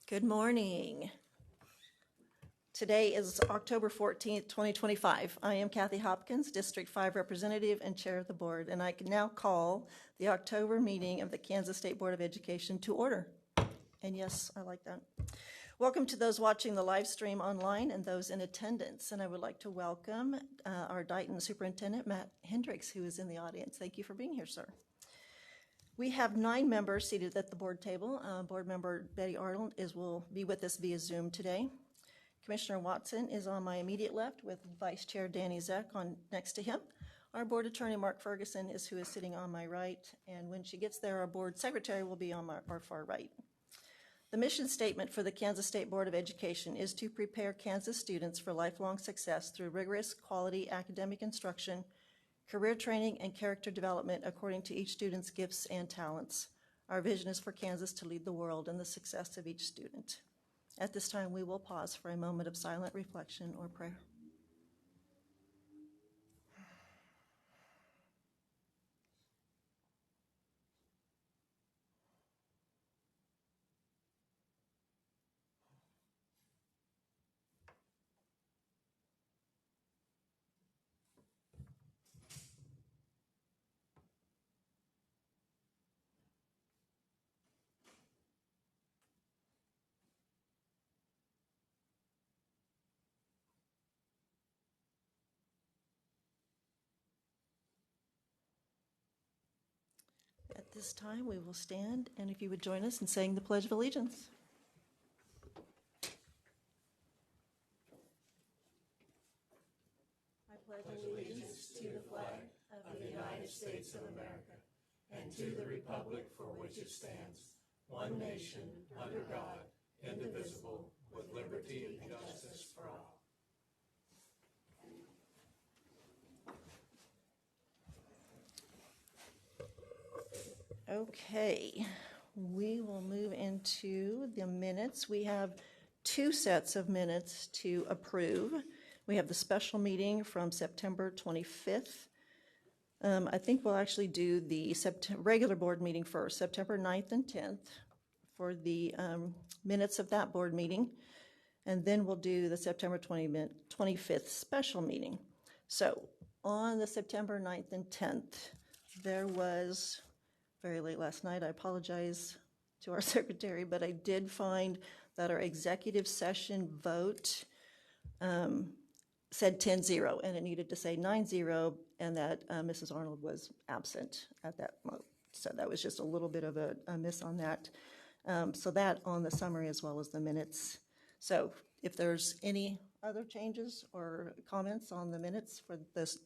Good morning. Today is October 14th, 2025. I am Kathy Hopkins, District 5 Representative and Chair of the Board, and I can now call the October meeting of the Kansas State Board of Education to order. And yes, I like that. Welcome to those watching the live stream online and those in attendance. And I would like to welcome our Dighton Superintendent, Matt Hendricks, who is in the audience. Thank you for being here, sir. We have 9 members seated at the board table. Board member Betty Arnold will be with us via Zoom today. Commissioner Watson is on my immediate left with Vice Chair Danny Zeck next to him. Our board attorney Mark Ferguson is who is sitting on my right, and when she gets there, our board secretary will be on our far right. The mission statement for the Kansas State Board of Education is to prepare Kansas students for lifelong success through rigorous, quality academic instruction, career training, and character development according to each student's gifts and talents. Our vision is for Kansas to lead the world in the success of each student. At this time, we will pause for a moment of silent reflection or prayer. At this time, we will stand, and if you would join us in saying the Pledge of Allegiance. I pledge allegiance to the flag of the United States of America and to the republic for which it stands, one nation, under God, indivisible, with liberty and justice for all. Okay, we will move into the minutes. We have 2 sets of minutes to approve. We have the special meeting from September 25th. I think we'll actually do the regular board meeting first, September 9th and 10th, for the minutes of that board meeting. And then we'll do the September 25th special meeting. So on the September 9th and 10th, there was... very late last night, I apologize to our secretary, but I did find that our executive session vote said 10-0, and it needed to say 9-0, and that Mrs. Arnold was absent at that moment. So that was just a little bit of a miss on that. So that on the summary as well as the minutes. So if there's any other changes or comments on the minutes for this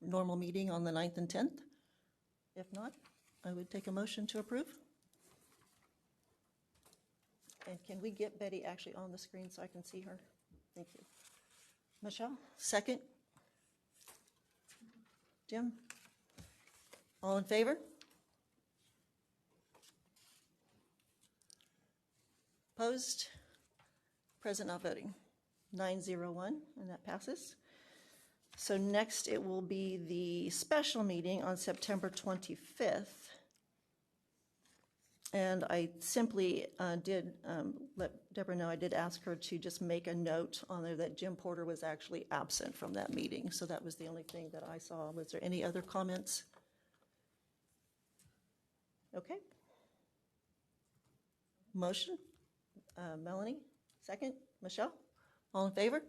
normal meeting on the 9th and 10th, if not, I would take a motion to approve. And can we get Betty actually on the screen so I can see her? Thank you. Michelle, second. Jim? All in favor? Opposed? Present not voting. 901, and that passes. So next it will be the special meeting on September 25th. And I simply did let Deborah know, I did ask her to just make a note on there that Jim Porter was actually absent from that meeting. So that was the only thing that I saw. Was there any other comments? Okay. Motion. Melanie, second. Michelle, all in favor?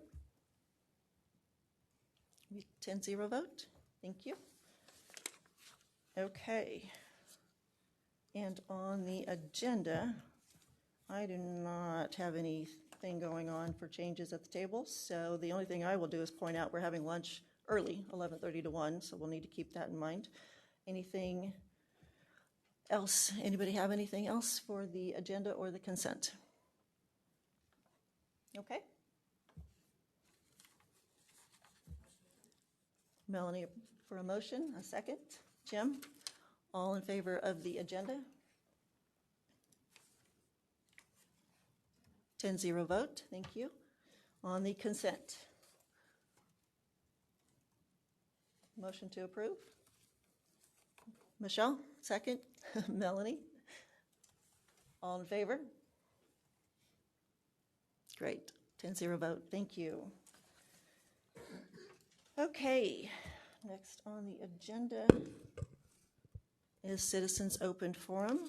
10-0 vote. Thank you. Okay. And on the agenda, I do not have anything going on for changes at the table. So the only thing I will do is point out we're having lunch early, 11:30 to 1. So we'll need to keep that in mind. Anything else? Anybody have anything else for the agenda or the consent? Okay. Melanie for a motion, a second. Jim, all in favor of the agenda? 10-0 vote, thank you. On the consent. Motion to approve. Michelle, second. Melanie, all in favor? Great. 10-0 vote. Thank you. Okay, next on the agenda is Citizens Open Forum.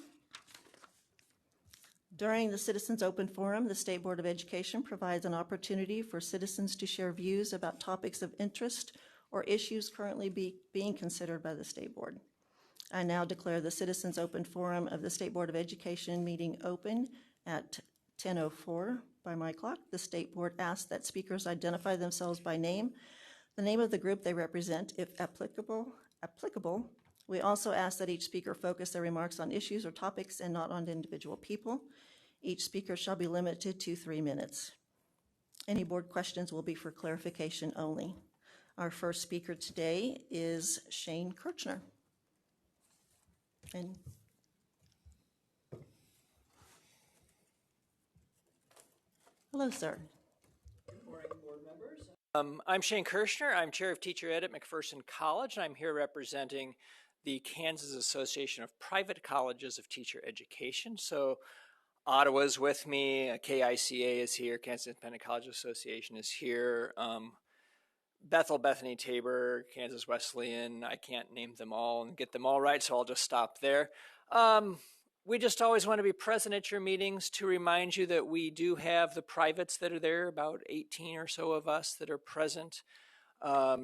During the Citizens Open Forum, the State Board of Education provides an opportunity for citizens to share views about topics of interest or issues currently being considered by the State Board. I now declare the Citizens Open Forum of the State Board of Education meeting open at 10:04 by my clock. The State Board asks that speakers identify themselves by name, the name of the group they represent, if applicable. We also ask that each speaker focus their remarks on issues or topics and not on individual people. Each speaker shall be limited to 3 minutes. Any board questions will be for clarification only. Our first speaker today is Shane Kirchner. And hello, sir. Good morning, board members. I'm Shane Kirchner. I'm chair of teacher ed at McPherson College, and I'm here representing the Kansas Association of Private Colleges of Teacher Education. So Ottawa's with me, KICA is here, Kansas Independent College Association is here, Bethel, Bethany, Tabor, Kansas Wesleyan. I can't name them all and get them all right, so I'll just stop there. We just always want to be present at your meetings to remind you that we do have the privates that are there, about 18 or so of us that are present,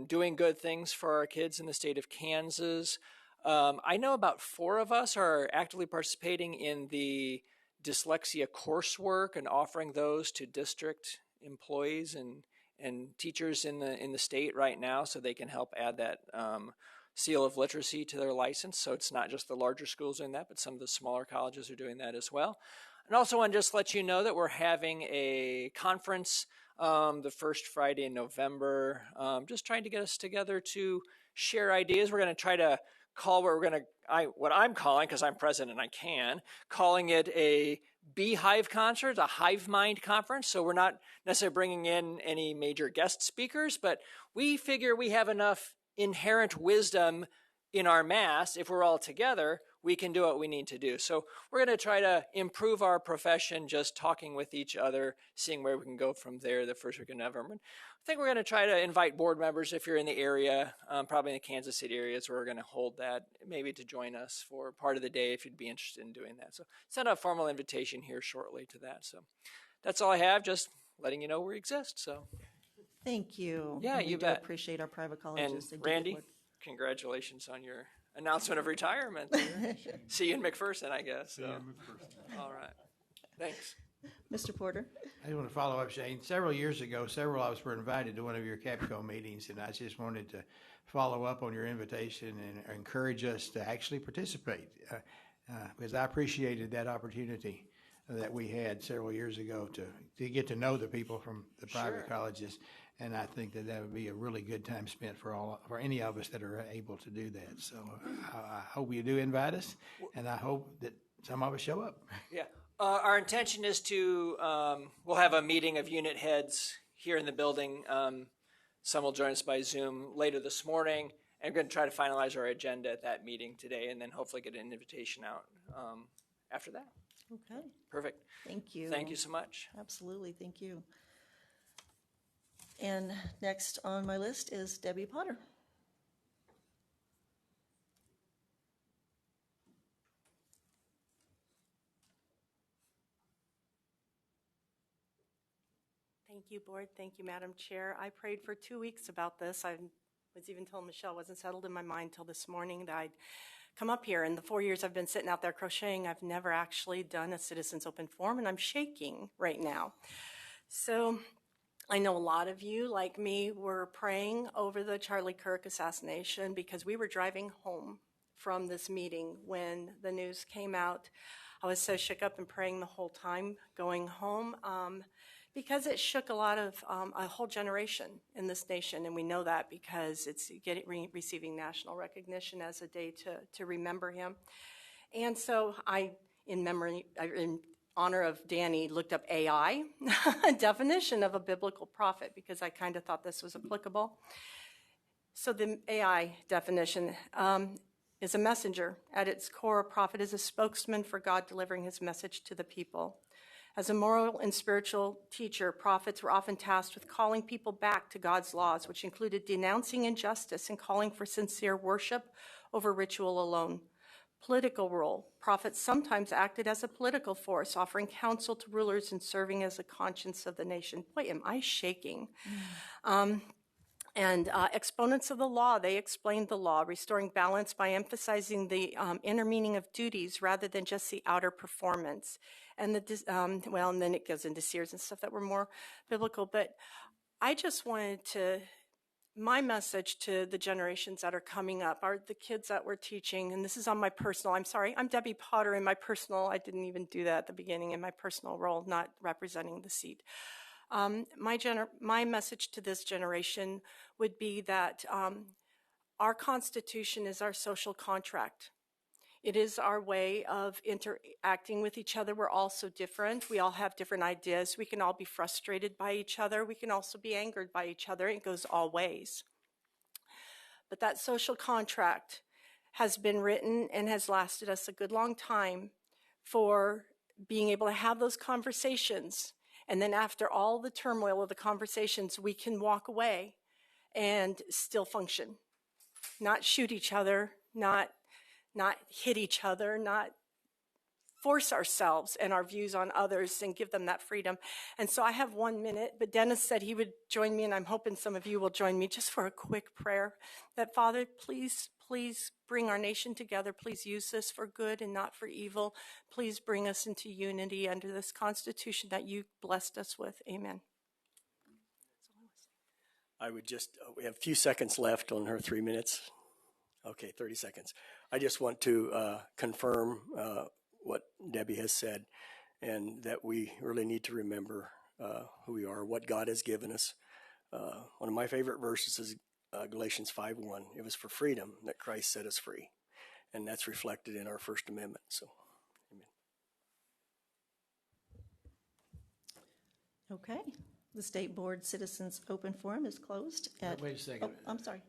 doing good things for our kids in the state of Kansas. I know about 4 of us are actively participating in the dyslexia coursework and offering those to district employees and teachers in the state right now, so they can help add that seal of literacy to their license. So it's not just the larger schools doing that, but some of the smaller colleges are doing that as well. And also want to just let you know that we're having a conference the first Friday in November, just trying to get us together to share ideas. We're going to try to call what I'm calling, because I'm president and I can, calling it a Beehive concert, a hive mind conference. So we're not necessarily bringing in any major guest speakers, but we figure we have enough inherent wisdom in our mass. If we're all together, we can do what we need to do. So we're going to try to improve our profession just talking with each other, seeing where we can go from there the first week of November. I think we're going to try to invite board members if you're in the area, probably in the Kansas City area is where we're going to hold that, maybe to join us for part of the day if you'd be interested in doing that. So send a formal invitation here shortly to that. So that's all I have, just letting you know we exist. So Thank you. Yeah, and you we do bet. appreciate our private colleges. And Randy, congratulations on your announcement of retirement. See you in McPherson, I guess. So. All right. Thanks. Mr. Porter. I just want to follow up, Shane. Several years ago, several of us were invited to one of your Capco meetings, and I just wanted to follow up on your invitation and encourage us to actually participate, because I appreciated that opportunity that we had several years ago to get to know the people from the private colleges, and I think that would be a really good time spent for any of us that are able to do that. So I hope you do invite us, and I hope that some of us show up. Yeah. Our intention is to, we'll have a meeting of unit heads here in the building. Some will join us by Zoom later this morning, and we're going to try to finalize our agenda at that meeting today, and then hopefully get an invitation out after that. Okay. Perfect. Thank you. Thank you so much. Absolutely. Thank you. And next on my list is Debbie Potter. Thank you, Board. Thank you, Madam Chair. I prayed for 2 weeks about this. I was even told Michelle wasn't settled in my mind till this morning that I'd come up here. In the 4 years I've been sitting out there crocheting, I've never actually done a Citizens Open Forum, and I'm shaking right now. So I know a lot of you, like me, were praying over the Charlie Kirk assassination because we were driving home from this meeting when the news came out. I was so shook up and praying the whole time going home. Because it shook a whole generation in this nation, and we know that because it's receiving national recognition as a day to remember him. And so in honor of Danny, looked up AI, a definition of a biblical prophet, because I kind of thought this was applicable. So the AI definition is a messenger. At its core, a prophet is a spokesman for God delivering his message to the people. As a moral and spiritual teacher, prophets were often tasked with calling people back to God's laws, which included denouncing injustice and calling for sincere worship over ritual alone. Political role. Prophets sometimes acted as a political force, offering counsel to rulers and serving as a conscience of the nation. Boy, am I shaking. Exponents of the law, they explained the law, restoring balance by emphasizing the inner meaning of duties rather than just the outer performance. And and then it goes into seers and stuff that were more biblical. But I just wanted to, my message to the generations that are coming up are the kids that we're teaching, and this is on my personal, I'm sorry, I'm Debbie Potter in my personal, I didn't even do that at the beginning, in my personal role, not representing the seat. My message to this generation would be that our Constitution is our social contract. It is our way of interacting with each other. We're all so different. We all have different ideas. We can all be frustrated by each other. We can also be angered by each other. It goes all ways. But that social contract has been written and has lasted us a good long time for being able to have those conversations. And then after all the turmoil of the conversations, we can walk away and still function. Not shoot each other, not hit each other, not force ourselves and our views on others and give them that freedom. And so I have 1 minute, but Dennis said he would join me, and I'm hoping some of you will join me just for a quick prayer. That Father, please bring our nation together. Please use this for good and not for evil. Please bring us into unity under this Constitution that you blessed us with. Amen. I would just, we have a few seconds left on her 3 minutes. Okay, 30 seconds. I just want to confirm what Debbie has said, and that we really need to remember who we are, what God has given us. One of my favorite verses is Galatians 5:1. It was for freedom that Christ set us free, and that's reflected in our First Amendment. So, amen. Okay. The State Board Citizens Open Forum is closed at... Wait a second. Oh, I'm sorry.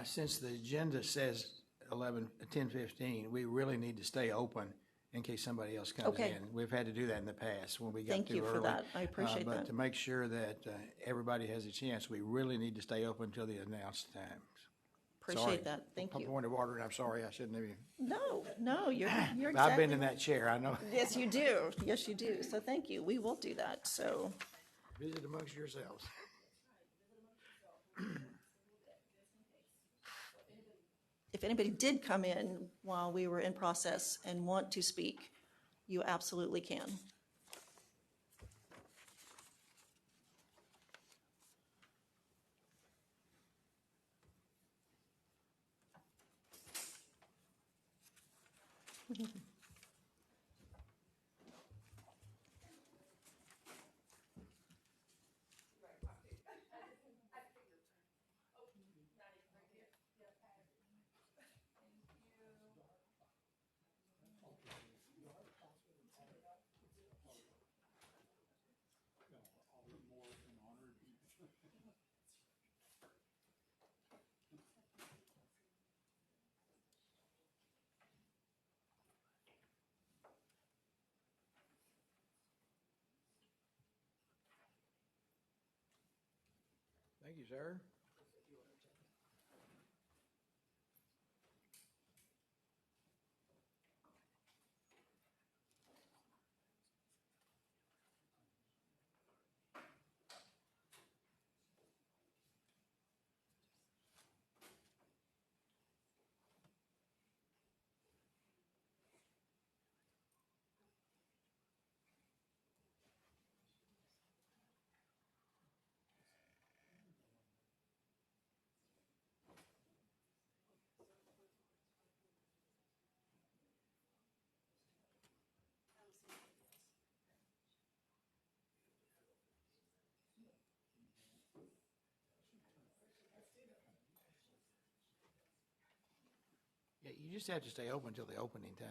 Since the agenda says 10:15, we really need to stay open in case somebody else comes Okay. in. We've had to do that in the past when we got Thank too you early. for that. I appreciate But that. to make sure that everybody has a chance, we really need to stay open until the announced time. Appreciate Sorry. that. Thank you. Point of order, and I'm sorry, I shouldn't have even. No, you're exactly... I've been in that chair, I know. Yes, you do. Yes, you do. So thank you. We will do that. So, Visit amongst yourselves. if anybody did come in while we were in process and want to speak, you absolutely can. Thank you, sir. Yeah, you just have to stay open until the opening time.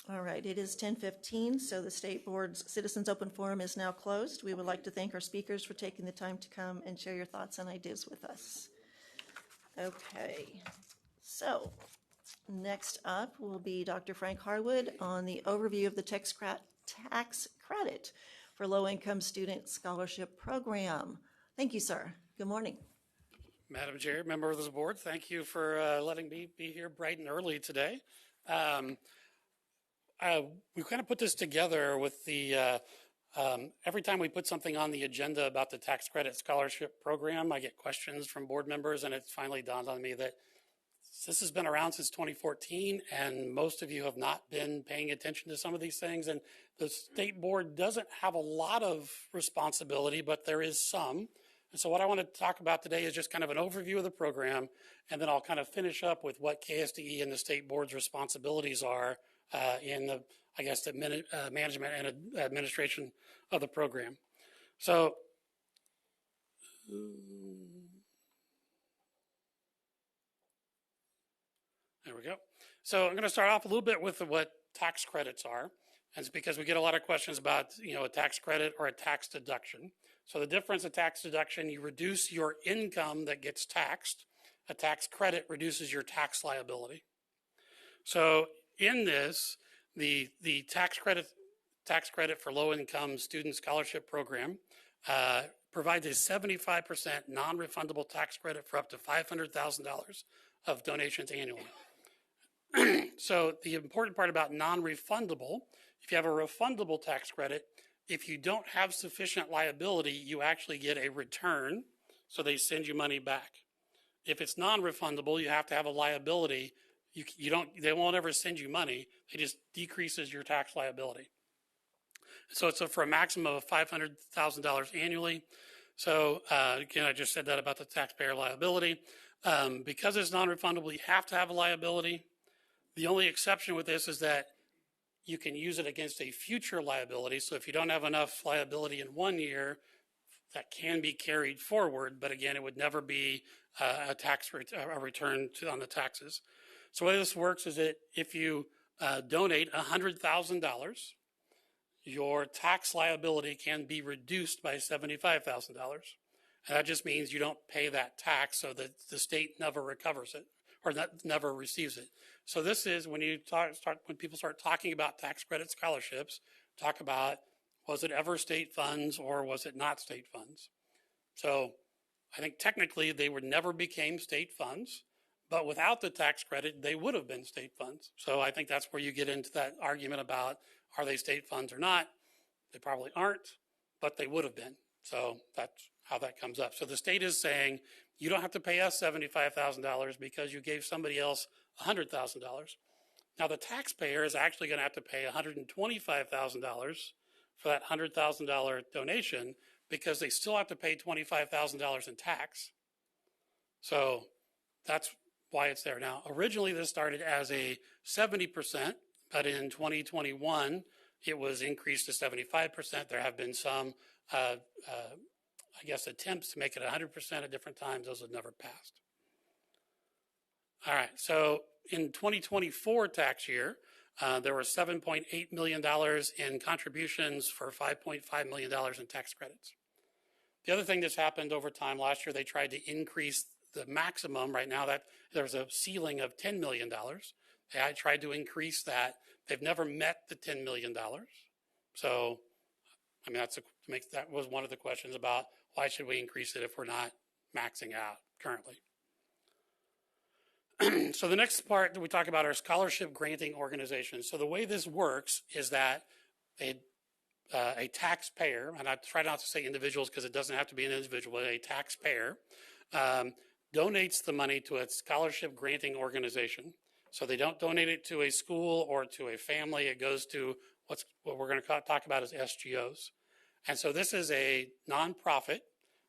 All right, it is 10:15, so the State Board's Citizens Open Forum is now closed. We would like to thank our speakers for taking the time to come and share your thoughts and ideas with us. Okay, so next up will be Dr. Frank Harwood on the overview of the tax credit for low-income student scholarship program. Thank you, sir. Good morning. Madam Chair, members of the board, thank you for letting me be here bright and early today. We kind of put this together with the, every time we put something on the agenda about the tax credit scholarship program, I get questions from board members, and it finally dawned on me that this has been around since 2014, and most of you have not been paying attention to some of these things. And the state board doesn't have a lot of responsibility, but there is some. And so what I want to talk about today is just kind of an overview of the program, and then I'll kind of finish up with what KSDE and the state board's responsibilities are in the, I guess, the management and administration of the program. So, there we go. So I'm going to start off a little bit with what tax credits are. And it's because we get a lot of questions about, a tax credit or a tax deduction. So the difference of tax deduction, you reduce your income that gets taxed. A tax credit reduces your tax liability. So in this, the tax credit for low-income student scholarship program provides a 75% non-refundable tax credit for up to $500,000 of donations annually. So the important part about non-refundable, if you have a refundable tax credit, if you don't have sufficient liability, you actually get a return, so they send you money back. If it's non-refundable, you have to have a liability. They won't ever send you money. It just decreases your tax liability. So it's for a maximum of $500,000 annually. So again, I just said that about the taxpayer liability. Because it's non-refundable, you have to have a liability. The only exception with this is that you can use it against a future liability. So if you don't have enough liability in 1 year, that can be carried forward. But again, it would never be a return on the taxes. So the way this works is that if you donate $100,000, your tax liability can be reduced by $75,000. And that just means you don't pay that tax, so that the state never recovers it or never receives it. So this is when when people start talking about tax credit scholarships, talk about, was it ever state funds or was it not state funds? So I think technically they would never became state funds, but without the tax credit, they would have been state funds. So I think that's where you get into that argument about, are they state funds or not? They probably aren't, but they would have been. So that's how that comes up. So the state is saying, you don't have to pay us $75,000 because you gave somebody else $100,000. Now the taxpayer is actually going to have to pay $125,000 for that $100,000 donation, because they still have to pay $25,000 in tax. So that's why it's there. Now, originally this started as a 70%, but in 2021, it was increased to 75%. There have been some, attempts to make it 100% at different times. Those have never passed. All right, so in 2024 tax year, there were $7.8 million in contributions for $5.5 million in tax credits. The other thing that's happened over time, last year they tried to increase the maximum. Right now that there's a ceiling of $10 million. They tried to increase that. They've never met the $10 million. So, I mean, that was one of the questions about, why should we increase it if we're not maxing out currently? So the next part that we talk about are scholarship granting organizations. So the way this works is that a taxpayer, and I try not to say individuals because it doesn't have to be an individual, but a taxpayer donates the money to a scholarship granting organization. So they don't donate it to a school or to a family. It goes to what we're going to talk about as SGOs. And so this is a nonprofit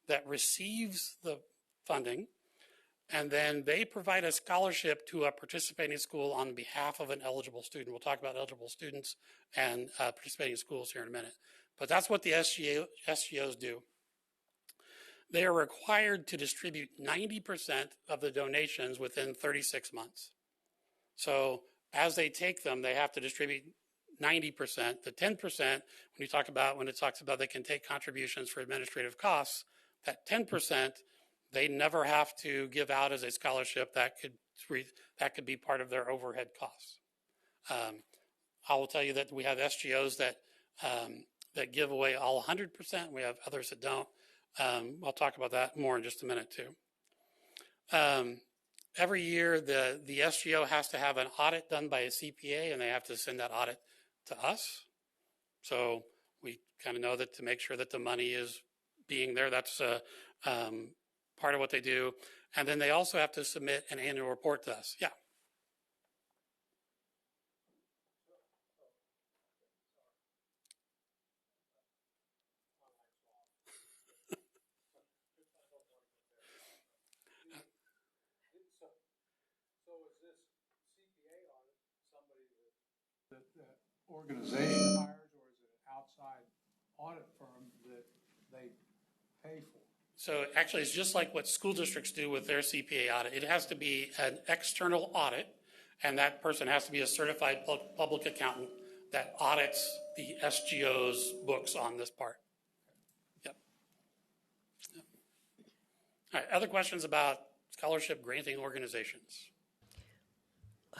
that receives the funding, and then they provide a scholarship to a participating school on behalf of an eligible student. We'll talk about eligible students and participating schools here in a minute. But that's what the SGOs do. They are required to distribute 90% of the donations within 36 months. So as they take them, they have to distribute 90%. The 10%, when it talks about they can take contributions for administrative costs, that 10%, they never have to give out as a scholarship. That could be part of their overhead costs. I will tell you that we have SGOs that give away all 100%. We have others that don't. I'll talk about that more in just a minute too. Every year, the SGO has to have an audit done by a CPA, and they have to send that audit to us. So we kind of know that to make sure that the money is being there. That's part of what they do. And then they also have to submit an annual report to us. Yeah. That organization hires, or is it an outside audit firm that they pay for? So actually, it's just like what school districts do with their CPA audit. It has to be an external audit, and that person has to be a certified public accountant that audits the SGO's books on this part. Yep. All right, other questions about scholarship granting organizations?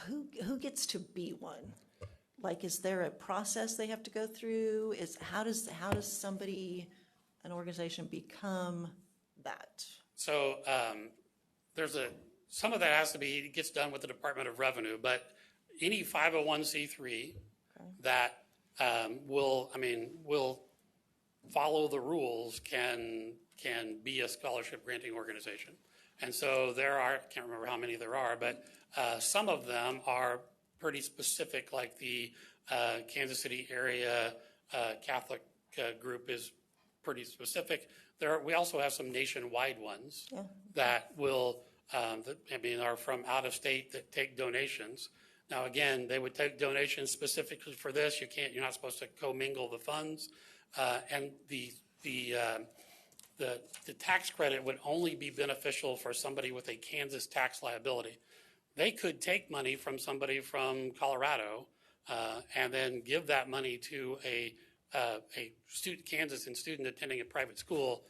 Who gets to be one? Like, is there a process they have to go through? How does an organization become that? So some of that gets done with the Department of Revenue, but any 501c3 that will follow the rules can be a scholarship granting organization. And so I can't remember how many there are, but some of them are pretty specific, like the Kansas City area Catholic group is pretty specific. We also have some nationwide ones that will, are from out of state that take donations. Now, again, they would take donations specifically for this. You're not supposed to commingle the funds, and the tax credit would only be beneficial for somebody with a Kansas tax liability. They could take money from somebody from Colorado and then give that money to a Kansas student attending a private school.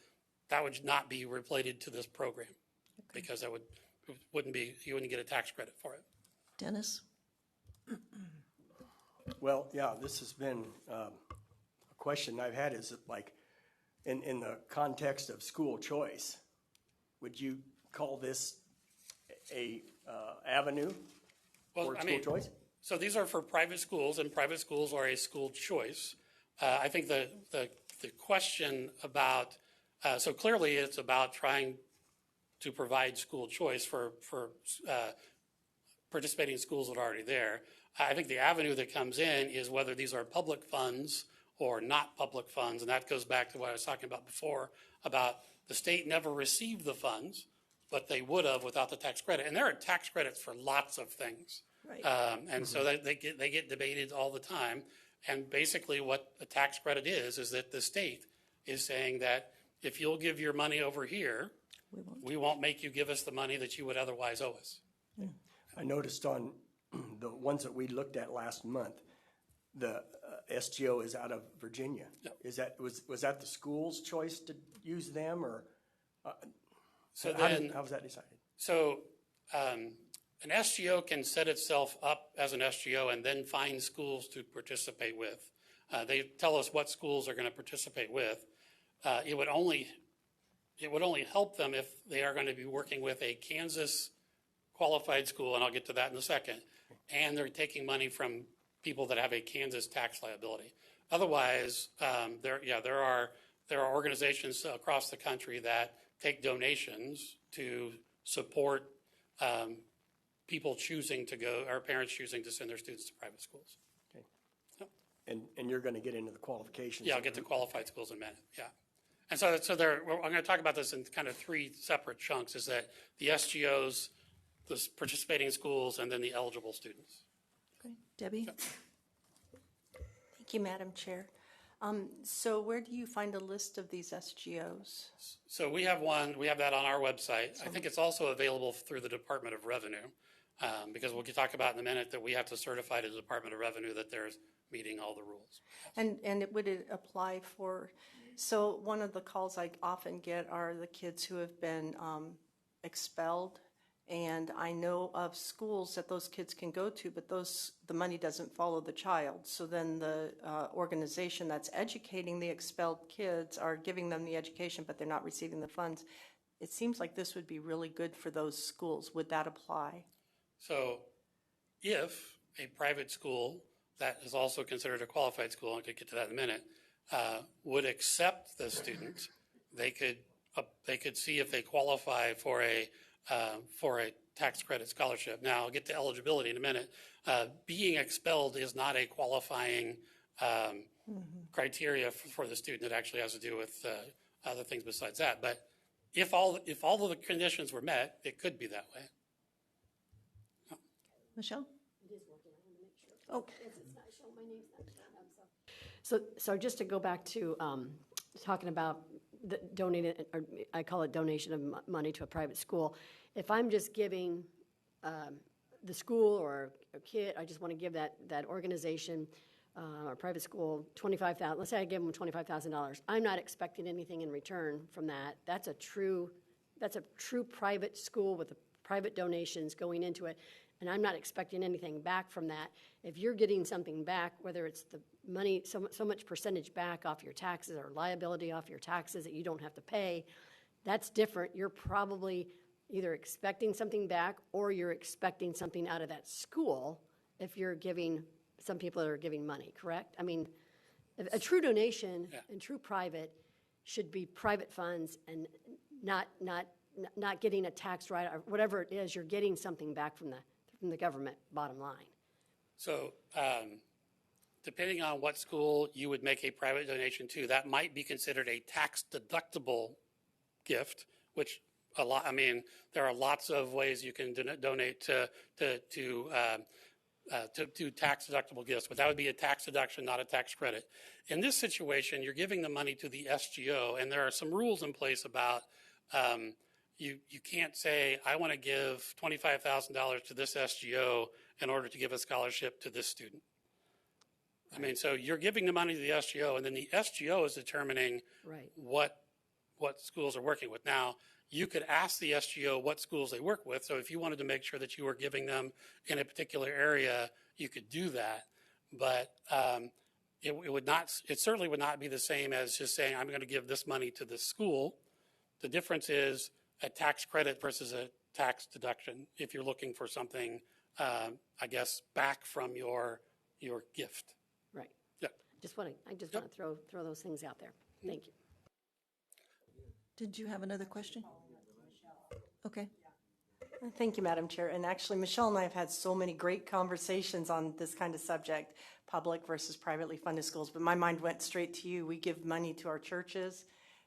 That would not be related to this program because you wouldn't get a tax credit for it. Dennis? Well, yeah, this has been a question I've had is like in the context of school choice, would you call this a avenue for school choice? So these are for private schools, and private schools are a school choice. I think the question about, so clearly it's about trying to provide school choice for participating schools that are already there. I think the avenue that comes in is whether these are public funds or not public funds, and that goes back to what I was talking about before, about the state never received the funds, but they would have without the tax credit. And there are tax credits for lots of things. Right. And so they get debated all the time. And basically what a tax credit is that the state is saying that if you'll give your money over here, we won't make you give us the money that you would otherwise owe us. I noticed on the ones that we looked at last month, the SGO is out of Virginia. Yep. Was that the school's choice to use them, or how was that decided? So an SGO can set itself up as an SGO and then find schools to participate with. They tell us what schools are going to participate with. It would only help them if they are going to be working with a Kansas qualified school, and I'll get to that in a second, and they're taking money from people that have a Kansas tax liability. Otherwise, there are organizations across the country that take donations to support people choosing to go, or parents choosing to send their students to private schools. Okay. Yep. And you're going to get into the qualifications. Yeah, I'll get to qualified schools in a minute. Yeah. And so I'm going to talk about this in kind of three separate chunks, is that the SGOs, the participating schools, and then the eligible students. Okay. Debbie? Yep. Thank you, Madam Chair. So where do you find a list of these SGOs? So we have that on our website. I think it's also available through the Department of Revenue, because we'll talk about in a minute that we have to certify to the Department of Revenue that meeting all the rules. And would it apply for, so one of the calls I often get are the kids who have been expelled. And I know of schools that those kids can go to, but the money doesn't follow the child. So then the organization that's educating the expelled kids are giving them the education, but they're not receiving the funds. It seems like this would be really good for those schools. Would that apply? So if a private school that is also considered a qualified school, I could get to that in a minute, would accept the student, they could see if they qualify for a tax credit scholarship. Now, I'll get to eligibility in a minute. Being expelled is not a qualifying criteria for the student. It actually has to do with other things besides that. But if all of the conditions were met, it could be that way. Michelle? It is working. I want to make sure. Oh. It's not showing my name's not showing up. So just to go back to talking about the donated, or I call it donation of money to a private school. If I'm just giving the school or a kid, I just want to give that organization or private school $25,000. Let's say I give them $25,000. I'm not expecting anything in return from that. That's a true private school with private donations going into it. And I'm not expecting anything back from that. If you're getting something back, whether it's the money, so much percentage back off your taxes or liability off your taxes that you don't have to pay, that's different. You're probably either expecting something back or you're expecting something out of that school if you're giving, some people are giving money, correct? I mean, a true donation and true private should be private funds and not getting a tax write-off or whatever it is, you're getting something back from the government, bottom line. So depending on what school you would make a private donation to, that might be considered a tax-deductible gift, which there are lots of ways you can donate to tax-deductible gifts, but that would be a tax deduction, not a tax credit. In this situation, you're giving the money to the SGO, and there are some rules in place about you can't say, I want to give $25,000 to this SGO in order to give a scholarship to this student. I mean, so you're giving the money to the SGO, and then the SGO is determining what schools are working with. Now, you could ask the SGO what schools they work with. So if you wanted to make sure that you were giving them in a particular area, you could do that. But it certainly would not be the same as just saying, I'm going to give this money to this school. The difference is a tax credit versus a tax deduction if you're looking for something, I guess, back from your gift. Right. Yeah. I just want to throw those things out there. Thank you. Did you have another question? Okay. Thank you, Madam Chair. And actually, Michelle and I have had so many great conversations on this kind of subject, public versus privately funded schools. But my mind went straight to you. We give money to our churches,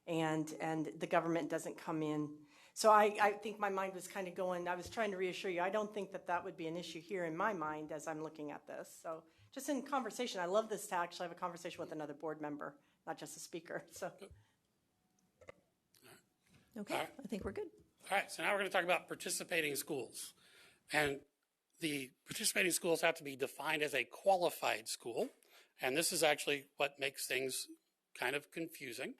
and the government doesn't come in. So I think my mind was kind of going, I was trying to reassure you, I don't think that would be an issue here in my mind as I'm looking at this. So just in conversation, I love this to actually have a conversation with another board member, not just a speaker. So. Okay, All right. I think we're good. All right, so now we're going to talk about participating schools. And the participating schools have to be defined as a qualified school. And this is actually what makes things kind of confusing,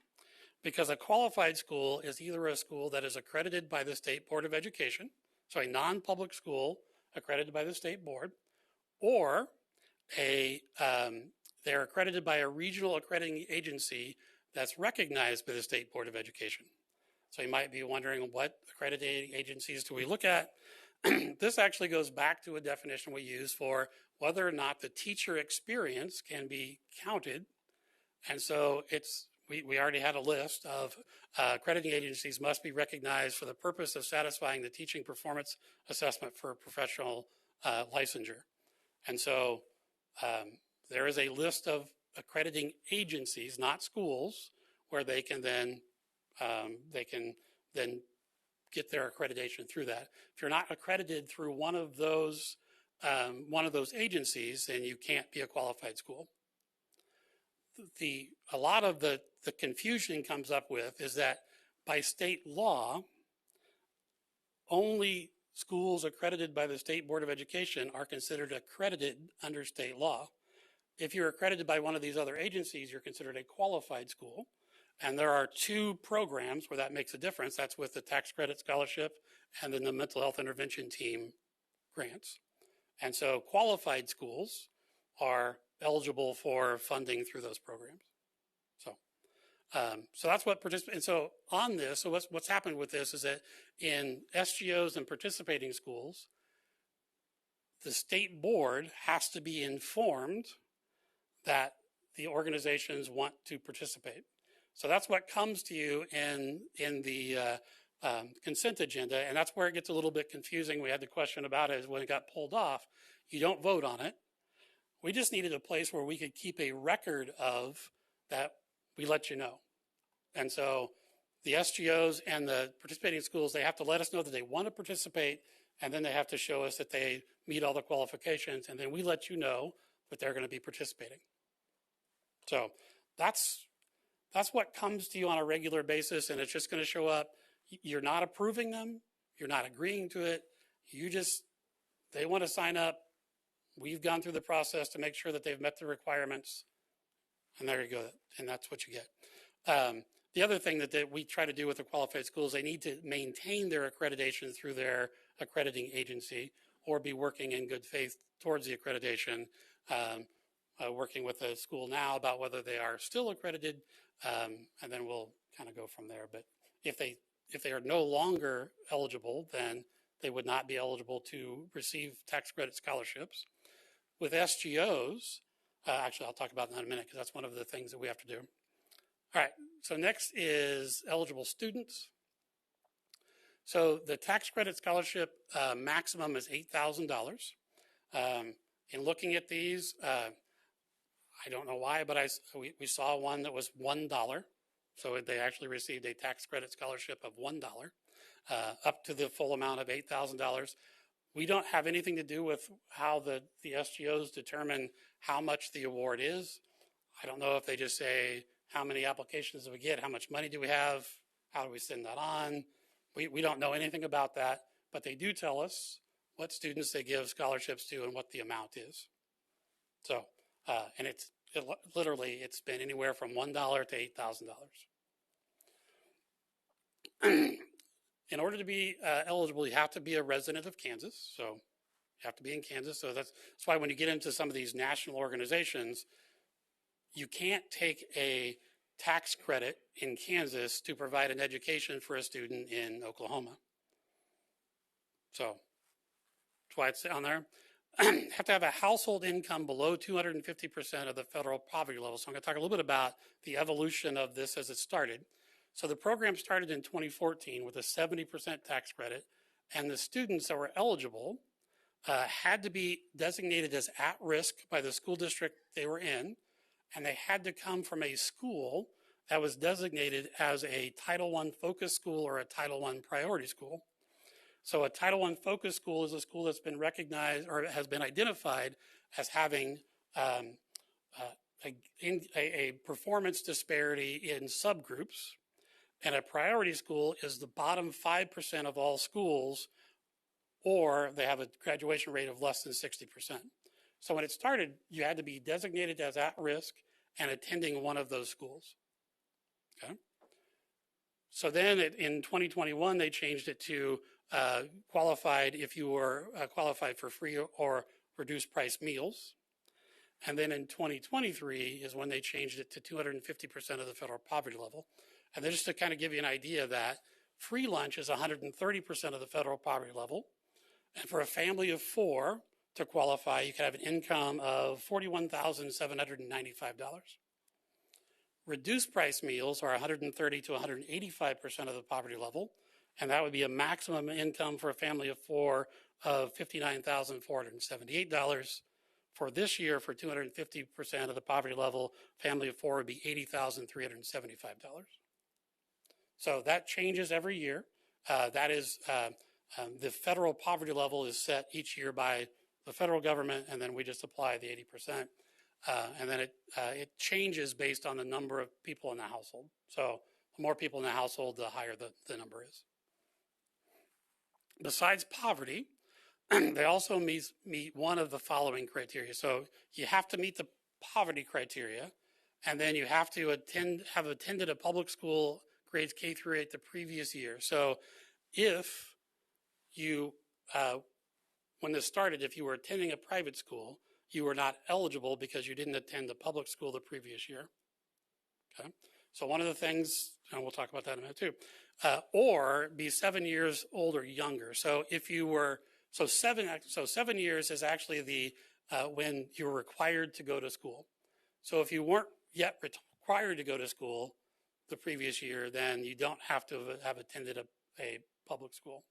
because a qualified school is either a school that is accredited by the State Board of Education, so a non-public school accredited by the state board, or they're accredited by a regional accrediting agency that's recognized by the State Board of Education. So you might be wondering, what accrediting agencies do we look at? This actually goes back to a definition we use for whether or not the teacher experience can be counted. And so we already had a list of accrediting agencies must be recognized for the purpose of satisfying the teaching performance assessment for professional licensure. And so there is a list of accrediting agencies, not schools, where they can then get their accreditation through that. If you're not accredited through one of those agencies, then you can't be a qualified school. A lot of the confusion comes up with is that by state law, only schools accredited by the State Board of Education are considered accredited under state law. if you're accredited by one of these other agencies, you're considered a qualified school. And there are two programs where that makes a difference. That's with the tax credit scholarship and then the mental health intervention team grants. And so qualified schools are eligible for funding through those programs. So that's what and so on this, so what's happened with this is that in SGOs and participating schools, the state board has to be informed that the organizations want to participate. So that's what comes to you in the consent agenda, and that's where it gets a little bit confusing. We had the question about it when it got pulled off. You don't vote on it. We just needed a place where we could keep a record of that. We let you know. And so the SGOs and the participating schools, they have to let us know that they want to participate, and then they have to show us that they meet all the qualifications, and then we let you know that they're going to be participating. So that's what comes to you on a regular basis, and it's just going to show up. You're not approving them. You're not agreeing to it. They want to sign up. We've gone through the process to make sure that they've met the requirements. And there you go. And that's what you get. The other thing that we try to do with the qualified schools, they need to maintain their accreditation through their accrediting agency or be working in good faith towards the accreditation, working with the school now about whether they are still accredited, and then we'll kind of go from there. But if they are no longer eligible, then they would not be eligible to receive tax credit scholarships. With SGOs, actually, I'll talk about that in a minute because that's one of the things that we have to do. All right, so next is eligible students. So the tax credit scholarship maximum is $8,000. In looking at these, I don't know why, but we saw one that was $1. So they actually received a tax credit scholarship of $1 up to the full amount of $8,000. We don't have anything to do with how the SGOs determine how much the award is. I don't know if they just say, how many applications do we get? How much money do we have? How do we send that on? We don't know anything about that, but they do tell us what students they give scholarships to and what the amount is. So, and literally, it's been anywhere from $1 to $8,000. In order to be eligible, you have to be a resident of Kansas. So you have to be in Kansas. So that's why when you get into some of these national organizations, you can't take a tax credit in Kansas to provide an education for a student in Oklahoma. So that's why it's on there. Have to have a household income below 250% of the federal poverty level. So I'm going to talk a little bit about the evolution of this as it started. So the program started in 2014 with a 70% tax credit, and the students that were eligible had to be designated as at risk by the school district they were in, and they had to come from a school that was designated as a Title I focus school or a Title I priority school. So a Title I focus school is a school that's been recognized or has been identified as having a performance disparity in subgroups. And a priority school is the bottom 5% of all schools, or they have a graduation rate of less than 60%. So when it started, you had to be designated as at risk and attending one of those schools. Okay. So then in 2021, they changed it to qualified if you were qualified for free or reduced price meals. And then in 2023 is when they changed it to 250% of the federal poverty level. And then just to kind of give you an idea of that, free lunch is 130% of the federal poverty level. And for a family of 4 to qualify, you could have an income of $41,795. Reduced price meals are 130 to 185% of the poverty level. And that would be a maximum income for a family of 4 of $59,478. For this year, for 250% of the poverty level, family of 4 would be $80,375. So that changes every year. That is, the federal poverty level is set each year by the federal government, and then we just apply the 80%. And then it changes based on the number of people in the household. So the more people in the household, the higher the number is. Besides poverty, they also meet one of the following criteria. So you have to meet the poverty criteria, and then you have to have attended a public school grades K through 8 the previous year. So if you, when this started, if you were attending a private school, you were not eligible because you didn't attend a public school the previous year. Okay. So one of the things, and we'll talk about that in a minute too, or be 7 years old or younger. So if you were, so 7 years is actually the, when you were required to go to school. So if you weren't yet required to go to school the previous year, then you don't have to have attended a public school.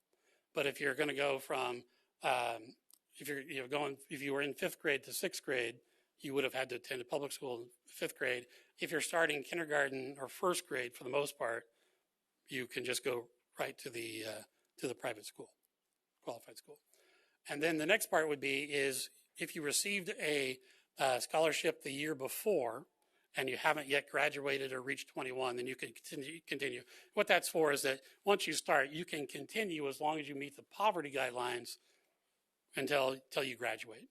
But if you're going to go from, if you were in 5th grade to 6th grade, you would have had to attend a public school in 5th grade. If you're starting kindergarten or 1st grade, for the most part, you can just go right to the private school, qualified school. And then the next part would be is if you received a scholarship the year before and you haven't yet graduated or reached 21, then you can continue. What that's for is that once you start, you can continue as long as you meet the poverty guidelines until you graduate.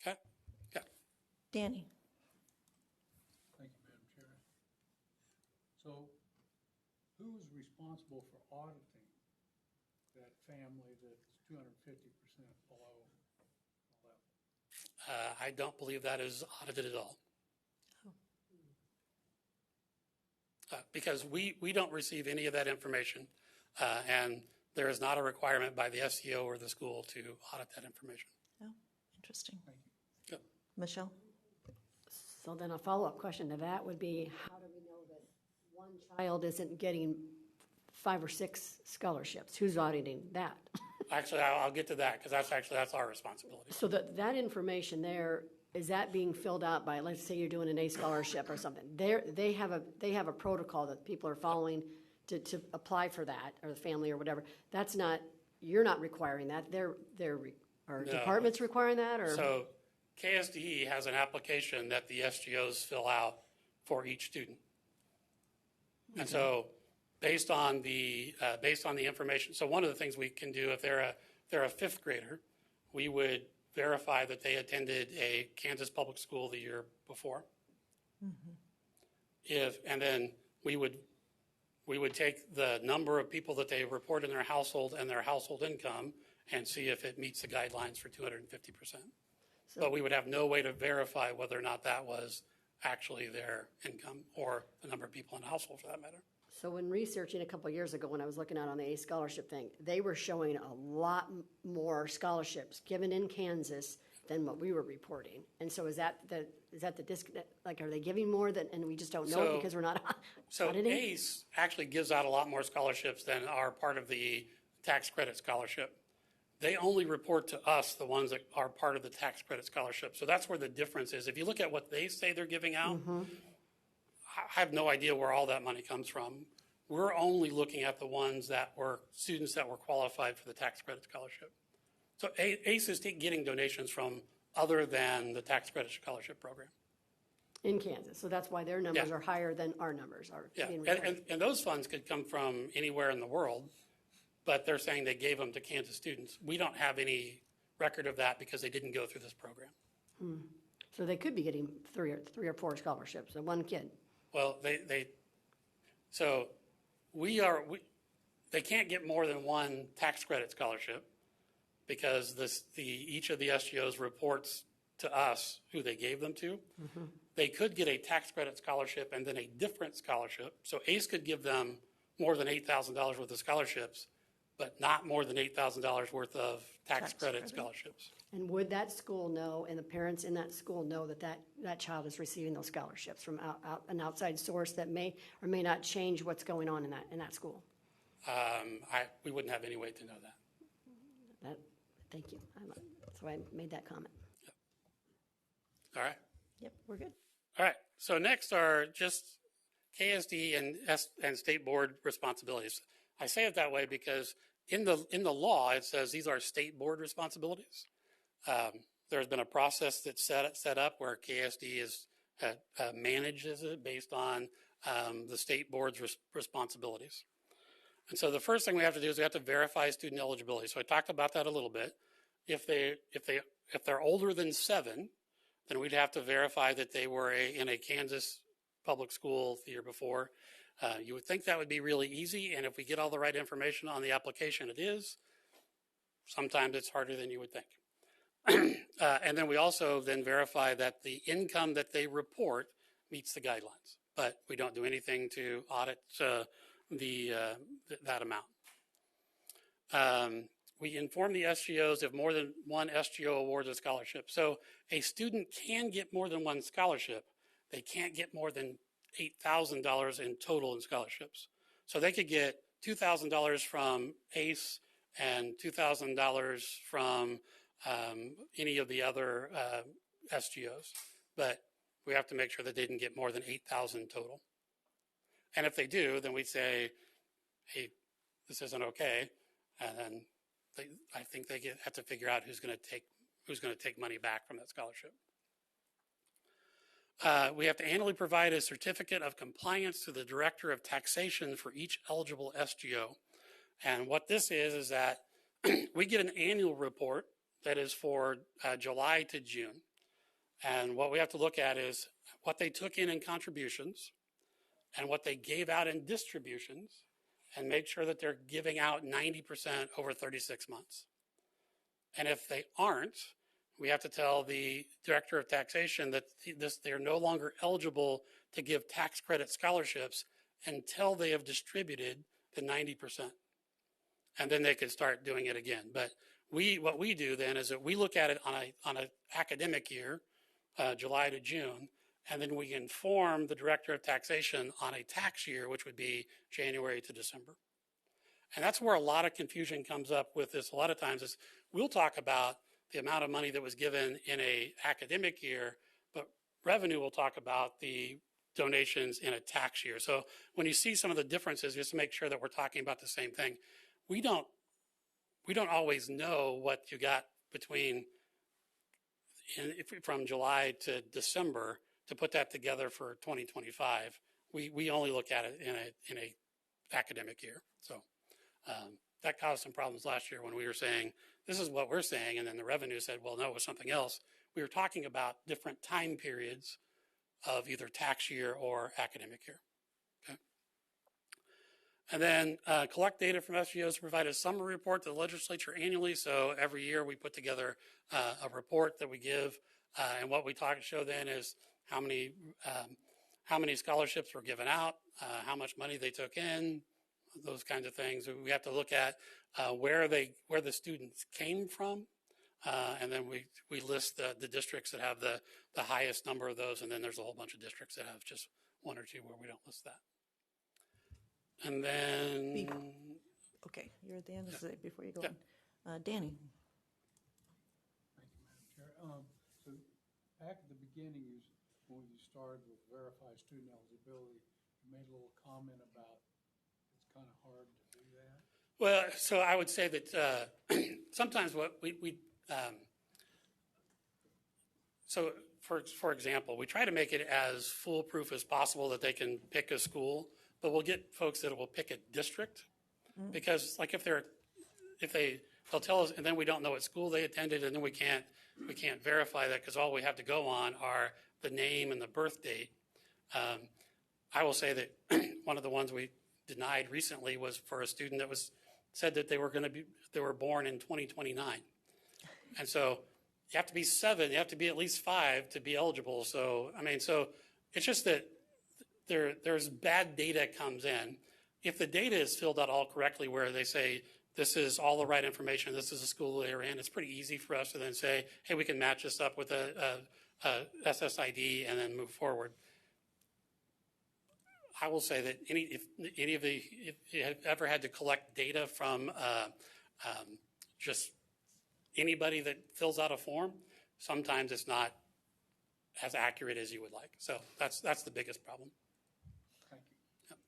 Okay? Yeah. Danny? Thank you, Madam Chair. So who's responsible for auditing that family that's 250% below the level? I don't believe that is audited at all. Because we don't receive any of that information, and there is not a requirement by the SEO or the school to audit that information. Oh, interesting. Yep. Michelle? So then a follow-up question to that would be, how do we know that one child isn't getting 5 or 6 scholarships? Who's auditing that? Actually, I'll get to that because that's our responsibility. So that information there, is that being filled out by, let's say you're doing an A scholarship or something? They have a protocol that people are following to apply for that, or the family or whatever. That's not, you're not requiring that. Are departments requiring that, or? So KSDE has an application that the SGOs fill out for each student. And so based on the information, so one of the things we can do if they're a 5th grader, we would verify that they attended a Kansas public school the year before. And then we would take the number of people that they report in their household and their household income and see if it meets the guidelines for 250%. But we would have no way to verify whether or not that was actually their income or the number of people in the household for that matter. So when researching a couple of years ago, when I was looking out on the A scholarship thing, they were showing a lot more scholarships given in Kansas than what we were reporting. And so is that the disconnect? Like, are they giving more than, and we just don't know because we're not auditing? So ACE actually gives out a lot more scholarships than are part of the tax credit scholarship. They only report to us the ones that are part of the tax credit scholarship. So that's where the difference is. If you look at what they say they're giving out, I have no idea where all that money comes from. We're only looking at the ones that were students that were qualified for the tax credit scholarship. So ACE is getting donations from other than the tax credit scholarship program. In Kansas. So that's why their numbers are higher than our numbers are. Yeah, and those funds could come from anywhere in the world, but they're saying they gave them to Kansas students. We don't have any record of that because they didn't go through this program. So they could be getting three or four scholarships, so one kid. Well, they can't get more than one tax credit scholarship because each of the SGOs reports to us who they gave them to. They could get a tax credit scholarship and then a different scholarship. So ACE could give them more than $8,000 worth of scholarships, but not more than $8,000 worth of tax credit scholarships. And would that school know, and the parents in that school know that child is receiving those scholarships from an outside source that may or may not change what's going on in that school? We wouldn't have any way to know that. Thank you. So I made that comment. Yep. All right. Yep, we're good. All right. So next are just KSDE and state board responsibilities. I say it that way because in the law it says these are state board responsibilities. There's been a process that's set up where KSDE manages it based on the state board's responsibilities. And so the first thing we have to do is we have to verify student eligibility. So I talked about that a little bit. If they're older than 7, then we'd have to verify that they were in a Kansas public school the year before. You would think that would be really easy, and if we get all the right information on the application, it is. Sometimes it's harder than you would think. And then we also then verify that the income that they report meets the guidelines, but we don't do anything to audit that amount. We inform the SGOs if more than one SGO awards a scholarship. So a student can get more than one scholarship. They can't get more than $8,000 in total in scholarships. So they could get $2,000 from ACE and $2,000 from any of the other SGOs. But we have to make sure that they didn't get more than $8,000 total. And if they do, then we say, hey, this isn't okay. And then I think they have to figure out who's going to take money back from that scholarship. We have to annually provide a certificate of compliance to the Director of Taxation for each eligible SGO. And what this is that we get an annual report that is for July to June. And what we have to look at is what they took in contributions and what they gave out in distributions, and make sure that they're giving out 90% over 36 months. And if they aren't, we have to tell the Director of Taxation that they're no longer eligible to give tax credit scholarships until they have distributed the 90%. And then they can start doing it again. But what we do then is that we look at it on an academic year, July to June, and then we inform the Director of Taxation on a tax year, which would be January to December. And that's where a lot of confusion comes up with this. A lot of times is we'll talk about the amount of money that was given in a academic year, but revenue will talk about the donations in a tax year. So when you see some of the differences, just to make sure that we're talking about the same thing, we don't always know what you got from July to December to put that together for 2025. We only look at it in a academic year. So that caused some problems last year when we were saying, this is what we're saying, and then the revenue said, well, no, it was something else. We were talking about different time periods of either tax year or academic year. Okay. And then collect data from SGOs to provide a summary report to the legislature annually. So every year we put together a report that we give, and what we show then is how many scholarships were given out, how much money they took in, those kinds of things. We have to look at where the students came from, and then we list the districts that have the highest number of those, and then there's a whole bunch of districts that have just one or two where we don't list that. And then... Okay, you're at the end of the before you go Yeah. on. Danny. Thank you, Madam Chair. So back at the beginning, when you started with verified student eligibility, you made a little comment about it's kind of hard to do that. Well, so I would say that sometimes what so for example, we try to make it as foolproof as possible that they can pick a school, but we'll get folks that will pick a district because like they'll tell us, and then we don't know what school they attended, and then we can't verify that because all we have to go on are the name and the birth date. I will say that one of the ones we denied recently was for a student that said that they were born in 2029, and so you have to be 7, you have to be at least 5 to be eligible. So so it's just that there's bad data comes in. If the data is filled out all correctly, where they say this is all the right information, this is the school they're in, it's pretty easy for us to then say, hey, we can match this up with a SSID and then move forward. I will say that if you have ever had to collect data from just anybody that fills out a form, sometimes it's not as accurate as you would like. So that's the biggest problem. Thank you. Yep.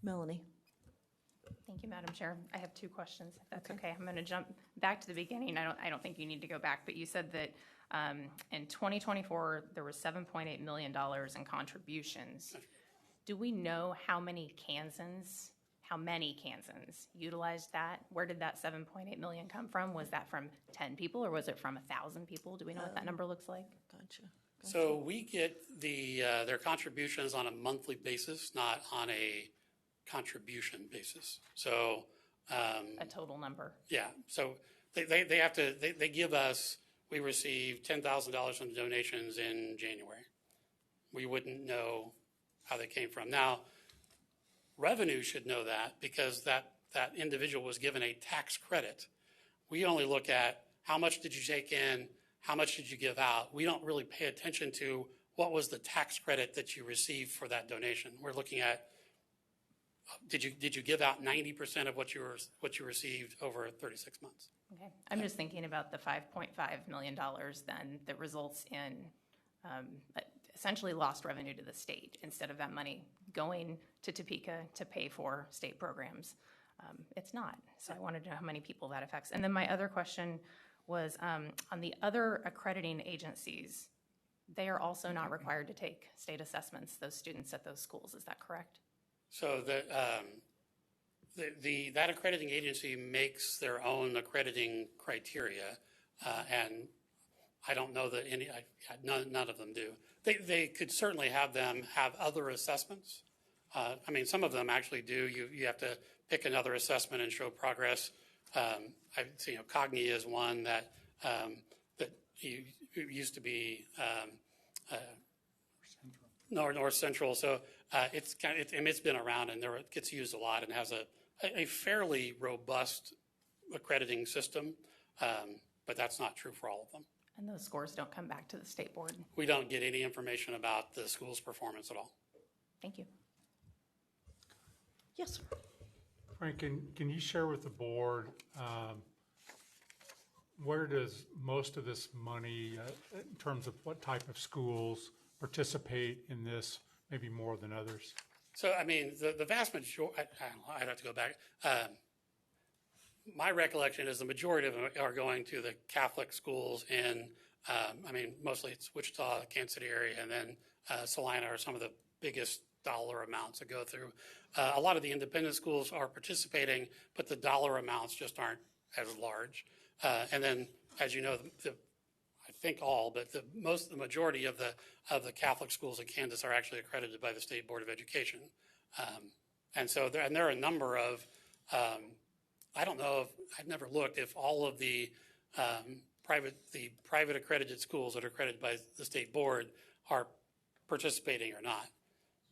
Melanie. Thank you, Madam Chair. I have 2 questions, if that's okay. I'm going to jump back to the beginning. I don't think you need to go back, but you said that in 2024 there was $7.8 million in contributions. Do we know how many Kansans utilized that? Where did that $7.8 million come from? Was that from 10 people or was it from 1,000 people? Do we know what that number looks like? Gotcha. So we get their contributions on a monthly basis, not on a contribution basis. So A total number. yeah, so they have to they give us. We received $10,000 in donations in January. We wouldn't know how they came from. Now, revenue should know that because that individual was given a tax credit. We only look at how much did you take in, how much did you give out. We don't really pay attention to what was the tax credit that you received for that donation. We're looking at did you give out 90% of what you received over 36 months. Okay. I'm just thinking about the $5.5 million then that results in essentially lost revenue to the state instead of that money going to Topeka to pay for state programs. It's not. So I wanted to know how many people that affects. And then my other question was on the other accrediting agencies, they are also not required to take state assessments, those students at those schools. Is that correct? So that accrediting agency makes their own accrediting criteria, and I don't know that none of them do. They could certainly have them have other assessments. I mean, some of them actually do. You have to pick another assessment and show progress. Cogni is one that used to be North Central. So it's been around and it gets used a lot and has a fairly robust accrediting system, but that's not true for all of them. And those scores don't come back to the state board? We don't get any information about the school's performance at all. Thank you. Yes. Frank, can you share with the board where does most of this money, in terms of what type of schools, participate in this, maybe more than others? So, I mean, the vast majority, I'd have to go back. My recollection is the majority of them are going to the Catholic schools in, mostly it's Wichita, Kansas City area, and then Salina are some of the biggest dollar amounts that go through. A lot of the independent schools are participating, but the dollar amounts just aren't as large. And then, as you know, I think all, but the majority of the Catholic schools in Kansas are actually accredited by the State Board of Education. And so there are a number of, I don't know if, I've never looked if all of the private accredited schools that are accredited by the State Board are participating or not.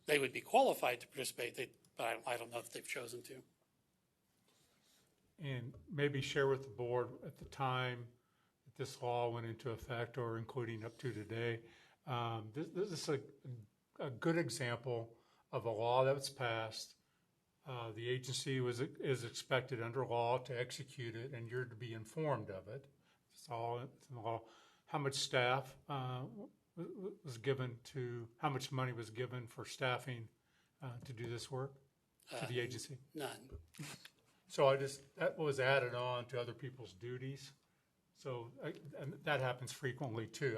They would be qualified to participate, but I don't know if they've chosen to. And maybe share with the board at the time that this law went into effect, or including up to today, this is a good example of a law that was passed. The agency is expected under law to execute it, and you're to be informed of it. It's all in the law. How much staff was given to, how much money was given for staffing to do this work to the agency? None. So that was added on to other people's duties. So and that happens frequently too.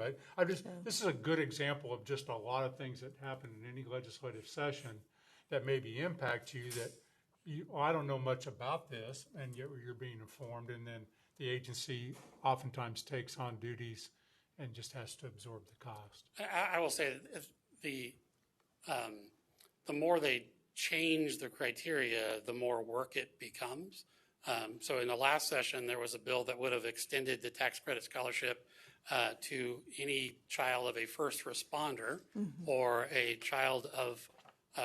This is a good example of just a lot of things that happen in any legislative session that maybe impact you that I don't know much about this, and yet you're being informed, and then the agency oftentimes takes on duties and just has to absorb the cost. I will say that the more they change the criteria, the more work it becomes. So in the last session, there was a bill that would have extended the tax credit scholarship to any child of a first responder or a child of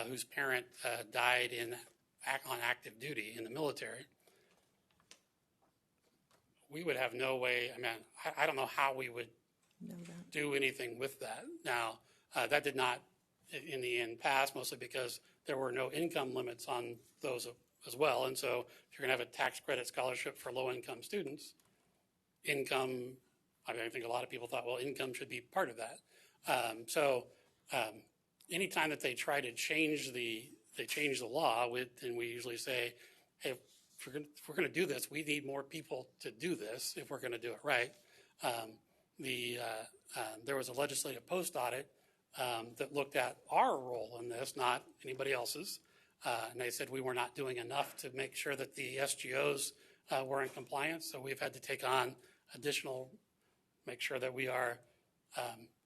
whose parent died on active duty in the military. We would have no way, I don't know how we would do anything with that. Now, that did not, in the end, pass, mostly because there were no income limits on those as well. And so if you're going to have a tax credit scholarship for low-income students, income, I think a lot of people thought, well, income should be part of that. Anytime that they try to change the law, and we usually say, hey, if we're going to do this, we need more people to do this if we're going to do it right. There was a legislative post audit that looked at our role in this, not anybody else's. And they said we were not doing enough to make sure that the SGOs were in compliance. So we've had to take on additional, make sure that we are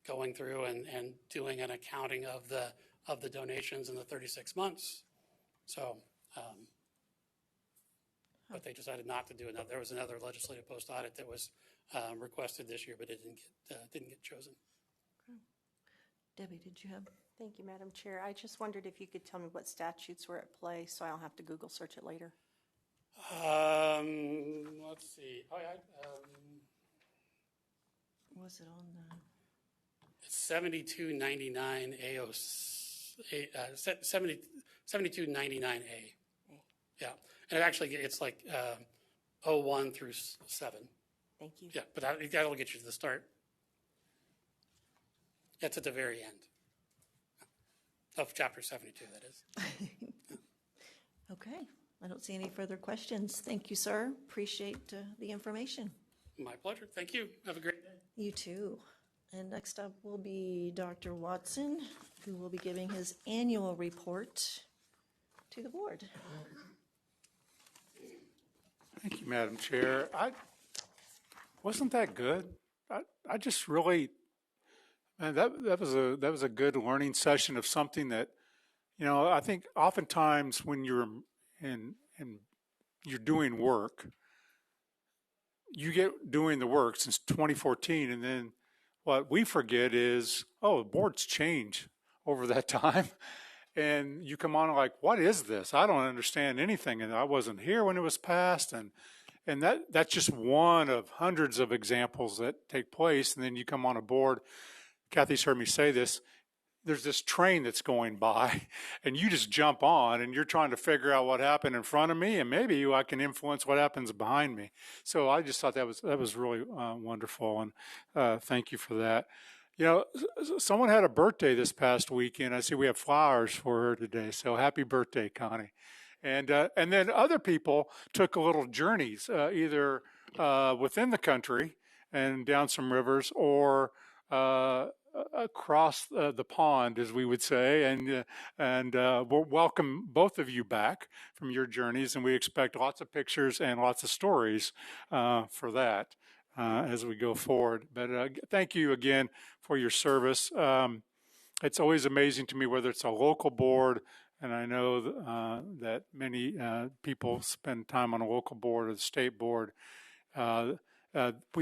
going through and doing an accounting of the donations in the 36 months. So, but they decided not to do it. Now, there was another legislative post audit that was requested this year, but it didn't get chosen. Debbie, did you have? Thank you, Madam Chair. I just wondered if you could tell me what statutes were at play so I don't have to Google search it later. Let's see. Oh, yeah. Was it on the? It's 7299 7299A. Yeah. And it's like 01 through 7. Thank you. Yeah, but that'll get you to the start. That's at the very end of chapter 72, that is. Okay, I don't see any further questions. Thank you, sir. Appreciate the information. My pleasure. Thank you. Have a great day. You too. And next up will be Dr. Watson, who will be giving his annual report to the board. Thank you, Madam Chair. Wasn't that good? I just really, man, that was a good learning session of something that, I think oftentimes when you're you're doing work, you get doing the work since 2014, and then what we forget is, boards change over that time. And you come on like, what is this? I don't understand anything. And I wasn't here when it was passed. And that's just one of hundreds of examples that take place. And then you come on a board. Kathy's heard me say this. There's this train that's going by and you just jump on and you're trying to figure out what happened in front of me and maybe I can influence what happens behind me. So I just thought that was really wonderful. And thank you for that. Someone had a birthday this past weekend. I see we have flowers for her today. So happy birthday, Connie. And then other people took a little journeys, either within the country and down some rivers or across the pond, as we would say. And we'll welcome both of you back from your journeys. And we expect lots of pictures and lots of stories for that. As we go forward. But thank you again for your service. It's always amazing to me whether it's a local board, and I know that many people spend time on a local board or the state board. They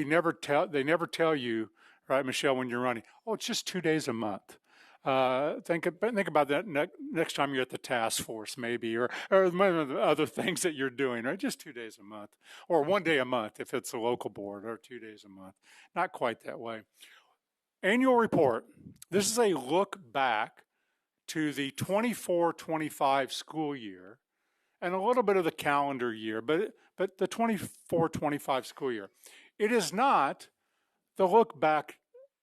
never tell you, right, Michelle, when you're running, it's just 2 days a month. Think about that next time you're at the task force, maybe, or other things that you're doing, right? Just 2 days a month, or 1 day a month if it's a local board, or 2 days a month. Not quite that way. Annual report. This is a look back to the 24-25 school year, and a little bit of the calendar year, but the 24-25 school year. It is not the look back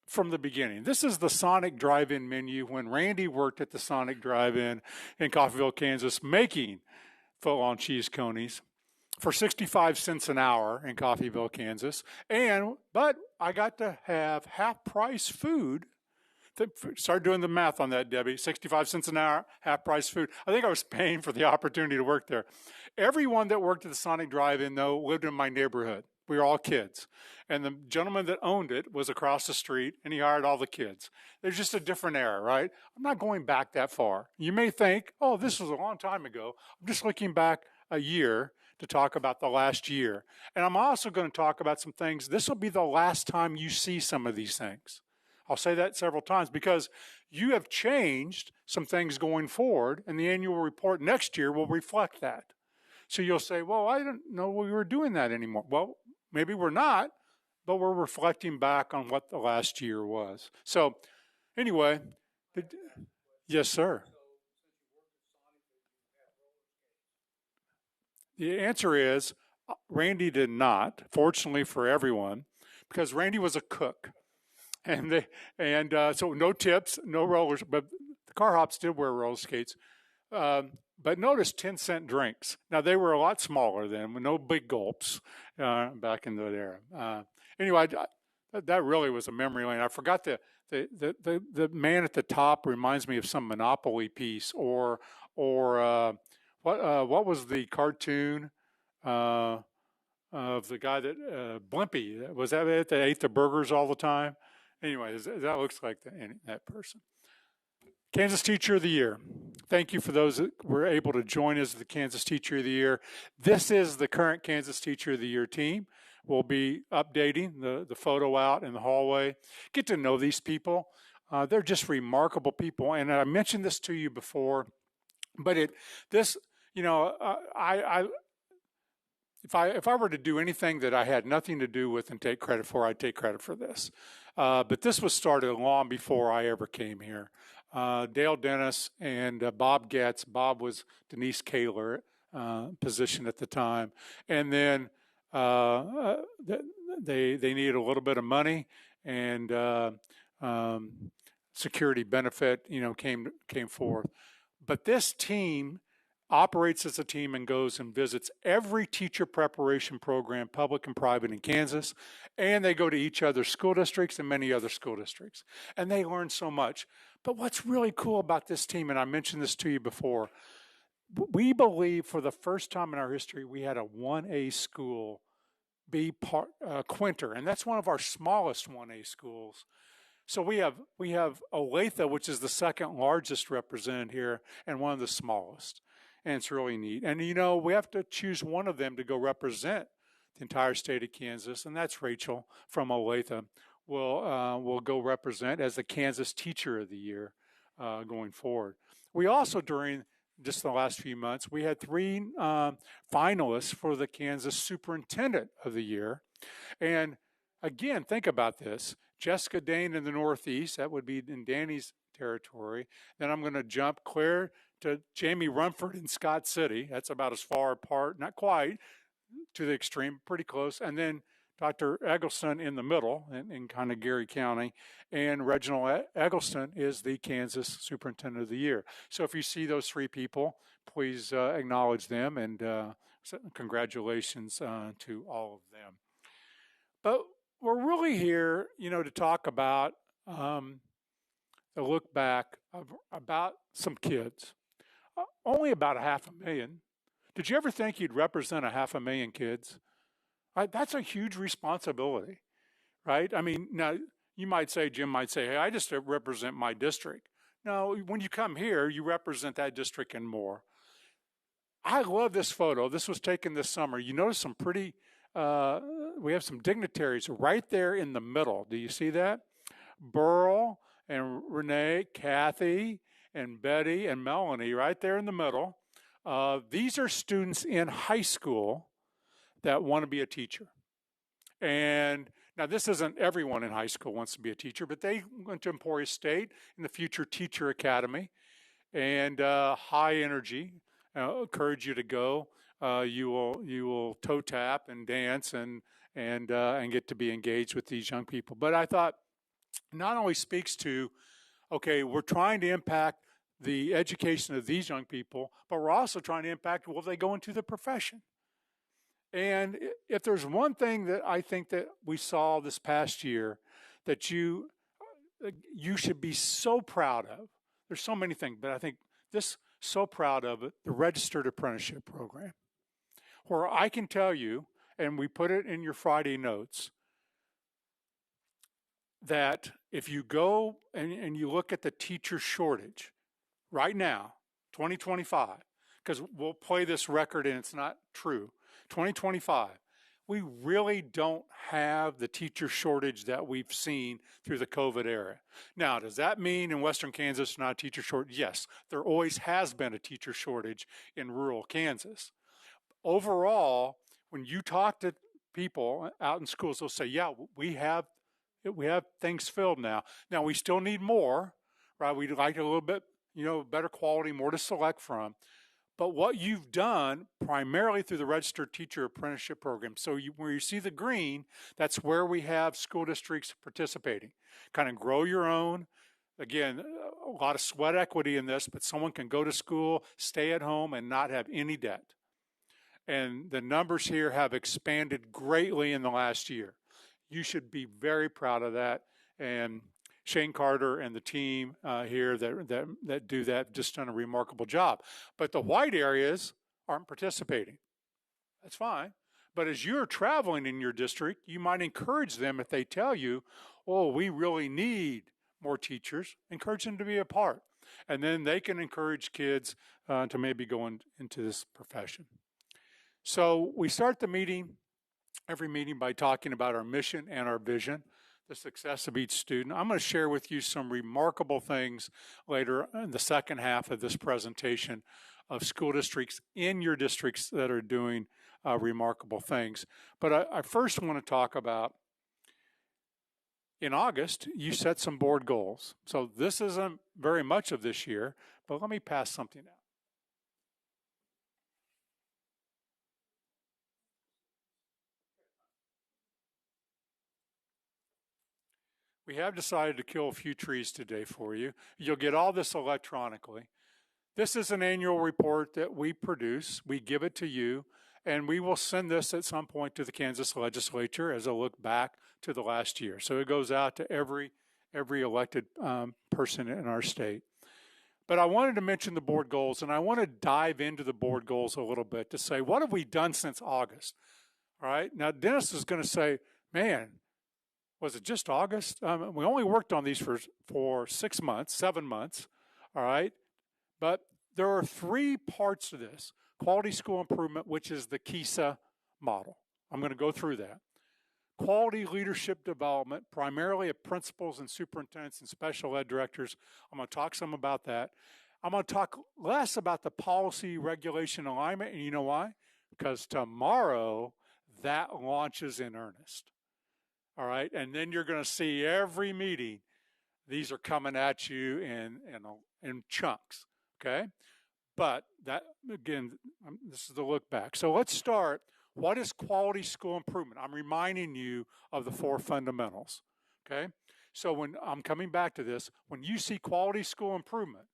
from the beginning. This is the Sonic Drive-In menu when Randy worked at the Sonic Drive-In in Coffeyville, Kansas, making foot-long cheese conies for 65 cents an hour in Coffeyville, Kansas. But I got to have half-price food. Start doing the math on that, Debbie. 65 cents an hour, half-price food. I think I was paying for the opportunity to work there. Everyone that worked at the Sonic Drive-In, though, lived in my neighborhood. We were all kids. And the gentleman that owned it was across the street, and he hired all the kids. There's just a different era, right? I'm not going back that far. You may think, this was a long time ago. I'm just looking back a year to talk about the last year. And I'm also going to talk about some things. This will be the last time you see some of these things. I'll say that several times because you have changed some things going forward, and the annual report next year will reflect that. So you'll say, I didn't know we were doing that anymore. Well, maybe we're not, but we're reflecting back on what the last year was. So anyway, yes, sir. The answer is Randy did not, fortunately for everyone, because Randy was a cook. So no tips, no rollers, but the car hops did wear roller skates. But notice 10-cent drinks. Now, they were a lot smaller then, with no big gulps back in that era. Anyway, that really was a memory lane. I forgot the man at the top reminds me of some Monopoly piece, or what was the cartoon of the guy that Blimpy? Was that it that ate the burgers all the time? Anyways, that looks like that person. Kansas Teacher of the Year. Thank you for those that were able to join us as the Kansas Teacher of the Year. This is the current Kansas Teacher of the Year team. We'll be updating the photo out in the hallway. Get to know these people. They're just remarkable people. And I mentioned this to you before, but if I were to do anything that I had nothing to do with and take credit for, I'd take credit for this. But this was started long before I ever came here. Dale Dennis and Bob Getz. Bob was Denise Kaler position at the time. And then they needed a little bit of money, and security benefit, came forth. But this team operates as a team and goes and visits every teacher preparation program, public and private, in Kansas, and they go to each other's school districts and many other school districts, and they learn so much. But what's really cool about this team, and I mentioned this to you before, we believe for the first time in our history, we had a 1A school be Quinter, and that's one of our smallest 1A schools. So we have Olathe, which is the second largest represented here, and one of the smallest. And it's really neat. And, we have to choose one of them to go represent the entire state of Kansas, and that's Rachel from Olathe. Will go represent as the Kansas Teacher of the Year going forward. We also, during just the last few months, we had 3 finalists for the Kansas Superintendent of the Year. And again, think about this. Jessica Dane in the Northeast, that would be in Danny's territory. Then I'm going to jump clear to Jamie Rumford in Scott City. That's about as far apart, not quite to the extreme, pretty close. And then Dr. Eggleston in the middle in kind of Geary County. And Reginald Eggleston is the Kansas Superintendent of the Year. So if you see those 3 people, please acknowledge them, and congratulations to all of them. But we're really here, to talk about the look back about some kids. Only about 500,000. Did you ever think you'd represent 500,000 kids? Right? That's a huge responsibility, right? I mean, now Jim might say, hey, I just represent my district. No, when you come here, you represent that district and more. I love this photo. This was taken this summer. You notice some pretty, we have some dignitaries right there in the middle. Do you see that? Burl and Renee, Kathy and Betty and Melanie right there in the middle. These are students in high school that want to be a teacher. And now this isn't everyone in high school wants to be a teacher, but they went to Emporia State in the Future Teacher Academy, and high energy. Encourage you to go. You will toe tap and dance and get to be engaged with these young people. But I thought not only speaks to, okay, we're trying to impact the education of these young people, but we're also trying to impact will they go into the profession. And if there's one thing that I think that we saw this past year that you should be so proud of, there's so many things, but I think this, so proud of it, the Registered Apprenticeship Program, where I can tell you, and we put it in your Friday notes, that if you go and you look at the teacher shortage right now, 2025, because we'll play this record and it's not true, 2025, we really don't have the teacher shortage that we've seen through the COVID era. Now, does that mean in Western Kansas not a teacher shortage? Yes, there always has been a teacher shortage in rural Kansas. Overall, when you talk to people out in schools, they'll say, yeah, we have things filled now. Now, we still need more, right? We'd like a little bit, better quality, more to select from. But what you've done primarily through the Registered Teacher Apprenticeship Program, so where you see the green, that's where we have school districts participating. Kind of grow your own. Again, a lot of sweat equity in this, but someone can go to school, stay at home, and not have any debt. And the numbers here have expanded greatly in the last year. You should be very proud of that. And Shane Carter and the team here that do that just done a remarkable job. But the white areas aren't participating. That's fine. But as you're traveling in your district, you might encourage them if they tell you, oh, we really need more teachers, encourage them to be a part. And then they can encourage kids to maybe go into this profession. So we start the meeting, every meeting, by talking about our mission and our vision, the success of each student. I'm going to share with you some remarkable things later in the second half of this presentation of school districts in your districts that are doing remarkable things. But I first want to talk about, in August, you set some board goals. So this isn't very much of this year, but let me pass something out. We have decided to kill a few trees today for you. You'll get all this electronically. This is an annual report that we produce. We give it to you, and we will send this at some point to the Kansas legislature as a look back to the last year. So it goes out to every elected person in our state. But I wanted to mention the board goals, and I want to dive into the board goals a little bit to say, what have we done since August? All right. Now, Dennis is going to say, man, was it just August? We only worked on these for 6 months, 7 months. All right. But there are 3 parts to this. Quality school improvement, which is the KSDE model. I'm going to go through that. Quality leadership development, primarily of principals and superintendents and special ed directors. I'm going to talk some about that. I'm going to talk less about the policy, regulation, alignment. And you know why? Because tomorrow that launches in earnest. All right. And then you're going to see every meeting, these are coming at you in chunks. Okay. But that, again, this is the look back. So let's start. What is quality school improvement? I'm reminding you of the 4 fundamentals. Okay. So when I'm coming back to this, when you see quality school improvement,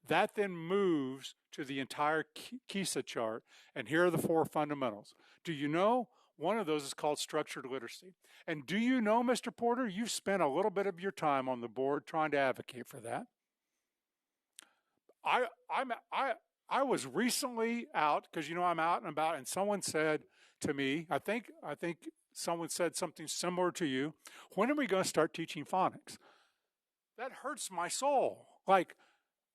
that then moves to the entire KSDE chart. And here are the 4 fundamentals. Do you know? One of those is called structured literacy. And do you know, Mr. Porter, you've spent a little bit of your time on the board trying to advocate for that. I was recently out, because I'm out and about, and someone said to me, I think someone said something similar to you, when are we going to start teaching phonics? That hurts my soul. Like,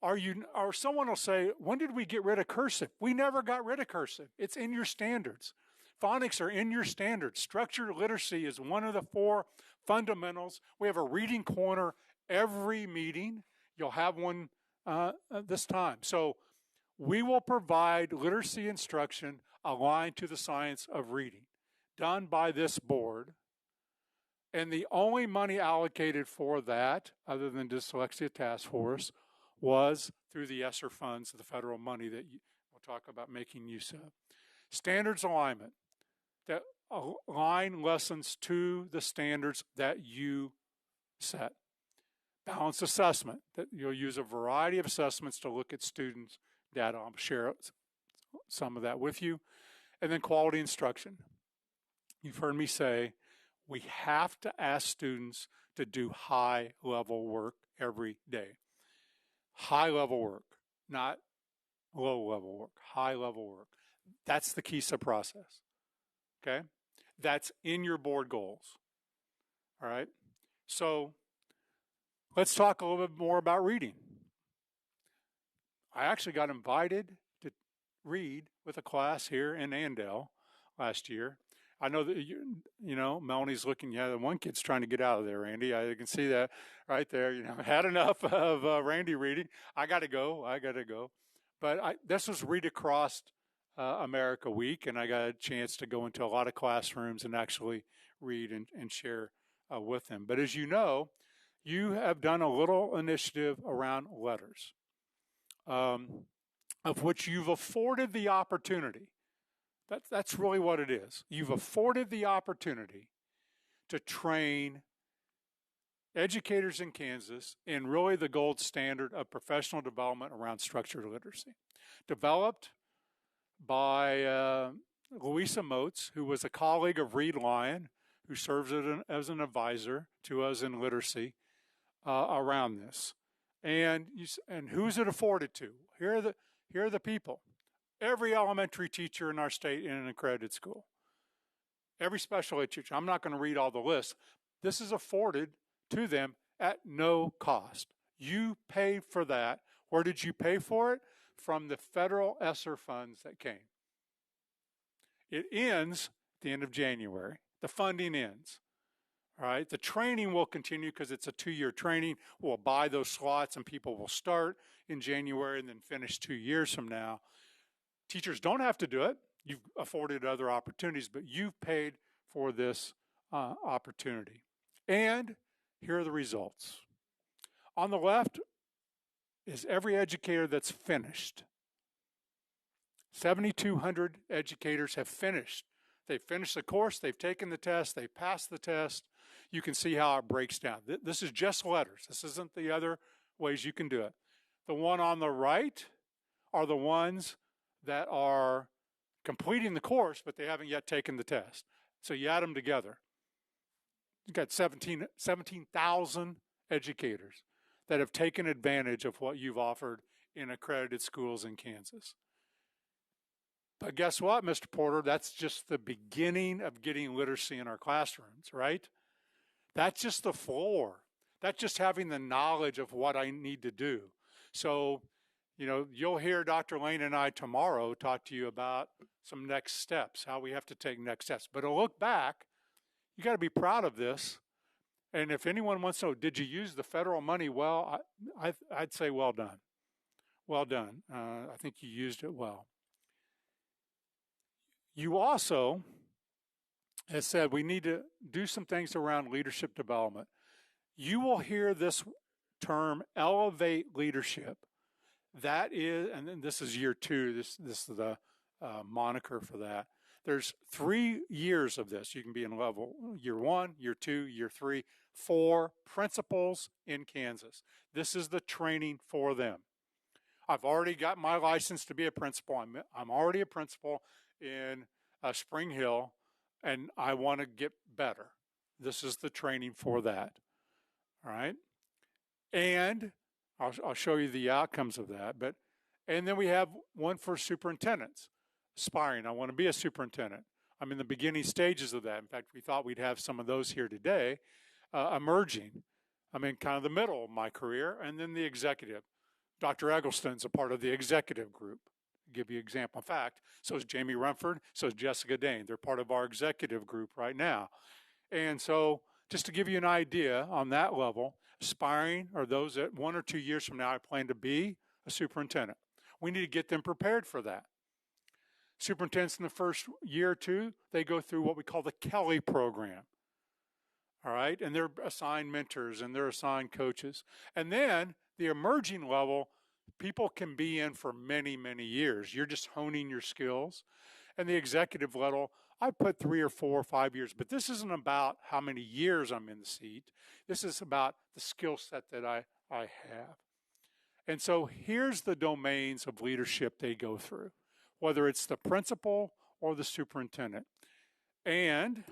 or someone will say, when did we get rid of cursive? We never got rid of cursive. It's in your standards. Phonics are in your standards. Structured literacy is one of the 4 fundamentals. We have a reading corner every meeting. You'll have one this time. So we will provide literacy instruction aligned to the science of reading, done by this board. And the only money allocated for that, other than Dyslexia Task Force, was through the ESSER funds, the federal money that we'll talk about making use of. Standards alignment, that align lessons to the standards that you set. Balanced assessment, that you'll use a variety of assessments to look at students' data. I'll share some of that with you. And then quality instruction. You've heard me say, we have to ask students to do high-level work every day. High-level work, not low-level work, high-level work. That's the KSDE process, okay? That's in your board goals, all right? So let's talk a little bit more about reading. I actually got invited to read with a class here in Andale last year. I know that, Melanie's looking, the one kid's trying to get out of there, Randy. I can see that right there. Had enough of Randy reading. I got to go. But this was Read Across America Week, and I got a chance to go into a lot of classrooms and actually read and share with them. But as you know, you have done a little initiative around letters, of which you've afforded the opportunity. That's really what it is. You've afforded the opportunity to train educators in Kansas in really the gold standard of professional development around structured literacy. Developed by Louisa Moats, who was a colleague of Reed Lyon, who serves as an advisor to us in literacy around this. And who's it afforded to? Here are the people. Every elementary teacher in our state in an accredited school. Every special ed teacher. I'm not going to read all the lists. This is afforded to them at no cost. You paid for that. Where did you pay for it? From the federal ESSER funds that came. It ends at the end of January. The funding ends. All right. The training will continue because it's a 2-year training. We'll buy those slots and people will start in January and then finish 2 years from now. Teachers don't have to do it. You've afforded other opportunities, but you've paid for this opportunity. And here are the results. On the left is every educator that's finished. 7,200 educators have finished. They've finished the course, they've taken the test, they've passed the test. You can see how it breaks down. This is just letters. This isn't the other ways you can do it. The one on the right are the ones that are completing the course, but they haven't yet taken the test. So you add them together. You've got 17,000 educators that have taken advantage of what you've offered in accredited schools in Kansas. But guess what, Mr. Porter? That's just the beginning of getting literacy in our classrooms, right? That's just the floor. That's just having the knowledge of what I need to do. So, you'll hear Dr. Lane and I tomorrow talk to you about some next steps, how we have to take next steps. But to look back, you got to be proud of this. And if anyone wants to know, did you use the federal money well? I'd say well done. Well done. I think you used it well. You also, as said, we need to do some things around leadership development. You will hear this term, elevate leadership. That is, and then this is year 2, this is the moniker for that. There's 3 years of this. You can be in level year 1, year 2, year 3, 4 principals in Kansas. This is the training for them. I've already got my license to be a principal. I'm already a principal in Spring Hill, and I want to get better. This is the training for that. All right? And I'll show you the outcomes of that. And then we have one for superintendents. Aspiring, I want to be a superintendent. I'm in the beginning stages of that. In fact, we thought we'd have some of those here today. Emerging, I'm in kind of the middle of my career. And then the executive. Dr. Eggleston's a part of the executive group. I'll give you an example. In fact, so is Jamie Rumford, so is Jessica Dane. They're part of our executive group right now. And so just to give you an idea on that level, aspiring are those that 1 or 2 years from now I plan to be a superintendent. We need to get them prepared for that. Superintendents in the first year or 2, they go through what we call the Kelly program. All right, and they're assigned mentors and they're assigned coaches. And then the emerging level, people can be in for many, many years. You're just honing your skills. And the executive level, I put 3 or 4 or 5 years, but this isn't about how many years I'm in the seat. This is about the skill set that I have. And so here's the domains of leadership they go through, whether it's the principal or the superintendent. And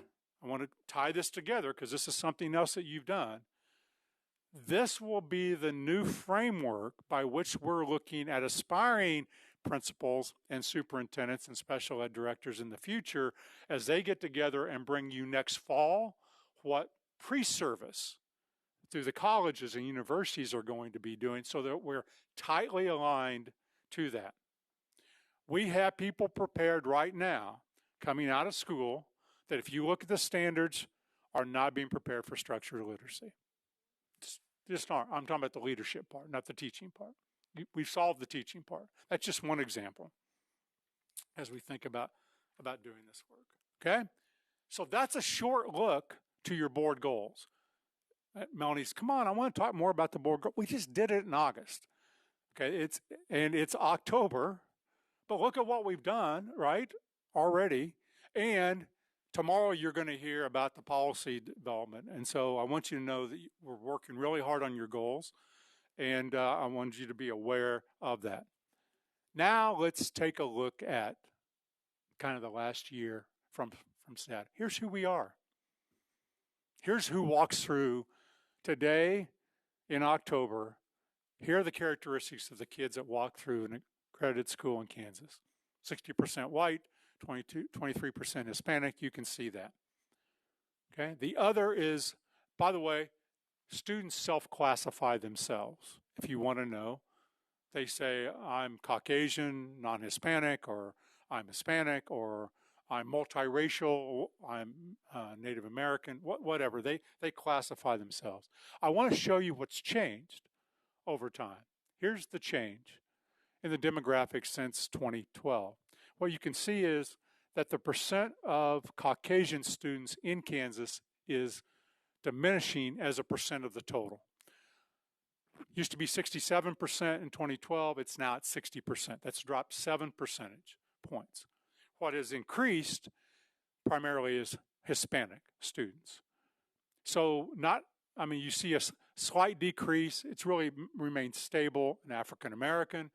I want to tie this together because this is something else that you've done. This will be the new framework by which we're looking at aspiring principals and superintendents and special ed directors in the future as they get together and bring you next fall what pre-service through the colleges and universities are going to be doing so that we're tightly aligned to that. We have people prepared right now coming out of school that if you look at the standards are not being prepared for structured literacy. Just aren't. I'm talking about the leadership part, not the teaching part. We've solved the teaching part. That's just one example as we think about doing this work. Okay? So that's a short look to your board goals. Melanie's, come on, I want to talk more about the board goals. We just did it in August. Okay, it's October, but look at what we've done, right, already. And tomorrow you're going to hear about the policy development. And so I want you to know that we're working really hard on your goals. And I want you to be aware of that. Now let's take a look at kind of the last year from STAT. Here's who we are. Here's who walks through today in October. Here are the characteristics of the kids that walk through an accredited school in Kansas. 60% white, 23% Hispanic. You can see that. Okay. The other is, by the way, students self-classify themselves. If you want to know, they say, I'm Caucasian, non-Hispanic, or I'm Hispanic, or I'm multiracial, I'm Native American, whatever. They classify themselves. I want to show you what's changed over time. Here's the change in the demographics since 2012. What you can see is that the percent of Caucasian students in Kansas is diminishing as a percent of the total. Used to be 67% in 2012, it's now at 60%. That's dropped 7 percentage points. What has increased primarily is Hispanic students. So you see a slight decrease. It's really remained stable in African American,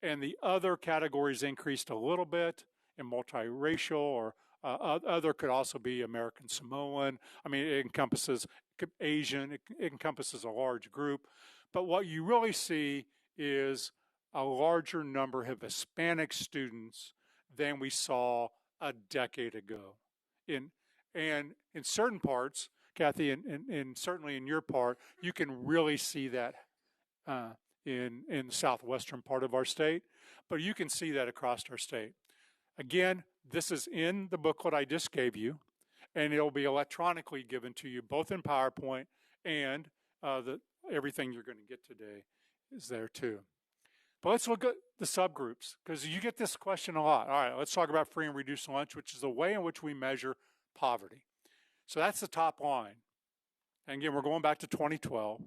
and the other categories increased a little bit in multiracial, or other could also be American Samoan. I mean, it encompasses Asian, it encompasses a large group. But what you really see is a larger number of Hispanic students than we saw a decade ago. And in certain parts, Kathy, and certainly in your part, you can really see that in the southwestern part of our state, but you can see that across our state. Again, this is in the booklet I just gave you, and it'll be electronically given to you both in PowerPoint and everything you're going to get today is there too. But let's look at the subgroups, because you get this question a lot. All right, let's talk about free and reduced lunch, which is the way in which we measure poverty. So that's the top line. And again, we're going back to 2012.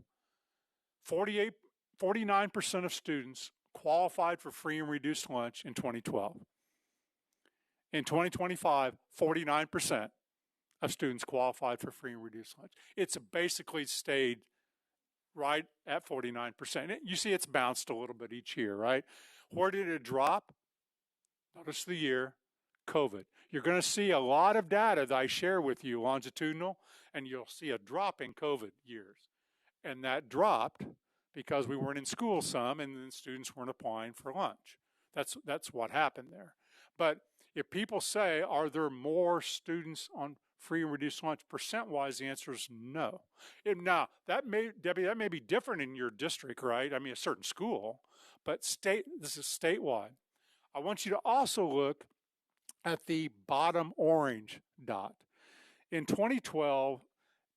49% of students qualified for free and reduced lunch in 2012. In 2025, 49% of students qualified for free and reduced lunch. It's basically stayed right at 49%. You see it's bounced a little bit each year, right? Where did it drop? Notice the year, COVID. You're going to see a lot of data that I share with you, longitudinal, and you'll see a drop in COVID years. And that dropped because we weren't in school some, and then students weren't applying for lunch. That's what happened there. But if people say, are there more students on free and reduced lunch, percent-wise, the answer is no. Now, Debbie, that may be different in your district, right? I mean, a certain school, but this is statewide. I want you to also look at the bottom orange dot. In 2012,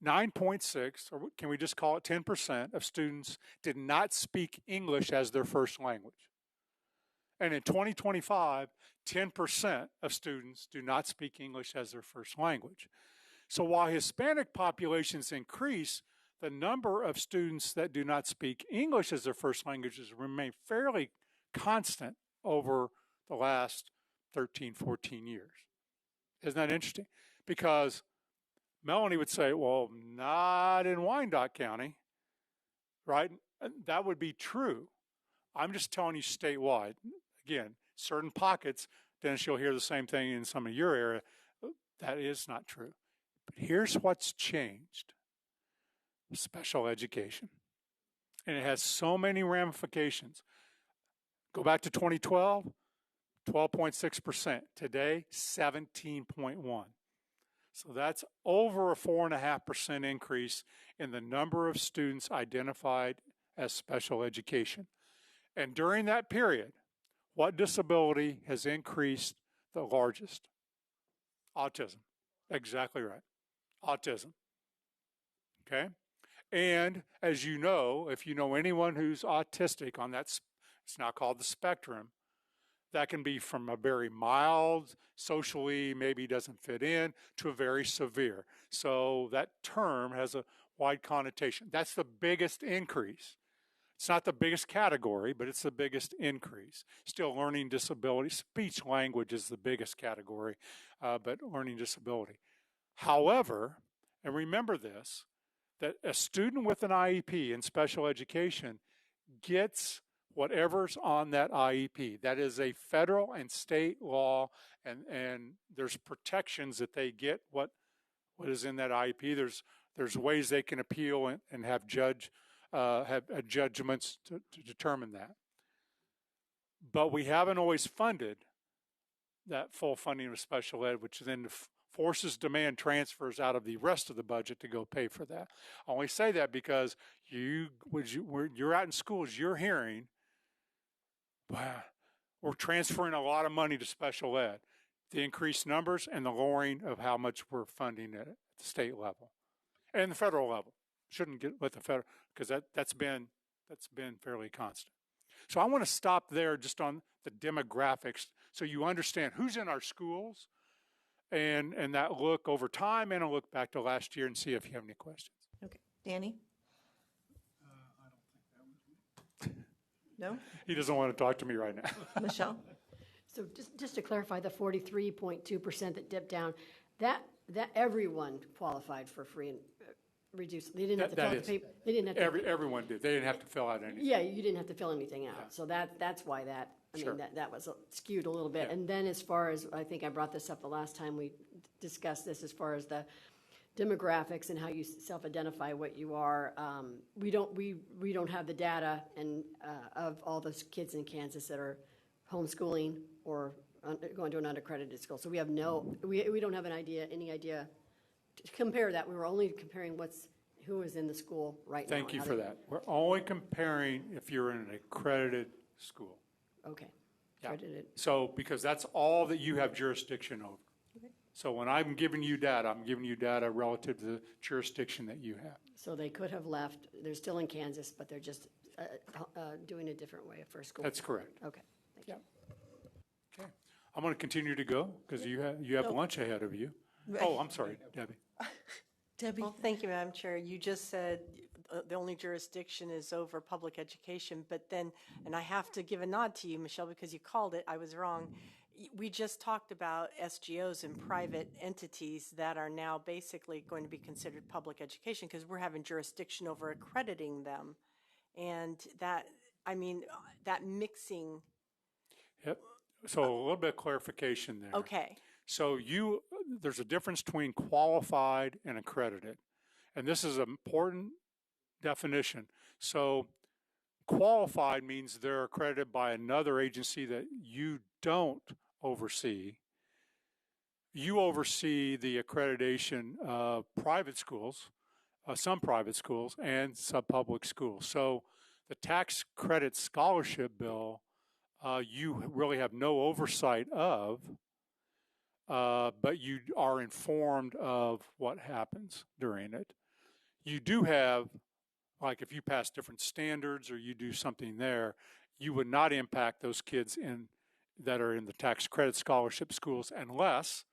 9.6, or can we just call it 10%, of students did not speak English as their first language. And in 2025, 10% of students do not speak English as their first language. So while Hispanic populations increase, the number of students that do not speak English as their first languages remain fairly constant over the last 13, 14 years. Isn't that interesting? Because Melanie would say, well, not in Wyandotte County, right? That would be true. I'm just telling you statewide. Again, certain pockets, Dennis, you'll hear the same thing in some of your area. That is not true. But here's what's changed. Special education. And it has so many ramifications. Go back to 2012, 12.6%. Today, 17.1%. So that's over a 4.5% increase in the number of students identified as special education. And during that period, what disability has increased the largest? Autism. Exactly right. Autism. Okay? And as you know, if you know anyone who's autistic on that, it's now called the spectrum, that can be from a very mild, socially maybe doesn't fit in, to a very severe. So that term has a wide connotation. That's the biggest increase. It's not the biggest category, but it's the biggest increase. Still, learning disability, speech language is the biggest category, but learning disability. However, and remember this, that a student with an IEP in special education gets whatever's on that IEP. That is a federal and state law, and there's protections that they get what is in that IEP. There's ways they can appeal and have judgments to determine that. But we haven't always funded that full funding of special ed, which then forces demand transfers out of the rest of the budget to go pay for that. I only say that because when you're out in schools, you're hearing, wow, we're transferring a lot of money to special ed. The increased numbers and the lowering of how much we're funding at the state level and the federal level. Shouldn't get with the federal, because that's been fairly constant. So I want to stop there just on the demographics so you understand who's in our schools and that look over time, and a look back to last year and see if you have any questions. Okay. Danny? I don't think that was me. No? He doesn't want to talk to me right now. Michelle? So just to clarify, the 43.2% that dipped down, that everyone qualified for free and reduced. They didn't have to fill out the paper. They didn't have to. Everyone did. They didn't have to fill out anything. Yeah, you didn't have to fill anything out. Yeah. So that's why that, I Sure. mean, that was skewed a little bit. Yeah. And then as far as, I think I brought this up the last time we discussed this, as far as the demographics and how you self-identify what you are, we don't have the data and of all those kids in Kansas that are homeschooling or going to an unaccredited school. So we have we don't have any idea to compare that. We were only comparing who is in the school right now. Thank you for that. We're only comparing if you're in an accredited school. Okay. Yeah. Accredited. So, because that's all that you have jurisdiction over. Okay. So when I'm giving you data, I'm giving you data relative to the jurisdiction that you have. So they could have left, they're still in Kansas, but they're just doing a different way for school. That's correct. Okay, thank you. Okay. I'm going to continue to go because you have lunch ahead of you. Oh, I'm sorry, Debbie. Debbie? Well, thank you, Madam Chair. You just said the only jurisdiction is over public education, but then, and I have to give a nod to you, Michelle, because you called it, I was wrong. We just talked about SGOs and private entities that are now basically going to be considered public education because we're having jurisdiction over accrediting them. And that mixing. Yep. So a little bit of clarification there. Okay. So there's a difference between qualified and accredited. And this is an important definition. So qualified means they're accredited by another agency that you don't oversee. You oversee the accreditation of private schools, some private schools, and some public schools. So the tax credit scholarship bill, you really have no oversight of, but you are informed of what happens during it. You do have, like if you pass different standards or you do something there, you would not impact those kids that are in the tax credit scholarship schools unless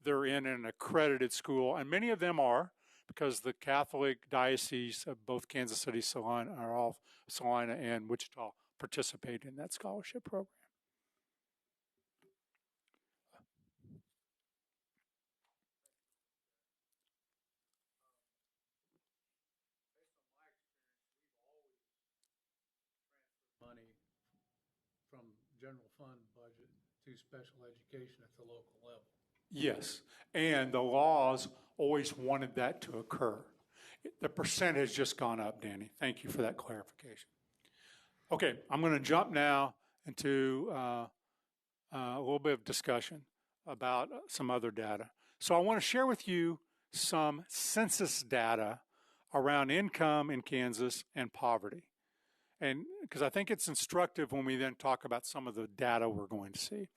they're in an accredited school, and many of them are, because the Catholic diocese of both Kansas City, Salina and Wichita participate in that scholarship program. Money from general fund budget to special education at the local level. Yes, and the laws always wanted that to occur. The percent has just gone up, Danny. Thank you for that clarification. Okay, I'm going to jump now into a little bit of discussion about some other data. So I want to share with you some census data around income in Kansas and poverty. And because I think it's instructive when we then talk about some of the data we're going to see.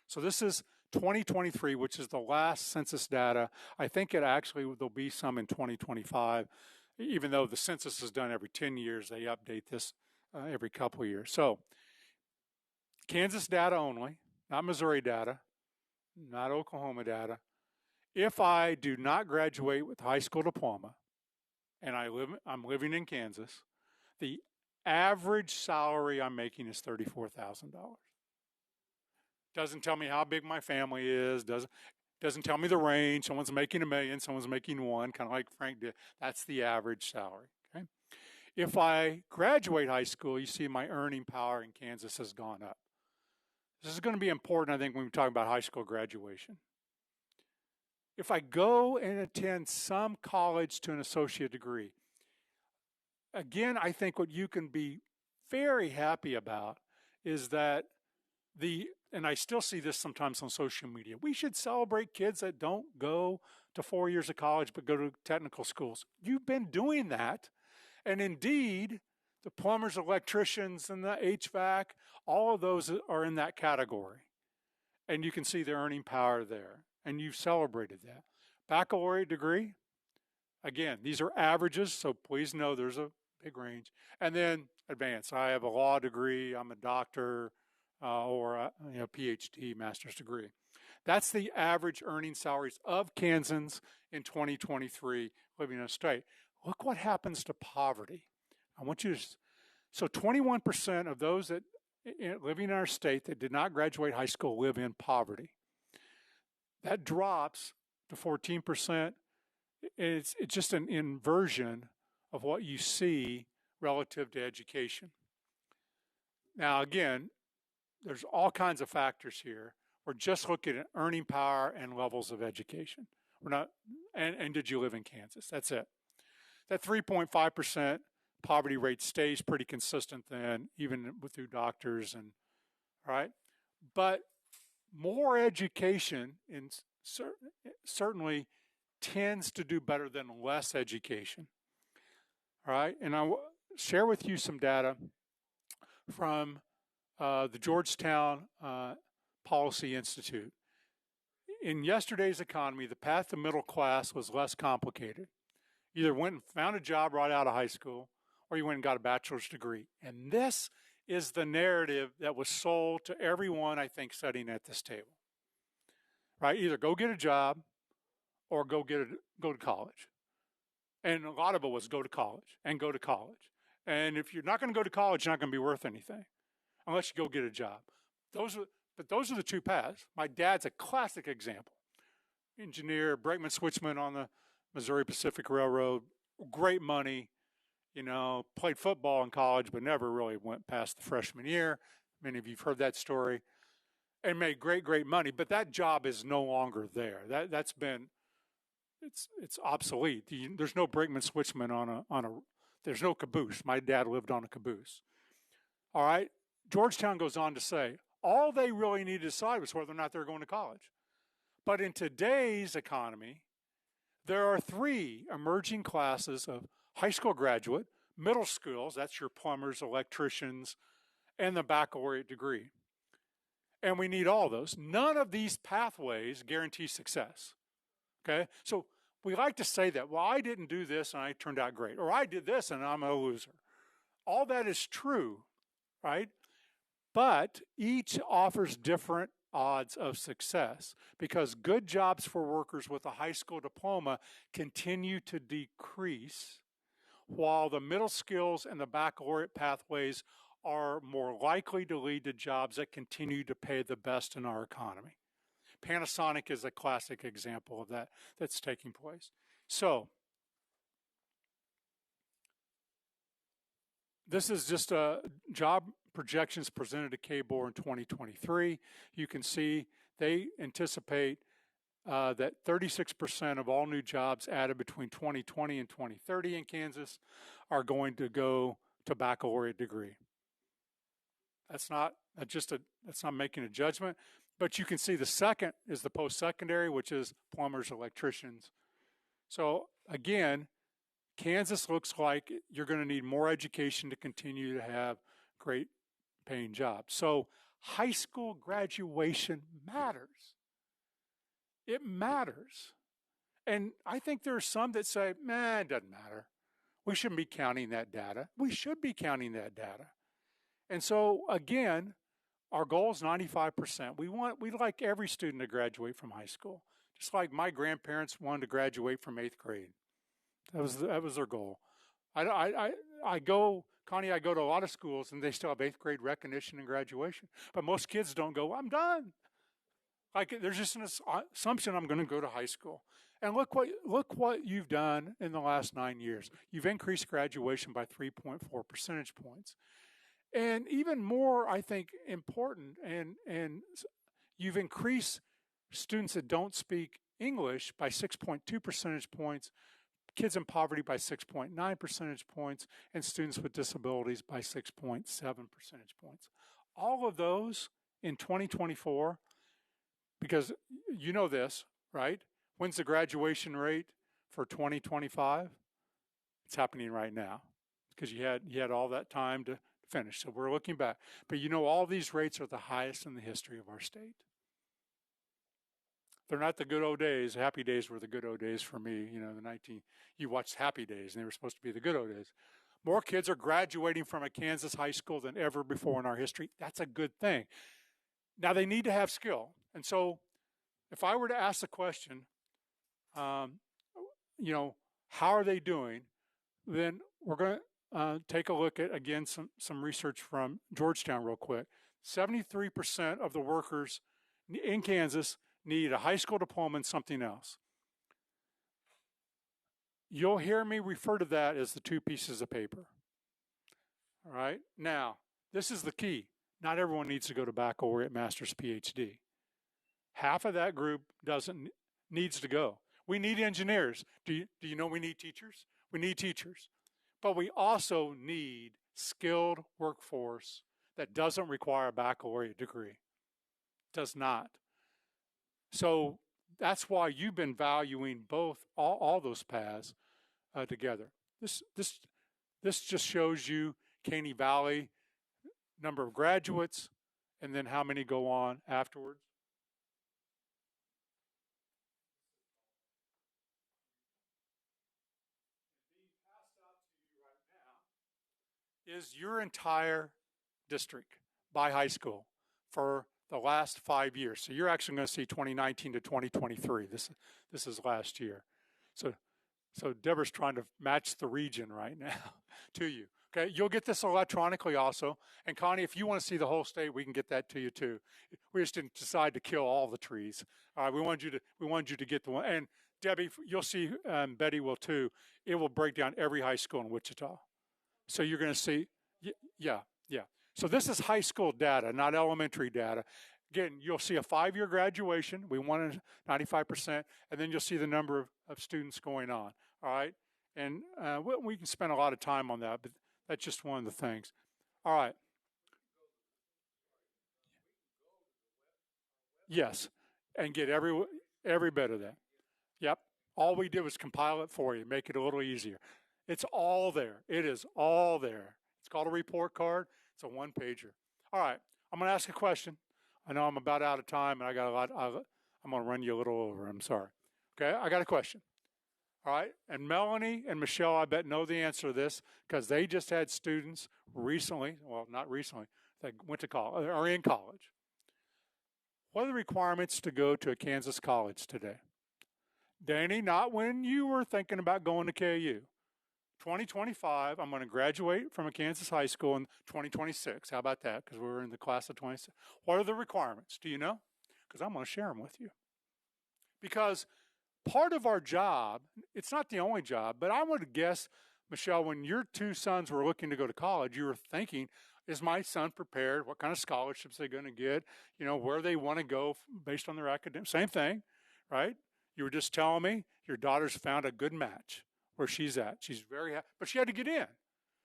So this is 2023, which is the last census data. I think there'll be some in 2025, even though the census is done every 10 years, they update this every couple of years. So Kansas data only, not Missouri data, not Oklahoma data. If I do not graduate with high school diploma and I'm living in Kansas, the average salary I'm making is $34,000. Doesn't tell me how big my family is, doesn't tell me the range. Someone's making $1 million, someone's making $1 million, kind of like Frank did. That's the average salary. Okay. If I graduate high school, you see my earning power in Kansas has gone up. This is going to be important, I think, when we talk about high school graduation. If I go and attend some college to an associate degree, again, I think what you can be very happy about is that and I still see this sometimes on social media, we should celebrate kids that don't go to 4 years of college but go to technical schools. You've been doing that. And indeed, the plumbers, electricians, and the HVAC, all of those are in that category. And you can see the earning power there. And you've celebrated that. Baccalaureate degree, again, these are averages, so please know there's a big range. And then advanced. I have a law degree, I'm a doctor, or a PhD, master's degree. That's the average earning salaries of Kansans in 2023 living in a state. Look what happens to poverty. I want you to, so 21% of those that living in our state that did not graduate high school live in poverty. That drops to 14%. It's just an inversion of what you see relative to education. Now, again, there's all kinds of factors here. We're just looking at earning power and levels of education. We're not, and did you live in Kansas? That's it. That 3.5% poverty rate stays pretty consistent then, even through doctors and, right? But more education certainly tends to do better than less education, all right? And I will share with you some data from the Georgetown Policy Institute. In yesterday's economy, the path to middle class was less complicated. Either went and found a job right out of high school, or you went and got a bachelor's degree. And this is the narrative that was sold to everyone, I think, sitting at this table. Right? Either go get a job or go to college. And a lot of it was go to college and go to college. And if you're not going to go to college, you're not going to be worth anything unless you go get a job. But those are the two paths. My dad's a classic example. Engineer, brakeman, switchman on the Missouri Pacific Railroad, great money, played football in college, but never really went past the freshman year. Many of you have heard that story. And made great, great money, but that job is no longer there. That's been, it's obsolete. There's no brakeman switchman there's no caboose. My dad lived on a caboose. All right. Georgetown goes on to say, all they really need to decide was whether or not they're going to college. But in today's economy, there are 3 emerging classes of high school graduate, middle schools, that's your plumbers, electricians, and the baccalaureate degree. And we need all those. None of these pathways guarantee success. Okay? So we like to say that, well, I didn't do this and I turned out great, or I did this and I'm a loser. All that is true, right? But each offers different odds of success because good jobs for workers with a high school diploma continue to decrease while the middle skills and the baccalaureate pathways are more likely to lead to jobs that continue to pay the best in our economy. Panasonic is a classic example of that's taking place. So, this is just a job projections presented to KBOR in 2023. You can see they anticipate that 36% of all new jobs added between 2020 and 2030 in Kansas are going to go to baccalaureate degree. That's not making a judgment, but you can see the second is the post-secondary, which is plumbers, electricians. So again, Kansas looks like you're going to need more education to continue to have great paying jobs. So high school graduation matters. It matters. And I think there are some that say, it doesn't matter. We shouldn't be counting that data. We should be counting that data. And so again, our goal is 95%. We'd like every student to graduate from high school. Just like my grandparents wanted to graduate from 8th grade. That was their goal. I go to a lot of schools and they still have 8th grade recognition and graduation. But most kids don't go, I'm done. Like there's just an assumption I'm going to go to high school. And look what you've done in the last 9 years. You've increased graduation by 3.4 percentage points. And even more, I think, important, and you've increased students that don't speak English by 6.2 percentage points, kids in poverty by 6.9 percentage points, and students with disabilities by 6.7 percentage points. All of those in 2024, because you know this, right? When's the graduation rate for 2025? It's happening right now because you had all that time to finish. So we're looking back. But you know, all these rates are the highest in the history of our state. They're not the good old days. Happy days were the good old days for me. You know, you watched Happy Days and they were supposed to be the good old days. More kids are graduating from a Kansas high school than ever before in our history. That's a good thing. Now they need to have skill. And so if I were to ask the question, you know, how are they doing? Then we're going to take a look at, again, some research from Georgetown real quick. 73% of the workers in Kansas need a high school diploma and something else. You'll hear me refer to that as the 2 pieces of paper. All right? Now, this is the key. Not everyone needs to go to baccalaureate, master's, PhD. Half of that group needs to go. We need engineers. Do you know we need teachers? We need teachers. But we also need skilled workforce that doesn't require a baccalaureate degree. Does not. So that's why you've been valuing all those paths together. This just shows you Caney Valley, number of graduates, and then how many go on afterwards. Being passed out to you right now is your entire district by high school for the last 5 years. So you're actually going to see 2019 to 2023. This is last year. So Deborah's trying to match the region right now to you. Okay, you'll get this electronically also. And Connie, if you want to see the whole state, we can get that to you too. We just didn't decide to kill all the trees. All right, we wanted you to get the one. And Debbie, you'll see, Betty will too. It will break down every high school in Wichita. So you're going to see, yeah. So this is high school data, not elementary data. Again, you'll see a 5-year graduation. We wanted 95%, and then you'll see the number of students going on. All right, and we can spend a lot of time on that, but that's just one of the things. All right. Yes, and get every bit of that. Yep. All we did was compile it for you, make it a little easier. It's all there. It is all there. It's called a report card. It's a 1-pager. All right. I'm going to ask a question. I know I'm about out of time, and I got a lot. I'm going to run you a little over. I'm sorry. Okay. I got a question. All right. And Melanie and Michelle, I bet, know the answer to this because they just had students recently. Well, not recently. That went to college or in college. What are the requirements to go to a Kansas college today? Danny, not when you were thinking about going to KU. 2025, I'm going to graduate from a Kansas high school in 2026. How about that? Because we're in the class of 26. What are the requirements? Do you know? Because I'm going to share them with you. Because part of our job, it's not the only job, but I would guess, Michelle, when your 2 sons were looking to go to college, you were thinking, is my son prepared? What kind of scholarships they're going to get? You know, where they want to go based on their academic. Same thing, right? You were just telling me your daughter's found a good match where she's at. She's very happy, but she had to get in.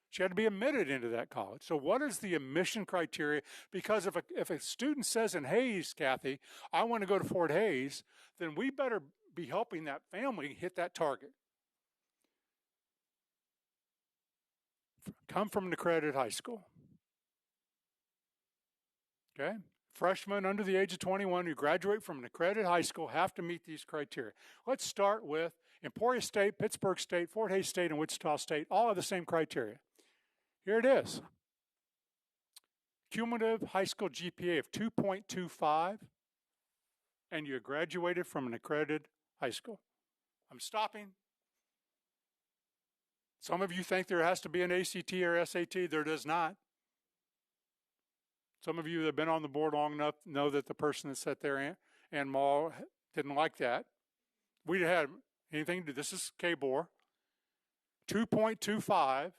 She had to be admitted into that college. So what is the admission criteria? Because if a student says in Hayes, Kathy, I want to go to Fort Hayes, then we better be helping that family hit that target. Come from an accredited high school. Okay? Freshmen under the age of 21 who graduate from an accredited high school have to meet these criteria. Let's start with Emporia State, Pittsburgh State, Fort Hays State, and Wichita State. All have the same criteria. Here it is. Cumulative high school GPA of 2.25, and you graduated from an accredited high school. I'm stopping. Some of you think there has to be an ACT or SAT. There does not. Some of you that have been on the board long enough know that the person that sat there, Ann Mall, didn't like that. We had anything to do. This is KBOR. 2.25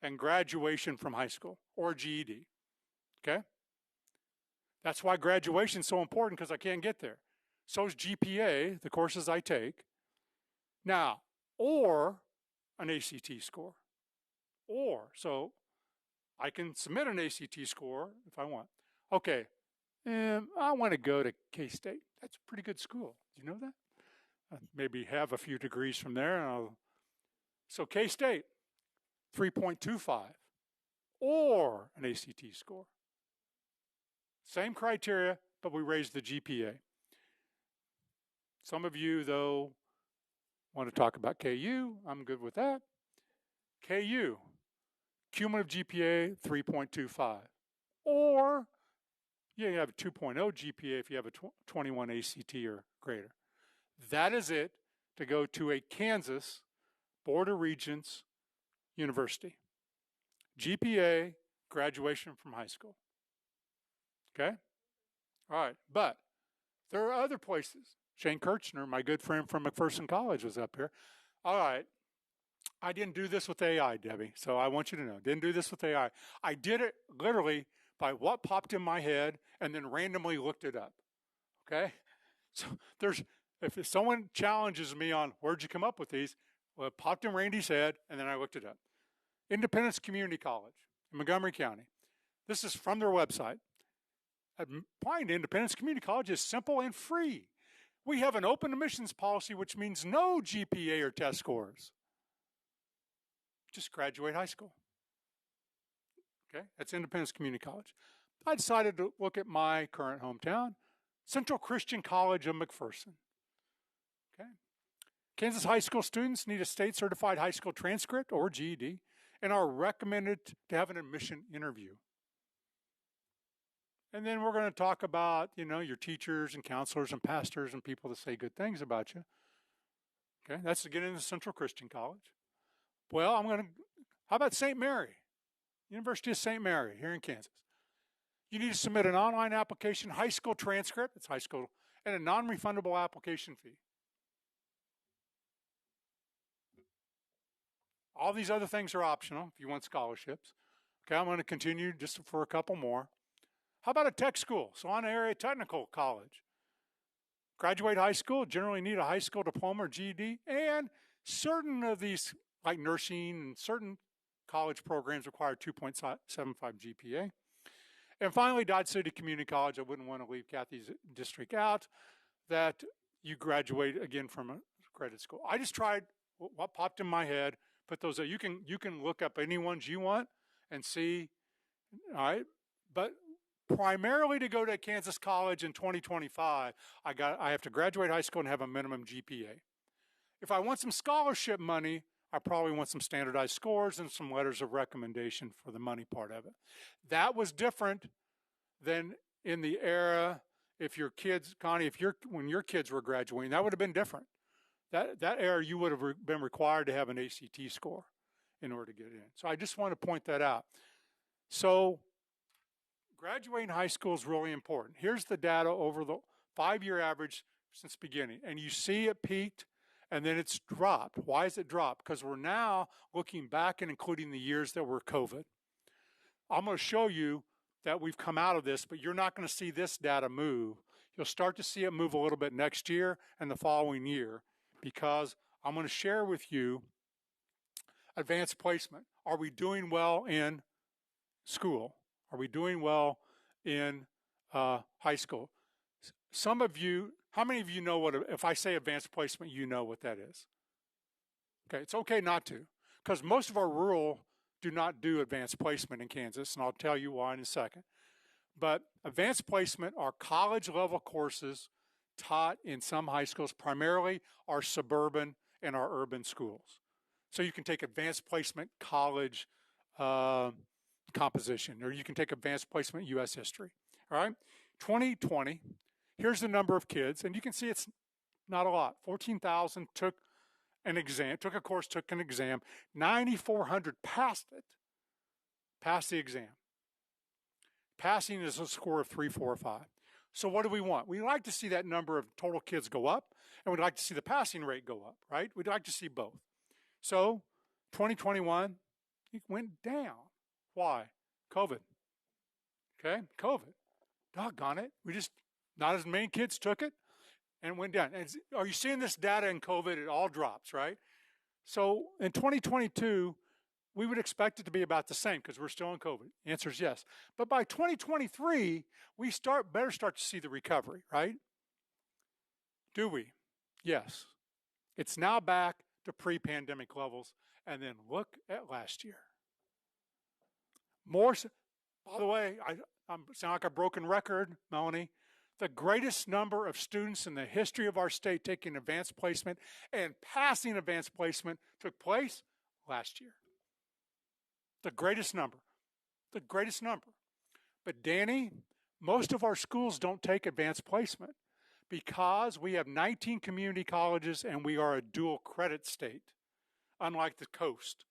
and graduation from high school or GED. Okay? That's why graduation is so important because I can't get there. So is GPA, the courses I take. Now, or an ACT score. So I can submit an ACT score if I want. Okay, and I want to go to K-State. That's a pretty good school. Do you know that? Maybe have a few degrees from there. So K-State, 3.25, or an ACT score. Same criteria, but we raised the GPA. Some of you, though, want to talk about KU. I'm good with that. KU, cumulative GPA, 3.25. Or you have a 2.0 GPA if you have a 21 ACT or greater. That is it to go to a Kansas Board of Regents university. GPA, graduation from high school. Okay? All right. But there are other places. Shane Kirchner, my good friend from McPherson College, was up here. All right. I didn't do this with AI, Debbie, so I want you to know. Didn't do this with AI. I did it literally by what popped in my head and then randomly looked it up. Okay? So if someone challenges me on where'd you come up with these, well, it popped in Randy's head and then I looked it up. Independence Community College in Montgomery County. This is from their website. Applying to Independence Community College is simple and free. We have an open admissions policy, which means no GPA or test scores. Just graduate high school. Okay, that's Independence Community College. I decided to look at my current hometown, Central Christian College of McPherson. Okay, Kansas high school students need a state-certified high school transcript or GED and are recommended to have an admission interview. And then we're going to talk about, your teachers and counselors and pastors and people that say good things about you. Okay, that's to get into Central Christian College. Well, how about St. Mary? University of St. Mary here in Kansas. You need to submit an online application, high school transcript, it's high school, and a non-refundable application fee. All these other things are optional if you want scholarships. Okay, I'm going to continue just for a couple more. How about a tech school? Solana Area Technical College. Graduate high school, generally need a high school diploma or GED, and certain of these, like nursing and certain college programs require 2.75 GPA. And finally, Dodge City Community College, I wouldn't want to leave Kathy's district out, that you graduate again from a credit school. I just tried what popped in my head, put those out. You can look up any ones you want and see, all right? But primarily to go to Kansas College in 2025, I have to graduate high school and have a minimum GPA. If I want some scholarship money, I probably want some standardized scores and some letters of recommendation for the money part of it. That was different than in the era, if your kids, Connie, when your kids were graduating, that would have been different. That era, you would have been required to have an ACT score in order to get in. So I just want to point that out. So graduating high school is really important. Here's the data over the 5-year average since beginning. And you see it peaked and then it's dropped. Why is it dropped? Because we're now looking back and including the years that were COVID. I'm going to show you that we've come out of this, but you're not going to see this data move. You'll start to see it move a little bit next year and the following year because I'm going to share with you advanced placement. Are we doing well in school? Are we doing well in high school? Some of you, how many of you know if I say advanced placement, you know what that is? Okay, it's okay not to, because most of our rural do not do advanced placement in Kansas, and I'll tell you why in a second. But advanced placement are college-level courses taught in some high schools, primarily our suburban and our urban schools. So you can take advanced placement college composition, or you can take advanced placement U.S. history. All right, 2020, here's the number of kids, and you can see it's not a lot. 14,000 took an exam, took a course, took an exam. 9,400 passed it, passed the exam. Passing is a score of 3, 4, or 5. So what do we want? We like to see that number of total kids go up, and we'd like to see the passing rate go up, right? We'd like to see both. So 2021, it went down. Why? COVID. Okay, COVID. Doggone it. Not as many kids took it and it went down. And are you seeing this data in COVID? It all drops, right? So in 2022, we would expect it to be about the same because we're still in COVID. The answer is yes. But by 2023, we better start to see the recovery, right? Do we? Yes. It's now back to pre-pandemic levels. And then look at last year. By the way, I sound like a broken record, Melanie. The greatest number of students in the history of our state taking advanced placement and passing advanced placement took place last year. The greatest number. The greatest number. But Danny, most of our schools don't take advanced placement because we have 19 community colleges and we are a dual credit state, unlike the coast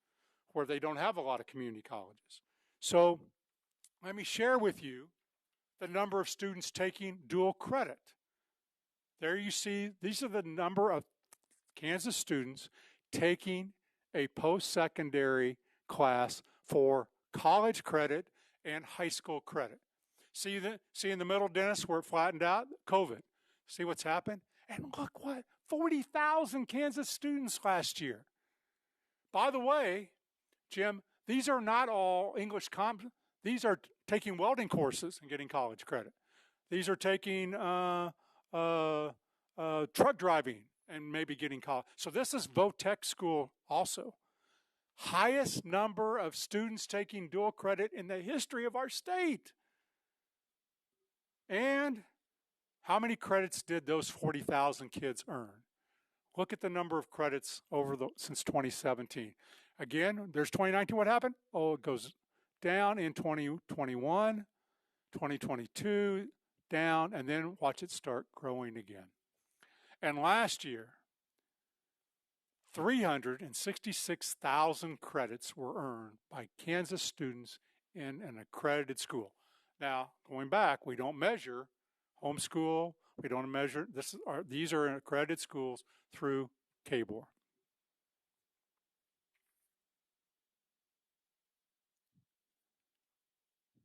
where they don't have a lot of community colleges. So let me share with you the number of students taking dual credit. There you see, these are the number of Kansas students taking a post-secondary class for college credit and high school credit. See in the middle, Dennis, where it flattened out? COVID. See what's happened? And look what, 40,000 Kansas students last year. By the way, Jim, these are not all English these are taking welding courses and getting college credit. These are taking truck driving and maybe getting college. So this is VOTEC school also. Highest number of students taking dual credit in the history of our state. And how many credits did those 40,000 kids earn? Look at the number of credits since 2017. Again, there's 2019. What happened? Oh, it goes down in 2021, 2022, down, and then watch it start growing again. And last year, 366,000 credits were earned by Kansas students in an accredited school. Now, going back, we don't measure homeschool. We don't measure, these are accredited schools through KBOR.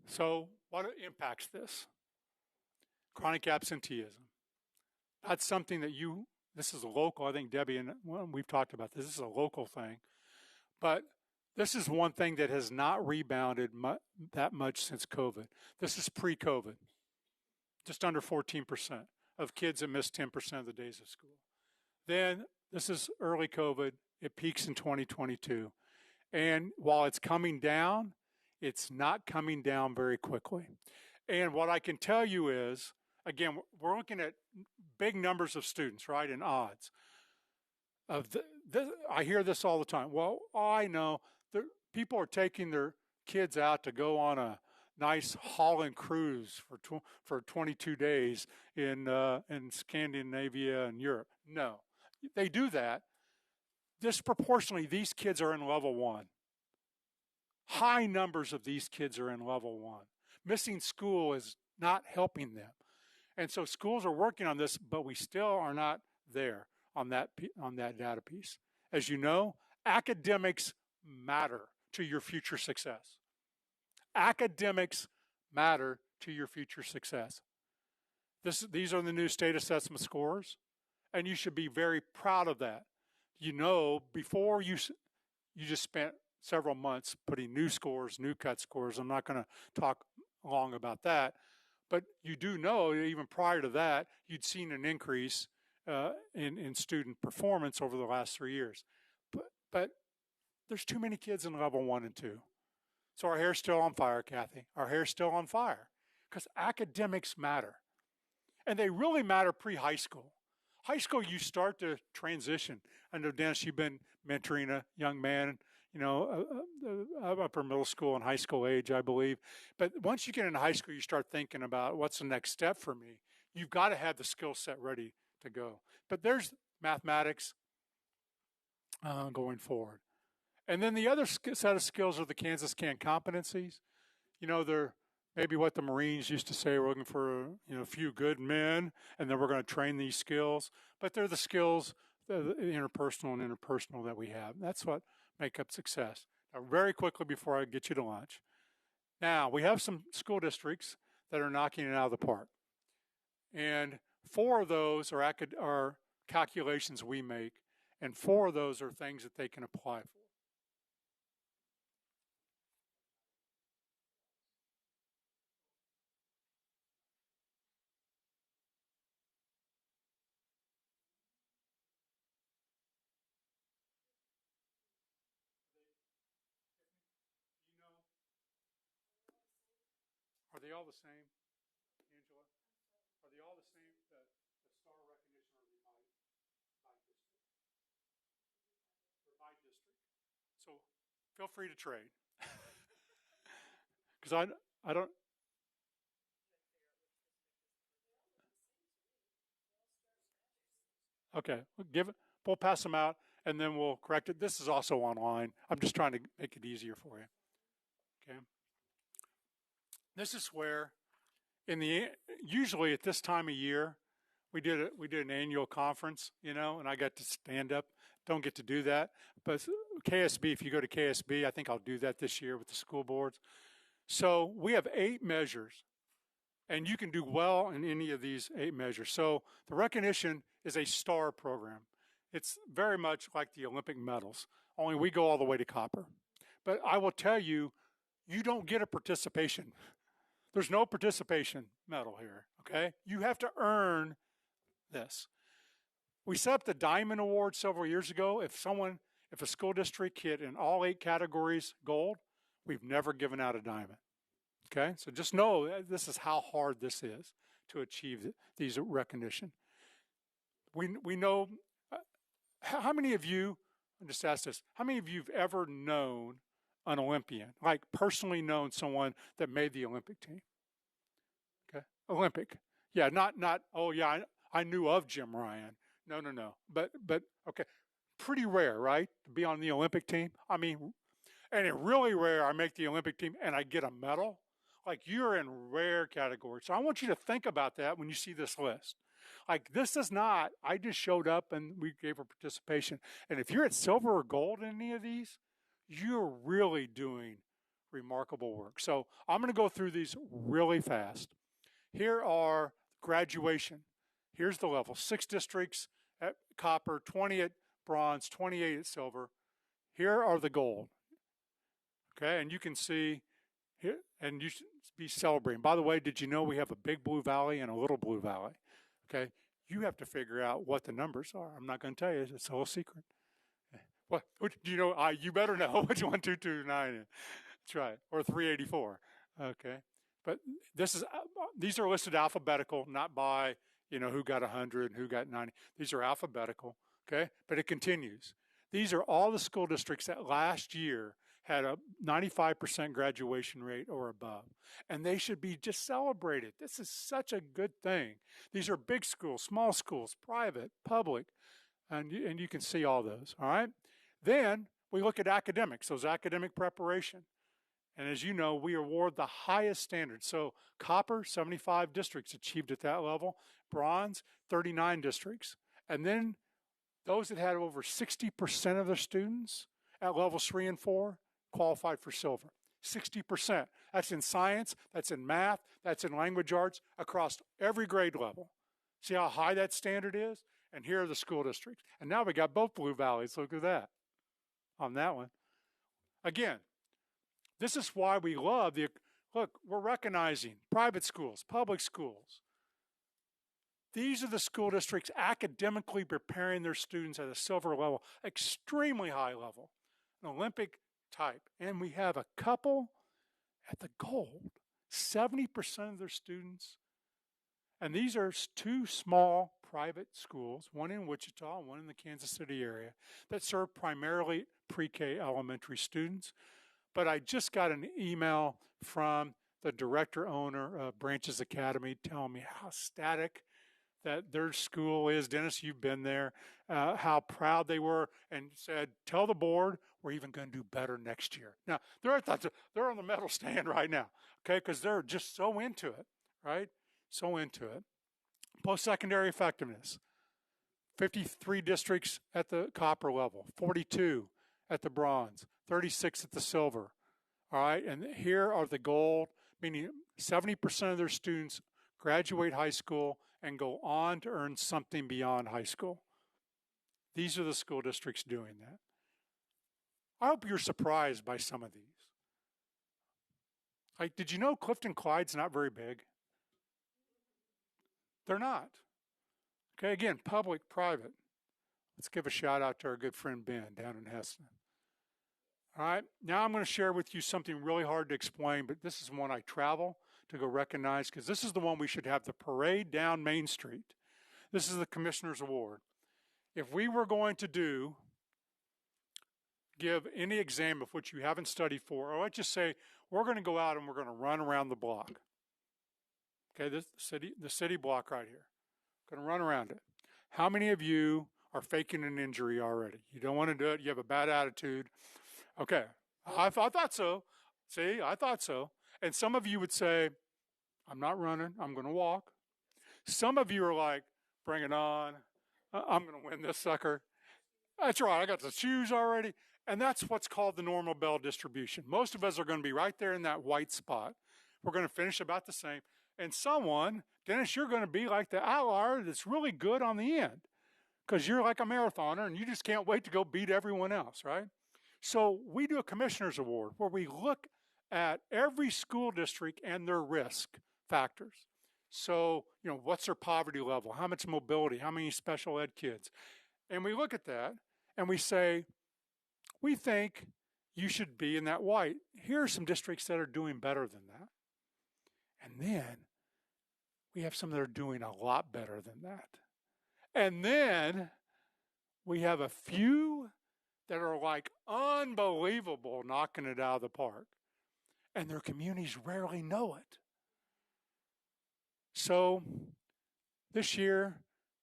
So what impacts this? Chronic absenteeism. That's something that this is a local, I think Debbie and we've talked about this. This is a local thing. But this is one thing that has not rebounded that much since COVID. This is pre-COVID. Just under 14% of kids that miss 10% of the days of school. Then this is early COVID. It peaks in 2022. And while it's coming down, it's not coming down very quickly. And what I can tell you is, again, we're looking at big numbers of students, right, and odds. I hear this all the time. Well, I know people are taking their kids out to go on a nice Holland cruise for 22 days in Scandinavia and Europe. No, they do that. Disproportionately, these kids are in level 1. High numbers of these kids are in level 1. Missing school is not helping them. And so schools are working on this, but we still are not there on that data piece. As you know, academics matter to your future success. Academics matter to your future success. These are the new state assessment scores, and you should be very proud of that. You know, before you just spent several months putting new scores, new cut scores. I'm not going to talk long about that. But you do know, even prior to that, you'd seen an increase in student performance over the last 3 years. But there's too many kids in level 1 and 2. So our hair's still on fire, Kathy. Our hair's still on fire because academics matter. And they really matter pre-high school. High school, you start to transition. I know, Dennis, you've been mentoring a young man, upper middle school and high school age, I believe. But once you get into high school, you start thinking about what's the next step for me. You've got to have the skill set ready to go. But there's mathematics going forward. And then the other set of skills are the Kansas CAN competencies. They're maybe what the Marines used to say, we're looking for a few good men, and then we're going to train these skills. But they're the skills, the interpersonal and interpersonal that we have. That's what make up success. Now, very quickly before I get you to lunch. Now, we have some school districts that are knocking it out of the park. And 4 of those are calculations we make, and 4 of those are things that they can apply for. they all the same, Angela? Are they all the same, the star recognition, or are they by district? Or by district. So feel free to trade. Because I don't. Okay, we'll pass them out and then we'll correct it. This is also online. I'm just trying to make it easier for you. Okay. This is where usually at this time of year, we did an annual conference, and I got to stand up. Don't get to do that. But KSB, if you go to KSB, I think I'll do that this year with the school boards. So we have 8 measures, and you can do well in any of these 8 measures. So the recognition is a STAR program. It's very much like the Olympic medals, only we go all the way to copper. But I will tell you, you don't get a participation. There's no participation medal here, okay? You have to earn this. We set up the Diamond Award several years ago. If a school district hit in all 8 categories gold, we've never given out a diamond. Okay, so just know this is how hard this is to achieve these recognition. We know, how many of you, I'll just ask this, how many of you have ever known an Olympian, like personally known someone that made the Olympic team? Okay, Olympic. Yeah, not, oh yeah, I knew of Jim Ryan. No. But okay, pretty rare, right, to be on the Olympic team? I mean, and it's really rare I make the Olympic team and I get a medal. Like, you're in rare category. So I want you to think about that when you see this list. Like, this is not, I just showed up and we gave her participation. And if you're at silver or gold in any of these, you're really doing remarkable work. So I'm going to go through these really fast. Here are graduation. Here's the level. 6 districts at copper, 20 at bronze, 28 at silver. Here are the gold. Okay, and you can see here, and you should be celebrating. By the way, did you know we have a big Blue Valley and a little Blue Valley? Okay, you have to figure out what the numbers are. I'm not going to tell you. It's a whole secret. What do you know? You better know which 1229 is. That's right, or 384. Okay, but these are listed alphabetical, not by who got 100 and who got 90. These are alphabetical. Okay, but it continues. These are all the school districts that last year had a 95% graduation rate or above. And they should be just celebrated. This is such a good thing. These are big schools, small schools, private, public, and you can see all those, all right? Then we look at academics, those academic preparation. And as you know, we award the highest standards. So copper, 75 districts achieved at that level. Bronze, 39 districts. And then those that had over 60% of their students at levels 3 and 4 qualified for silver. 60%. That's in science, that's in math, that's in language arts, across every grade level. See how high that standard is? And here are the school districts. And now we got both Blue Valleys. Look at that on that one. Again, this is why we love look, we're recognizing private schools, public schools. These are the school districts academically preparing their students at a silver level, extremely high level, an Olympic type. And we have a couple at the gold, 70% of their students. And these are 2 small private schools, one in Wichita and one in the Kansas City area, that serve primarily pre-K elementary students. But I just got an email from the director owner of Branches Academy telling me how ecstatic that their school is. Dennis, you've been there, how proud they were, and said, tell the board we're even going to do better next year. Now, they're on the medal stand right now, okay, because they're just so into it, right? So into it. Post-secondary effectiveness, 53 districts at the copper level, 42 at the bronze, 36 at the silver, all right? And here are the gold, meaning 70% of their students graduate high school and go on to earn something beyond high school. These are the school districts doing that. I hope you're surprised by some of these. Like, did you know Clifton Clyde's not very big? They're not. Okay, again, public, private. Let's give a shout out to our good friend Ben down in Heston. All right, now I'm going to share with you something really hard to explain, but this is one I travel to go recognize, because this is the one we should have the parade down Main Street. This is the Commissioner's Award. If we were going to give any exam of which you haven't studied for, or let's just say we're going to go out and we're going to run around the block. Okay, this the city block right here. Going to run around it. How many of you are faking an injury already? You don't want to do it. You have a bad attitude. Okay, I thought so. See, I thought so. And some of you would say, I'm not running. I'm going to walk. Some of you are like, bring it on. I'm going to win this sucker. That's right. I got the shoes already. And that's what's called the normal bell distribution. Most of us are going to be right there in that white spot. We're going to finish about the same. And someone, Dennis, you're going to be like the outlier that's really good on the end because you're like a marathoner and you just can't wait to go beat everyone else, right? So we do a commissioner's award where we look at every school district and their risk factors. So, what's their poverty level? How much mobility? How many special ed kids? And we look at that and we say, we think you should be in that white. Here are some districts that are doing better than that. And then we have some that are doing a lot better than that. And then we have a few that are like unbelievable knocking it out of the park. And their communities rarely know it. So this year,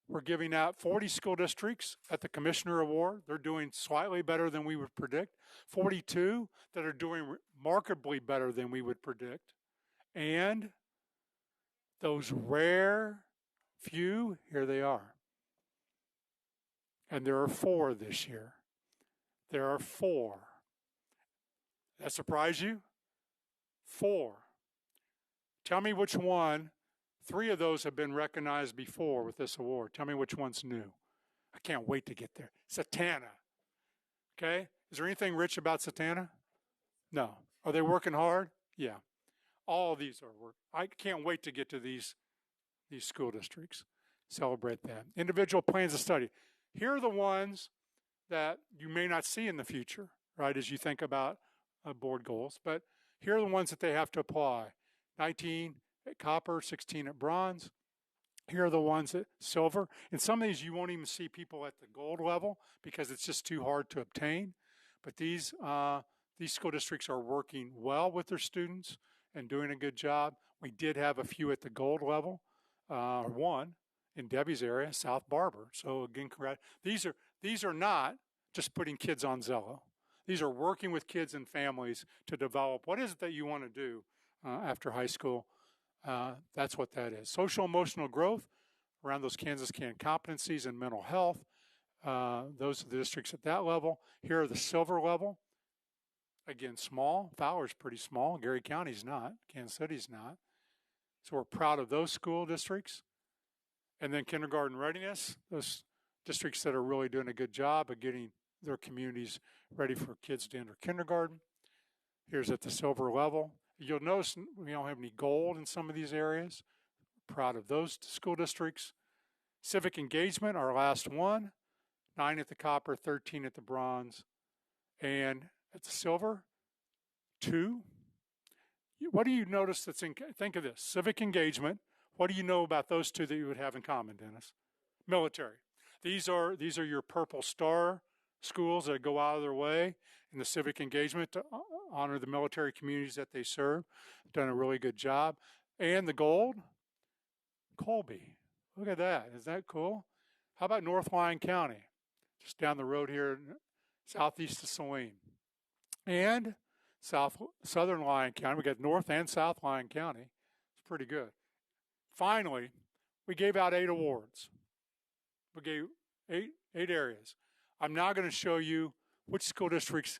we're giving out 40 school districts at the Commissioner Award. They're doing slightly better than we would predict. 42 that are doing remarkably better than we would predict. And those rare few, here they are. And there are 4 this year. There are 4. That surprise you? 4. Tell me which one. 3 of those have been recognized before with this award. Tell me which one's new. I can't wait to get there. Satana. Okay? Is there anything rich about Satana? No. Are they working hard? Yeah. All of these are work. I can't wait to get to these school districts. Celebrate that. Individual plans of study. Here are the ones that you may not see in the future, right, as you think about board goals. But here are the ones that they have to apply. 19 at copper, 16 at bronze. Here are the ones at silver. And some of these you won't even see people at the gold level because it's just too hard to obtain. But these school districts are working well with their students and doing a good job. We did have a few at the gold level, one in Debbie's area, South Barber. So again, congrats. These are not just putting kids on Zello. These are working with kids and families to develop what is it that you want to do after high school. That's what that is. Social emotional growth around those Kansas Can competencies and mental health. Those are the districts at that level. Here are the silver level. Again, small. Fowler's pretty small. Gary County's not. Kansas City's not. So we're proud of those school districts. And then kindergarten readiness, those districts that are really doing a good job of getting their communities ready for kids to enter kindergarten. Here's at the silver level. You'll notice we don't have any gold in some of these areas. Proud of those school districts. Civic engagement, our last one. 9 at the copper, 13 at the bronze. And at the silver, 2. What do you notice that's in, think of this, civic engagement. What do you know about those 2 that you would have in common, Dennis? Military. These are your purple star schools that go out of their way in the civic engagement to honor the military communities that they serve. Done a really good job. And the gold, Colby. Look at that. Is that cool? How about North Lyon County? Just down the road here, southeast of Saline. And southern Lyon County. We got North and South Lyon County. It's pretty good. Finally, we gave out 8 awards. We gave 8 areas. I'm now going to show you which school districts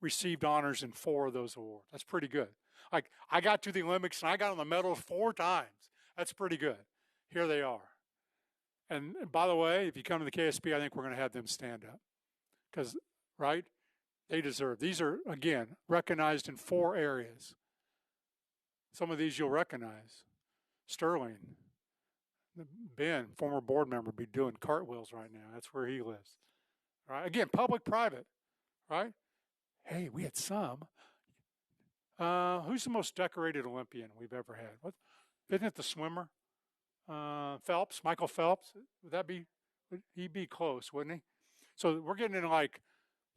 received honors in 4 of those awards. That's pretty good. Like, I got to the Olympics and I got on the medals 4 times. That's pretty good. Here they are. And by the way, if you come to the KSB, I think we're going to have them stand up. Because, right, they deserve. These are, again, recognized in 4 areas. Some of these you'll recognize. Sterling, Ben, former board member, be doing cartwheels right now. That's where he lives. Right? Again, public-private, right? Hey, we had some. Who's the most decorated Olympian we've ever had? What, isn't it the swimmer? Phelps, Michael Phelps. Would he be close, wouldn't he? So we're getting in like,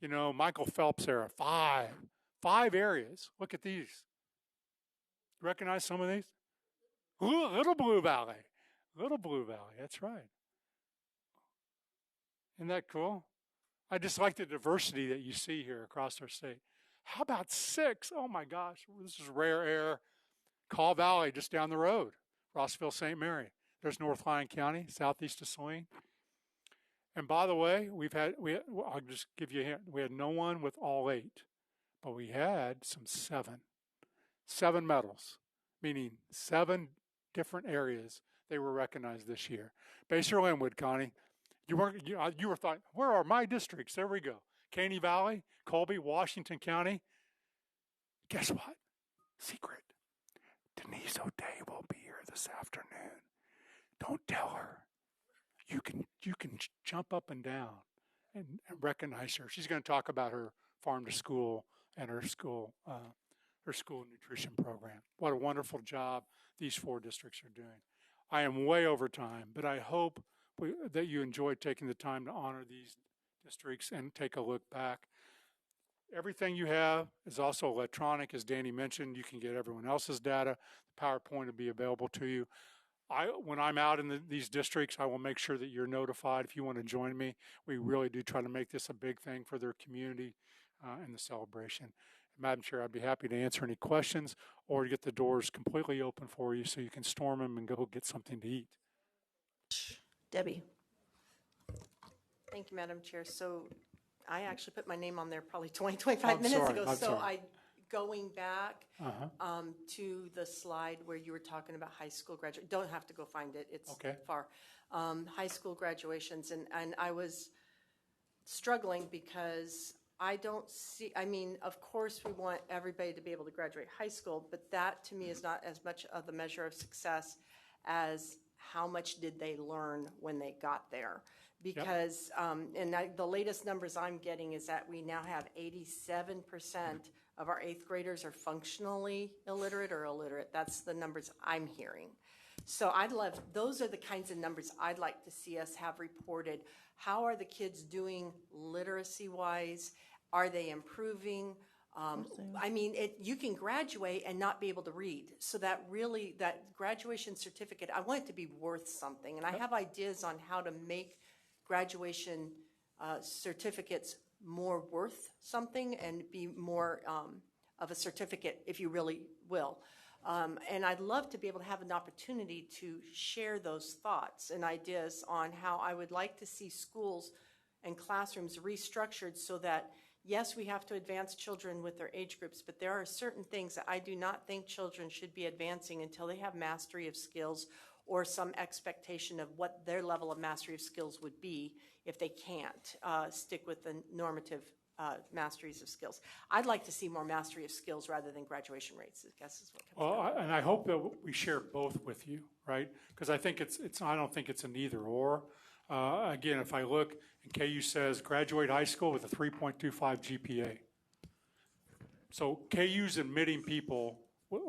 Michael Phelps era. Five areas. Look at these. Recognize some of these? Ooh, Little Blue Valley. Little Blue Valley. That's right. Isn't that cool? I just like the diversity that you see here across our state. How about 6? Oh my gosh, this is rare air. Call Valley, just down the road. Rossville, St. Mary. There's North Lyon County, southeast of Saline. And by the way, I'll just give you a hint. We had no one with all 8, but we had some 7. 7 medals, meaning 7 different areas they were recognized this year. Basehor Linwood, Connie, you were thought, where are my districts? There we go. Caney Valley, Colby, Washington County. Guess what? Secret. Denise O'Day will be here this afternoon. Don't tell her. You can jump up and down and recognize her. She's going to talk about her farm to school and her school nutrition program. What a wonderful job these 4 districts are doing. I am way over time, but I hope that you enjoyed taking the time to honor these districts and take a look back. Everything you have is also electronic, as Danny mentioned. You can get everyone else's data. The PowerPoint will be available to you. When I'm out in these districts, I will make sure that you're notified if you want to join me. We really do try to make this a big thing for their community and the celebration. Madam Chair, I'd be happy to answer any questions or to get the doors completely open for you so you can storm them and go get something to eat. Debbie. Thank you, Madam Chair. So I actually put my name on there probably 25 minutes ago. Going back to the slide where you were talking about high school graduate, don't have to go find it. It's okay. Far. High school graduations. And I was struggling because I don't see, of course we want everybody to be able to graduate high school, but that to me is not as much of the measure of success as how much did they learn when they got there. Because, the latest numbers I'm getting is that we now have 87% of our 8th graders are functionally illiterate or illiterate. That's the numbers I'm hearing. So those are the kinds of numbers I'd like to see us have reported. How are the kids doing literacy-wise? Are they improving? You can graduate and not be able to read. So that graduation certificate, I want it to be worth something. And I have ideas on how to make graduation certificates more worth something and be more of a certificate, if you really will. And I'd love to be able to have an opportunity to share those thoughts and ideas on how I would like to see schools and classrooms restructured so that, yes, we have to advance children with their age groups, but there are certain things that I do not think children should be advancing until they have mastery of skills or some expectation of what their level of mastery of skills would be if they can't stick with the normative masteries of skills. I'd like to see more mastery of skills rather than graduation rates, I guess is what comes down. And I hope that we share both with you, right? Because I think I don't think it's an either or. Again, if I look, and KU says graduate high school with a 3.25 GPA. So KU's admitting people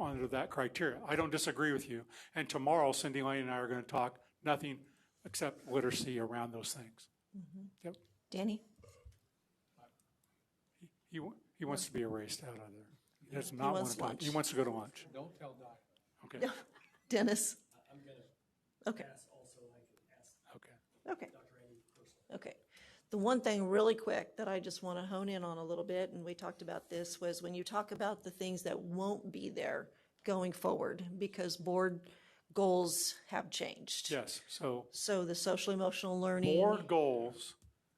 under that criteria. I don't disagree with you. And tomorrow, Cindy Lane and I are going to talk nothing except literacy around those things. Mm-hmm. Yep. Danny? He wants to be erased out of there. He does not want to lunch. He wants to go to lunch. Don't tell Diane. Okay. Dennis? I'm going to Okay. ask also, I can ask Okay. Dr. Amy personally. Okay. The one thing really quick that I just want to hone in on a little bit, and we talked about this, was when you talk about the things that won't be there going forward because board goals have changed. Yes. So the social emotional learning. Board goals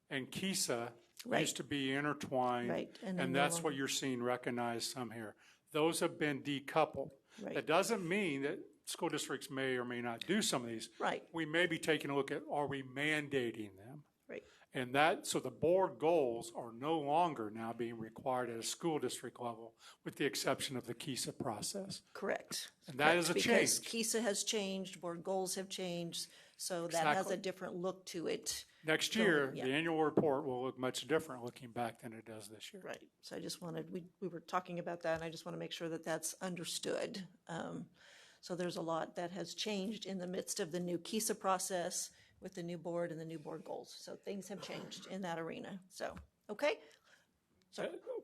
and KISA Right. used to be intertwined. Right. And that's what you're seeing recognized some here. Those have been decoupled. Right. That doesn't mean that school districts may or may not do some of these. Right. We may be taking a look at, are we mandating them? Right. And so the board goals are no longer now being required at a school district level, with the exception of the KISA process. Correct. And that is a because change. KISA has changed, board goals have changed, so that has a different look to it Next going- year, yeah. the annual report will look much different looking back than it does this year. Right, so I just wanted, we were talking about that, and I just want to make sure that that's understood. So there's a lot that has changed in the midst of the new KISA process with the new board and the new board goals. So things have changed in that arena, so, okay?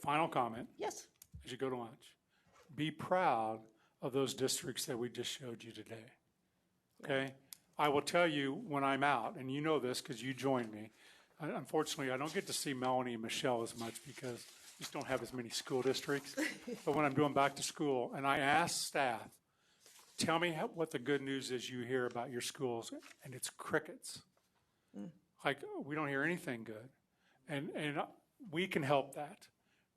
Final comment, Yes, as you go to lunch. Be proud of those districts that we just showed you today, okay? I will tell you when I'm out, and you know this because you joined me. Unfortunately, I don't get to see Melanie and Michelle as much because we just don't have as many school districts. But when I'm doing back to school, and I ask staff, tell me what the good news is you hear about your schools, and it's crickets. Like, we don't hear anything good. And we can help that.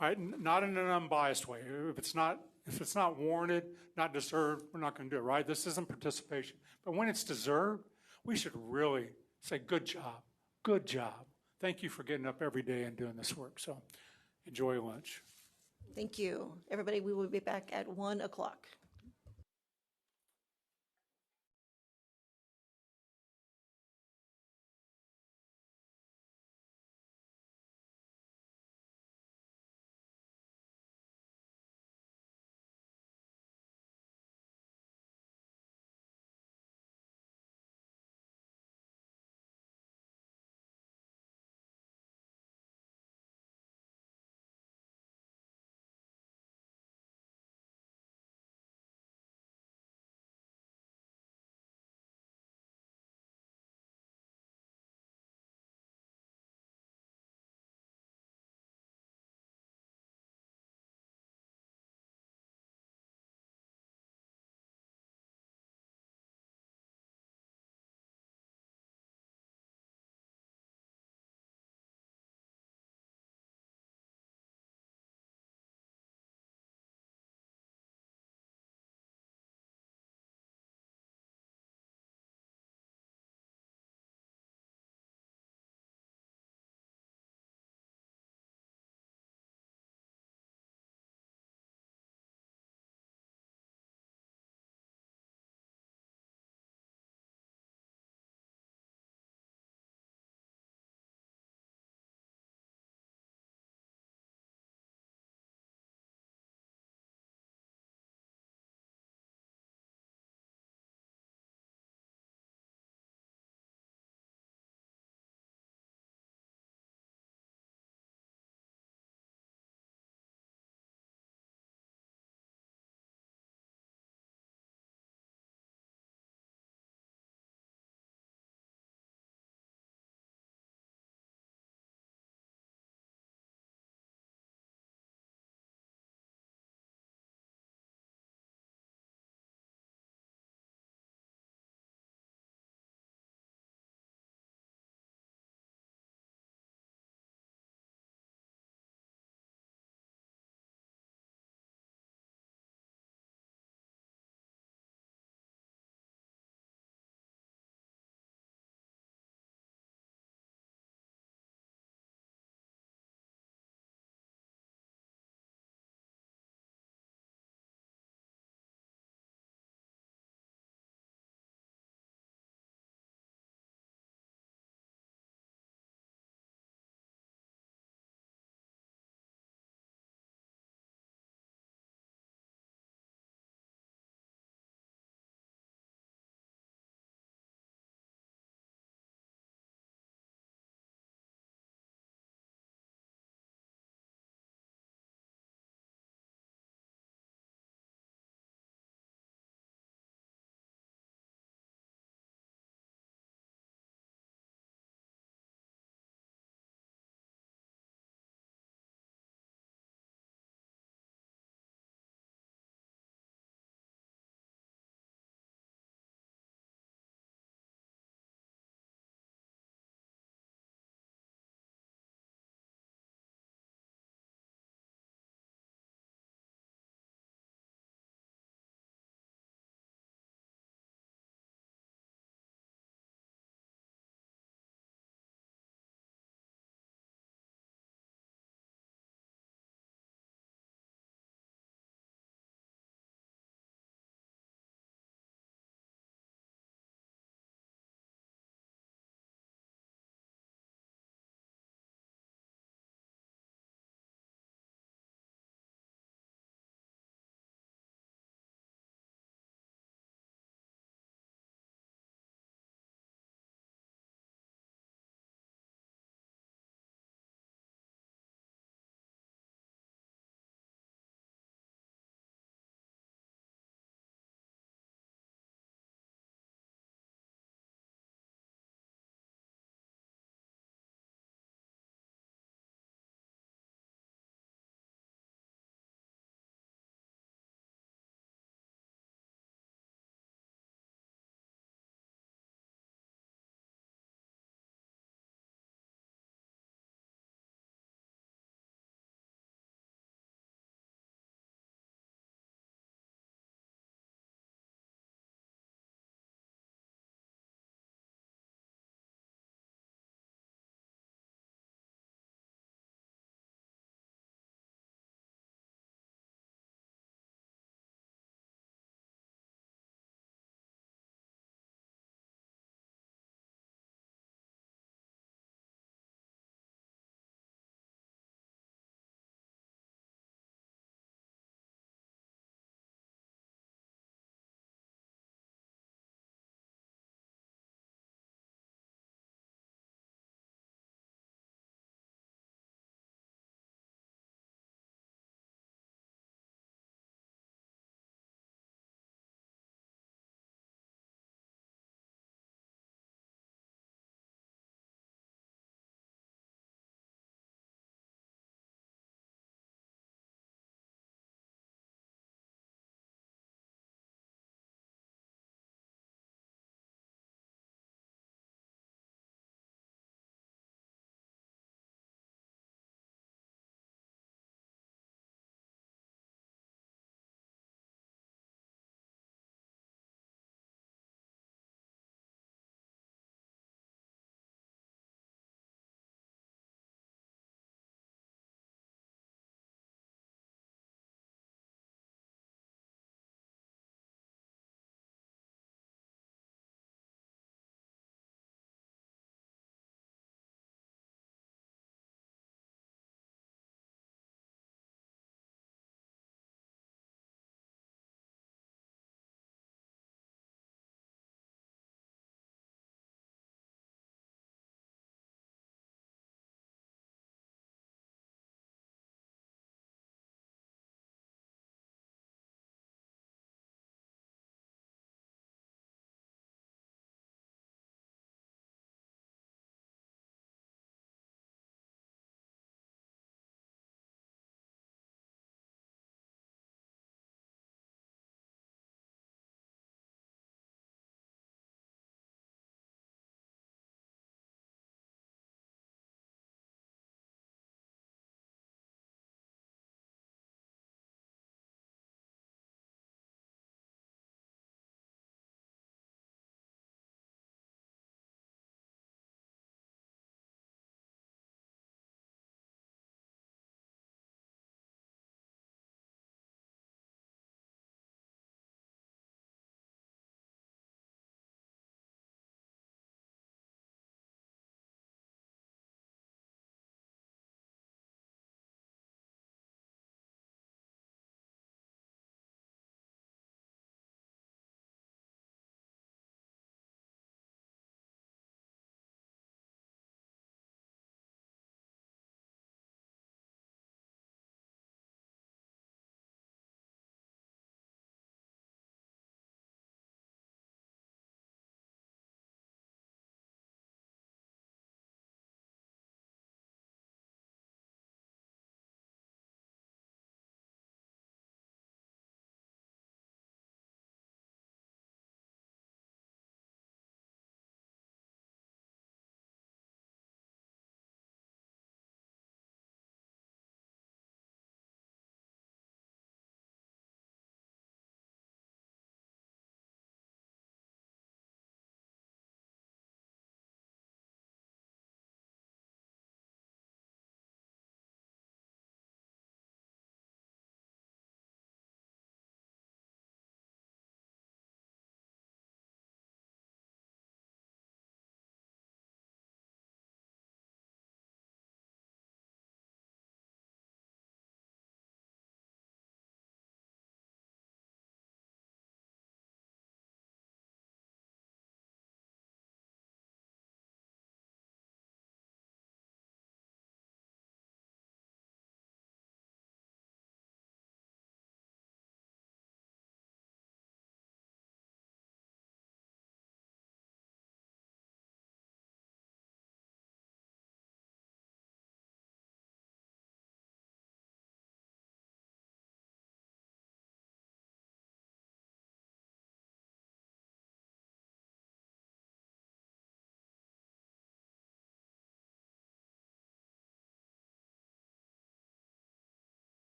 All right, not in an unbiased way. If it's not warranted, not deserved, we're not going to do it, right? This isn't participation. But when it's deserved, we should really say, good job, good job. Thank you for getting up every day and doing this work. So enjoy lunch. thank you. Everybody, we will be back at 1 o'clock.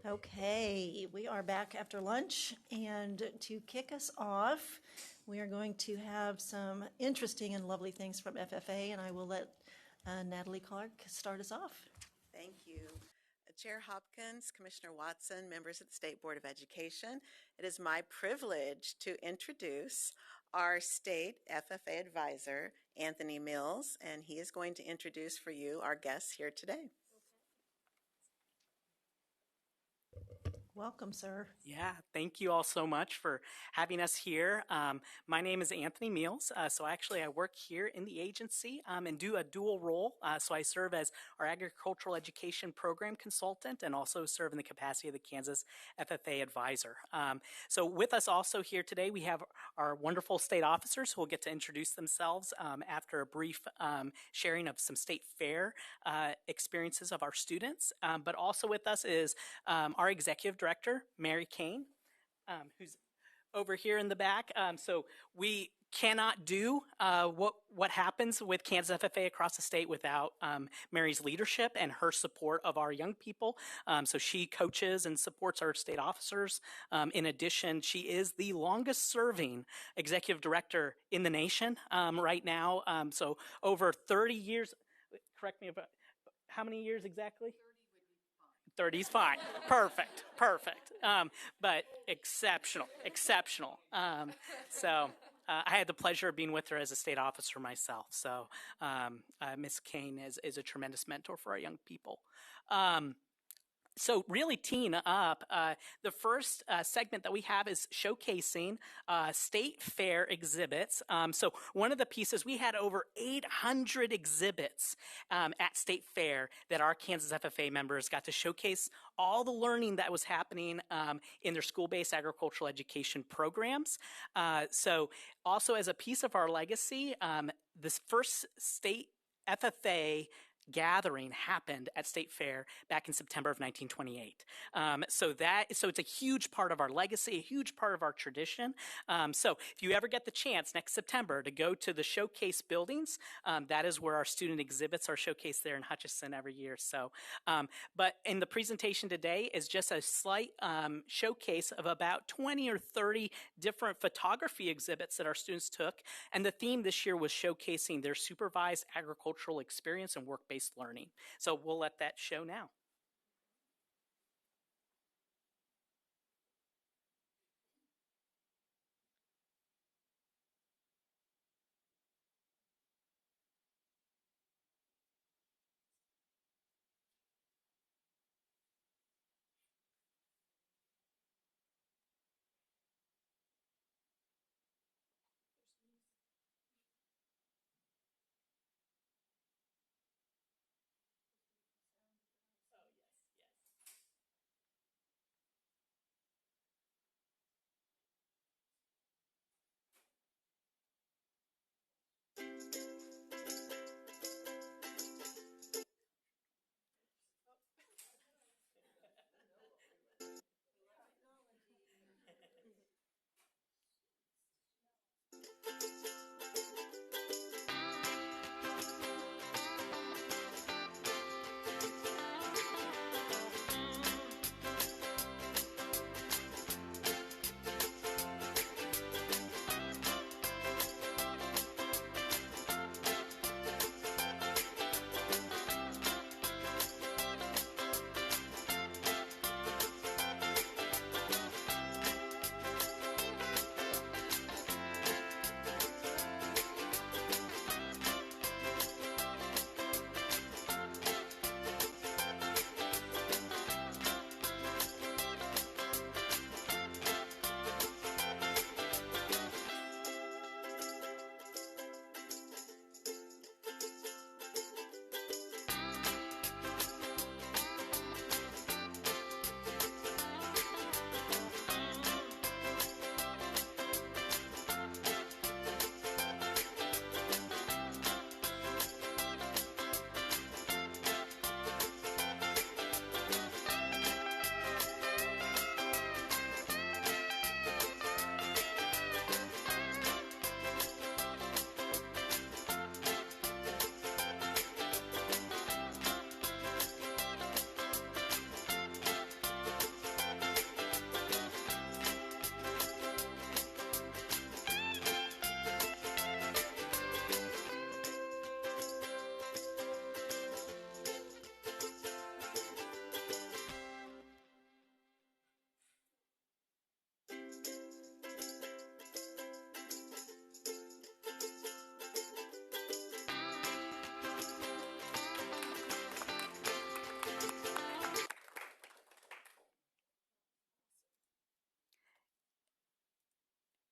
Okay, we are back after lunch, and to kick us off, we are going to have some interesting and lovely things from FFA, and I will let Natalie Clark start us off. Thank you. Chair Hopkins, Commissioner Watson, members of the State Board of Education, it is my privilege to introduce our state FFA advisor, Anthony Mills, and he is going to introduce for you our guests here today. Welcome, sir. Yeah, thank you all so much for having us here. My name is Anthony Mills. So actually I work here in the agency and do a dual role. So I serve as our agricultural education program consultant and also serve in the capacity of the Kansas FFA advisor. So with us also here today, we have our wonderful state officers who will get to introduce themselves after a brief sharing of some state fair experiences of our students. But also with us is our executive director, Mary Kane, who's over here in the back. So we cannot do what happens with Kansas FFA across the state without Mary's leadership and her support of our young people. So she coaches and supports our state officers. In addition, she is the longest serving executive director in the nation right now. So over 30 years, correct me if how many years exactly? 30 is fine. Perfect. But exceptional. I had the pleasure of being with her as a state officer myself. So Ms. Kane is a tremendous mentor for our young people. So really teeing up, the first segment that we have is showcasing state fair exhibits. So one of the pieces, we had over 800 exhibits at State Fair that our Kansas FFA members got to showcase all the learning that was happening in their school-based agricultural education programs. So also as a piece of our legacy, this first state FFA gathering happened at State Fair back in September of 1928. So it's a huge part of our legacy, a huge part of our tradition. So if you ever get the chance next September to go to the showcase buildings, that is where our student exhibits are showcased there in Hutchinson every year. So, but in the presentation today is just a slight showcase of about 20 or 30 different photography exhibits that our students took. And the theme this year was showcasing their supervised agricultural experience and work-based learning. So we'll let that show now.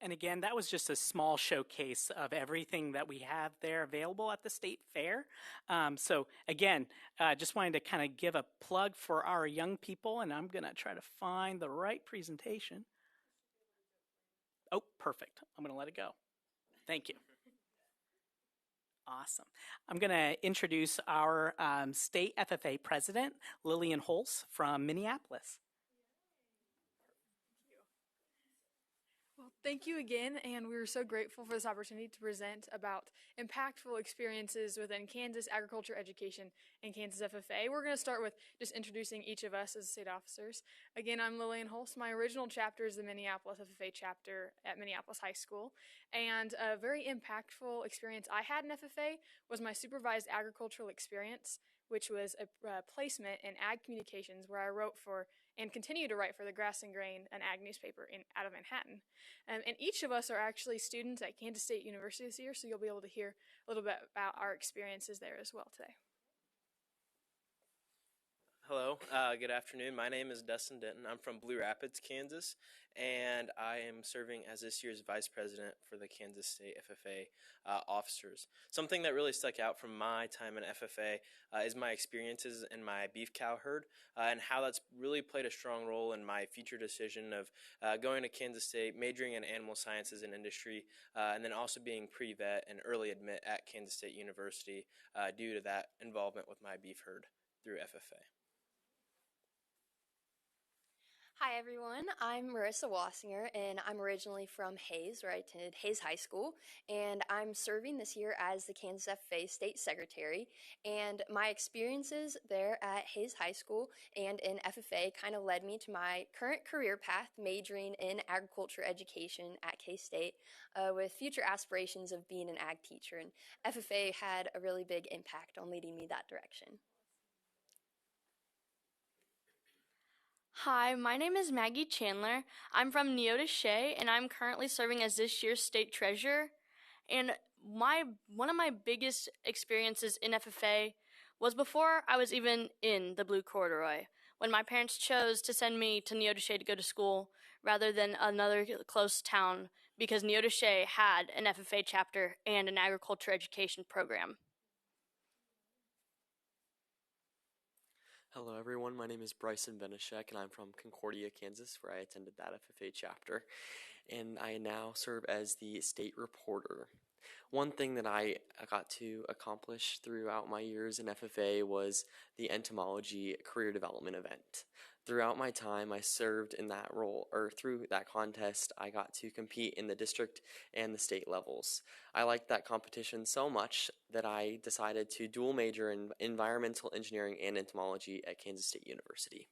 And again, that was just a small showcase of everything that we have there available at the State Fair. So again, just wanted to kind of give a plug for our young people, and I'm going to try to find the right presentation. Oh, perfect. I'm going to let it go. Thank you. Awesome. I'm going to introduce our state FFA president, Lillian Holz from Minneapolis. Well, thank you again, and we were so grateful for this opportunity to present about impactful experiences within Kansas agriculture education and Kansas FFA. We're going to start with just introducing each of us as state officers. Again, I'm Lillian Holst. My original chapter is the Minneapolis FFA chapter at Minneapolis High School, and a very impactful experience I had in FFA was my supervised agricultural experience, which was a placement in ag communications where I wrote for and continue to write for the Grass and Grain, an ag newspaper out of Manhattan. And each of us are actually students at Kansas State University this year, so you'll be able to hear a little bit about our experiences there as well today. Hello, good afternoon. My name is Dustin Denton. I'm from Blue Rapids, Kansas, and I am serving as this year's Vice President for the Kansas State FFA officers. Something that really stuck out from my time in FFA is my experiences in my beef cow herd and how that's really played a strong role in my future decision of going to Kansas State, majoring in animal sciences and industry, and then also being pre-vet and early admit at Kansas State University due to that involvement with my beef herd through FFA. Hi everyone, I'm Marissa Wassinger and I'm originally from Hayes, where I attended Hayes High School, and I'm serving this year as the Kansas FFA State Secretary. And my experiences there at Hayes High School and in FFA kind of led me to my current career path, majoring in agriculture education at K-State with future aspirations of being an ag teacher, and FFA had a really big impact on leading me that direction. Hi, my name is Maggie Chandler. I'm from Neodesha, and I'm currently serving as this year's state treasurer. And one of my biggest experiences in FFA was before I was even in the Blue Corduroy, when my parents chose to send me to Neodesha to go to school rather than another close town because Neodesha had an FFA chapter and an agriculture education program. Hello everyone, my name is Bryson Benishek and I'm from Concordia, Kansas, where I attended that FFA chapter, and I now serve as the state reporter. One thing that I got to accomplish throughout my years in FFA was the entomology career development event. Throughout my time I served in that role, or through that contest, I got to compete in the district and the state levels. I liked that competition so much that I decided to dual major in environmental engineering and entomology at Kansas State University.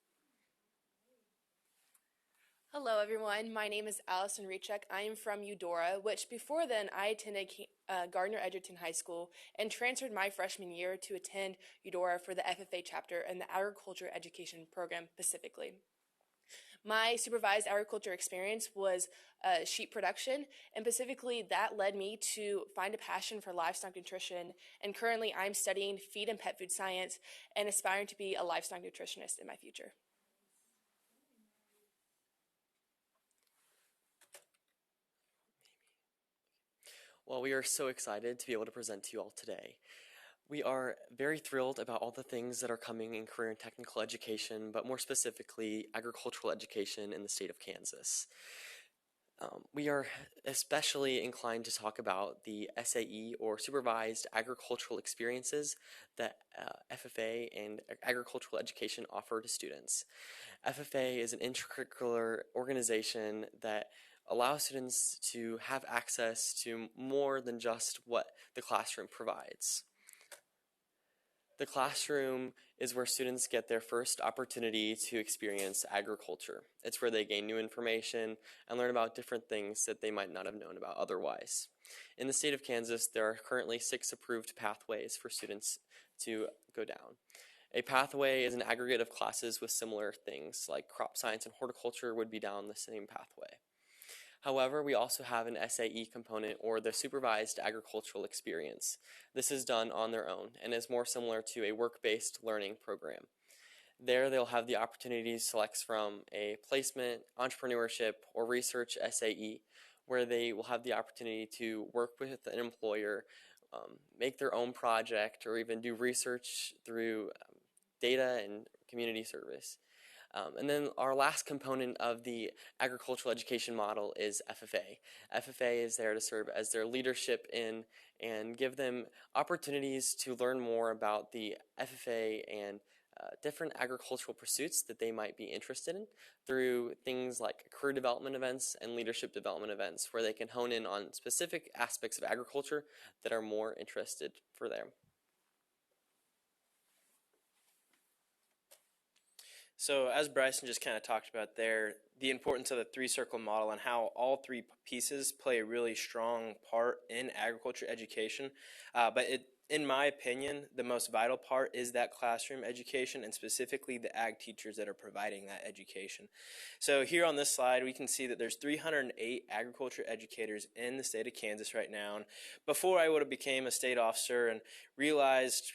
Hello everyone, my name is Allison Rechek. I am from Eudora, which before then I attended Gardner Edgerton High School and transferred my freshman year to attend Eudora for the FFA chapter and the agriculture education program specifically. My supervised agriculture experience was sheep production, and specifically that led me to find a passion for livestock nutrition, and currently I'm studying feed and pet food science and aspiring to be a livestock nutritionist in my future. Well, we are so excited to be able to present to you all today. We are very thrilled about all the things that are coming in career and technical education, but more specifically, agricultural education in the state of Kansas. We are especially inclined to talk about the SAE, or Supervised Agricultural Experiences, that FFA and agricultural education offer to students. FFA is an intercurricular organization that allows students to have access to more than just what the classroom provides. The classroom is where students get their first opportunity to experience agriculture. It's where they gain new information and learn about different things that they might not have known about otherwise. In the state of Kansas, there are currently 6 approved pathways for students to go down. A pathway is an aggregate of classes with similar things, like crop science and horticulture would be down the same pathway. However, we also have an SAE component, or the Supervised Agricultural Experience. This is done on their own and is more similar to a work-based learning program. There, they'll have the opportunity to select from a placement, entrepreneurship, or research SAE, where they will have the opportunity to work with an employer, make their own project, or even do research through data and community service. And then our last component of the agricultural education model is FFA. FFA is there to serve as their leadership in and give them opportunities to learn more about the FFA and different agricultural pursuits that they might be interested in through things like career development events and leadership development events, where they can hone in on specific aspects of agriculture that are more interested for them. So as Bryson just kind of talked about there, the importance of the three-circle model and how all three pieces play a really strong part in agriculture education. But in my opinion, the most vital part is that classroom education, and specifically the ag teachers that are providing that education. So here on this slide, we can see that there's 308 agriculture educators in the state of Kansas right now. And before I would have became a state officer and realized,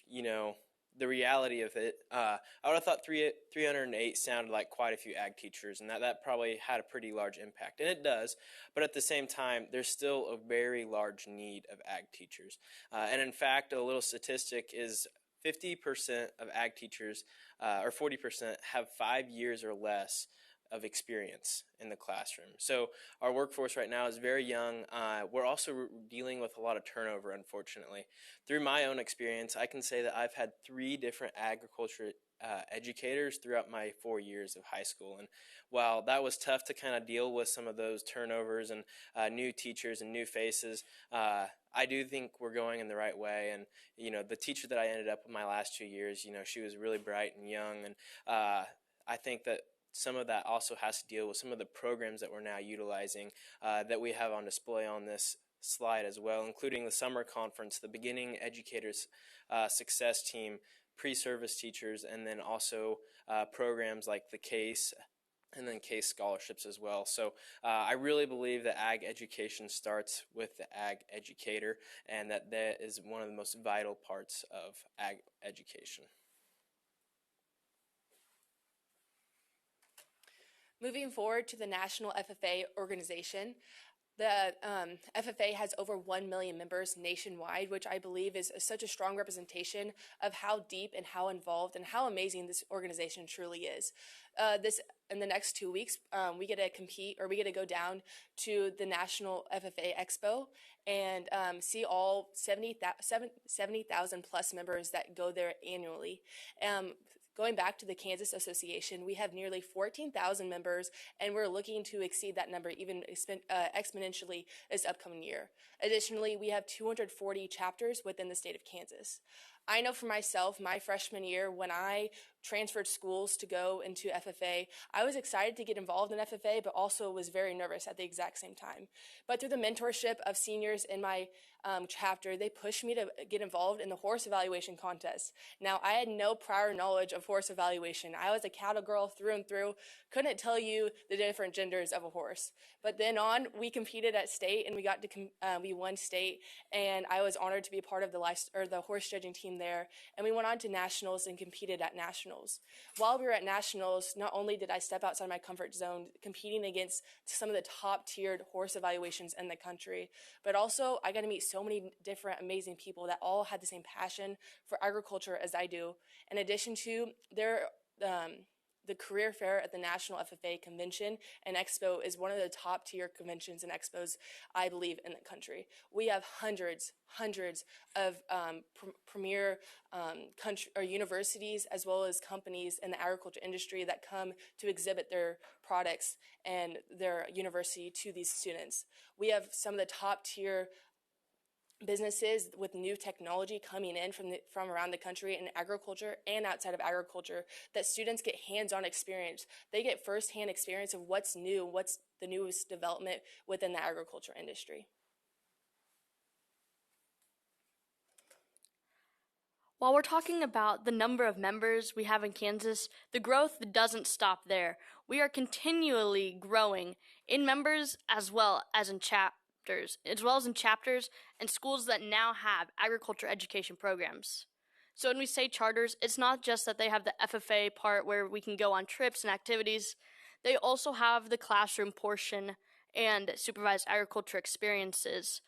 the reality of it, I would have thought 308 sounded like quite a few ag teachers, and that probably had a pretty large impact. And it does, but at the same time, there's still a very large need of ag teachers. And in fact, a little statistic is 50% of ag teachers, or 40%, have 5 years or less of experience in the classroom. So our workforce right now is very young. We're also dealing with a lot of turnover, unfortunately. Through my own experience, I can say that I've had 3 different agriculture educators throughout my 4 years of high school. And while that was tough to kind of deal with some of those turnovers and new teachers and new faces, I do think we're going in the right way. And, the teacher that I ended up with my last 2 years, she was really bright and young. And I think that some of that also has to deal with some of the programs that we're now utilizing that we have on display on this slide as well, including the summer conference, the beginning educators success team, pre-service teachers, and then also programs like the CASE and then CASE scholarships as well. So I really believe that ag education starts with the ag educator, and that is one of the most vital parts of ag education. Moving forward to the National FFA organization, the FFA has over 1 million members nationwide, which I believe is such a strong representation of how deep and how involved and how amazing this organization truly is. In the next 2 weeks, we get to compete, or we get to go down to the National FFA Expo and see all 70,000 plus members that go there annually. Going back to the Kansas Association, we have nearly 14,000 members, and we're looking to exceed that number even exponentially this upcoming year. Additionally, we have 240 chapters within the state of Kansas. I know for myself, my freshman year, when I transferred schools to go into FFA, I was excited to get involved in FFA, but also was very nervous at the exact same time. But through the mentorship of seniors in my chapter, they pushed me to get involved in the horse evaluation contest. Now, I had no prior knowledge of horse evaluation. I was a cattle girl through and through, couldn't tell you the different genders of a horse. But then on, we competed at state, and we got to we won state, and I was honored to be a part of the horse judging team there. And we went on to nationals and competed at nationals. While we were at nationals, not only did I step outside my comfort zone, competing against some of the top-tiered horse evaluations in the country, but also I got to meet so many different amazing people that all had the same passion for agriculture as I do. In addition to the career fair at the National FFA Convention and Expo is one of the top tier conventions and expos, I believe, in the country. We have hundreds of premier country or universities, as well as companies in the agriculture industry that come to exhibit their products and their university to these students. We have some of the top tier businesses with new technology coming in from around the country in agriculture and outside of agriculture, that students get hands-on experience. They get first-hand experience of what's new, what's the newest development within the agriculture industry. While we're talking about the number of members we have in Kansas, the growth doesn't stop there. We are continually growing in members as well as in chapters and schools that now have agriculture education programs. So when we say charters, it's not just that they have the FFA part where we can go on trips and activities. They also have the classroom portion and supervised agriculture experiences,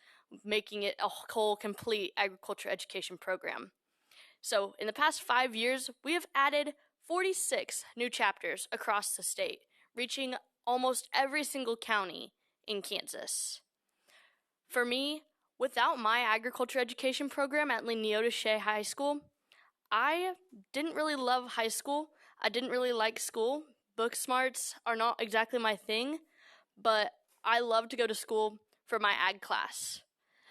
making it a whole complete agriculture education program. So in the past 5 years, we have added 46 new chapters across the state, reaching almost every single county in Kansas. For me, without my agriculture education program at Leneola Shea High School, I didn't really love high school. I didn't really like school. Book smarts are not exactly my thing, but I love to go to school for my ag class.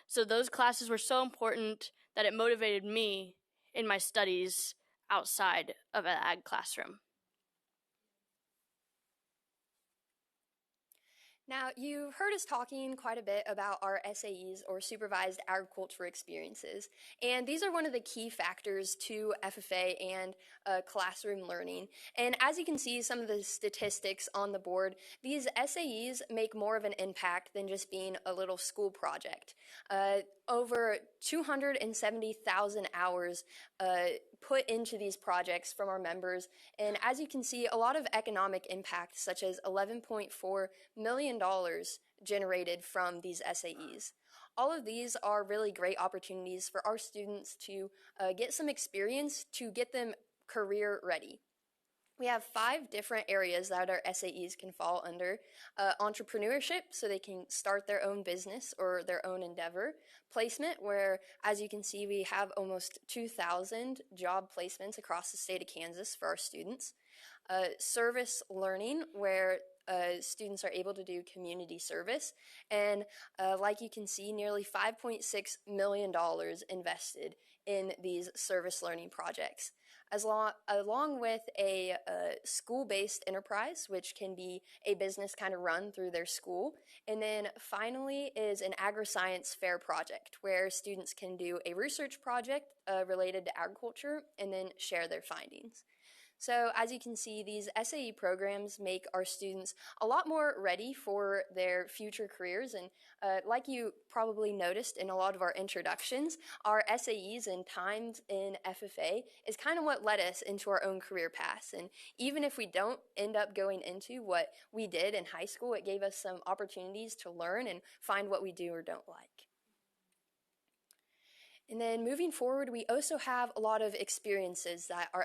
So those classes were so important that it motivated me in my studies outside of an ag classroom. Now, you've heard us talking quite a bit about our SAEs, or supervised agriculture experiences, and these are one of the key factors to FFA and classroom learning. And as you can see, some of the statistics on the board, these SAEs make more of an impact than just being a little school project. Over 270,000 hours put into these projects from our members, and as you can see, a lot of economic impact, such as $11.4 million generated from these SAEs. All of these are really great opportunities for our students to get some experience to get them career ready. We have 5 different areas that our SAEs can fall under. Entrepreneurship, so they can start their own business or their own endeavor. Placement, where, as you can see, we have almost 2,000 job placements across the state of Kansas for our students. Service learning, where students are able to do community service. And like you can see, nearly $5.6 million invested in these service learning projects. Along with a school-based enterprise, which can be a business kind of run through their school. And then finally is an agri-science fair project, where students can do a research project related to agriculture and then share their findings. So as you can see, these SAE programs make our students a lot more ready for their future careers. And like you probably noticed in a lot of our introductions, our SAEs and times in FFA is kind of what led us into our own career paths. And even if we don't end up going into what we did in high school, it gave us some opportunities to learn and find what we do or don't like. And then moving forward, we also have a lot of experiences that our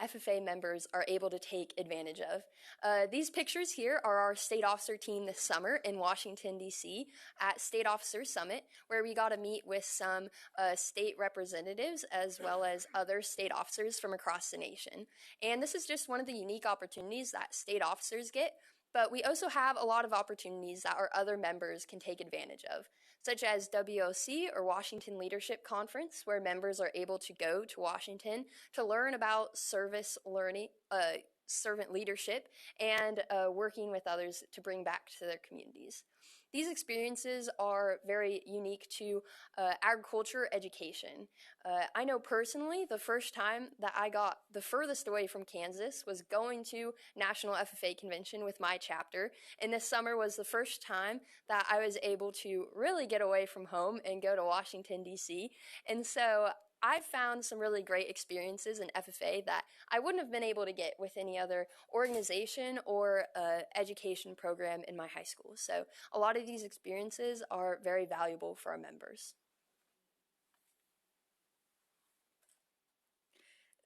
FFA members are able to take advantage of. These pictures here are our state officer team this summer in Washington, D.C. at State Officer Summit, where we got to meet with some state representatives as well as other state officers from across the nation. And this is just one of the unique opportunities that state officers get, but we also have a lot of opportunities that our other members can take advantage of, such as WOC, or Washington Leadership Conference, where members are able to go to Washington to learn about service learning, servant leadership, and working with others to bring back to their communities. These experiences are very unique to agriculture education. I know personally, the first time that I got the furthest away from Kansas was going to National FFA Convention with my chapter, and this summer was the first time that I was able to really get away from home and go to Washington, D.C. And so I've found some really great experiences in FFA that I wouldn't have been able to get with any other organization or education program in my high school. So a lot of these experiences are very valuable for our members.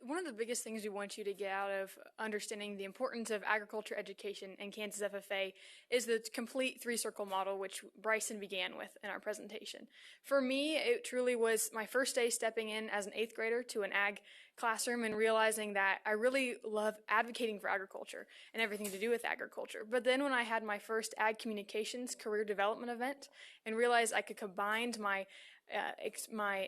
One of the biggest things we want you to get out of understanding the importance of agriculture education in Kansas FFA is the complete 3-circle model, which Bryson began with in our presentation. For me, it truly was my first day stepping in as an 8th grader to an ag classroom and realizing that I really love advocating for agriculture and everything to do with agriculture. But then when I had my first ag communications career development event and realized I could combine my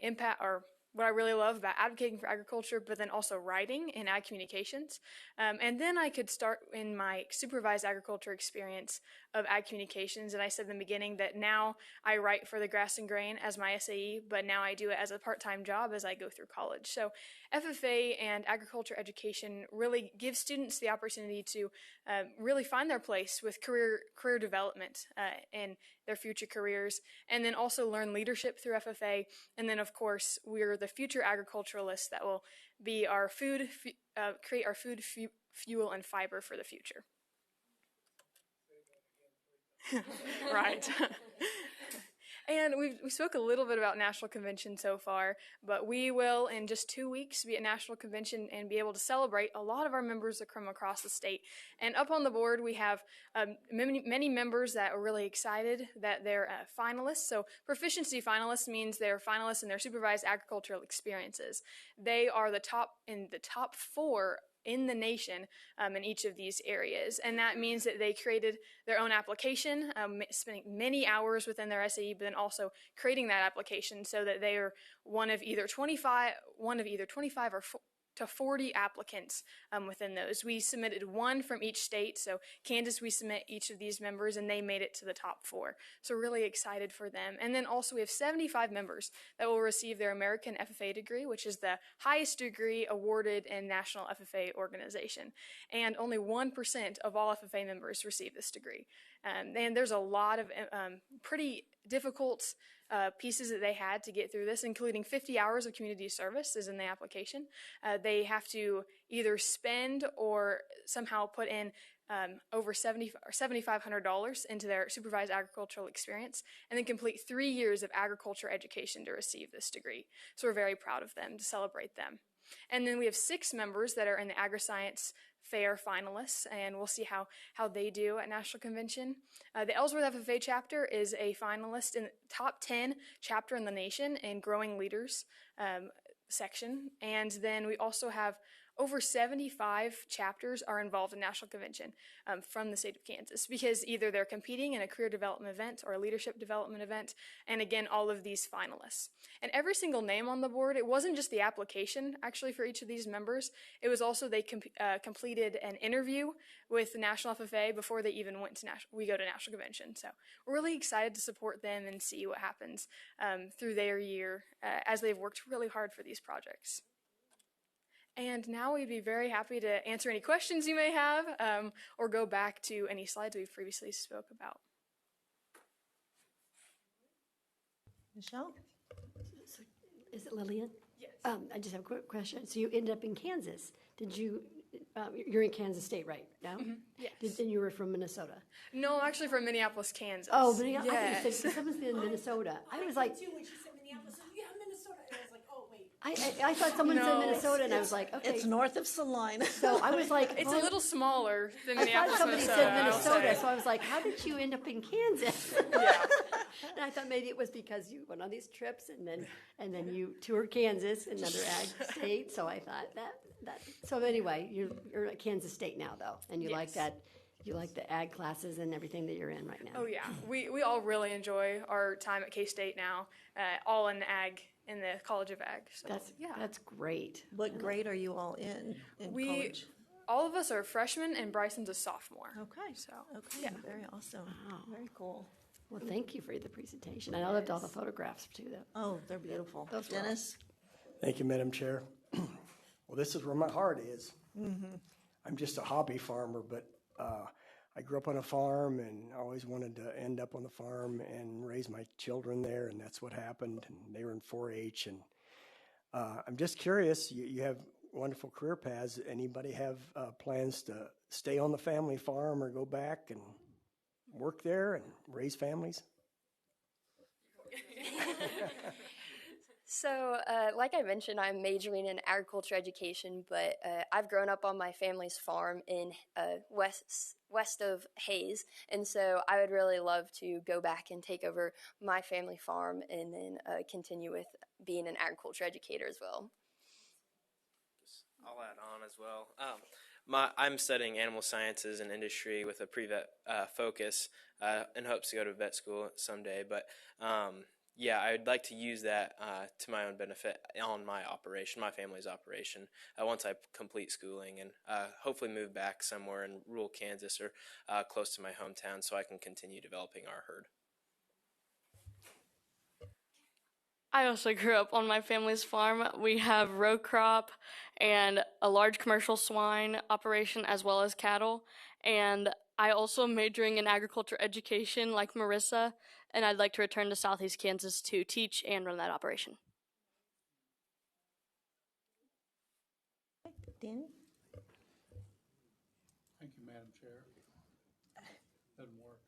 impact, or what I really love about advocating for agriculture, but then also writing in ag communications. And then I could start in my supervised agriculture experience of ag communications. And I said in the beginning that now I write for the Grass and Grain as my SAE, but now I do it as a part-time job as I go through college. So FFA and agriculture education really gives students the opportunity to really find their place with career development in their future careers, and then also learn leadership through FFA. And then, of course, we're the future agriculturalists that will be our food, create our food, fuel, and fiber for the future. Right. And we spoke a little bit about National Convention so far, but we will in just 2 weeks be at National Convention and be able to celebrate a lot of our members that come across the state. And up on the board, we have many members that are really excited that they're finalists. So proficiency finalists means they're finalists in their supervised agricultural experiences. They are the top 4 in the nation in each of these areas. And that means that they created their own application, spending many hours within their SAE, but then also creating that application so that they are one of either 25 or to 40 applicants within those. We submitted 1 from each state. So Kansas, we submit each of these members, and they made it to the top 4. So really excited for them. And then also we have 75 members that will receive their American FFA degree, which is the highest degree awarded in National FFA organization. And only 1% of all FFA members receive this degree. And there's a lot of pretty difficult pieces that they had to get through this, including 50 hours of community service is in the application. They have to either spend or somehow put in over $7,500 into their supervised agricultural experience, and then complete 3 years of agriculture education to receive this degree. So we're very proud of them, to celebrate them. And then we have 6 members that are in the Agri-Science Fair finalists, and we'll see how they do at National Convention. The Ellsworth FFA chapter is a finalist in the top 10 chapter in the nation in Growing Leaders section. And then we also have over 75 chapters are involved in National Convention from the state of Kansas, because either they're competing in a career development event or a leadership development event, and again, all of these finalists. And every single name on the board, it wasn't just the application actually for each of these members, it was also they completed an interview with the National FFA before they even went to we go to National Convention. So we're really excited to support them and see what happens through their year as they've worked really hard for these projects. And now we'd be very happy to answer any questions you may have or go back to any slides we've previously spoke about. Michelle? So, is it Lillian? Yes. I just have a quick question. So you ended up in Kansas. Did you, you're in Kansas State right now? Mm-hmm. Yes. And you were from Minnesota? No, I'm actually from Minneapolis, Kansas. Oh, but I yes. thought you said someone's in Minnesota. I was like, too, when she said Minneapolis, yeah, Minnesota. And I was like, oh, wait. I thought someone said Minnesota, and I was like, okay. It's north of Salina. So I was like, it's a little smaller than I Minneapolis, thought somebody Minnesota, said Minnesota, so I was like, how did you end up in Kansas? Yeah. And I thought maybe it was because you went on these trips and then you toured Kansas, another ag state. So I thought that. So anyway, you're at Kansas State now, though, and you like that. You like the ag classes and everything that you're in right now. Oh yeah, we all really enjoy our time at K-State now, all in ag, in the College of Ag. So, that's great. What grade are you all in college? All of us are freshmen, and Bryson's a sophomore. Okay. So yeah, very awesome. Wow. Very cool. Well, thank you for the presentation. I loved all the photographs too, though. Oh, they're beautiful. Dennis? Thank you, Madam Chair. Well, this is where my heart is. Mm-hmm. I'm just a hobby farmer, but I grew up on a farm and always wanted to end up on the farm and raise my children there, and that's what happened. And they were in 4-H, and I'm just curious. You have wonderful career paths. Anybody have plans to stay on the family farm or go back and work there and raise families? So, like I mentioned, I'm majoring in agriculture education, but I've grown up on my family's farm in west of Hayes, and so I would really love to go back and take over my family farm and then continue with being an agriculture educator as well. I'll add on as well. I'm studying animal sciences and industry with a pre-vet focus in hopes to go to vet school someday, but yeah, I would like to use that to my own benefit on my operation, my family's operation, once I complete schooling, and hopefully move back somewhere in rural Kansas or close to my hometown so I can continue developing our herd. I also grew up on my family's farm. We have row crop and a large commercial swine operation as well as cattle. And I also am majoring in agriculture education like Marissa, and I'd like to return to Southeast Kansas to teach and run that operation. Danny? Thank you, Madam Chair. Doesn't work.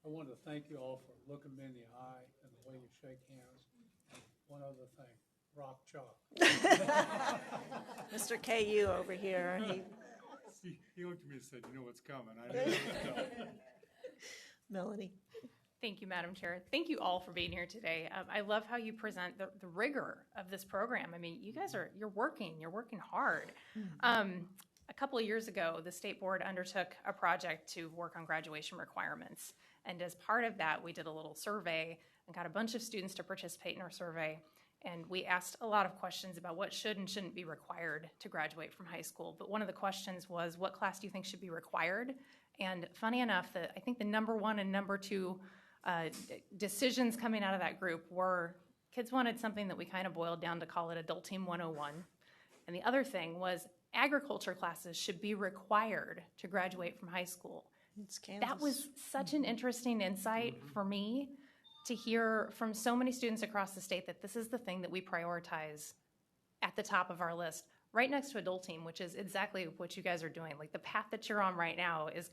I wanted to thank you all for looking me in the eye and the way you shake hands. And one other thing, rock chalk. Mr. KU over here. He looked at me and said, "You know what's coming." I knew it was coming. Melanie. Thank you, Madam Chair. Thank you all for being here today. I love how you present the rigor of this program. I mean, you guys you're working hard. A couple of years ago, the state board undertook a project to work on graduation requirements. And as part of that, we did a little survey and got a bunch of students to participate in our survey. And we asked a lot of questions about what should and shouldn't be required to graduate from high school. But one of the questions was, what class do you think should be required? And funny enough, I think the number one and number two decisions coming out of that group were kids wanted something that we kind of boiled down to call it Adult Team 101. And the other thing was agriculture classes should be required to graduate from high school. That was such an interesting insight for me to hear from so many students across the state that this is the thing that we prioritize at the top of our list, right next to Adult Team, which is exactly what you guys are doing. Like the path that you're on right now is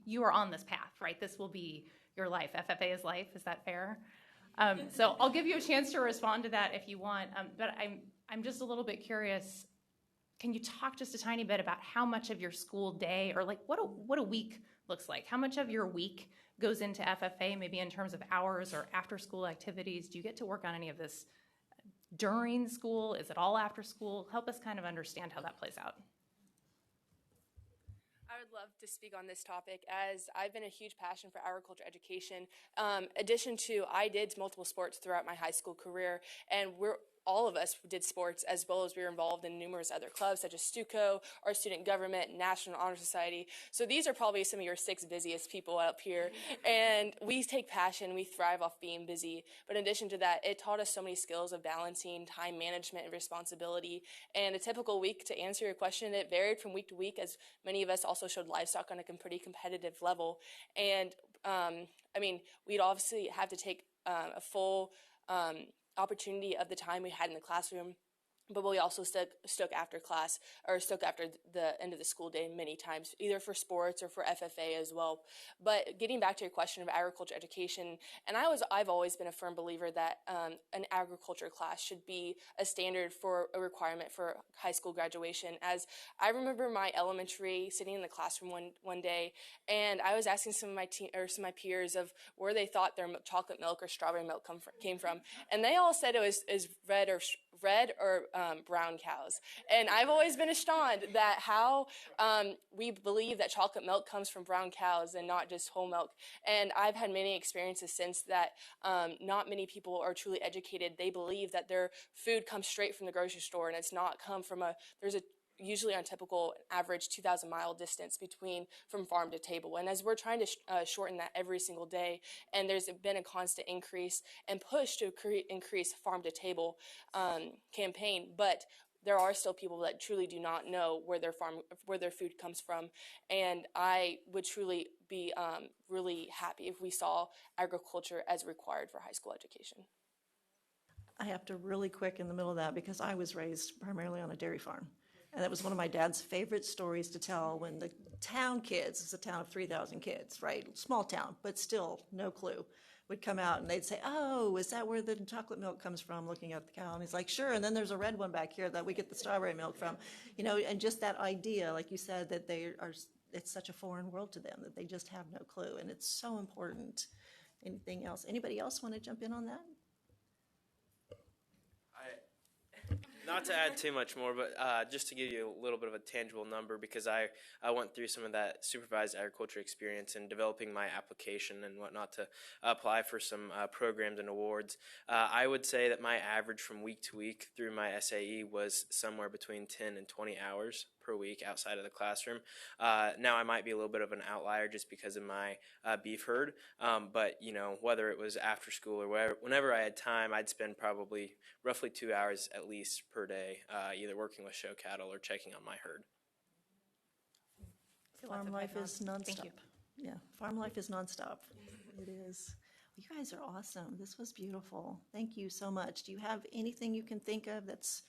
you are on this path, right? This will be your life. FFA is life. Is that fair? So I'll give you a chance to respond to that if you want. But I'm just a little bit curious. Can you talk just a tiny bit about how much of your school day, or like what a week looks like? How much of your week goes into FFA, maybe in terms of hours or after school activities? Do you get to work on any of this during school? Is it all after school? Help us kind of understand how that plays out. I would love to speak on this topic, as I've been a huge passion for agriculture education. Addition to, I did multiple sports throughout my high school career, and all of us did sports, as well as we were involved in numerous other clubs such as Stuco, our student government, National Honor Society. So these are probably some of your 6 busiest people up here. And we take passion, we thrive off being busy. But in addition to that, it taught us so many skills of balancing time management and responsibility. And a typical week, to answer your question, it varied from week to week, as many of us also showed livestock on a pretty competitive level. And we'd obviously have to take a full opportunity of the time we had in the classroom, but we also stuck after class, or stuck after the end of the school day many times, either for sports or for FFA as well. But getting back to your question of agriculture education, and I've always been a firm believer that an agriculture class should be a standard for a requirement for high school graduation. As I remember my elementary sitting in the classroom one day, and I was asking some of my peers of where they thought their chocolate milk or strawberry milk came from, and they all said it was red or brown cows. And I've always been astonished that how we believe that chocolate milk comes from brown cows and not just whole milk. And I've had many experiences since that not many people are truly educated. They believe that their food comes straight from the grocery store, and it's not come from there's usually on typical average 2,000-mile distance from farm to table. And as we're trying to shorten that every single day, and there's been a constant increase and push to increase farm to table campaign, but there are still people that truly do not know where their food comes from. And I would truly be really happy if we saw agriculture as required for high school education. I have to really quick in the middle of that, because I was raised primarily on a dairy farm. And that was one of my dad's favorite stories to tell when the town kids, it's a town of 3,000 kids, right? Small town, but still no clue, would come out and they'd say, "Oh, is that where the chocolate milk comes from?" Looking at the cow. And he's like, "Sure. And then there's a red one back here that we get the strawberry milk from." And just that idea, like you said, that it's such a foreign world to them that they just have no clue. And it's so important. Anything else? Anybody else want to jump in on that? Not to add too much more, but just to give you a little bit of a tangible number, because I went through some of that supervised agriculture experience in developing my application and whatnot to apply for some programs and awards. I would say that my average from week to week through my SAE was somewhere between 10 and 20 hours per week outside of the classroom. Now I might be a little bit of an outlier just because of my beef herd, but whether it was after school or whenever I had time, I'd spend probably roughly 2 hours at least per day, either working with show cattle or checking on my herd. Farm life is nonstop. Thank you. Yeah, farm life is nonstop. It is. Well, you guys are awesome. This was beautiful. Thank you so much. Do you have anything you can think of that's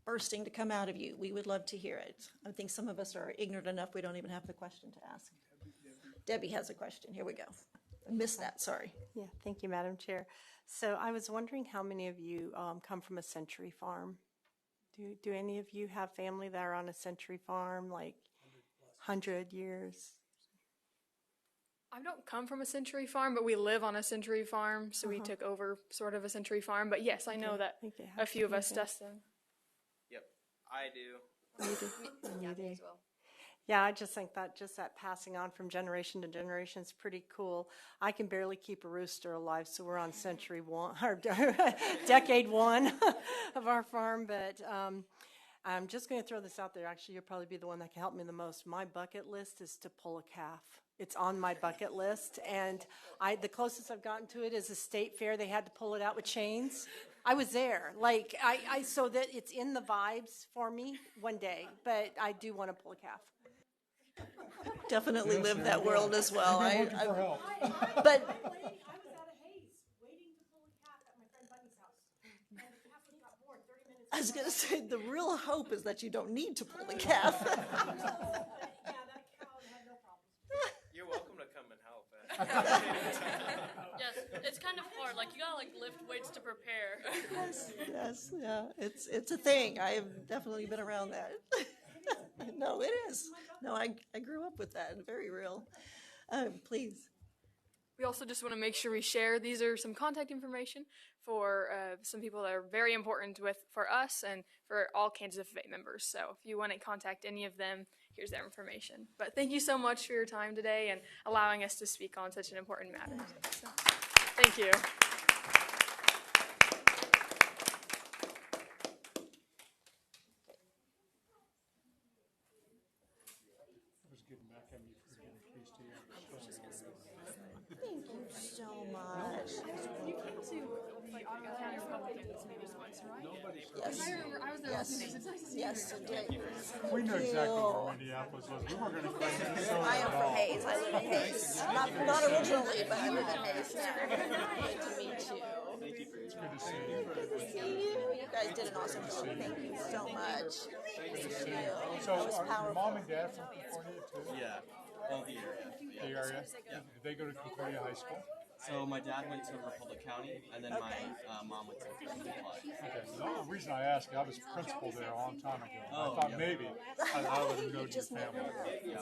bursting to come out of you? We would love to hear it. I think some of us are ignorant enough we don't even have the question to ask. Debbie has a question. Here we go. missed that, sorry. Yeah, thank you, Madam Chair. So I was wondering how many of you come from a century farm? Do any of you have family that are on a century farm, like 100 years? I don't come from a century farm, but we live on a century farm, so we took over sort of a century farm. But yes, I know that a few of us, Dustin. Yep, I do. You do. You do. As well. Yeah, I just think that passing on from generation to generation is pretty cool. I can barely keep a rooster alive, so we're on century one, or decade one of our farm. But I'm just going to throw this out there. Actually, you'll probably be the one that can help me the most. My bucket list is to pull a calf. It's on my bucket list, and the closest I've gotten to it is a state fair. They had to pull it out with chains. I was there, like so that it's in the vibes for me one day. But I do want to pull a calf. Definitely live that world as well. We've been looking for help. But I was at a haze waiting to pull a calf at my friend Bunny's house, and the calf got born 30 minutes. I was going to say, the real hope is that you don't need to pull the calf. Yeah, that cow had no problems. You're welcome to come and help. Yes, it's kind of hard. Like, you gotta lift weights to prepare. Yes, yeah, it's a thing. I have definitely been around that. No, it is. No, I grew up with that. Very real. Please. We also just want to make sure we share. These are some contact information for some people that are very important for us and for all Kansas FFA members. So if you want to contact any of them, here's their information. But thank you so much for your time today and allowing us to speak on such an important matter. So, thank you. Thank you so much. You came to Ottawa County Republicans meetings once, right? Yes. I remember I was there last meeting. It's nice to see you. Yes, it did. We knew exactly where Minneapolis was. We weren't going to claim Minnesota I am at from all. Hayes. I live in Hayes. Not originally, but I live in Hayes now. Good to meet you. It's good to see you. Good to see you. You guys did an awesome job. Thank you so much. Thank you. So, That was are your powerful. mom and dad from Concordia too? Yeah, well, the area. The area? Yeah. Did they go to Concordia High School? So my dad went to Republic County, and then my mom went to Concordia. Okay. The reason I asked, I was principal there a long time ago. Oh, I thought yeah. maybe I would have known your family. Yeah,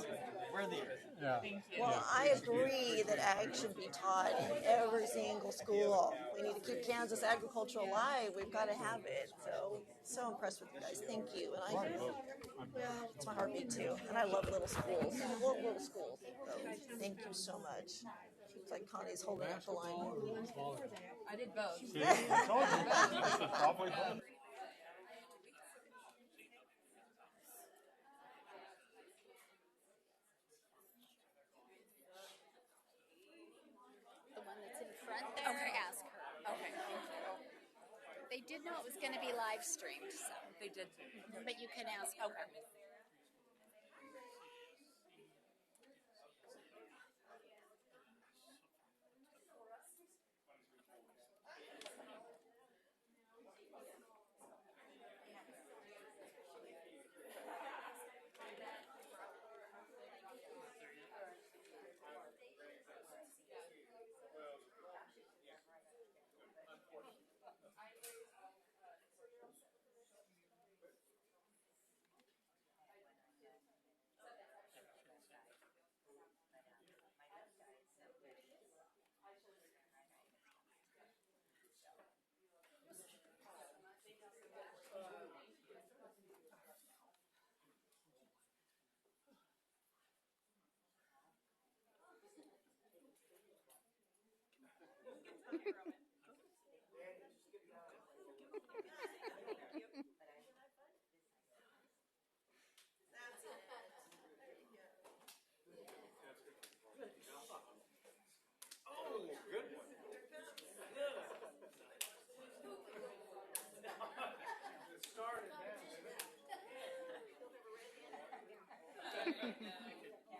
we're the area. Yeah. Well, I agree that ag should be taught in every single school. We need to keep Kansas agriculture alive. We've got to have it. So impressed with you guys. Thank you. And well, it's my heartbeat too. And I love little schools. I love little schools. So thank you so much. It's like Connie's holding up the line. I did both. See, I told you. This is probably better. The one that's in front there? Okay. Ask her. Okay. They did know it was going to be live streamed, so. They did. But you can ask her. Okay.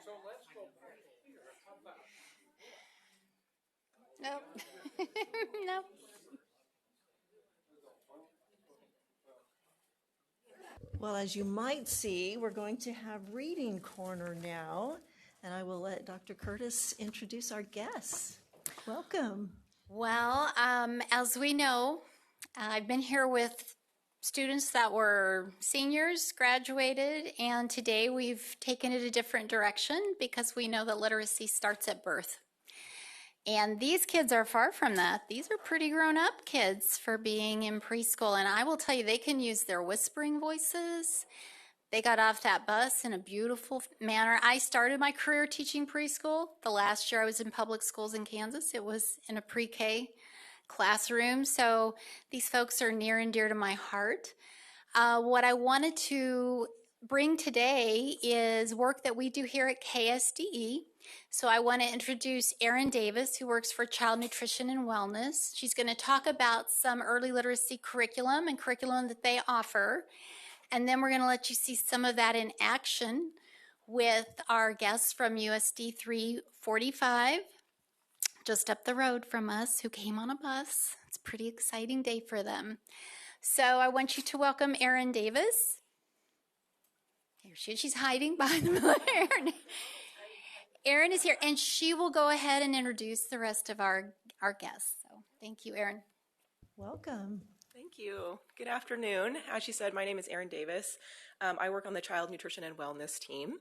So let's go back here. How about? Nope. Nope. Well, as you might see, we're going to have Reading Corner now, and I will let Dr. Curtis introduce our guests. Welcome. Well, as we know, I've been here with students that were seniors, graduated, and today we've taken it a different direction because we know that literacy starts at birth. And these kids are far from that. These are pretty grown-up kids for being in preschool, and I will tell you, they can use their whispering voices. They got off that bus in a beautiful manner. I started my career teaching preschool. The last year I was in public schools in Kansas, it was in a pre-K classroom. So these folks are near and dear to my heart. What I wanted to bring today is work that we do here at KSDE. So I want to introduce Erin Davis, who works for Child Nutrition and Wellness. She's going to talk about some early literacy curriculum and curriculum that they offer. And then we're going to let you see some of that in action with our guests from USD 345, just up the road from us, who came on a bus. It's a pretty exciting day for them. So I want you to welcome Erin Davis. Here she is. She's hiding behind the pillar. Erin is here, and she will go ahead and introduce the rest of our guests. So thank you, Erin. Welcome. Thank you. Good afternoon. As she said, my name is Erin Davis. I work on the Child Nutrition and Wellness team.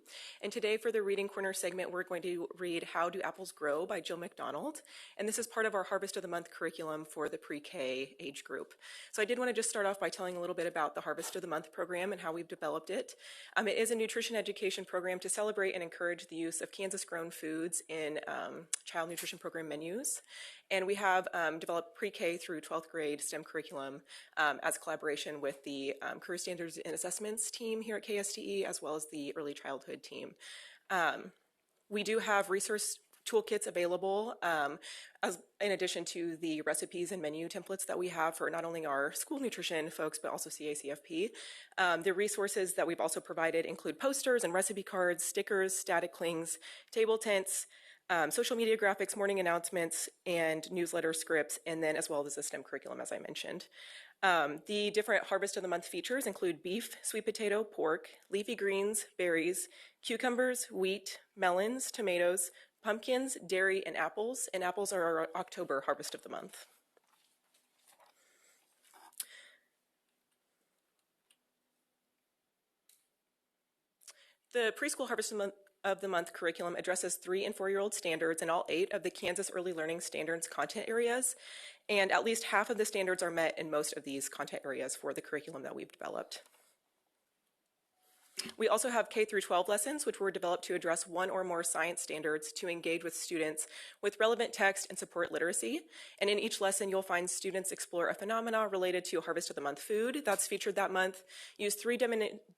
And today for the Reading Corner segment, we're going to read How Do Apples Grow by Jill McDonald. And this is part of our Harvest of the Month curriculum for the pre-K age group. So I did want to just start off by telling a little bit about the Harvest of the Month program and how we've developed it. It is a nutrition education program to celebrate and encourage the use of Kansas-grown foods in child nutrition program menus. And we have developed pre-K through 12th grade STEM curriculum as a collaboration with the Career Standards and Assessments team here at KSDE, as well as the early childhood team. We do have resource toolkits available in addition to the recipes and menu templates that we have for not only our school nutrition folks, but also CACFP. The resources that we've also provided include posters and recipe cards, stickers, static clings, table tents, social media graphics, morning announcements, and newsletter scripts, and then as well as the STEM curriculum, as I mentioned. The different Harvest of the Month features include beef, sweet potato, pork, leafy greens, berries, cucumbers, wheat, melons, tomatoes, pumpkins, dairy, and apples are our October Harvest of the Month. The Preschool Harvest of the Month curriculum addresses 3- and 4-year-old standards in all 8 of the Kansas Early Learning Standards content areas, and at least half of the standards are met in most of these content areas for the curriculum that we've developed. We also have K through 12 lessons, which were developed to address 1 or more science standards to engage with students with relevant text and support literacy. And in each lesson, you'll find students explore a phenomena related to Harvest of the Month food that's featured that month, use 3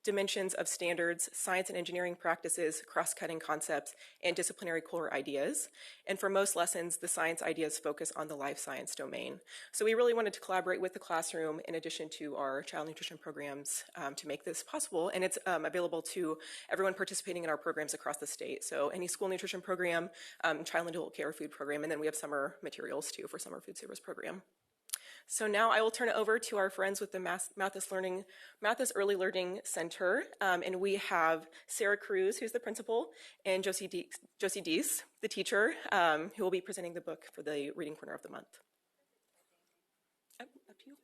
dimensions of standards, science and engineering practices, cross-cutting concepts, and disciplinary core ideas. And for most lessons, the science ideas focus on the life science domain. So we really wanted to collaborate with the classroom in addition to our child nutrition programs to make this possible. And it's available to everyone participating in our programs across the state. So any school nutrition program, child and adult care food program, and then we have summer materials too for summer food service program. So now I will turn it over to our friends with the Mathis Early Learning Center. And we have Sarah Cruz, who's the principal, and Josie Deese, the teacher, who will be presenting the book for the Reading Corner of the Month. Up to you.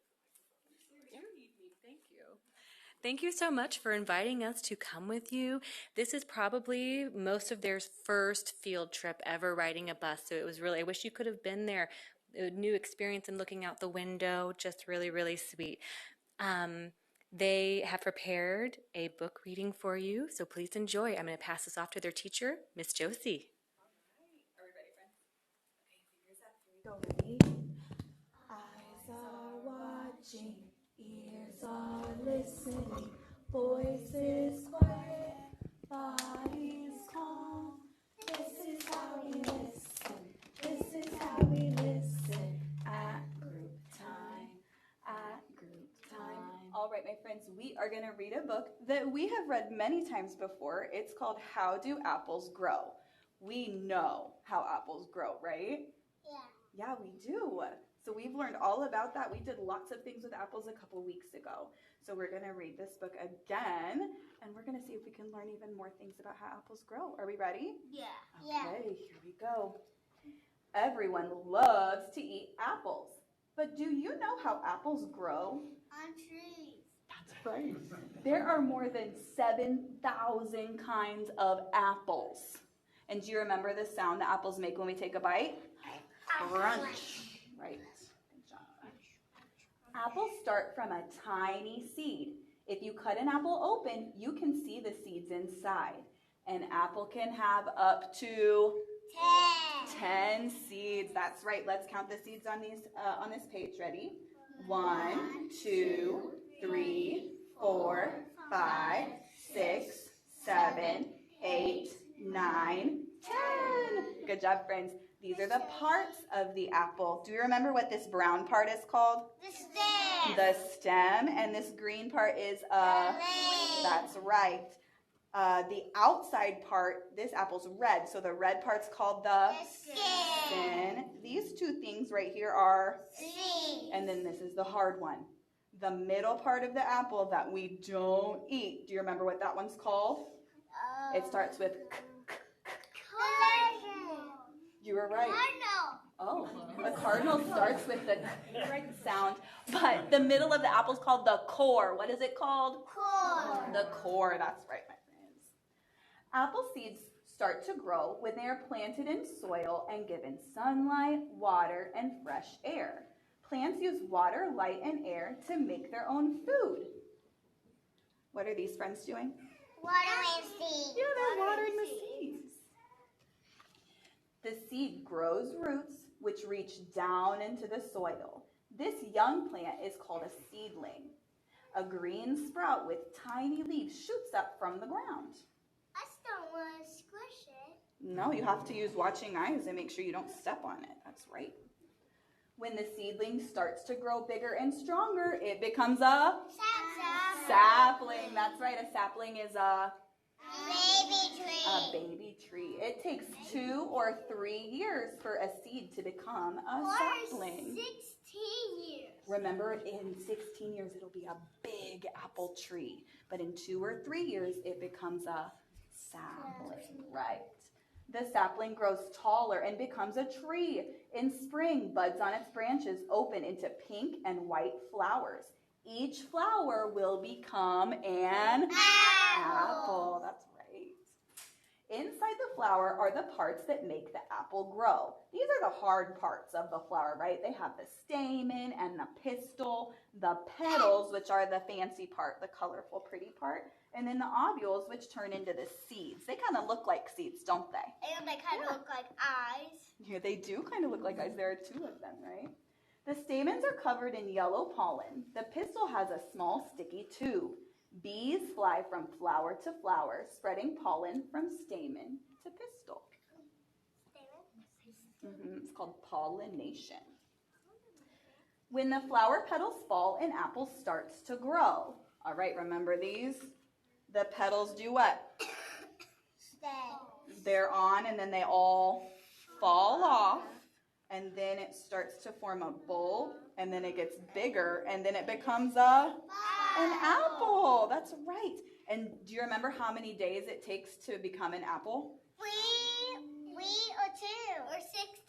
Thank you so much for inviting us to come with you. This is probably most of their first field trip ever riding a bus, so it was really, I wish you could have been there. A new experience in looking out the window, just really, really sweet. They have prepared a book reading for you, so please enjoy. I'm going to pass this off to their teacher, Miss Josie. Are we ready, friends? Okay, here's that 3. Go with me. Eyes are watching, ears are listening, voices quiet, bodies calm. This is how we listen. This is how we listen at group time. At group time. All right, my friends, we are going to read a book that we have read many times before. It's called How Do Apples Grow? We know how apples grow, right? Yeah, we do. So we've learned all about that. We did lots of things with apples a couple weeks ago. So we're going to read this book again, and we're going to see if we can learn even more things about how apples grow. Are we ready? Yeah. Okay, here we go. Everyone loves to eat apples. But do you know how apples grow? On trees. That's right. There are more than 7,000 kinds of apples. And do you remember the sound that apples make when we take a bite? Crunch. Right. Good job. Apples start from a tiny seed. If you cut an apple open, you can see the seeds inside. An apple can have up to 10 seeds. That's right. Let's count the seeds on this page. Ready? 1, 2, 3, 4, 5, 6, 7, 8, 9, 10. Good job, friends. These are the parts of the apple. Do you remember what this brown part is called? The stem. The stem. And this green part is that's right. The outside part, this apple's red, so the red part's called the skin. These two things right here are seeds. And then this is the hard one. The middle part of the apple that we don't eat. Do you remember what that one's called? It starts with You were right. Oh, the cardinal starts with the right sound, but the middle of the apple is called the core. What is it called? Core. The core, that's right, my friends. Apple seeds start to grow when they are planted in soil and given sunlight, water, and fresh air. Plants use water, light, and air to make their own food. What are these friends doing? Watering seeds. Yeah, they're watering the seeds. The seed grows roots which reach down into the soil. This young plant is called a seedling. A green sprout with tiny leaves shoots up from the ground. I still want to squish it. No, you have to use watching eyes and make sure you don't step on it. That's right. When the seedling starts to grow bigger and stronger, it becomes a sapling. That's right. A sapling is a baby tree. A baby tree. It takes 2 or 3 years for a seed to become a sapling. 16 years. Remember, in 16 years, it'll be a big apple tree. But in 2 or 3 years, it becomes a sapling. Right. The sapling grows taller and becomes a tree. In spring, buds on its branches open into pink and white flowers. Each flower will become an apple. That's right. Inside the flower are the parts that make the apple grow. These are the hard parts of the flower, right? They have the stamen and the pistil, the petals, which are the fancy part, the colorful, pretty part, and then the ovules, which turn into the seeds. They kind of look like seeds, don't they? And they kind of look like eyes. Yeah, they do kind of look like eyes. There are 2 of them, right? The stamens are covered in yellow pollen. The pistil has a small sticky tube. Bees fly from flower to flower, spreading pollen from stamen to pistil. It's called pollination. When the flower petals fall, an apple starts to grow. All right, remember these? The petals do what? They're on and then they all fall off. And then it starts to form a bulb, and then it gets bigger, and then it becomes an apple. That's right. And do you remember how many days it takes to become an apple? 3 or 2 or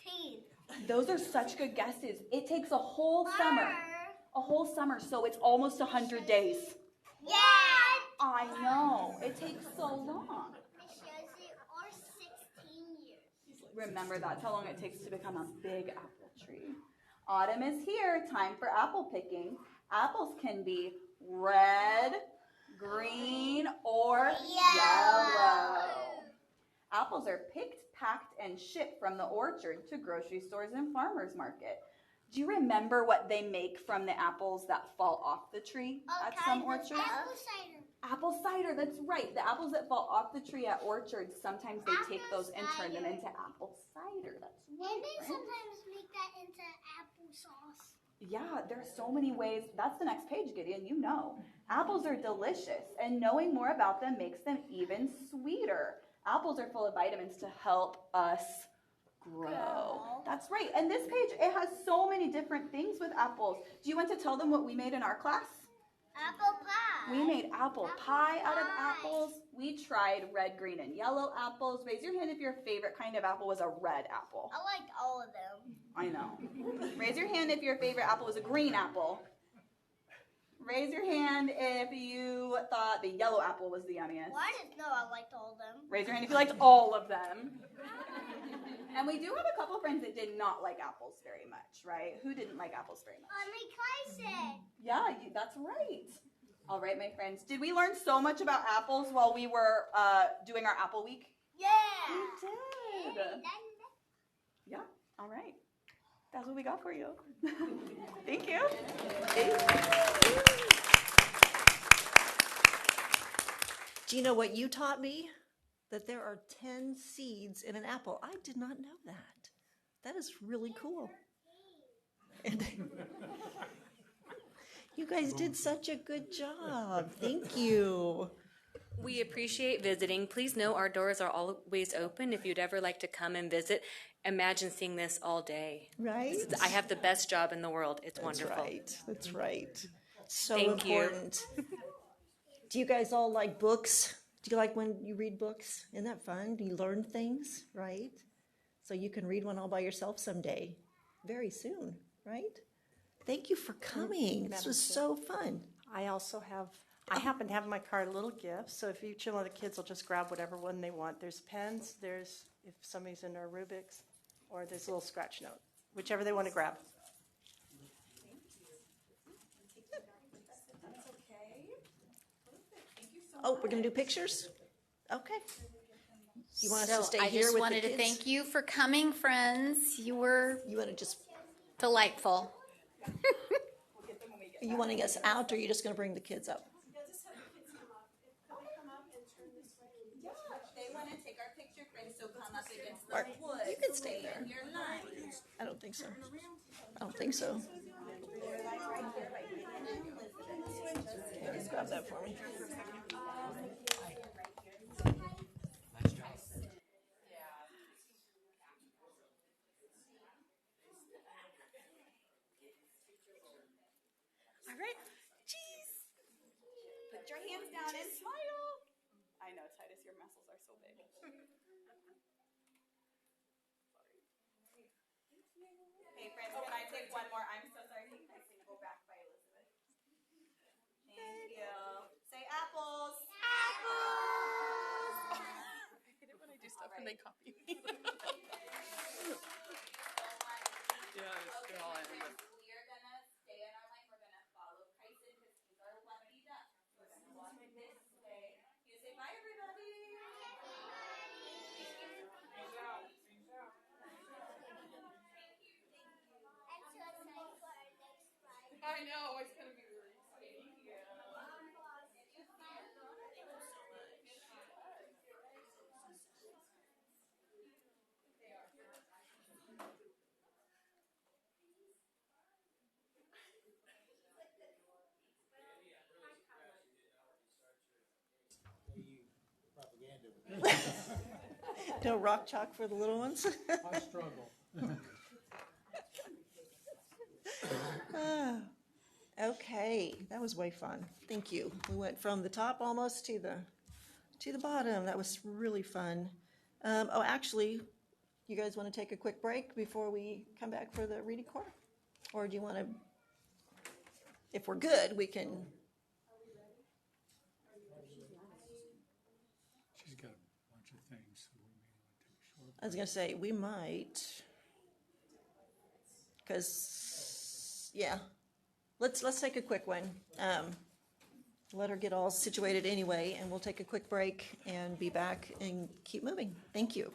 16. Those are such good guesses. It takes a whole summer. A whole summer, so it's almost 100 days. Yeah. I know. It takes so long. Or 16 years. Remember, that's how long it takes to become a big apple tree. Autumn is here. Time for apple picking. Apples can be red, green, or yellow. Apples are picked, packed, and shipped from the orchard to grocery stores and farmers market. Do you remember what they make from the apples that fall off the tree at some orchards? Apple cider. Apple cider, that's right. The apples that fall off the tree at orchards, sometimes they take those and turn them into apple cider. That's right. And they sometimes make that into applesauce. Yeah, there's so many ways. That's the next page, Gideon, you know. Apples are delicious, and knowing more about them makes them even sweeter. Apples are full of vitamins to help us grow. That's right. And this page, it has so many different things with apples. Do you want to tell them what we made in our class? Apple pie. We made apple pie out of apples. We tried red, green, and yellow apples. Raise your hand if your favorite kind of apple was a red apple. I liked all of them. I know. Raise your hand if your favorite apple was a green apple. Raise your hand if you thought the yellow apple was the yummiest. Well, I didn't know I liked all of them. Raise your hand if you liked all of them. And we do have a couple friends that did not like apples very much, right? Who didn't like apples very much? Kyson. Yeah, that's right. All right, my friends. Did we learn so much about apples while we were doing our Apple Week? Yeah. We did. Yeah, all right. That's what we got for you. Thank you. Do you know what you taught me? That there are 10 seeds in an apple. I did not know that. That is really cool. And you guys did such a good job. Thank you. We appreciate visiting. Please know our doors are always open if you'd ever like to come and visit. Imagine seeing this all day. Right? I have the best job in the world. It's wonderful. That's right. That's right. So Thank important. Do you guys all like books? Do you like when you read books? Isn't that fun? Do you learn things, right? So you can read one all by yourself someday, very soon, right? Thank you for coming. This was so fun. I also have, I happen to have in my car a little gift, so if each one of the kids will just grab whatever one they want. There's pens, there's, if somebody's into a Rubik's, or there's a little scratch note, whichever they want to grab. Oh, we're going to do pictures? Okay. You want us So to stay I here just with wanted the to kids? thank you for coming, friends. You were want to just delightful. Are you wanting us out, or are you just going to bring the kids up? They want to take our picture, friends, so come up against the Or wood. you can stay there. In your line. I don't think so. I don't think so. Okay, just grab that for me. All right. Cheese. Put your hands down and smile. I know, Titus, your muscles are so big. Hey, friends, can I take one more? I'm so sorry. Take my single back by Elizabeth. Thank you. Say apples. Apples. I hate it when I do stuff and they copy me. Yeah, it's all in. We are gonna stay in our line. We're gonna follow Kyson because he's our lucky duck. We're gonna walk this way. You say bye, everybody. Peace out. Peace out. I know, it's gonna be really exciting. Thank you. No rock chalk for the little ones? I struggle. Okay, that was way fun. Thank you. We went from the top almost to the bottom. That was really fun. Oh, actually, you guys want to take a quick break before we come back for the reading corner? Or do you want to, if we're good, we can. She's got a bunch of things, so we may want to take a short. I was going to say, we might, because, yeah, let's take a quick one. Let her get all situated anyway, and we'll take a quick break and be back and keep moving. Thank you.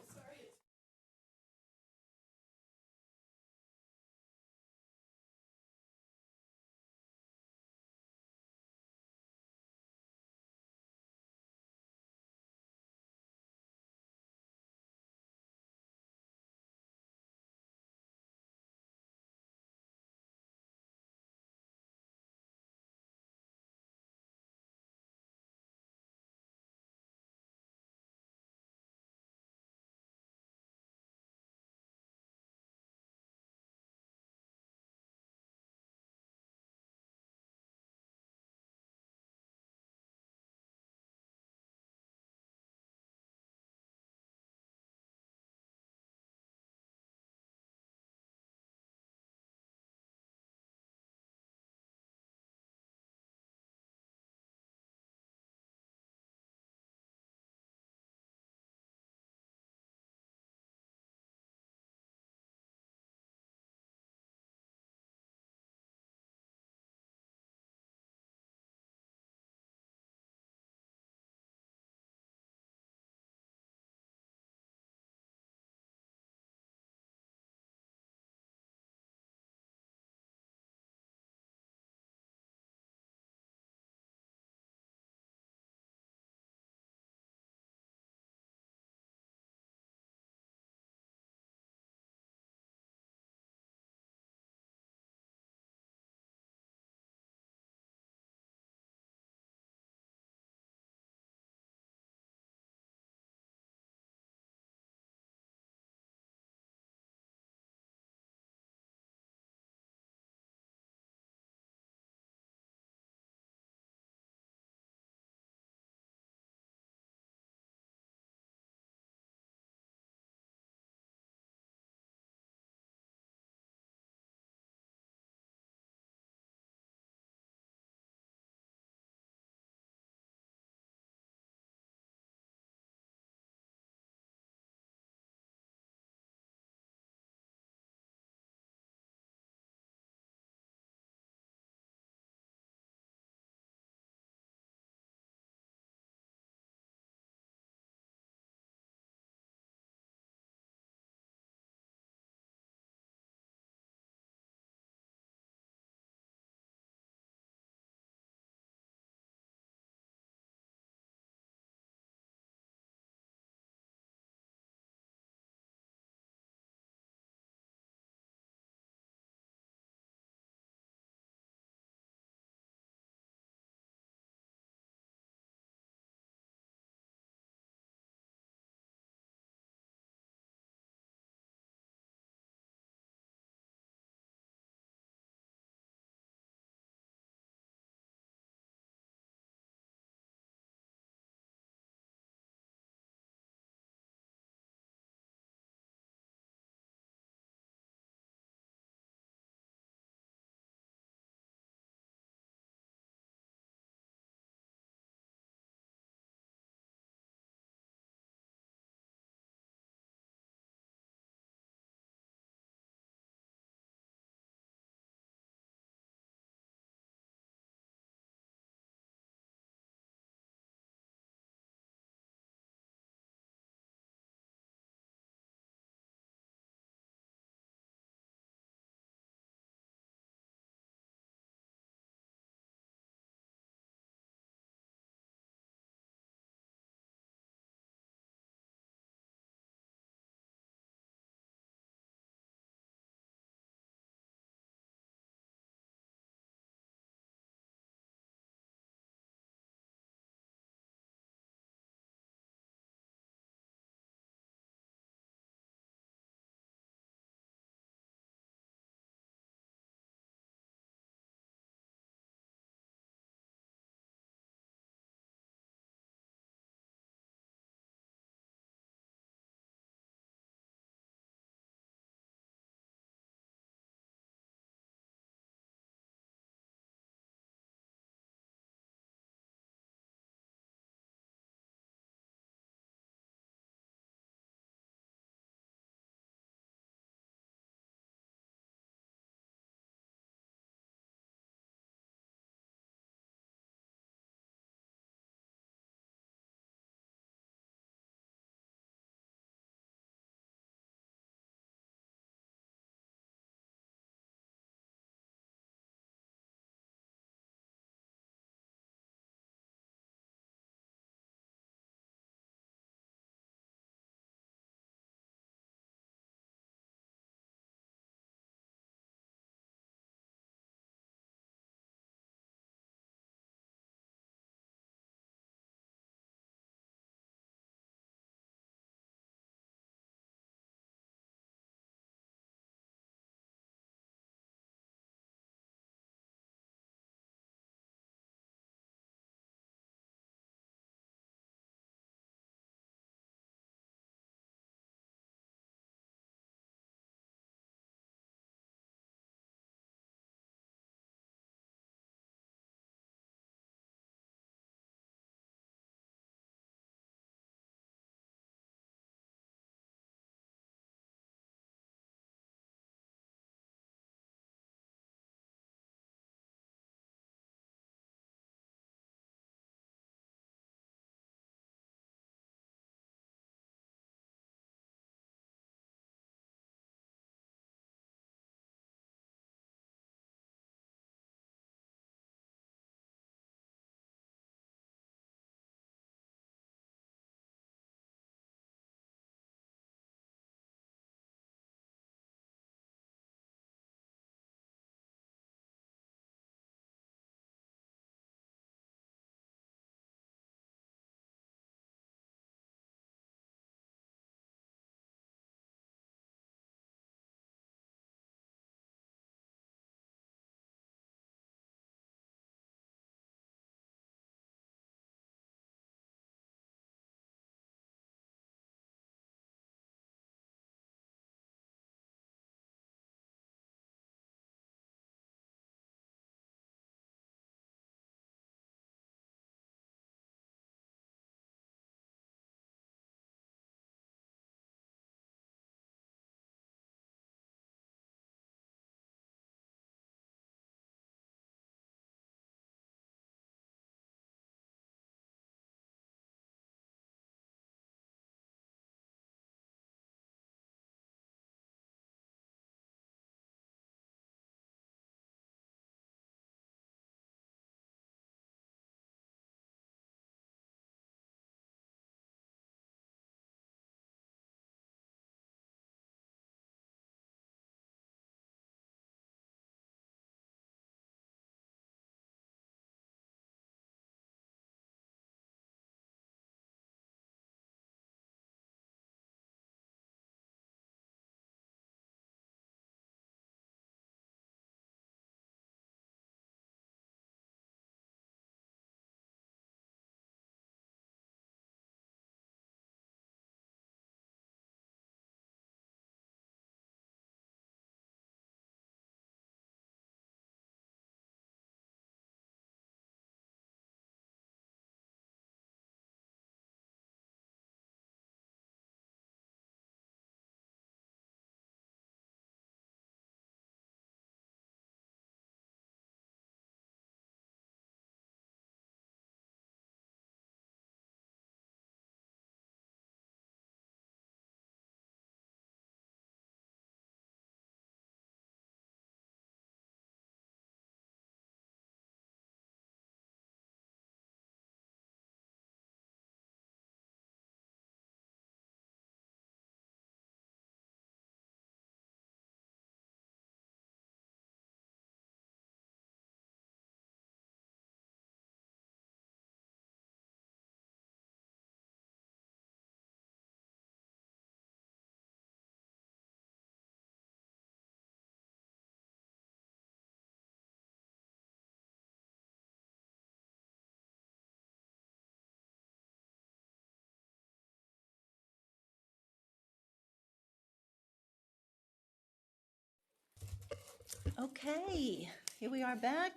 Okay, here we are back.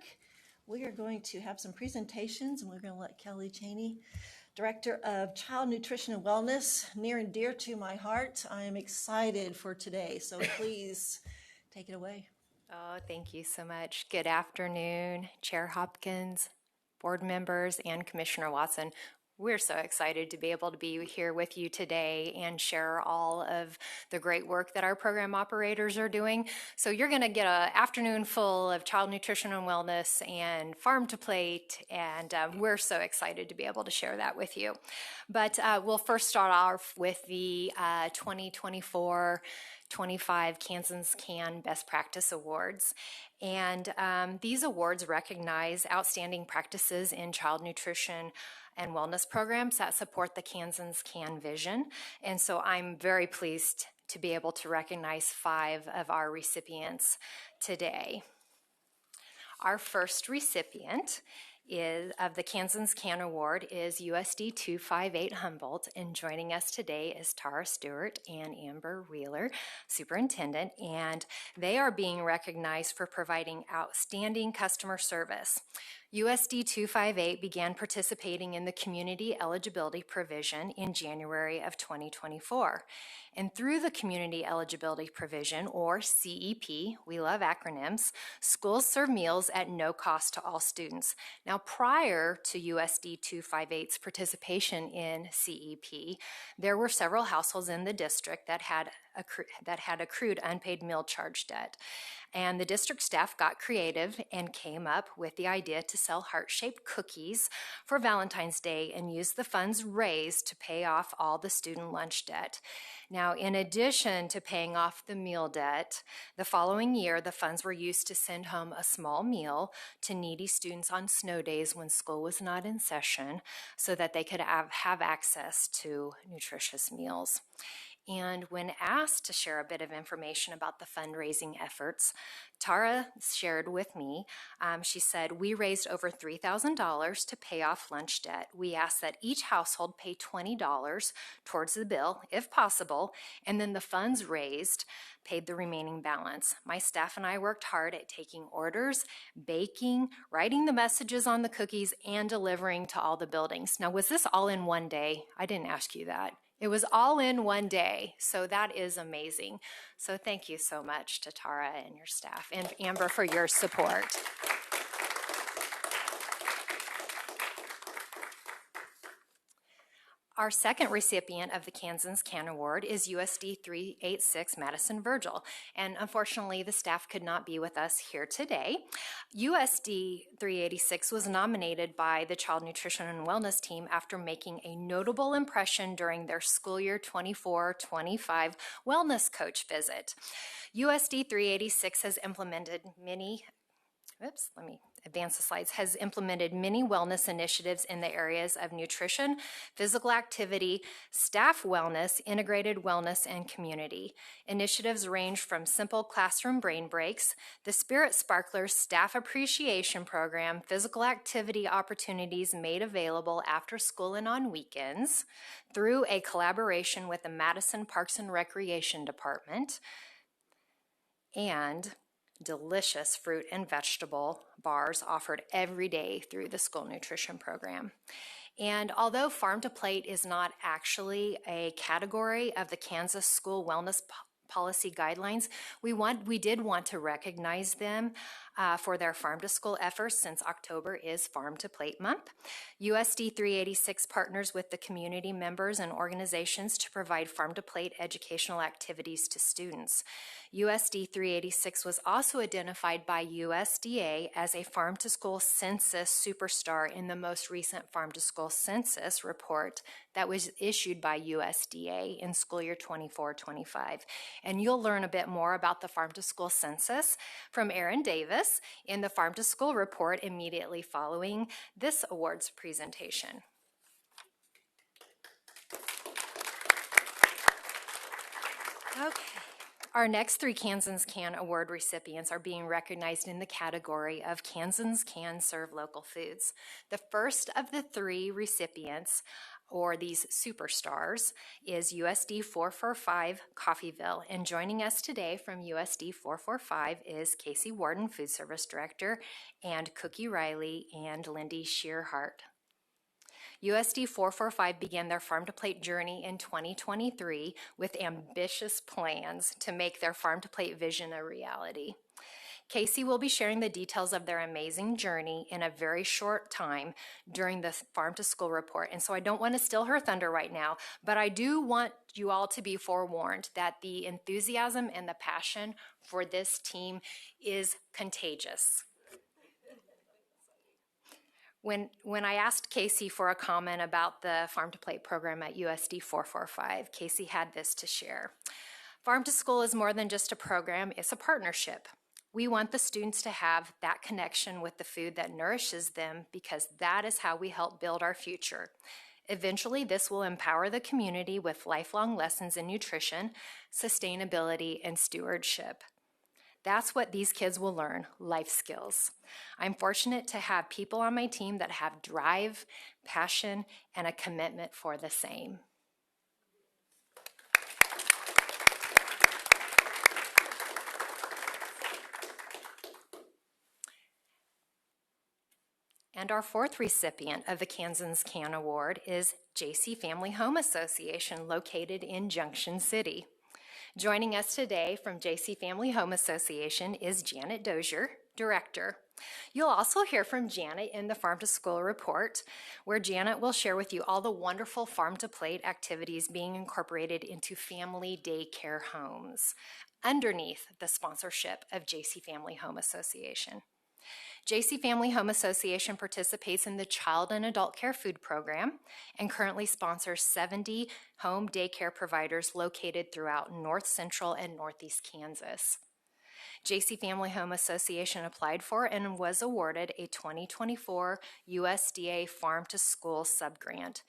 We are going to have some presentations, and we're going to let Kelly Cheney, Director of Child Nutrition and Wellness, near and dear to my heart. I am excited for today, so please take it away. Oh, thank you so much. Good afternoon, Chair Hopkins, board members, and Commissioner Watson. We're so excited to be able to be here with you today and share all of the great work that our program operators are doing. So you're going to get an afternoon full of child nutrition and wellness and farm to plate, and we're so excited to be able to share that with you. But we'll first start off with the 2024-25 Kansas Can Best Practice Awards. And these awards recognize outstanding practices in child nutrition and wellness programs that support the Kansas Can vision. And so I'm very pleased to be able to recognize 5 of our recipients today. Our first recipient of the Kansas Can Award is USD 258 Humboldt, and joining us today is Tara Stewart and Amber Wheeler, Superintendent, and they are being recognized for providing outstanding customer service. USD 258 began participating in the community eligibility provision in January of 2024. And through the community eligibility provision, or CEP, we love acronyms, schools serve meals at no cost to all students. Now, prior to USD 258's participation in CEP, there were several households in the district that had accrued unpaid meal charge debt. And the district staff got creative and came up with the idea to sell heart-shaped cookies for Valentine's Day and use the funds raised to pay off all the student lunch debt. Now, in addition to paying off the meal debt, the following year, the funds were used to send home a small meal to needy students on snow days when school was not in session so that they could have access to nutritious meals. And when asked to share a bit of information about the fundraising efforts, Tara shared with me, she said, we raised over $3,000 to pay off lunch debt. We asked that each household pay $20 towards the bill, if possible, and then the funds raised paid the remaining balance. My staff and I worked hard at taking orders, baking, writing the messages on the cookies, and delivering to all the buildings. Now, was this all in one day? I didn't ask you that. It was all in one day, so that is amazing. So thank you so much to Tara and your staff, and Amber for your support. Our second recipient of the Kansas Can Award is USD 386 Madison Virgil, and unfortunately the staff could not be with us here today. USD 386 was nominated by the Child Nutrition and Wellness team after making a notable impression during their school year 24-25 wellness coach visit. USD 386 has implemented many has implemented many wellness initiatives in the areas of nutrition, physical activity, staff wellness, integrated wellness, and community. Initiatives range from simple classroom brain breaks, the Spirit Sparklers Staff Appreciation Program, physical activity opportunities made available after school and on weekends, through a collaboration with the Madison Parks and Recreation Department, and delicious fruit and vegetable bars offered every day through the school nutrition program. And although Farm to Plate is not actually a category of the Kansas School Wellness Policy Guidelines, we did want to recognize them for their farm to school efforts, since October is Farm to Plate Month. USD 386 partners with the community members and organizations to provide farm to plate educational activities to students. USD 386 was also identified by USDA as a farm to school census superstar in the most recent farm to school census report that was issued by USDA in school year 24-25. And you'll learn a bit more about the farm to school census from Erin Davis in the farm to school report immediately following this awards presentation. Okay. Our next three Kansans Can Award recipients are being recognized in the category of Kansans Can Serve Local Foods. The first of the three recipients, or these superstars, is USD 445 Coffeeville. And joining us today from USD 445 is Casey Warden, Food Service Director, and Cookie Riley and Lindy Shearhart. USD 445 began their Farm to Plate journey in 2023 with ambitious plans to make their Farm to Plate vision a reality. Casey will be sharing the details of their amazing journey in a very short time during the Farm to School report. And so I don't want to steal her thunder right now, but I do want you all to be forewarned that the enthusiasm and the passion for this team is contagious. When I asked Casey for a comment about the Farm to Plate program at USD 445, Casey had this to share. Farm to School is more than just a program, it's a partnership. We want the students to have that connection with the food that nourishes them because that is how we help build our future. Eventually, this will empower the community with lifelong lessons in nutrition, sustainability, and stewardship. That's what these kids will learn, life skills. I'm fortunate to have people on my team that have drive, passion, and a commitment for the same. And our fourth recipient of the Kansans Can Award is JC Family Home Association, located in Junction City. Joining us today from JC Family Home Association is Janet Dozier, Director. You'll also hear from Janet in the Farm to School report, where Janet will share with you all the wonderful Farm to Plate activities being incorporated into family daycare homes underneath the sponsorship of JC Family Home Association. JC Family Home Association participates in the Child and Adult Care Food Program and currently sponsors 70 home daycare providers located throughout North Central and Northeast Kansas. JC Family Home Association applied for and was awarded a 2024 USDA Farm to School subgrant.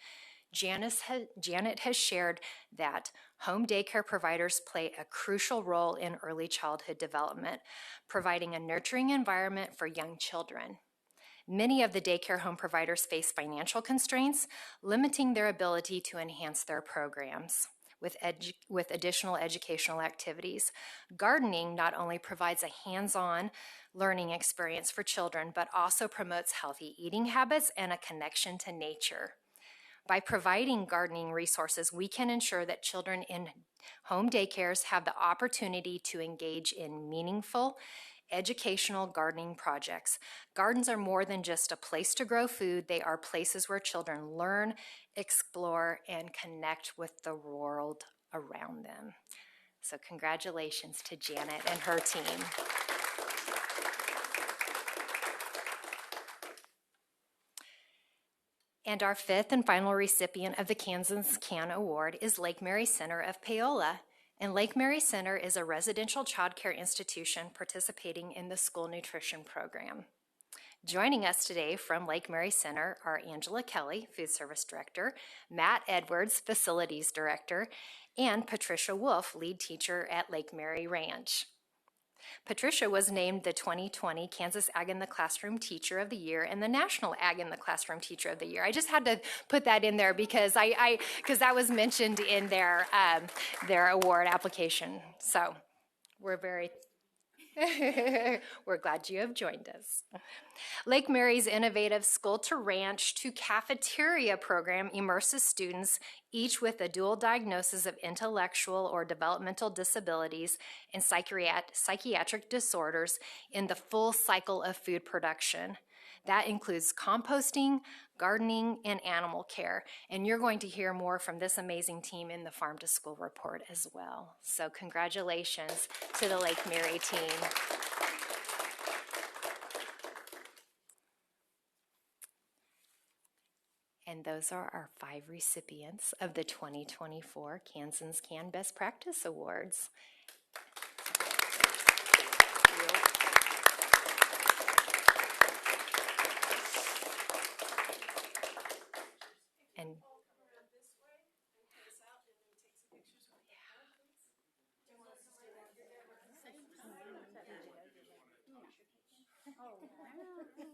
Janet has shared that home daycare providers play a crucial role in early childhood development, providing a nurturing environment for young children. Many of the daycare home providers face financial constraints, limiting their ability to enhance their programs with additional educational activities. Gardening not only provides a hands-on learning experience for children, but also promotes healthy eating habits and a connection to nature. By providing gardening resources, we can ensure that children in home daycares have the opportunity to engage in meaningful, educational gardening projects. Gardens are more than just a place to grow food. They are places where children learn, explore, and connect with the world around them. So congratulations to Janet and her team. And our fifth and final recipient of the Kansas Can Award is Lake Mary Center of Paola. And Lake Mary Center is a residential childcare institution participating in the school nutrition program. Joining us today from Lake Mary Center are Angela Kelly, Food Service Director, Matt Edwards, Facilities Director, and Patricia Wolf, Lead Teacher at Lake Mary Ranch. Patricia was named the 2020 Kansas Ag in the Classroom Teacher of the Year and the National Ag in the Classroom Teacher of the Year. I just had to put that in there because because that was mentioned in their award application. So we're glad you have joined us. Lake Mary's innovative School to Ranch to Cafeteria program immerses students, each with a dual diagnosis of intellectual or developmental disabilities and psychiatric disorders, in the full cycle of food production. That includes composting, gardening, and animal care. And you're going to hear more from this amazing team in the Farm to School report as well. So congratulations to the Lake Mary team. And those are our 5 recipients of the 2024 Kansas Can Best Practice Awards. And I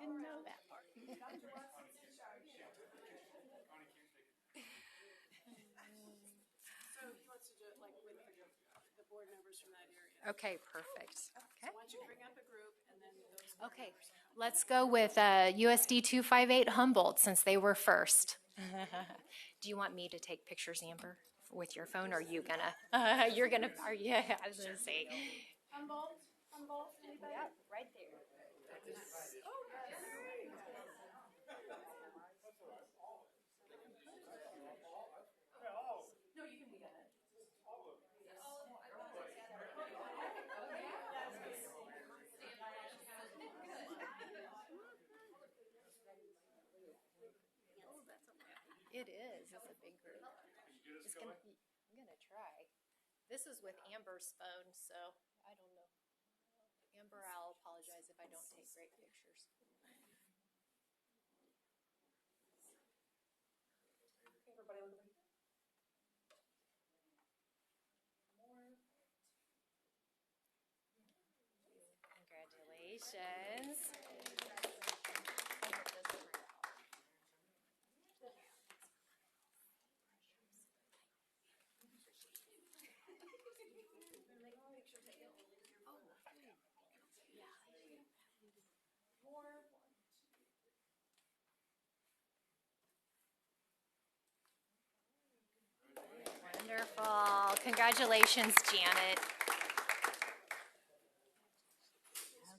didn't know that part. So he wants to do it like with the board members from that area. Okay, perfect. Okay. Why don't you bring up a group and then those. Okay, let's go with USD 258 Humboldt since they were first. Do you want me to take pictures, Amber, with your phone, or are you gonna? You're gonna. Are you? I was gonna say. Humboldt, anybody? Yeah, right there. No, you can be on it. It is. It's a big group. I'm gonna try. This is with Amber's phone, so I don't know. Amber, I'll apologize if I don't take great pictures. Everybody look over here. Congratulations. Wonderful. Congratulations, Janet.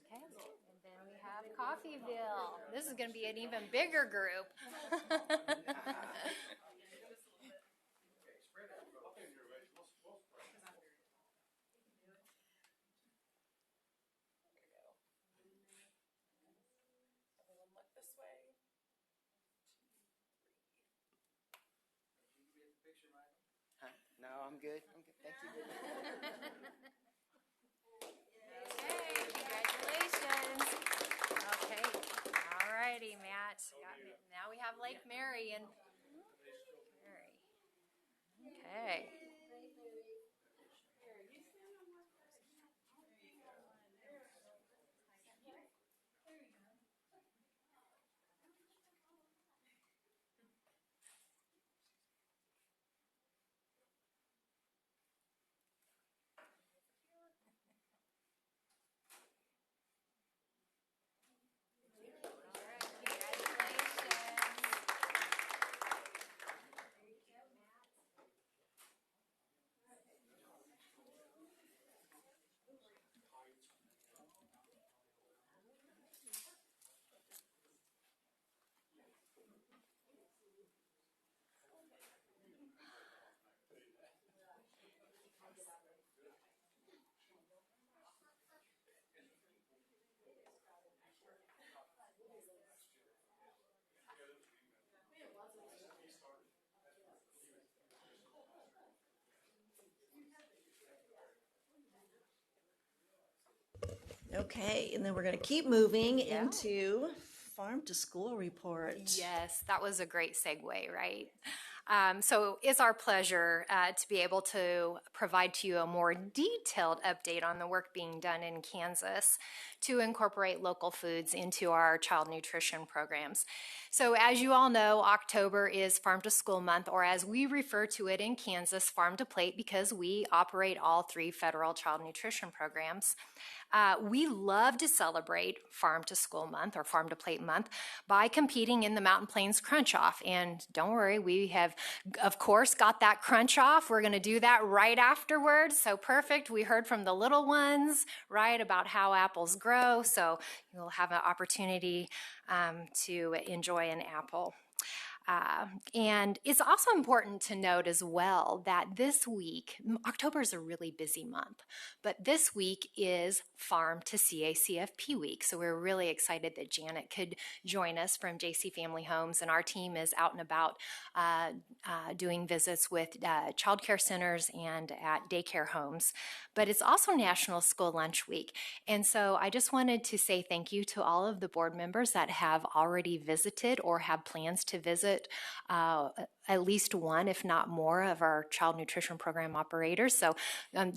Okay, and then we have Coffeeville. This is going to be an even bigger group. Everyone look this way. No, I'm good. I'm good. Thank you. Okay, congratulations. Okay, all righty, Matt. Now we have Lake Mary and Mary. Okay. Okay, and then we're going to keep moving into farm to school report. Yes, that was a great segue, right? So it's our pleasure to be able to provide to you a more detailed update on the work being done in Kansas to incorporate local foods into our child nutrition programs. So as you all know, October is Farm to School Month, or as we refer to it in Kansas, Farm to Plate, because we operate all 3 federal child nutrition programs. We love to celebrate Farm to School Month or Farm to Plate Month by competing in the Mountain Plains Crunch Off. And don't worry, we have, of course, got that Crunch Off. We're going to do that right afterwards. So perfect. We heard from the little ones, right, about how apples grow. So you'll have an opportunity to enjoy an apple. And it's also important to note as well that this week, October is a really busy month, but this week is Farm to CACFP week. So we're really excited that Janet could join us from JC Family Homes, and our team is out and about doing visits with child care centers and at daycare homes. But it's also National School Lunch Week. And so I just wanted to say thank you to all of the board members that have already visited or have plans to visit visit at least one, if not more, of our child nutrition program operators. So,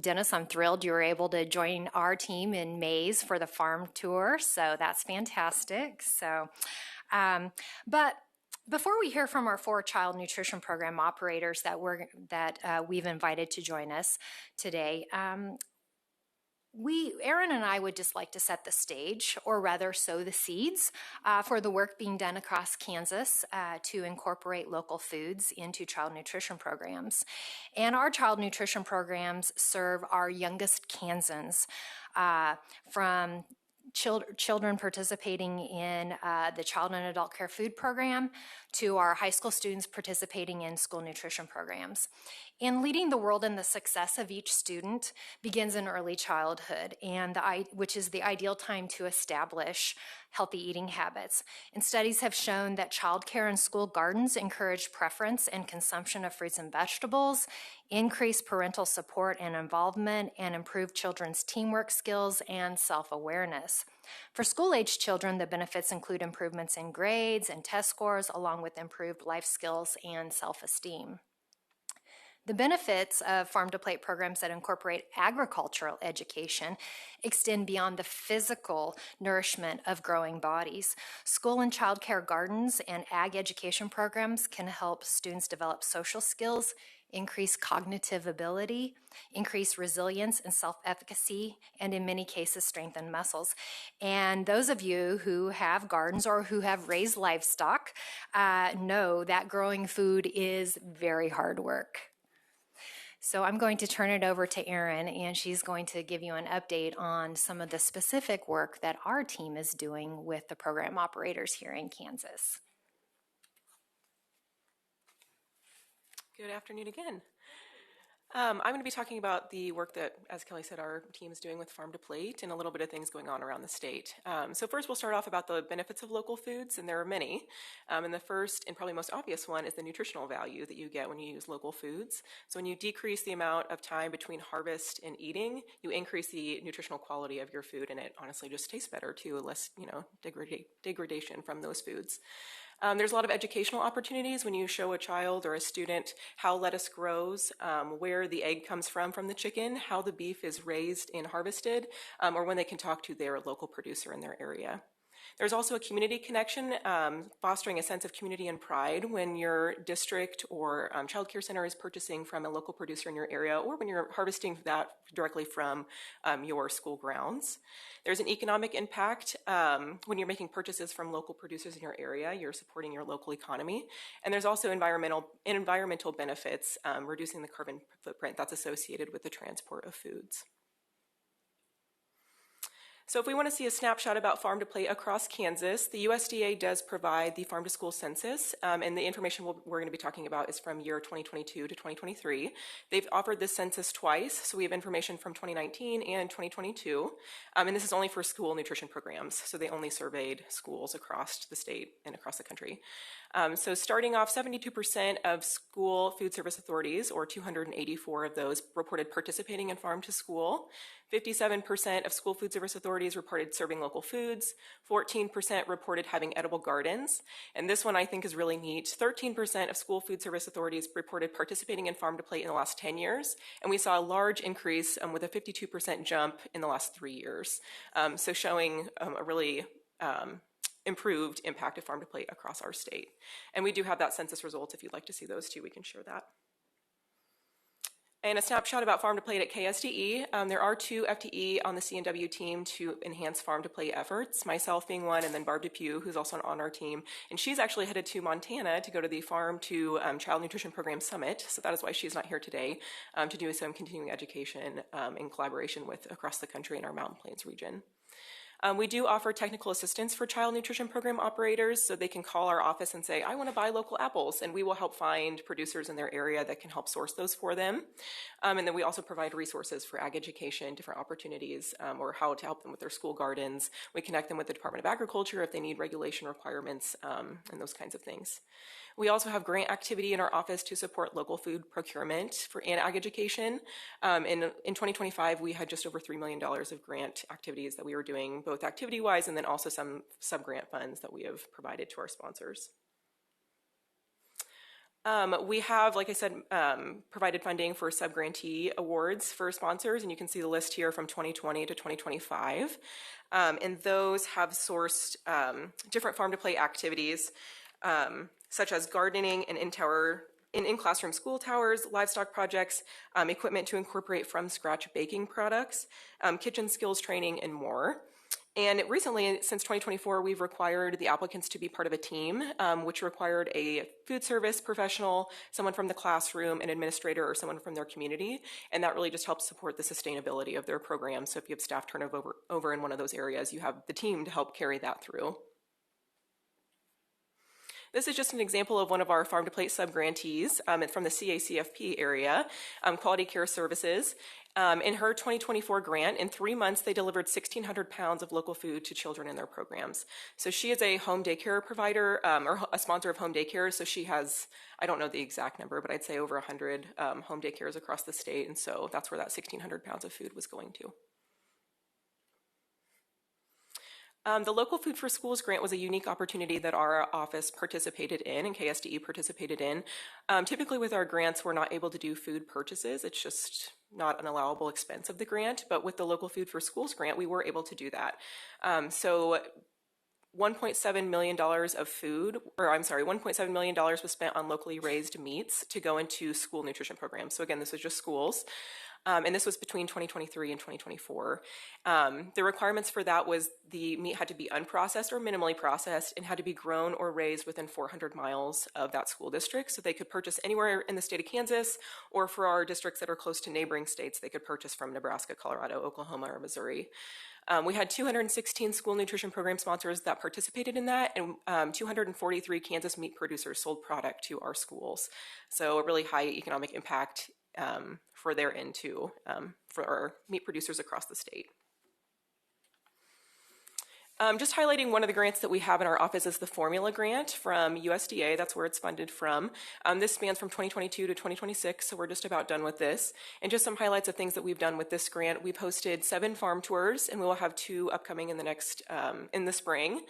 Dennis, I'm thrilled you were able to join our team in Mays for the farm tour. So that's fantastic. So, but before we hear from our 4 child nutrition program operators that we've invited to join us today, Erin and I would just like to set the stage, or rather sow the seeds, for the work being done across Kansas to incorporate local foods into child nutrition programs. And our child nutrition programs serve our youngest Kansans, from children participating in the child and adult care food program to our high school students participating in school nutrition programs. And leading the world in the success of each student begins in early childhood, which is the ideal time to establish healthy eating habits. And studies have shown that childcare and school gardens encourage preference and consumption of fruits and vegetables, increase parental support and involvement, and improve children's teamwork skills and self-awareness. For school-age children, the benefits include improvements in grades and test scores, along with improved life skills and self-esteem. The benefits of farm-to-plate programs that incorporate agricultural education extend beyond the physical nourishment of growing bodies. School and child care gardens and ag education programs can help students develop social skills, increase cognitive ability, increase resilience and self-efficacy, and in many cases strengthen muscles. And those of you who have gardens or who have raised livestock know that growing food is very hard work. So I'm going to turn it over to Erin, and she's going to give you an update on some of the specific work that our team is doing with the program operators here in Kansas. Good afternoon again. I'm going to be talking about the work that, as Kelly said, our team is doing with Farm to Plate and a little bit of things going on around the state. So first we'll start off about the benefits of local foods, and there are many. And the first and probably most obvious one is the nutritional value that you get when you use local foods. So when you decrease the amount of time between harvest and eating, you increase the nutritional quality of your food, and it honestly just tastes better too, less degradation from those foods. There's a lot of educational opportunities when you show a child or a student how lettuce grows, where the egg comes from the chicken, how the beef is raised and harvested, or when they can talk to their local producer in their area. There's also a community connection, fostering a sense of community and pride when your district or child care center is purchasing from a local producer in your area, or when you're harvesting that directly from your school grounds. There's an economic impact when you're making purchases from local producers in your area. You're supporting your local economy. And there's also environmental benefits, reducing the carbon footprint that's associated with the transport of foods. So if we want to see a snapshot about Farm to Plate across Kansas, the USDA does provide the Farm to School census, and the information we're going to be talking about is from year 2022 to 2023. They've offered this census twice, so we have information from 2019 and 2022, and this is only for school nutrition programs, so they only surveyed schools across the state and across the country. So starting off, 72% of school food service authorities, or 284 of those, reported participating in Farm to School. 57% of school food service authorities reported serving local foods. 14% reported having edible gardens. And this one I think is really neat. 13% of school food service authorities reported participating in Farm to Plate in the last 10 years. And we saw a large increase with a 52% jump in the last 3 years. So showing a really improved impact of Farm to Plate across our state. And we do have that census results. If you'd like to see those too, we can share that. And a snapshot about Farm to Plate at KSDE. There are 2 FTE on the C&W team to enhance Farm to Plate efforts, myself being one, and then Barb Depew, who's also on our team. And she's actually headed to Montana to go to the Farm to Child Nutrition Program Summit, so that is why she's not here today, to do some continuing education in collaboration with across the country in our Mountain Plains region. We do offer technical assistance for child nutrition program operators, so they can call our office and say, I want to buy local apples, and we will help find producers in their area that can help source those for them. And then we also provide resources for ag education, different opportunities, or how to help them with their school gardens. We connect them with the Department of Agriculture if they need regulation requirements, and those kinds of things. We also have grant activity in our office to support local food procurement and ag education. In 2025, we had just over $3 million of grant activities that we were doing, both activity-wise and then also some sub-grant funds that we have provided to our sponsors. We have, like I said, provided funding for sub-grantee awards for sponsors, and you can see the list here from 2020 to 2025. And those have sourced different farm-to-play activities, such as gardening and in-classroom school towers, livestock projects, equipment to incorporate from-scratch baking products, kitchen skills training, and more. And recently, since 2024, we've required the applicants to be part of a team, which required a food service professional, someone from the classroom, an administrator, or someone from their community. And that really just helps support the sustainability of their program. So if you have staff turnover over in one of those areas, you have the team to help carry that through. This is just an example of one of our Farm to Plate sub-grantees from the CACFP area, Quality Care Services. In her 2024 grant, in 3 months, they delivered 1,600 pounds of local food to children in their programs. So she is a home daycare provider, or a sponsor of home daycare. So she has, I don't know the exact number, but I'd say over 100 home daycares across the state. And so that's where that 1,600 pounds of food was going to. The Local Food for Schools grant was a unique opportunity that our office participated in and KSDE participated in. Typically with our grants, we're not able to do food purchases. It's just not an allowable expense of the grant. But with the Local Food for Schools grant, we were able to do that. So $1.7 million of food, or I'm sorry, $1.7 million was spent on locally raised meats to go into school nutrition programs. So again, this was just schools. And this was between 2023 and 2024. The requirements for that was the meat had to be unprocessed or minimally processed and had to be grown or raised within 400 miles of that school district. So they could purchase anywhere in the state of Kansas, or for our districts that are close to neighboring states, they could purchase from Nebraska, Colorado, Oklahoma, or Missouri. We had 216 school nutrition program sponsors that participated in that, and 243 Kansas meat producers sold product to our schools. So a really high economic impact for their end too, for our meat producers across the state. Just highlighting one of the grants that we have in our office is the Formula Grant from USDA. That's where it's funded from. This spans from 2022 to 2026, so we're just about done with this. And just some highlights of things that we've done with this grant. We've hosted 7 farm tours, and we will have 2 upcoming in the spring.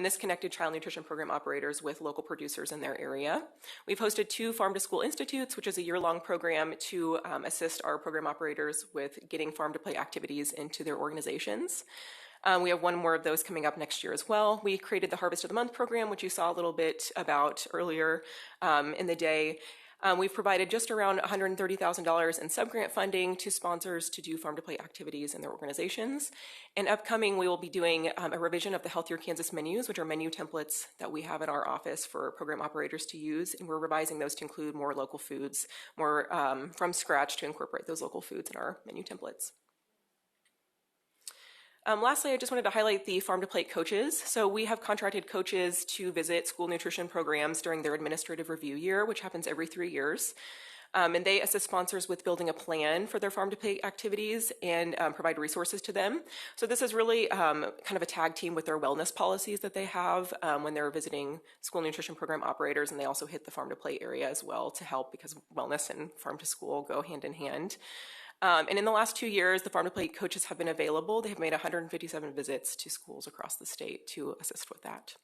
This connected child nutrition program operators with local producers in their area. We've hosted 2 Farm to School Institutes, which is a year-long program to assist our program operators with getting farm to play activities into their organizations. We have 1 more of those coming up next year as well. We created the Harvest of the Month program, which you saw a little bit about earlier in the day. We've provided just around $130,000 in subgrant funding to sponsors to do farm-to-play activities in their organizations. And upcoming, we will be doing a revision of the Healthier Kansas menus, which are menu templates that we have in our office for program operators to use. And we're revising those to include more local foods, more from scratch to incorporate those local foods in our menu templates. Lastly, I just wanted to highlight the Farm to Plate coaches. So we have contracted coaches to visit school nutrition programs during their administrative review year, which happens every 3 years. And they assist sponsors with building a plan for their farm to plate activities and provide resources to them. So this is really kind of a tag team with their wellness policies that they have when they're visiting school nutrition program operators, and they also hit the farm to plate area as well to help, because wellness and farm to school go hand in hand. And in the last 2 years, the Farm to Plate coaches have been available. They have made 157 visits to schools across the state to assist with that.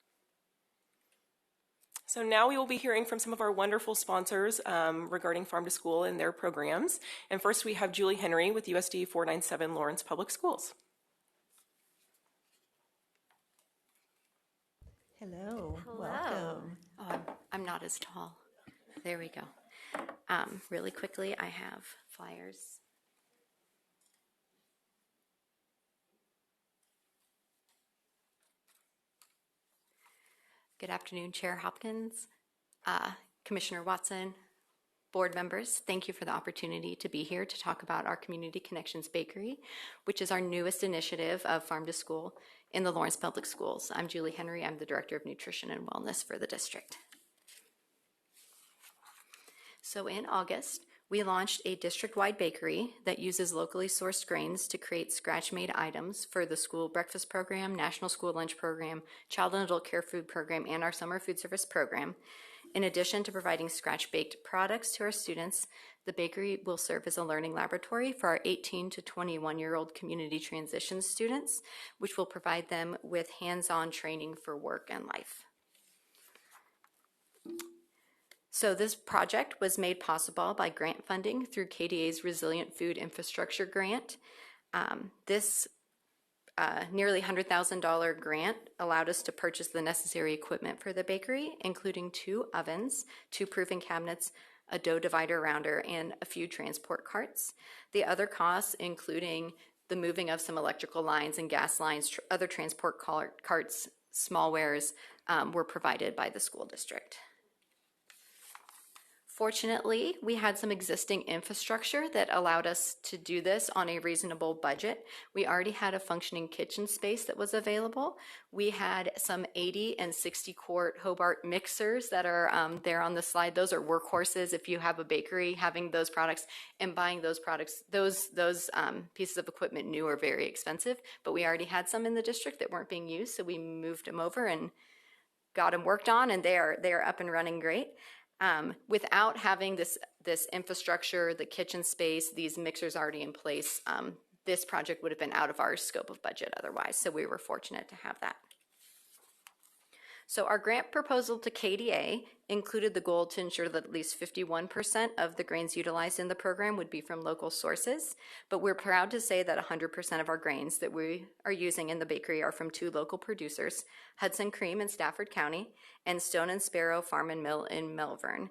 So now we will be hearing from some of our wonderful sponsors regarding Farm to School and their programs. And first we have Julie Henry with USD 497 Lawrence Public Schools. Hello. Hello. Welcome. Oh, I'm not as tall. There we go. Really quickly, I have flyers. Good afternoon, Chair Hopkins, Commissioner Watson, board members. Thank you for the opportunity to be here to talk about our Community Connections Bakery, which is our newest initiative of Farm to School in the Lawrence Public Schools. I'm Julie Henry. I'm the Director of Nutrition and Wellness for the district. So in August, we launched a district-wide bakery that uses locally sourced grains to create scratch-made items for the school breakfast program, national school lunch program, child and adult care food program, and our summer food service program. In addition to providing scratch-baked products to our students, the bakery will serve as a learning laboratory for our 18 to 21-year-old community transition students, which will provide them with hands-on training for work and life. So this project was made possible by grant funding through KDA's Resilient Food Infrastructure Grant. This nearly $100,000 grant allowed us to purchase the necessary equipment for the bakery, including 2 ovens, 2 proofing cabinets, a dough divider rounder, and a few transport carts. The other costs, including the moving of some electrical lines and gas lines, other transport carts, small wares, were provided by the school district. Fortunately, we had some existing infrastructure that allowed us to do this on a reasonable budget. We already had a functioning kitchen space that was available. We had some 80 and 60 quart Hobart mixers that are there on the slide. Those are workhorses if you have a bakery. Having those products and buying those products, those pieces of equipment new are very expensive, but we already had some in the district that weren't being used, so we moved them over and got them worked on, and they are up and running great. Without having this infrastructure, the kitchen space, these mixers already in place, this project would have been out of our scope of budget otherwise, so we were fortunate to have that. So our grant proposal to KDA included the goal to ensure that at least 51% of the grains utilized in the program would be from local sources, but we're proud to say that 100% of our grains that we are using in the bakery are from 2 local producers, Hudson Cream in Stafford County and Stone and Sparrow Farm and Mill in Melbourne.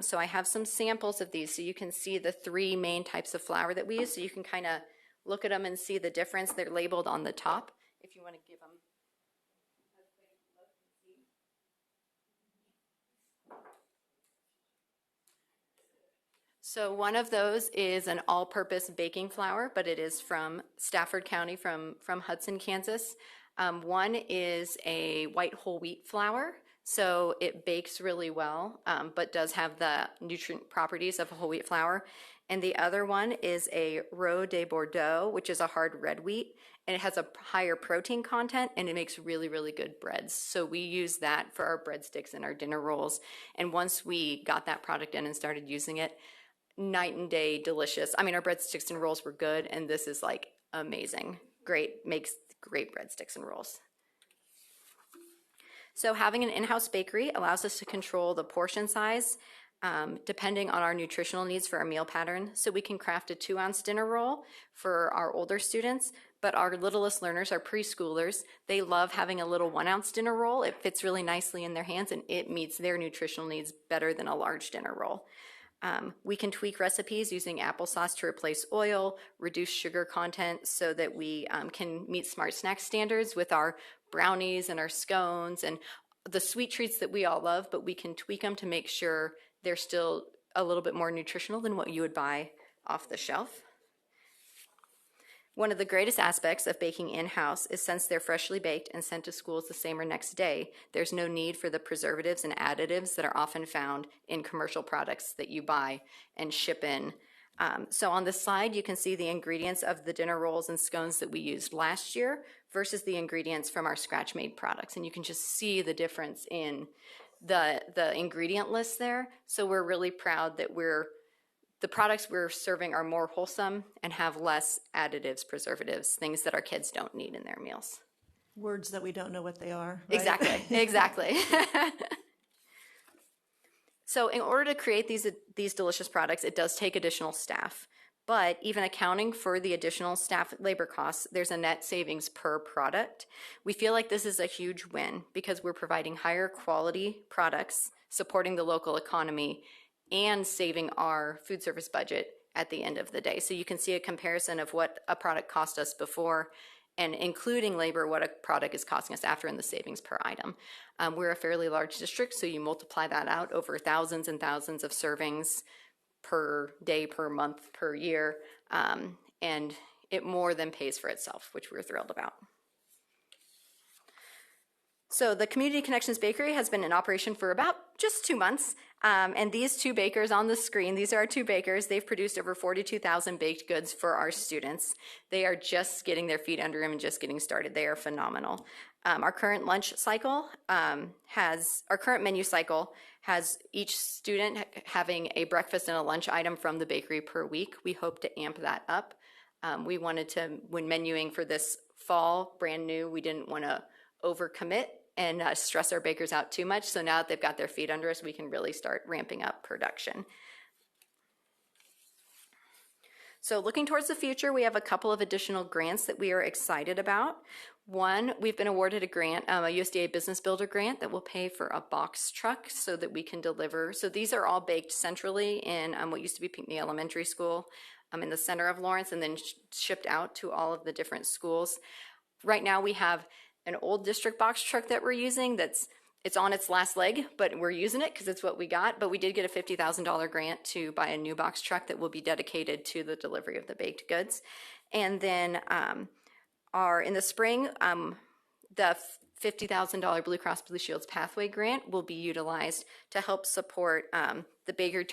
So I have some samples of these so you can see the 3 main types of flour that we use, so you can kind of look at them and see the difference. They're labeled on the top if you want to give them. So one of those is an all-purpose baking flour, but it is from Stafford County, from Hudson, Kansas. One is a white whole wheat flour, so it bakes really well, but does have the nutrient properties of a whole wheat flour. And the other one is a Roux de Bordeaux, which is a hard red wheat, and it has a higher protein content, and it makes really, really good breads. So we use that for our breadsticks and our dinner rolls. And once we got that product in and started using it, night and day delicious. I mean, our breadsticks and rolls were good, and this is like amazing. Great, makes great breadsticks and rolls. So having an in-house bakery allows us to control the portion size depending on our nutritional needs for our meal pattern. So we can craft a 2-ounce dinner roll for our older students, but our littlest learners, our preschoolers, they love having a little 1-ounce dinner roll. It fits really nicely in their hands, and it meets their nutritional needs better than a large dinner roll. We can tweak recipes using applesauce to replace oil, reduce sugar content so that we can meet Smart Snack standards with our brownies and our scones and the sweet treats that we all love, but we can tweak them to make sure they're still a little bit more nutritional than what you would buy off the shelf. One of the greatest aspects of baking in-house is since they're freshly baked and sent to schools the same or next day, there's no need for the preservatives and additives that are often found in commercial products that you buy and ship in. So on this slide, you can see the ingredients of the dinner rolls and scones that we used last year versus the ingredients from our scratch-made products. And you can just see the difference in the ingredient list there. So we're really proud that the products we're serving are more wholesome and have less additives, preservatives, things that our kids don't need in their meals. Words that we don't know what they are. Right? Exactly, exactly. So in order to create these delicious products, it does take additional staff. But even accounting for the additional staff labor costs, there's a net savings per product. We feel like this is a huge win because we're providing higher quality products, supporting the local economy, and saving our food service budget at the end of the day. So you can see a comparison of what a product cost us before and including labor, what a product is costing us after, and the savings per item. We're a fairly large district, so you multiply that out over thousands and thousands of servings per day, per month, per year, and it more than pays for itself, which we're thrilled about. So the Community Connections Bakery has been in operation for about just 2 months, and these 2 bakers on the screen, these are our 2 bakers. They've produced over 42,000 baked goods for our students. They are just getting their feet under them and just getting started. They are phenomenal. Our current lunch cycle our current menu cycle has each student having a breakfast and a lunch item from the bakery per week. We hope to amp that up. We wanted to, when menuing for this fall, brand new, we didn't want to overcommit and stress our bakers out too much. So now that they've got their feet under us, we can really start ramping up production. So looking towards the future, we have a couple of additional grants that we are excited about. One, we've been awarded a grant, a USDA Business Builder grant that will pay for a box truck so that we can deliver. So these are all baked centrally in what used to be Pinckney Elementary School in the center of Lawrence, and then shipped out to all of the different schools. Right now we have an old district box truck that we're using it's on its last leg, but we're using it because it's what we got. But we did get a $50,000 grant to buy a new box truck that will be dedicated to the delivery of the baked goods. And then in the spring, the $50,000 Blue Cross Blue Shield's Pathway grant will be utilized to help support the bakery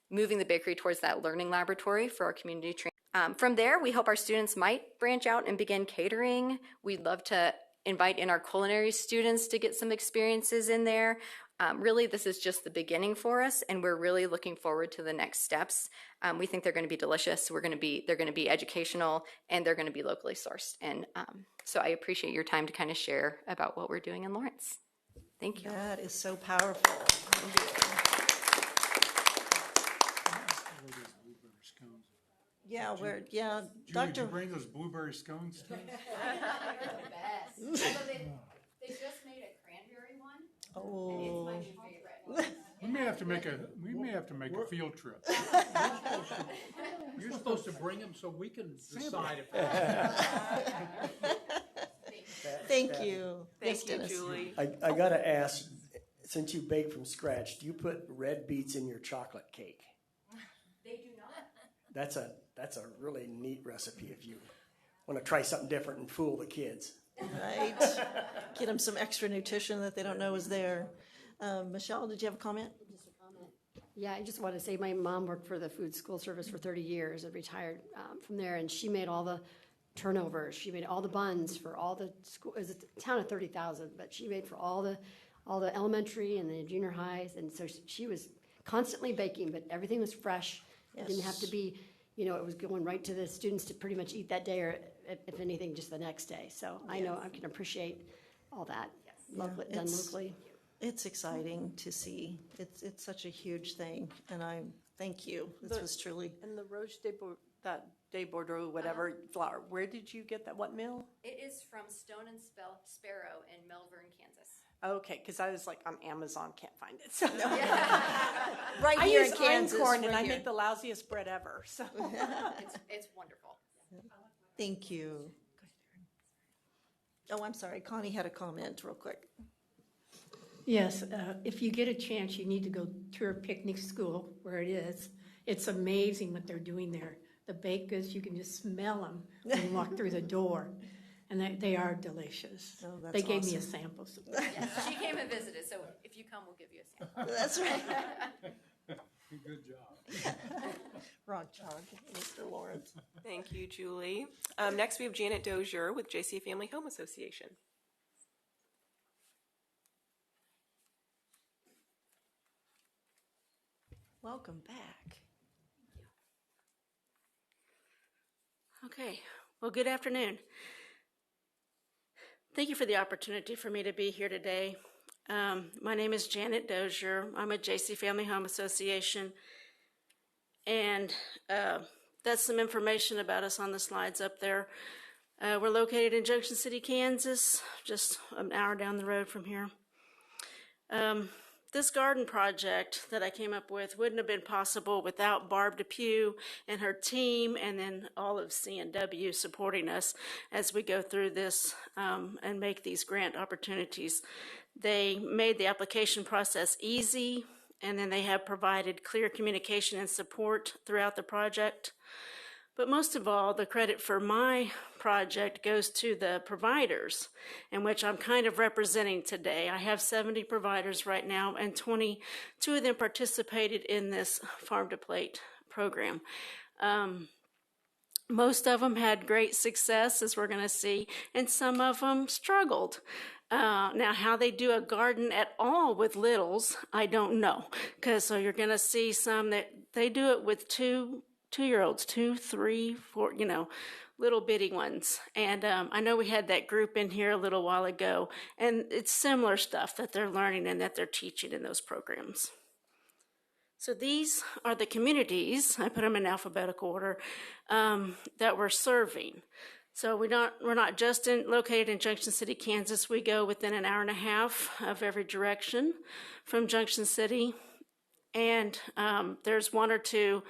moving the bakery towards that learning laboratory for our community training. From there, we hope our students might branch out and begin catering. We'd love to invite in our culinary students to get some experiences in there. Really, this is just the beginning for us, and we're really looking forward to the next steps. We think they're going to be delicious. They're going to be educational, and they're going to be locally sourced. And so I appreciate your time to kind of share about what we're doing in Lawrence. Thank you. That is so powerful. Yeah, Julie, did you bring those blueberry scones to us? They're the best. They just made a cranberry one. Oh. And it's my new favorite. We may have to make a field trip. You're supposed to bring them so we can decide if. Thank you. Thank you, Dennis. Julie. I gotta ask, since you bake from scratch, do you put red beets in your chocolate cake? They do not. That's a really neat recipe if you want to try something different and fool the kids. Right. Get them some extra nutrition that they don't know is there. Michelle, did you have a comment? Just a comment. Yeah, I just want to say my mom worked for the food school service for 30 years and retired from there, and she made all the turnovers. She made all the buns for all the school. It was a town of 30,000, but she made for all the elementary and the junior highs, and so she was constantly baking, but everything was fresh. Yes. It didn't have to be, it was going right to the students to pretty much eat that day, or if anything, just the next day. So I know I can appreciate all that. Yeah, Done locally. It's exciting to see. It's such a huge thing, and I thank you. This was truly. And the Roche de Bordeaux, whatever flour, where did you get that? What mill? It is from Stone and Sparrow in Melbourne, Kansas. Okay, because I was like on Amazon, can't find it. So. Right I here use in Kansas. einkorn, right and I here. make the lousiest bread ever. So It's wonderful. Thank you. Oh, I'm sorry. Connie had a comment real quick. Yes, if you get a chance, you need to go to a picnic school where it is. It's amazing what they're doing there. The baked goods, you can just smell them when you walk through the door, and they are delicious. Oh, that's they gave me a awesome. sample. Yes, she came and visited, so if you come, we'll give you a sample. That's right. Good job. Rock chalk, Mr. Lawrence. Thank you, Julie. Next, we have Janet Dozier with JC Family Home Association. Welcome back. Okay, well, good afternoon. Thank you for the opportunity for me to be here today. My name is Janet Dozier. I'm a JC Family Home Association, and that's some information about us on the slides up there. We're located in Junction City, Kansas, just an hour down the road from here. This garden project that I came up with wouldn't have been possible without Barb Depew and her team, and then all of C&W supporting us as we go through this and make these grant opportunities. They made the application process easy, and then they have provided clear communication and support throughout the project. But most of all, the credit for my project goes to the providers, in which I'm kind of representing today. I have 70 providers right now, and 22 of them participated in this Farm to Plate program. Most of them had great success, as we're going to see, and some of them struggled. Now, how they do a garden at all with littles, I don't know. So you're going to see some that they do it with two-year-olds, 2, 3, 4, little bitty ones. And I know we had that group in here a little while ago, and it's similar stuff that they're learning and that they're teaching in those programs. So these are the communities, I put them in alphabetical order, that we're serving. So we're not just located in Junction City, Kansas. We go within an hour and a half of every direction from Junction City. And there's one or two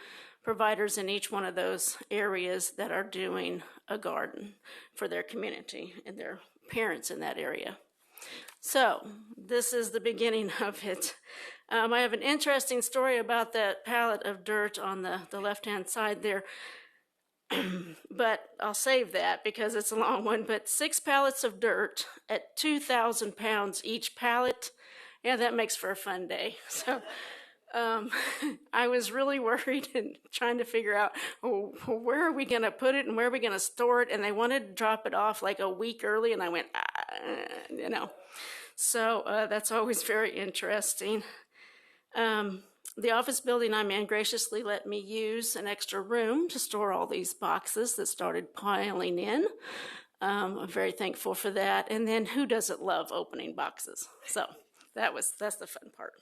providers in each one of those areas that are doing a garden for their community and their parents in that area. So this is the beginning of it. I have an interesting story about that pallet of dirt on the left-hand side there, but I'll save that because it's a long one. But 6 pallets of dirt at 2,000 pounds each pallet, yeah, that makes for a fun day. So I was really worried and trying to figure out, where are we going to put it and where are we going to store it? And they wanted to drop it off like a week early, and I went, you know. So that's always very interesting. The office building I'm in graciously let me use an extra room to store all these boxes that started piling in. I'm very thankful for that. And then who doesn't love opening boxes? So that's the fun part.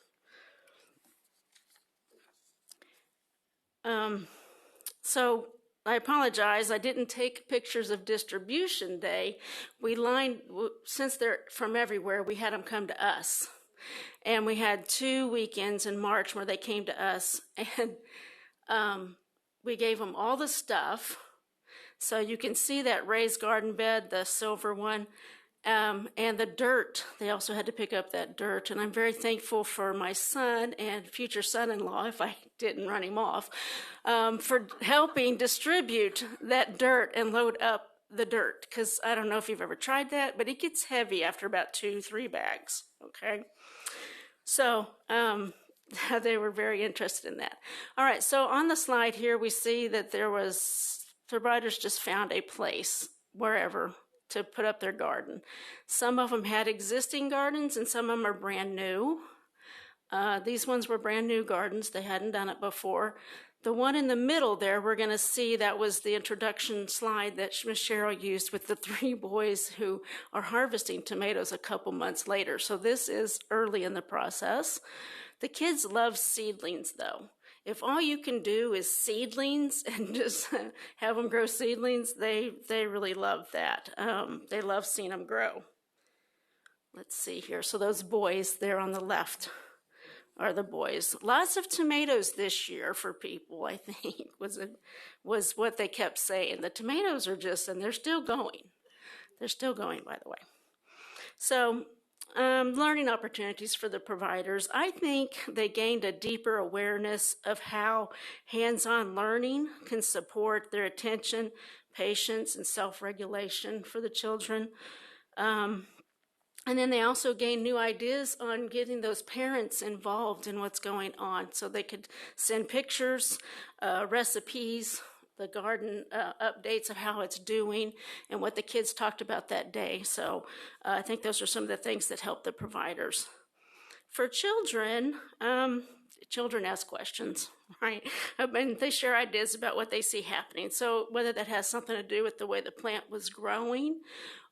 So I apologize, I didn't take pictures of distribution day. Since they're from everywhere, we had them come to us. And we had 2 weekends in March where they came to us, and we gave them all the stuff. So you can see that raised garden bed, the silver one, and the dirt. They also had to pick up that dirt, and I'm very thankful for my son and future son-in-law, if I didn't run him off, for helping distribute that dirt and load up the dirt, because I don't know if you've ever tried that, but it gets heavy after about 2-3 bags, okay? So they were very interested in that. All right, so on the slide here, we see that the providers just found a place, wherever, to put up their garden. Some of them had existing gardens, and some of them are brand new. These ones were brand new gardens. They hadn't done it before. The one in the middle there, we're going to see that was the introduction slide that Ms. Cheryl used with the 3 boys who are harvesting tomatoes a couple months later. So this is early in the process. The kids love seedlings, though. If all you can do is seedlings and just have them grow seedlings, they really love that. They love seeing them grow. Let's see here. So those boys there on the left are the boys. Lots of tomatoes this year for people, I think, was what they kept saying. The tomatoes are and they're still going. They're still going, by the way. So learning opportunities for the providers. I think they gained a deeper awareness of how hands-on learning can support their attention, patience, and self-regulation for the children. And then they also gained new ideas on getting those parents involved in what's going on. So they could send pictures, recipes, the garden updates of how it's doing and what the kids talked about that day. So I think those are some of the things that help the providers. For children, children ask questions, right? And they share ideas about what they see happening. So whether that has something to do with the way the plant was growing,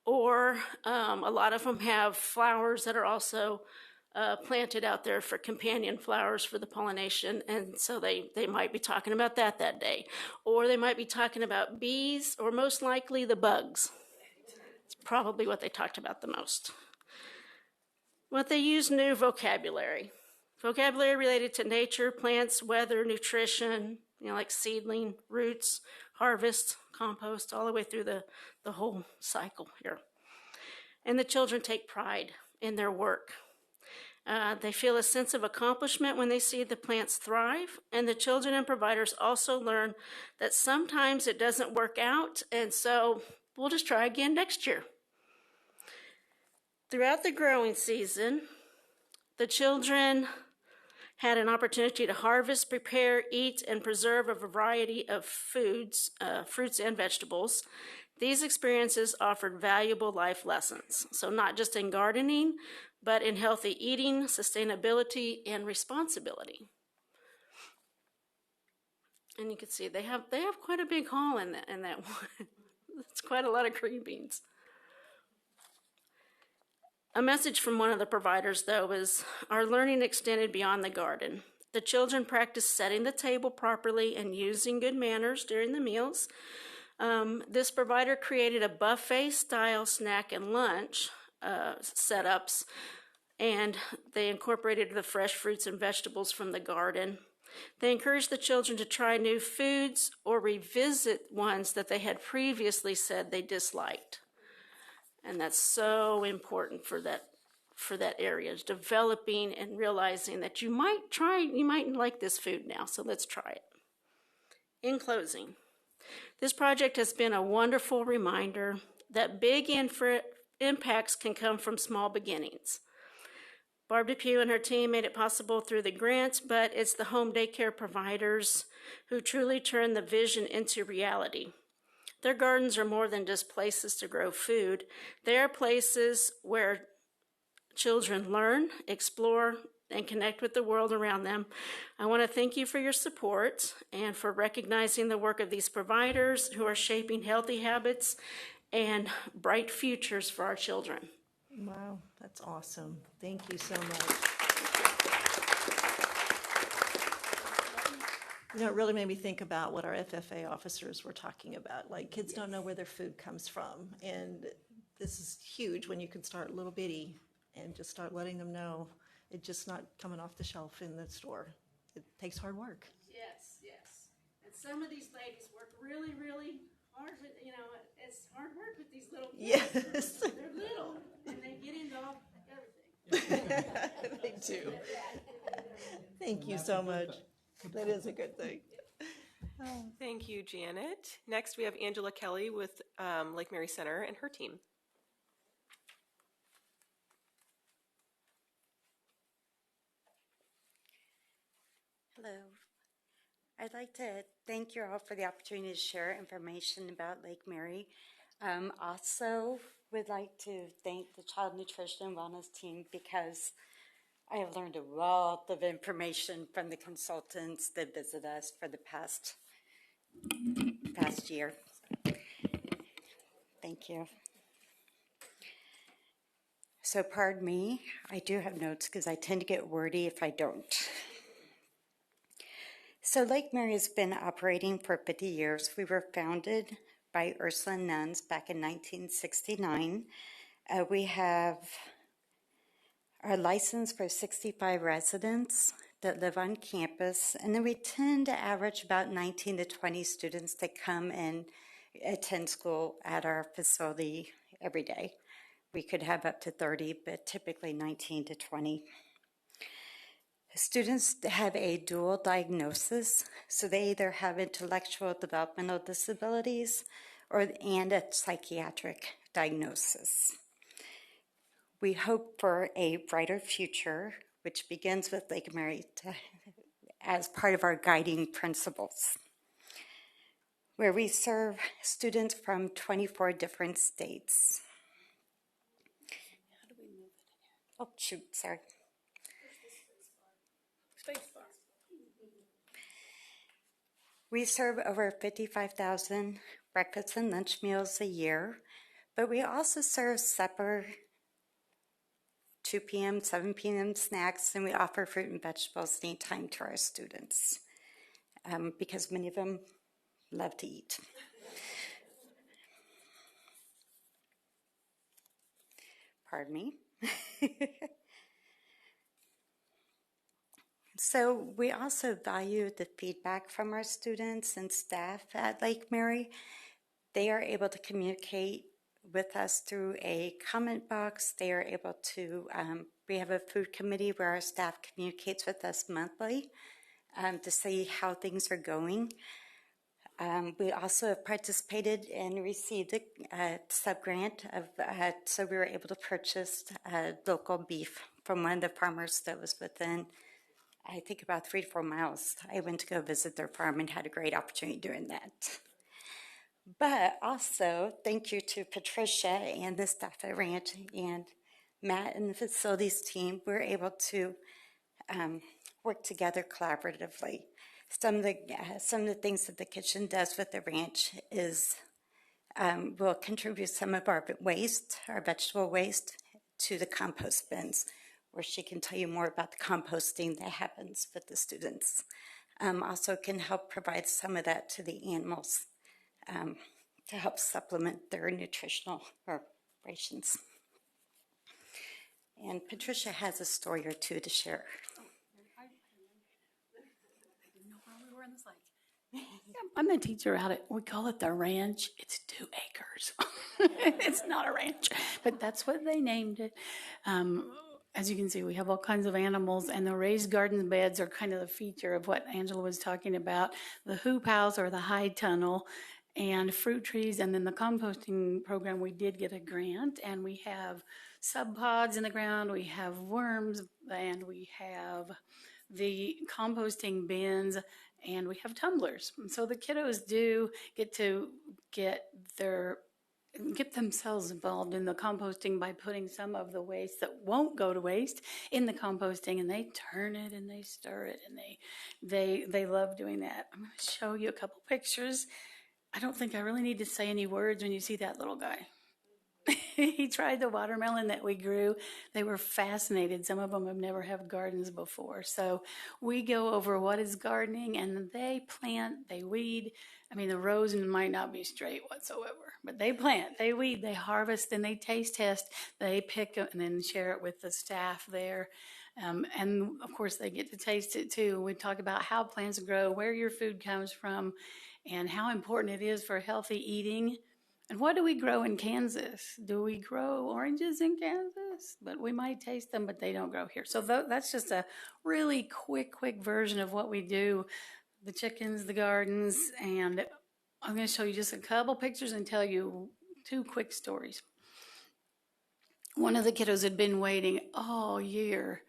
or a lot of them have flowers that are also planted out there for companion flowers for the pollination, and so they might be talking about that day. Or they might be talking about bees, or most likely the bugs. It's probably what they talked about the most. What they use new vocabulary. Vocabulary related to nature, plants, weather, nutrition, like seedling, roots, harvest, compost, all the way through the whole cycle here. And the children take pride in their work. They feel a sense of accomplishment when they see the plants thrive, and the children and providers also learn that sometimes it doesn't work out, and so we'll just try again next year. Throughout the growing season, the children had an opportunity to harvest, prepare, eat, and preserve a variety of foods, fruits and vegetables. These experiences offered valuable life lessons, so not just in gardening, but in healthy eating, sustainability, and responsibility. And you can see they have quite a big haul in that one. That's quite a lot of green beans. A message from one of the providers, though, is our learning extended beyond the garden. The children practiced setting the table properly and using good manners during the meals. This provider created a buffet-style snack and lunch setups, and they incorporated the fresh fruits and vegetables from the garden. They encouraged the children to try new foods or revisit ones that they had previously said they disliked. And that's so important for that area, is developing and realizing that you might like this food now, so let's try it. In closing, this project has been a wonderful reminder that big impacts can come from small beginnings. Barb Depew and her team made it possible through the grants, but it's the home daycare providers who truly turn the vision into reality. Their gardens are more than just places to grow food. They are places where children learn, explore, and connect with the world around them. I want to thank you for your support and for recognizing the work of these providers who are shaping healthy habits and bright futures for our children. Wow, that's awesome. Thank you so much. You know, it really made me think about what our FFA officers were talking about. Like, kids don't know where their food comes from. And this is huge when you can start little bitty and just start letting them know it's just not coming off the shelf in the store. It takes hard work. Yes, yes. And some of these ladies work really, really hard with, it's hard work with these little kids. Yes. They're little, and they get into all everything. They do. Thank you so much. That is a good thing. Thank you, Janet. Next, we have Angela Kelly with Lake Mary Center and her team. Hello. I'd like to thank you all for the opportunity to share information about Lake Mary. Also would like to thank the Child Nutrition and Wellness team because I have learned a lot of information from the consultants that visit us for the past year. Thank you. So pardon me, I do have notes because I tend to get wordy if I don't. So Lake Mary has been operating for 50 years. We were founded by Ursuline nuns back in 1969. We have our license for 65 residents that live on campus, and then we tend to average about 19 to 20 students that come and attend school at our facility every day. We could have up to 30, but typically 19 to 20. Students have a dual diagnosis, so they either have intellectual developmental disabilities and a psychiatric diagnosis. We hope for a brighter future, which begins with Lake Mary as part of our guiding principles, where we serve students from 24 different states. How do we move it? Oh, shoot, sorry. We serve over 55,000 breakfast and lunch meals a year, but we also serve supper, 2 p.m., 7 p.m. snacks, and we offer fruit and vegetables anytime to our students because many of them love to eat. Pardon me. So we also value the feedback from our students and staff at Lake Mary. They are able to communicate with us through a comment box. They are able to, we have a food committee where our staff communicates with us monthly to see how things are going. We also have participated and received a sub-grant, so we were able to purchase local beef from one of the farmers that was within, I think, about 3 to 4 miles. I went to go visit their farm and had a great opportunity doing that. But also, thank you to Patricia and the staff at Ranch and Matt and the facilities team. We're able to work together collaboratively. Some of the things that the kitchen does with the ranch is we'll contribute some of our waste, our vegetable waste, to the compost bins, where she can tell you more about the composting that happens with the students. Also can help provide some of that to the animals to help supplement their nutritional rations. And Patricia has a story or two to share. I'm the teacher out at, we call it the ranch. It's 2 acres. It's not a ranch, but that's what they named it. As you can see, we have all kinds of animals, and the raised garden beds are kind of the feature of what Angela was talking about. The hoop house or the high tunnel, and fruit trees, and then the composting program, we did get a grant, and we have sub pods in the ground, we have worms, and we have the composting bins, and we have tumblers. And so the kiddos do get to get themselves involved in the composting by putting some of the waste that won't go to waste in the composting, and they turn it and they stir it, and they love doing that. I'm going to show you a couple pictures. I don't think I really need to say any words when you see that little guy. He tried the watermelon that we grew. They were fascinated. Some of them have never had gardens before. So we go over what is gardening, and they plant, they weed. I mean, the rows might not be straight whatsoever, but they plant, they weed, they harvest, and they taste test. They pick it and then share it with the staff there. And of course, they get to taste it too. We talk about how plants grow, where your food comes from, and how important it is for healthy eating. And what do we grow in Kansas? Do we grow oranges in Kansas? But we might taste them, but they don't grow here. So that's just a really quick version of what we do. The chickens, the gardens, and I'm going to show you just a couple pictures and tell you 2 quick stories. One of the kiddos had been waiting all year,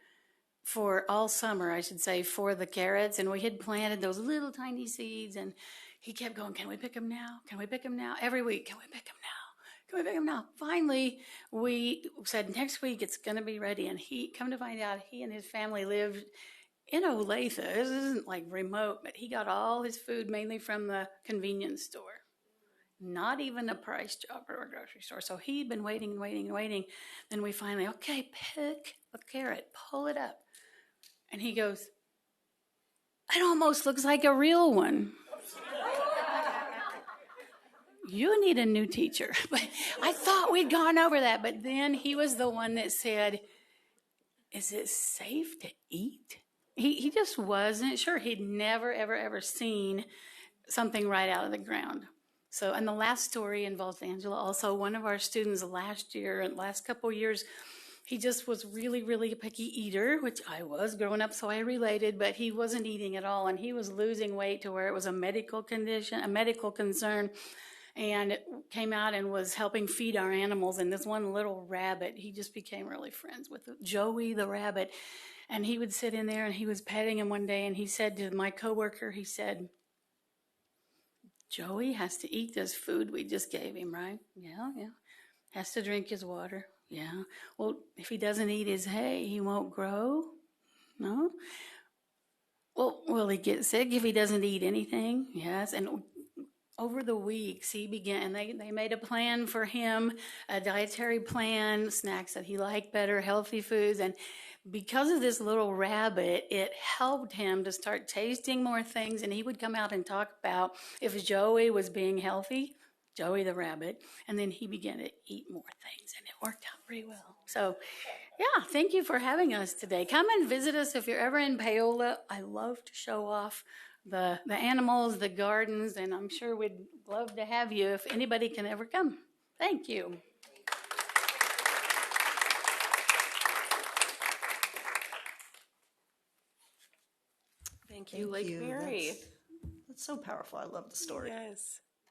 for all summer, I should say, for the carrots, and we had planted those little tiny seeds, and he kept going, can we pick them now? Can we pick them now? Every week, can we pick them now? Can we pick them now? Finally, we said next week it's going to be ready. And come to find out, he and his family lived in Olathe. This isn't like remote, but he got all his food mainly from the convenience store. Not even a Price Chopper or a grocery store. So he'd been waiting. Then we finally, okay, pick a carrot, pull it up. And he goes, it almost looks like a real one. You need a new teacher. But I thought we'd gone over that. But then he was the one that said, is it safe to eat? He just wasn't sure. He'd never, ever seen something right out of the ground. So, and the last story involves Angela. Also, one of our students last couple years, he just was really a picky eater, which I was growing up, so I related, but he wasn't eating at all, and he was losing weight to where it was a medical condition, a medical concern, and came out and was helping feed our animals. And this one little rabbit, he just became really friends with Joey the rabbit, and he would sit in there, and he was petting him one day, and he said to my coworker, he said, Joey has to eat this food we just gave him, right? Yeah. Has to drink his water. Yeah. Well, if he doesn't eat his hay, he won't grow. No. Well, will he get sick if he doesn't eat anything? Yes. And over the weeks, he began, they made a plan for him, a dietary plan, snacks that he liked better, healthy foods. And because of this little rabbit, it helped him to start tasting more things. And he would come out and talk about if Joey was being healthy, Joey the rabbit, and then he began to eat more things, and it worked out pretty well. So, yeah, thank you for having us today. Come and visit us if you're ever in Paola. I love to show off the animals, the gardens, and I'm sure we'd love to have you if anybody can ever come. Thank you. Thank you, Lake Mary. That's so powerful. I love the story.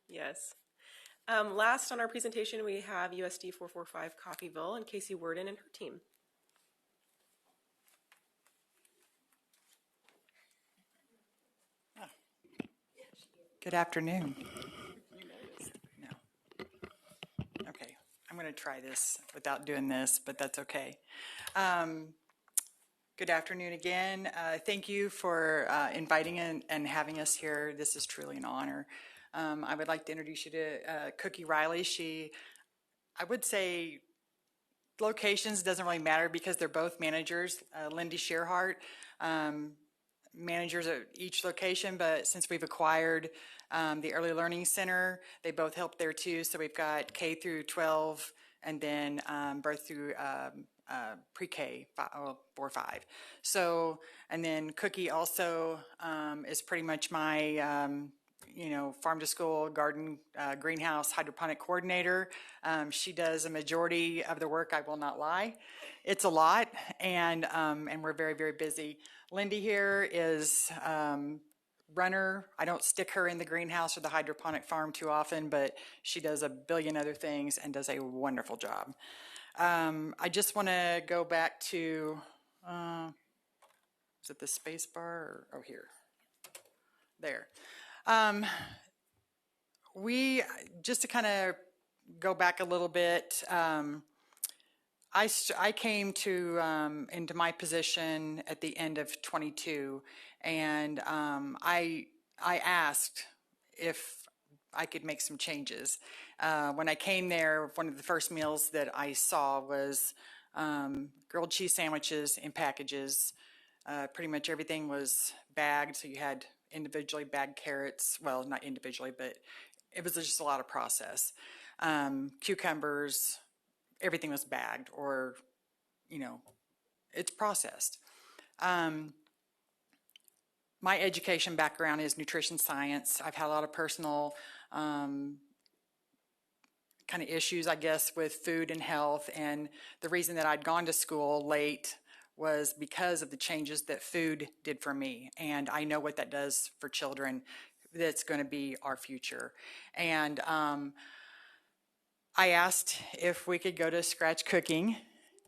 Yes. Last on our presentation, we have USD 445 Coffeyville and Casey Worden and her team. Good afternoon. No. Okay, I'm going to try this without doing this, but that's okay. Good afternoon again. Thank you for inviting and having us here. This is truly an honor. I would like to introduce you to Cookie Riley. I would say locations doesn't really matter because they're both managers. Lindy Shearhart, managers at each location, but since we've acquired the Early Learning Center, they both help there too. So we've got K through 12 and then birth through pre-K, 4-5. So, and then Cookie also is pretty much my farm to school garden greenhouse hydroponic coordinator. She does a majority of the work, I will not lie. It's a lot, and we're very, very busy. Lindy here is runner. I don't stick her in the greenhouse or the hydroponic farm too often, but she does a billion other things and does a wonderful job. I just want to go back to, is it the space bar? Or, oh, here. There. Just to kind of go back a little bit, I came into my position at the end of 22, and I asked if I could make some changes. When I came there, one of the first meals that I saw was grilled cheese sandwiches in packages. Pretty much everything was bagged, so you had individually bagged carrots. Well, not individually, but it was just a lot of process. Cucumbers, everything was bagged or, it's processed. My education background is nutrition science. I've had a lot of personal kind of issues, I guess, with food and health. And the reason that I'd gone to school late was because of the changes that food did for me. And I know what that does for children. That's going to be our future. And I asked if we could go to scratch cooking,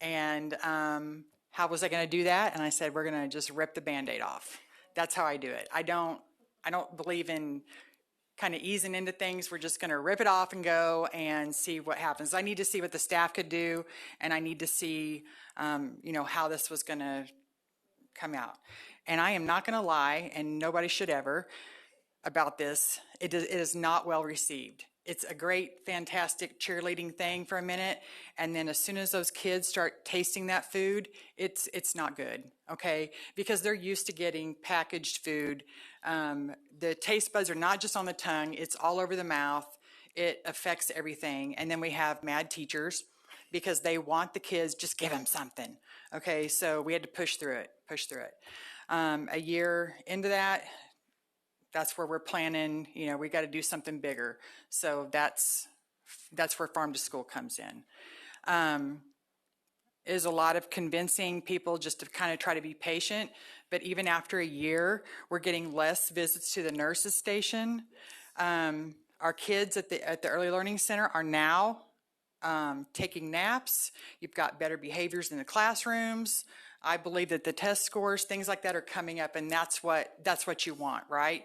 and how was I going to do that? And I said, we're going to just rip the Band-Aid off. That's how I do it. I don't believe in kind of easing into things. We're just going to rip it off and go and see what happens. I need to see what the staff could do, and I need to see, how this was going to come out. And I am not going to lie, and nobody should ever, about this. It is not well received. It's a great, fantastic cheerleading thing for a minute, and then as soon as those kids start tasting that food, it's not good, okay? Because they're used to getting packaged food. The taste buds are not just on the tongue, it's all over the mouth. It affects everything. And then we have mad teachers because they want the kids, just give them something, okay? So we had to push through it. A year into that, that's where we're planning, we got to do something bigger. So that's where farm to school comes in. Is a lot of convincing people just to kind of try to be patient, but even after a year, we're getting less visits to the nurses station. Our kids at the Early Learning Center are now taking naps. You've got better behaviors in the classrooms. I believe that the test scores, things like that, are coming up, and that's what you want, right?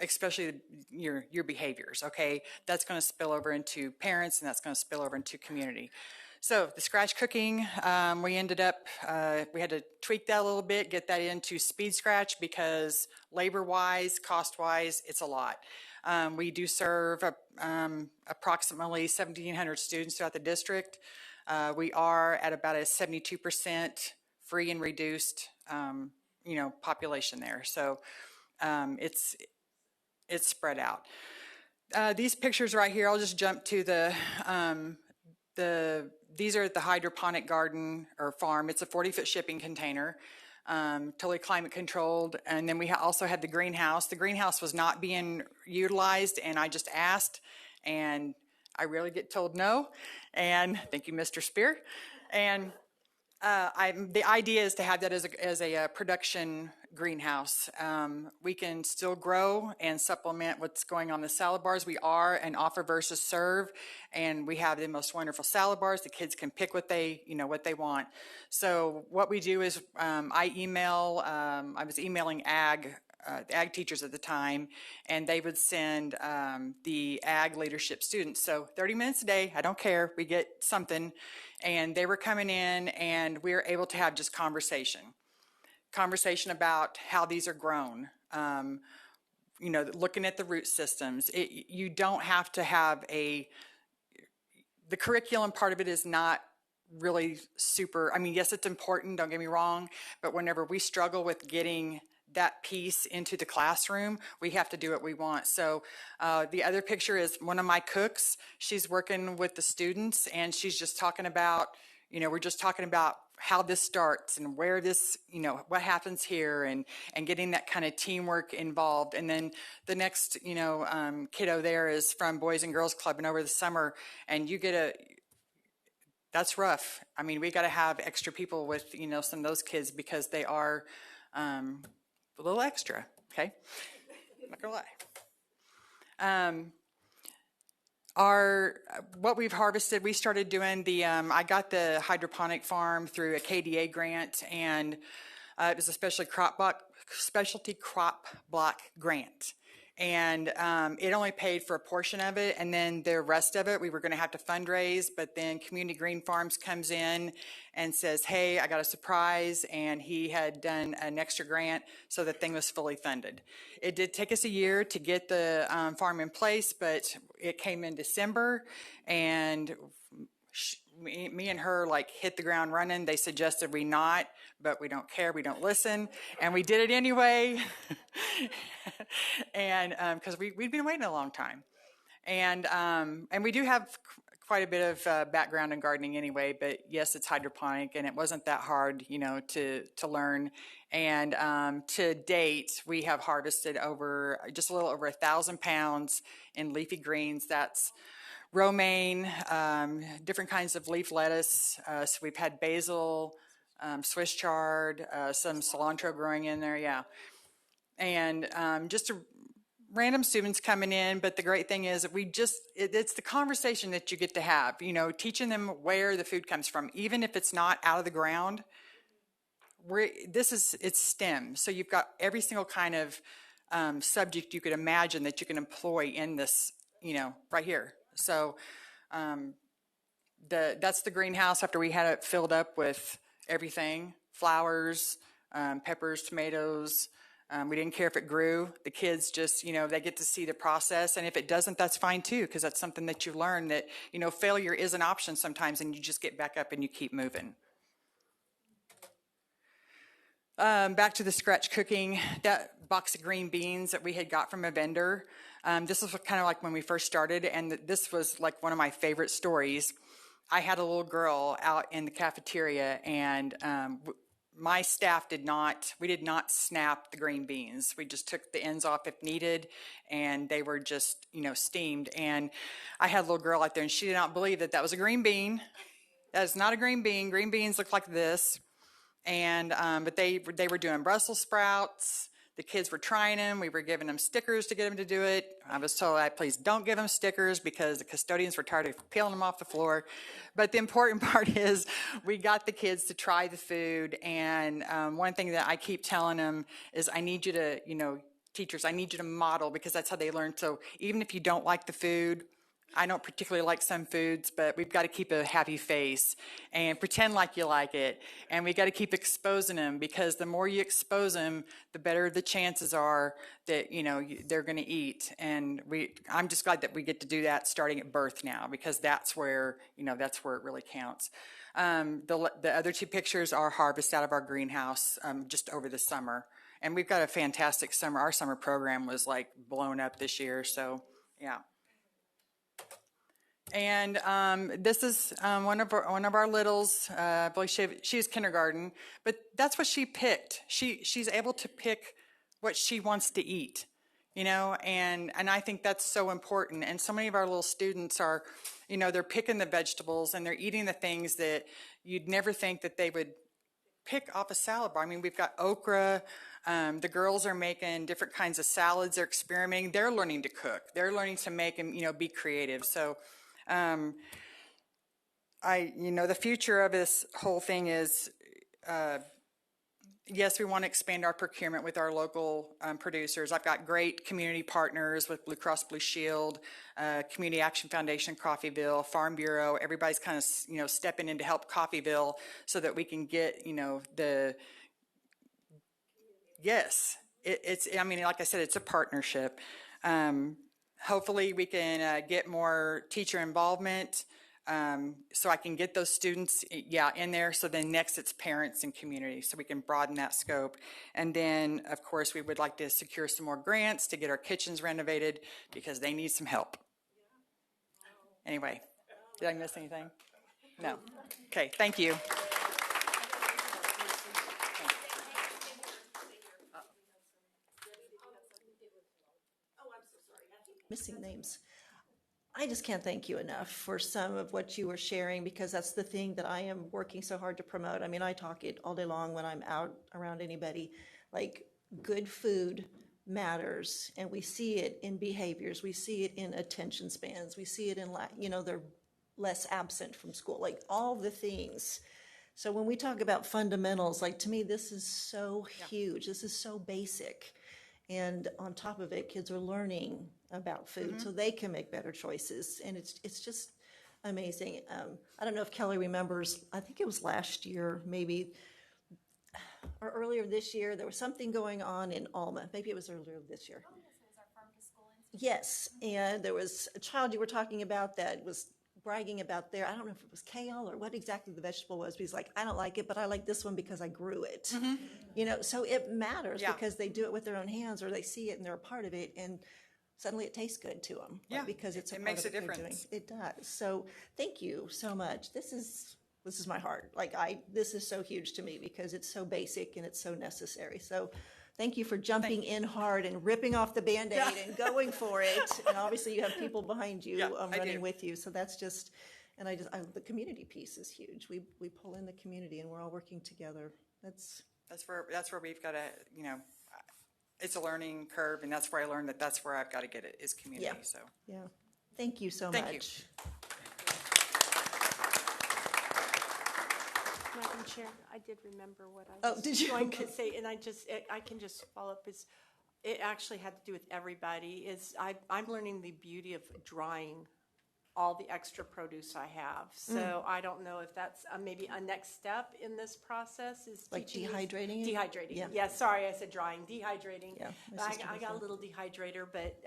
Especially your behaviors. Okay, that's going to spill over into parents, and that's going to spill over into community. So the scratch cooking, we ended up we had to tweak that a little bit, get that into speed scratch because labor-wise, cost-wise, it's a lot. We do serve approximately 1,700 students throughout the district. We are at about a 72% free and reduced, population there. So it's spread out. These pictures right here, I'll just jump to these are the hydroponic garden or farm. It's a 40-foot shipping container, totally climate controlled. And then we also had the greenhouse. The greenhouse was not being utilized, and I just asked, and I rarely get told no. And thank you, Mr. Spear. And the idea is to have that as a production greenhouse. We can still grow and supplement what's going on the salad bars. We are an offer versus serve, and we have the most wonderful salad bars. The kids can pick what they want. So what we do is I was emailing ag teachers at the time, and they would send the ag leadership students. So 30 minutes a day, I don't care, we get something. And they were coming in, and we were able to have just conversation about how these are grown. looking at the root systems. You don't have to have the curriculum part of it is not really super. I mean, yes, it's important, don't get me wrong, but whenever we struggle with getting that piece into the classroom, we have to do what we want. So the other picture is one of my cooks. She's working with the students, and she's just talking about, we're just talking about how this starts and where this, what happens here, and getting that kind of teamwork involved. And then the next, kiddo there is from Boys and Girls Club, and over the summer, and you get that's rough. I mean, we got to have extra people with, some of those kids because they are a little extra, okay? I'm not gonna lie. What we've harvested, we started doing I got the hydroponic farm through a KDA grant, and it was a specialty crop block grant. And it only paid for a portion of it, and then the rest of it we were going to have to fundraise. But then Community Green Farms comes in and says, hey, I got a surprise, and he had done an extra grant, so the thing was fully funded. It did take us a year to get the farm in place, but it came in December, and me and her hit the ground running. They suggested we not, but we don't care, we don't listen, and we did it anyway. And because we'd been waiting a long time, and we do have quite a bit of background in gardening anyway. But yes, it's hydroponic, and it wasn't that hard, to learn. And to date, we have harvested just a little over 1,000 pounds in leafy greens. That's romaine, different kinds of leaf lettuce. So we've had basil, Swiss chard, some cilantro growing in there, yeah. And just random students coming in, but the great thing is that it's the conversation that you get to have, teaching them where the food comes from, even if it's not out of the ground. It's STEM, so you've got every single kind of subject you could imagine that you can employ in this, right here. So that's the greenhouse after we had it filled up with everything, flowers, peppers, tomatoes. We didn't care if it grew. The kids just, they get to see the process. And if it doesn't, that's fine too, because that's something that you learn that, failure is an option sometimes, and you just get back up and you keep moving. Back to the scratch cooking, that box of green beans that we had got from a vendor. This was kind of like when we first started, and this was like one of my favorite stories. I had a little girl out in the cafeteria, and my staff did not snap the green beans. We just took the ends off if needed, and they were just, steamed. And I had a little girl out there, and she did not believe that was a green bean. That is not a green bean. Green beans look like this. And but they were doing Brussels sprouts. The kids were trying them. We were giving them stickers to get them to do it. I was told, please don't give them stickers because the custodians were tired of peeling them off the floor. But the important part is we got the kids to try the food. And one thing that I keep telling them is I need you to, teachers, I need you to model, because that's how they learn. So even if you don't like the food, I don't particularly like some foods, but we've got to keep a happy face and pretend like you like it. And we got to keep exposing them, because the more you expose them, the better the chances are that, they're going to eat. And I'm just glad that we get to do that starting at birth now, because that's where, that's where it really counts. The other two pictures are harvest out of our greenhouse just over the summer. And we've got a fantastic summer. Our summer program was blown up this year. So, yeah. And this is one of our littles. I believe she's kindergarten, but that's what she picked. She's able to pick what she wants to eat, and I think that's so important. And so many of our little students are, they're picking the vegetables and they're eating the things that you'd never think that they would pick off a salad bar. I mean, we've got okra. The girls are making different kinds of salads. They're experimenting. They're learning to cook. They're learning to make and be creative. So. The future of this whole thing is, yes, we want to expand our procurement with our local producers. I've got great community partners with Blue Cross Blue Shield, Community Action Foundation, Coffeyville, Farm Bureau. Everybody's kind of, stepping in to help Coffeyville so that we can get, yes, I mean, like I said, it's a partnership. Hopefully we can get more teacher involvement so I can get those students, in there. So then next it's parents and community, so we can broaden that scope. And then, of course, we would like to secure some more grants to get our kitchens renovated because they need some help. Anyway, did I miss anything? No. Okay, thank you. Missing names. I just can't thank you enough for some of what you were sharing, because that's the thing that I am working so hard to promote. I mean, I talk it all day long when I'm out around anybody. Like, good food matters, and we see it in behaviors. We see it in attention spans. We see it in, they're less absent from school, like all the things. So when we talk about fundamentals, like, to me, this is so huge. This is so basic. And on top of it, kids are learning about food so they can make better choices. And it's just amazing. I don't know if Kelly remembers, I think it was last year, maybe, or earlier this year, there was something going on in Alma. Maybe it was earlier this year. Yes, and there was a child you were talking about that was bragging about I don't know if it was kale or what exactly the vegetable was, but he's like, I don't like it, but I like this one because I grew it. So it matters because they do it with their own hands, or they see it and they're a part of it, and suddenly it tastes good to them. Because it's a part makes of a what they're doing. difference. It does. So thank you so much. This is my heart. This is so huge to me because it's so basic and it's so necessary. So thank you for jumping in hard and ripping off the Band-Aid and going for it. And obviously you have people behind you running with you. So that's just, and the community piece is huge. We pull in the community and we're all working together. That's where we've got to, it's a learning curve, and that's where I learned that's where I've got to get it, is community. So Thank you so much. Thank you. Madam Chair, I did remember what I was going to say, and I can just follow up. It actually had to do with everybody. I'm learning the beauty of drying all the extra produce I have. So I don't know if that's maybe a next step in this process is like dehydrating it? Dehydrating. Yeah, sorry, I said drying. Dehydrating. Yeah, I got a little dehydrator, but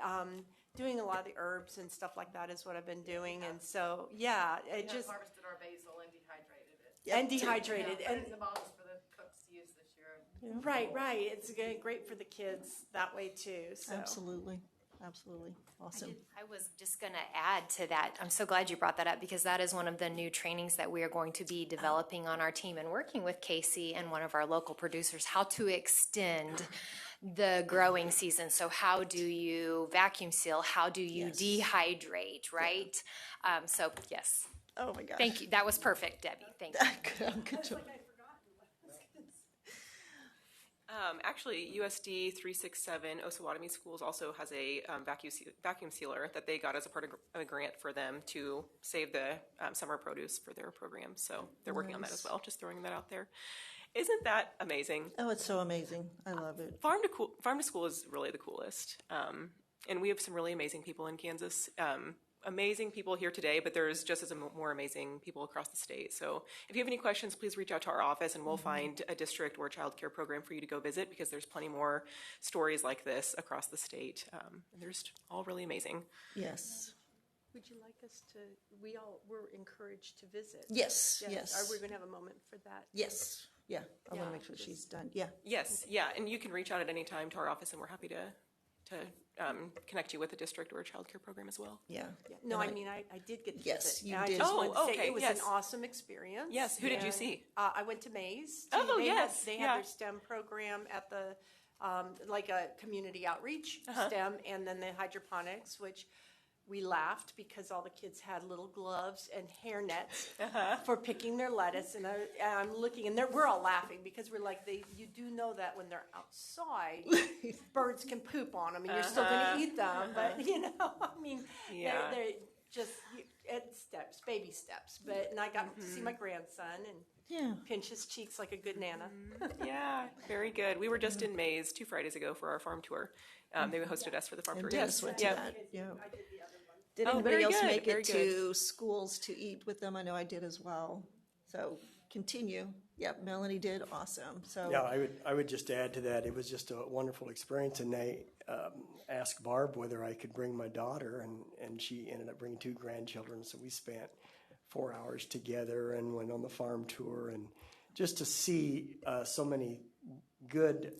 doing a lot of the herbs and stuff like that is what I've been doing. And so, it just harvested our basil and dehydrated it. And dehydrated. And in the bottles for the cooks to use this year. Right. It's great for the kids that way too. So. Absolutely. Awesome. I was just going to add to that. I'm so glad you brought that up, because that is one of the new trainings that we are going to be developing on our team and working with Casey and one of our local producers, how to extend the growing season. So how do you vacuum seal? How do you dehydrate, right? So yes. Oh my gosh. Thank you. That was perfect, Debbie. Thank you. Good job. Actually, USD 367 Osawatomie Schools also has a vacuum sealer that they got as a part of a grant for them to save the summer produce for their program. So they're working on that as well. Just throwing that out there. Isn't that amazing? Oh, it's so amazing. I love it. Farm to school is really the coolest. And we have some really amazing people in Kansas. Amazing people here today, but there's just as more amazing people across the state. So if you have any questions, please reach out to our office and we'll find a district or child care program for you to go visit, because there's plenty more stories like this across the state. And they're just all really amazing. Yes. Would you like us to, we all were encouraged to visit. Yes. Are we going to have a moment for that? Yes. Yeah. I want to make sure she's done. Yeah. Yes. Yeah. And you can reach out at any time to our office and we're happy to connect you with a district or a child care program as well. Yeah. No, I mean, I did get to Yes, visit. you And did. I just wanted to say okay, it was yes. an awesome experience. Yes, who did you And, see? I went to Mays. Oh, They yes, They yeah. had their STEM program at the, like a community outreach STEM, and then the hydroponics, which we laughed because all the kids had little gloves and hair nets for picking their lettuce. And I'm looking, and we're all laughing because we're like, you do know that when they're outside, birds can poop on them, and you're still going to eat them. But, I mean, they're just steps, baby steps. And I got to see my grandson and pinch his cheeks like a good nana. Yeah, very good. We were just in Mays 2 Fridays ago for our farm tour. They hosted us for the farm tour. Dennis went to that. Yeah. Did Oh, anybody very else good, make very it to schools to eat with them? I know I did as well. So continue. Yep, Melanie did awesome. So Yeah, I would just add to that. It was just a wonderful experience, and they asked Barb whether I could bring my daughter, and she ended up bringing 2 grandchildren. So we spent 4 hours together and went on the farm tour, and just to see so many good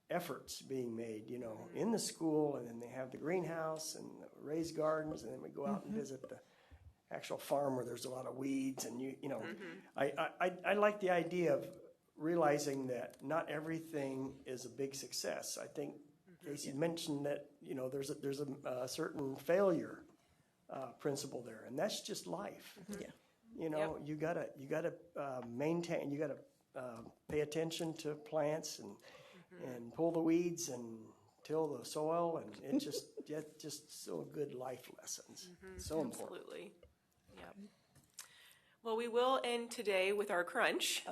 efforts being made, you know, in the school, and then they have the greenhouse and the raised gardens, and then we go out and visit the actual farm where there's a lot of weeds, and you know, I like the idea of realizing that not everything is a big success. I think Casey mentioned that, you know, there's a certain failure principle there, and that's just life. Yeah. You know, you gotta maintain, you gotta pay attention to plants and pull the weeds and till the soil, and it just so good life lessons. So important. Absolutely. Yep. Well, we will end today with our crunch.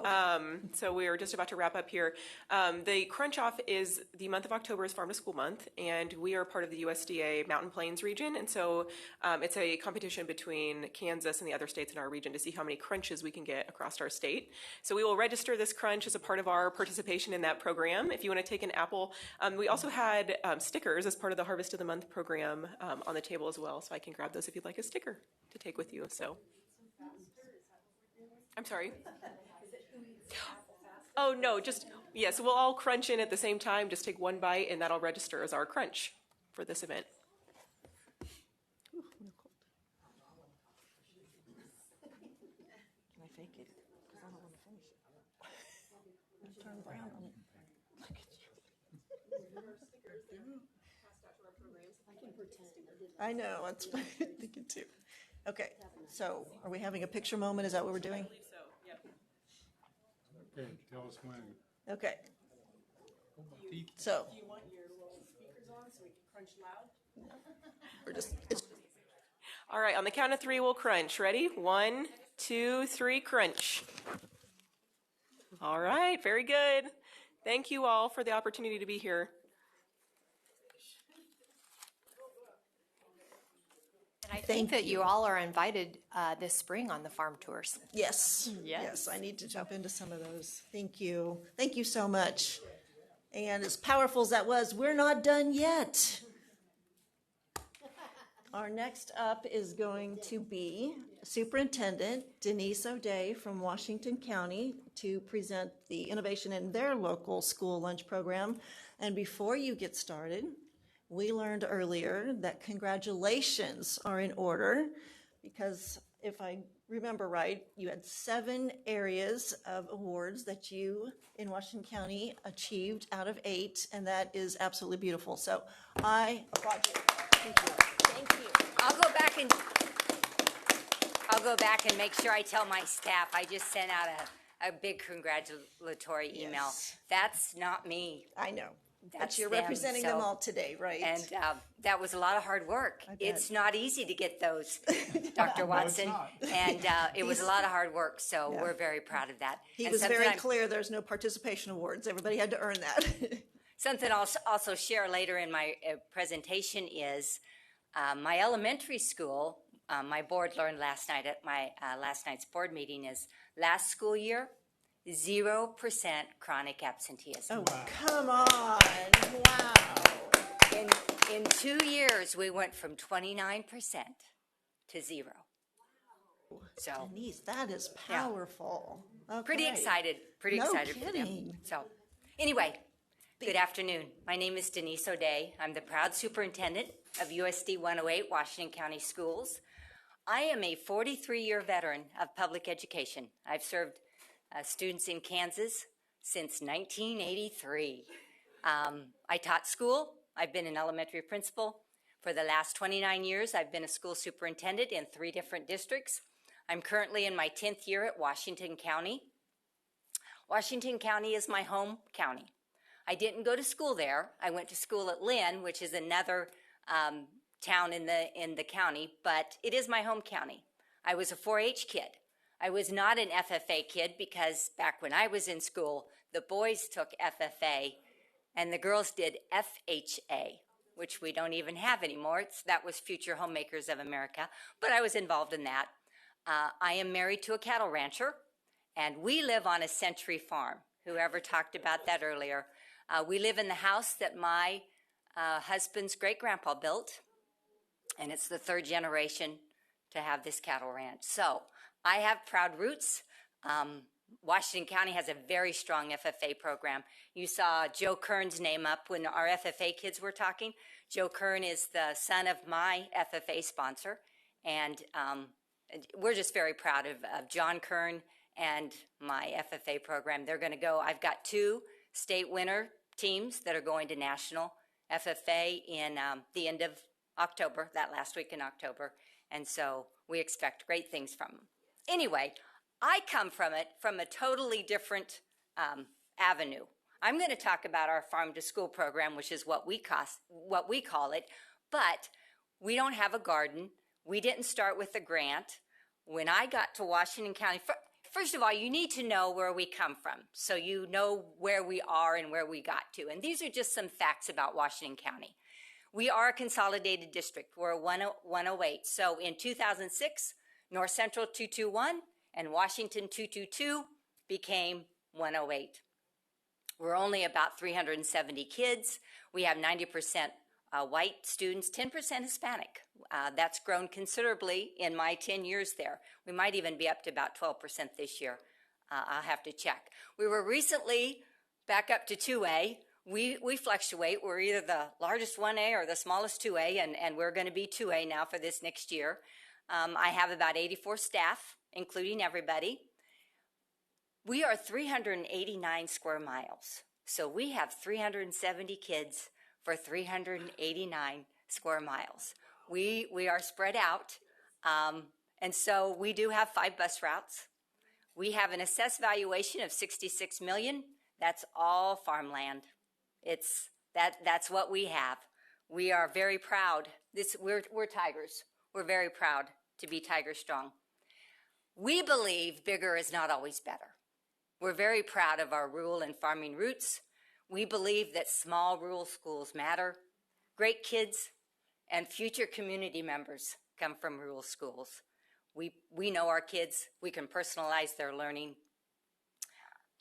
So we are just about to wrap up here. The crunch off is the month of October is Farm to School Month, and we are part of the USDA Mountain Plains region. And so it's a competition between Kansas and the other states in our region to see how many crunches we can get across our state. So we will register this crunch as a part of our participation in that program. If you want to take an apple, we also had stickers as part of the Harvest of the Month program on the table as well. So I can grab those if you'd like a sticker to take with you. So. I'm sorry? Oh, no, just, yes, we'll all crunch in at the same time. Just take one bite, and that'll register as our crunch for this event. Can I fake it? Because I don't want to finish it. Turn brown on it. Look at you. I know, that's what I'm thinking too. Okay, so are we having a picture moment? Is that what we're doing? Okay, tell us when. Okay. So. Do you want your little speakers on so we can crunch loud? We're just. All right, on the count of 3, we'll crunch. Ready? 1, 2, 3, crunch. All right, very good. Thank you all for the opportunity to be here. And I think that you all are invited this spring on the farm tours. Yes. Yes, I need to jump into some of those. Thank you. Thank you so much. And as powerful as that was, we're not done yet. Our next up is going to be Superintendent Denise O'Day from Washington County to present the innovation in their local school lunch program. And before you get started, we learned earlier that congratulations are in order because if I remember right, you had 7 areas of awards that you in Washington County achieved out of 8, and that is absolutely beautiful. So I applaud you. Thank you. Thank you. I'll go back and make sure I tell my staff. I just sent out a big congratulatory email. Yes. That's not me. I know. That's But you're them, representing so- them all today, right? And that was a lot of hard work. I bet. It's not easy to get those, Dr. Watson. not. And it was a He's- lot of hard work, so Yeah. we're very proud of that. He And was something very I'm- clear there's no participation awards. Everybody had to earn that. Something I'll also share later in my presentation is my elementary school, my board learned last night at my last night's board meeting is last school year, 0% chronic absenteeism. Oh, come on. Wow. In 2 years, we went from 29% to 0. So Denise, that is powerful. Okay. pretty excited for No them. kidding. So anyway, good afternoon. My name is Denise O'Day. I'm the proud superintendent of USD 108 Washington County Schools. I am a 43-year veteran of public education. I've served students in Kansas since 1983. I taught school. I've been an elementary principal. For the last 29 years, I've been a school superintendent in 3 different districts. I'm currently in my 10th year at Washington County. Washington County is my home county. I didn't go to school there. I went to school at Lynn, which is another town in the county, but it is my home county. I was a 4-H kid. I was not an FFA kid because back when I was in school, the boys took FFA and the girls did FHA, which we don't even have anymore. That was Future Homemakers of America, but I was involved in that. I am married to a cattle rancher. And we live on a century farm. Whoever talked about that earlier. We live in the house that my husband's great-grandpa built, and it's the third generation to have this cattle ranch. So I have proud roots. Washington County has a very strong FFA program. You saw Joe Kern's name up when our FFA kids were talking. Joe Kern is the son of my FFA sponsor, and we're just very proud of John Kern and my FFA program. They're going to go, I've got 2 state winner teams that are going to national FFA in the end of October, that last week in October, and so we expect great things from them. Anyway, I come from it from a totally different avenue. I'm going to talk about our farm to school program, which is what we call it, but we don't have a garden. We didn't start with a grant. When I got to Washington County, first of all, you need to know where we come from, so you know where we are and where we got to. And these are just some facts about Washington County. We are a consolidated district. We're a 108. So in 2006, North Central 221 and Washington 222 became 108. We're only about 370 kids. We have 90% white students, 10% Hispanic. That's grown considerably in my 10 years there. We might even be up to about 12% this year. I'll have to check. We were recently back up to 2A. We fluctuate. We're either the largest 1A or the smallest 2A, and we're going to be 2A now for this next year. I have about 84 staff, including everybody. We are 389 square miles. So we have 370 kids for 389 square miles. We are spread out, and so we do have 5 bus routes. We have an assessed valuation of $66 million. That's all farmland. That's what we have. We are very proud. We're Tigers. We're very proud to be Tiger Strong. We believe bigger is not always better. We're very proud of our rural and farming roots. We believe that small rural schools matter. Great kids and future community members come from rural schools. We know our kids. We can personalize their learning.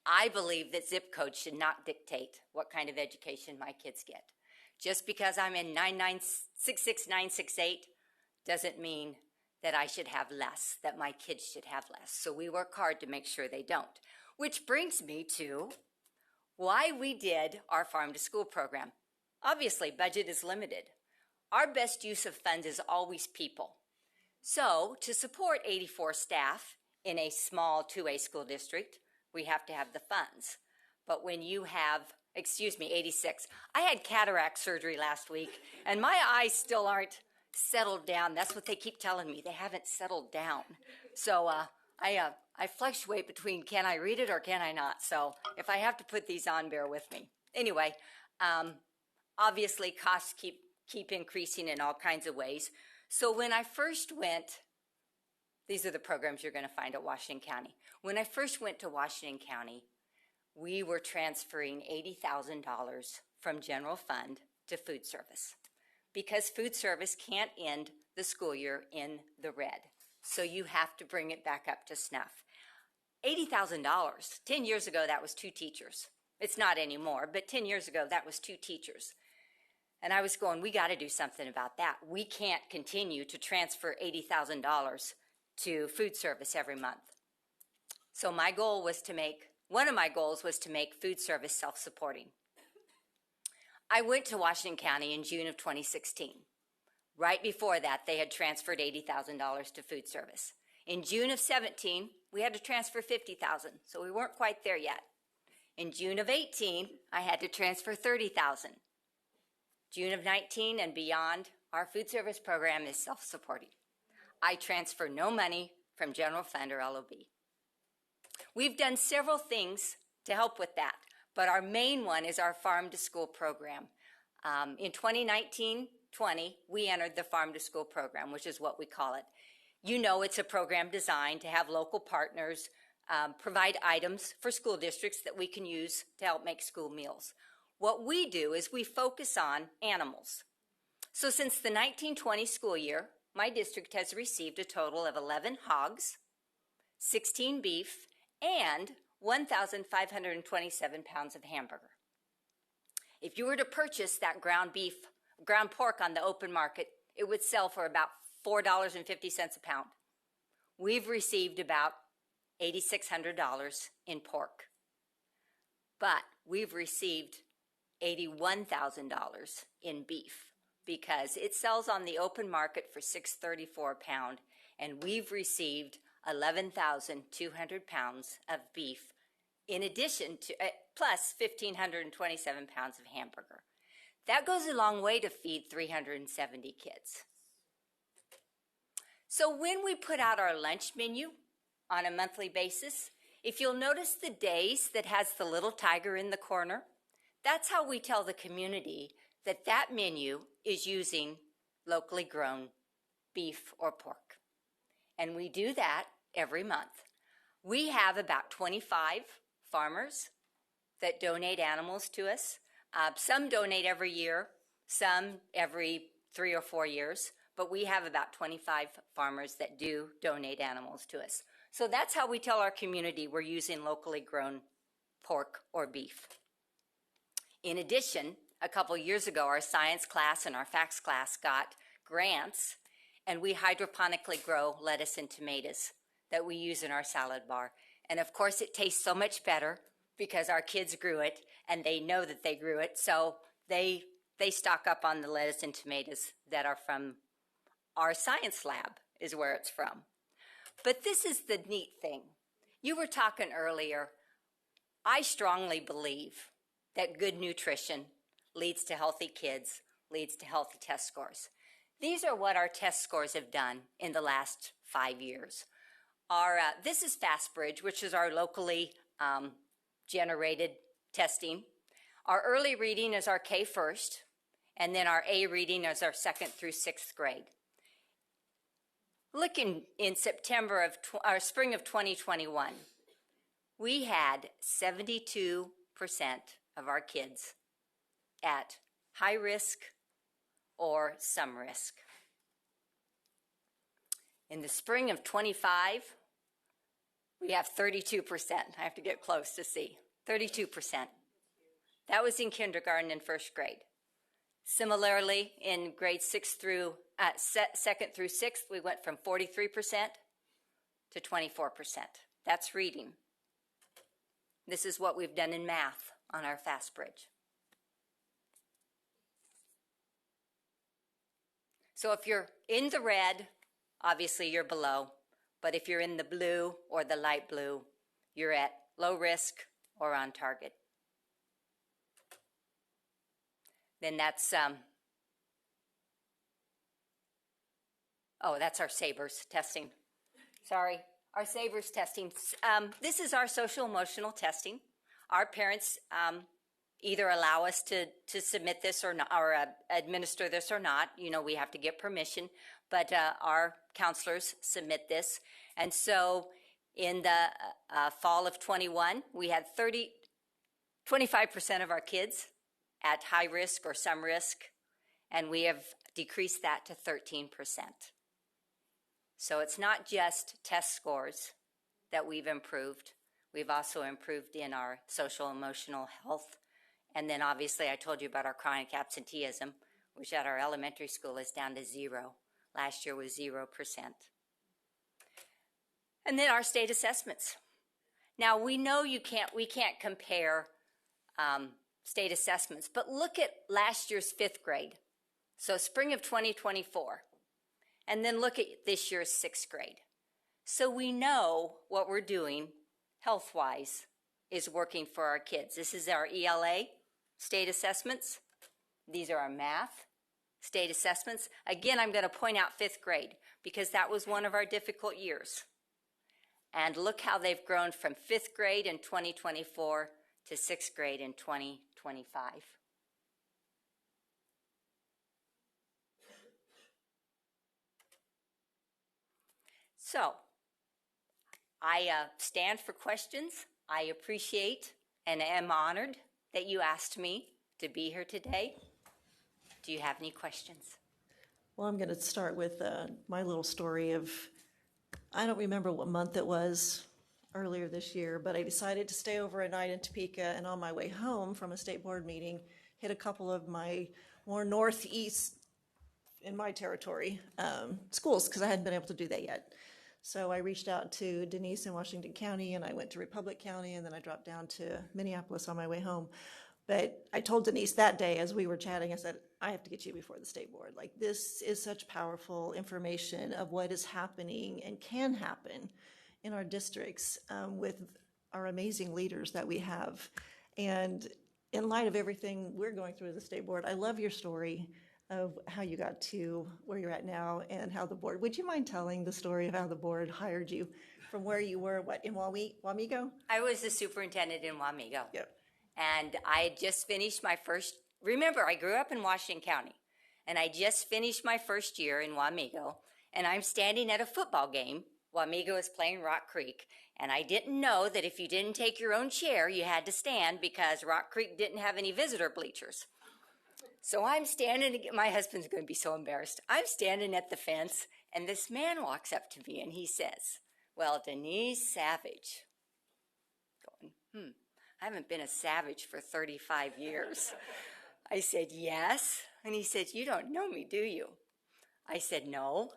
I believe that zip codes should not dictate what kind of education my kids get. Just because I'm in 66968 doesn't mean that I should have less, that my kids should have less. So we work hard to make sure they don't. Which brings me to why we did our farm to school program. Obviously, budget is limited. Our best use of funds is always people. So to support 84 staff in a small 2A school district, we have to have the funds. But when you have, 86. I had cataract surgery last week, and my eyes still aren't settled down. That's what they keep telling me. They haven't settled down. So I fluctuate between can I read it or can I not. So if I have to put these on, bear with me. Anyway, obviously costs keep increasing in all kinds of ways. So when I first went, these are the programs you're going to find at Washington County. When I first went to Washington County, we were transferring $80,000 from general fund to food service because food service can't end the school year in the red. So you have to bring it back up to snuff. $80,000. 10 years ago, that was 2 teachers. It's not anymore, but 10 years ago, that was 2 teachers. And I was going, we got to do something about that. We can't continue to transfer $80,000 to food service every month. So one of my goals was to make food service self-supporting. I went to Washington County in June of 2016. Right before that, they had transferred $80,000 to food service. In June of 17, we had to transfer $50,000, so we weren't quite there yet. In June of 18, I had to transfer $30,000. June of 19 and beyond, our food service program is self-supporting. I transfer no money from general fund or LOB. We've done several things to help with that, but our main one is our farm to school program. In 2019-20, we entered the farm to school program, which is what we call it. You know, it's a program designed to have local partners provide items for school districts that we can use to help make school meals. What we do is we focus on animals. So since the 1920 school year, my district has received a total of 11 hogs, 16 beef, and 1,527 pounds of hamburger. If you were to purchase that ground pork on the open market, it would sell for about $4.50 a pound. We've received about $8,600 in pork, but we've received $81,000 in beef because it sells on the open market for $6.34 a pound, and we've received 11,200 pounds of beef in addition to plus 1,527 pounds of hamburger. That goes a long way to feed 370 kids. So when we put out our lunch menu on a monthly basis, if you'll notice the days that has the little tiger in the corner, that's how we tell the community that that menu is using locally grown beef or pork. And we do that every month. We have about 25 farmers that donate animals to us. Some donate every year, some every 3 or 4 years, but we have about 25 farmers that do donate animals to us. So that's how we tell our community we're using locally grown pork or beef. In addition, a couple years ago, our science class and our facts class got grants, and we hydroponically grow lettuce and tomatoes that we use in our salad bar. And of course, it tastes so much better because our kids grew it, and they know that they grew it, so they stock up on the lettuce and tomatoes that are from our science lab is where it's from. But this is the neat thing. You were talking earlier. I strongly believe that good nutrition leads to healthy kids, leads to healthy test scores. These are what our test scores have done in the last 5 years. This is FastBridge, which is our locally generated testing. Our early reading is our K first, and then our A reading is our 2nd through 6th grade. Looking in spring of 2021, we had 72% of our kids at high risk or some risk. In the spring of 25, we have 32%. I have to get close to see. 32%. That was in kindergarten and 1st grade. Similarly, in grades 2nd through 6th, we went from 43% to 24%. That's reading. This is what we've done in math on our FastBridge. So if you're in the red, obviously you're below. But if you're in the blue or the light blue, you're at low risk or on target. Then that's that's our SABRS testing. Sorry, our SABRS testing. This is our social emotional testing. Our parents either allow us to submit this or not, or administer this or not. You know, we have to get permission, but our counselors submit this. And so in the fall of 21, we had 25% of our kids at high risk or some risk, and we have decreased that to 13%. So it's not just test scores that we've improved. We've also improved in our social emotional health. And then obviously I told you about our chronic absenteeism, which at our elementary school is down to 0. Last year was 0%. And then our state assessments. Now we know we can't compare state assessments, but look at last year's 5th grade. So spring of 2024. And then look at this year's 6th grade. So we know what we're doing health-wise is working for our kids. This is our ELA state assessments. These are our math state assessments. Again, I'm going to point out 5th grade because that was one of our difficult years. And look how they've grown from 5th grade in 2024 to 6th grade in 2025. So, I stand for questions. I appreciate and am honored that you asked me to be here today. Do you have any questions? Well, I'm going to start with my little story of, I don't remember what month it was, earlier this year, but I decided to stay over a night in Topeka, and on my way home from a state board meeting, hit a couple of my more northeast in my territory schools, because I hadn't been able to do that yet. So I reached out to Denise in Washington County, and I went to Republic County, and then I dropped down to Minneapolis on my way home. But I told Denise that day as we were chatting, I said, I have to get you before the state board. Like, this is such powerful information of what is happening and can happen in our districts with our amazing leaders that we have. And in light of everything we're going through as a state board, I love your story of how you got to where you're at now and how the board, would you mind telling the story of how the board hired you from where you were, what, in Wamego? I was the superintendent in Wamego. Yep. And I had just finished my first, remember, I grew up in Washington County, and I just finished my first year in Wamego, and I'm standing at a football game. Wamego is playing Rock Creek, and I didn't know that if you didn't take your own chair, you had to stand because Rock Creek didn't have any visitor bleachers. So I'm standing, my husband's going to be so embarrassed. I'm standing at the fence, and this man walks up to me, and he says, well, Denise Savage. Going, I haven't been a Savage for 35 years. I said, yes. And he said, you don't know me, do you? I said, no.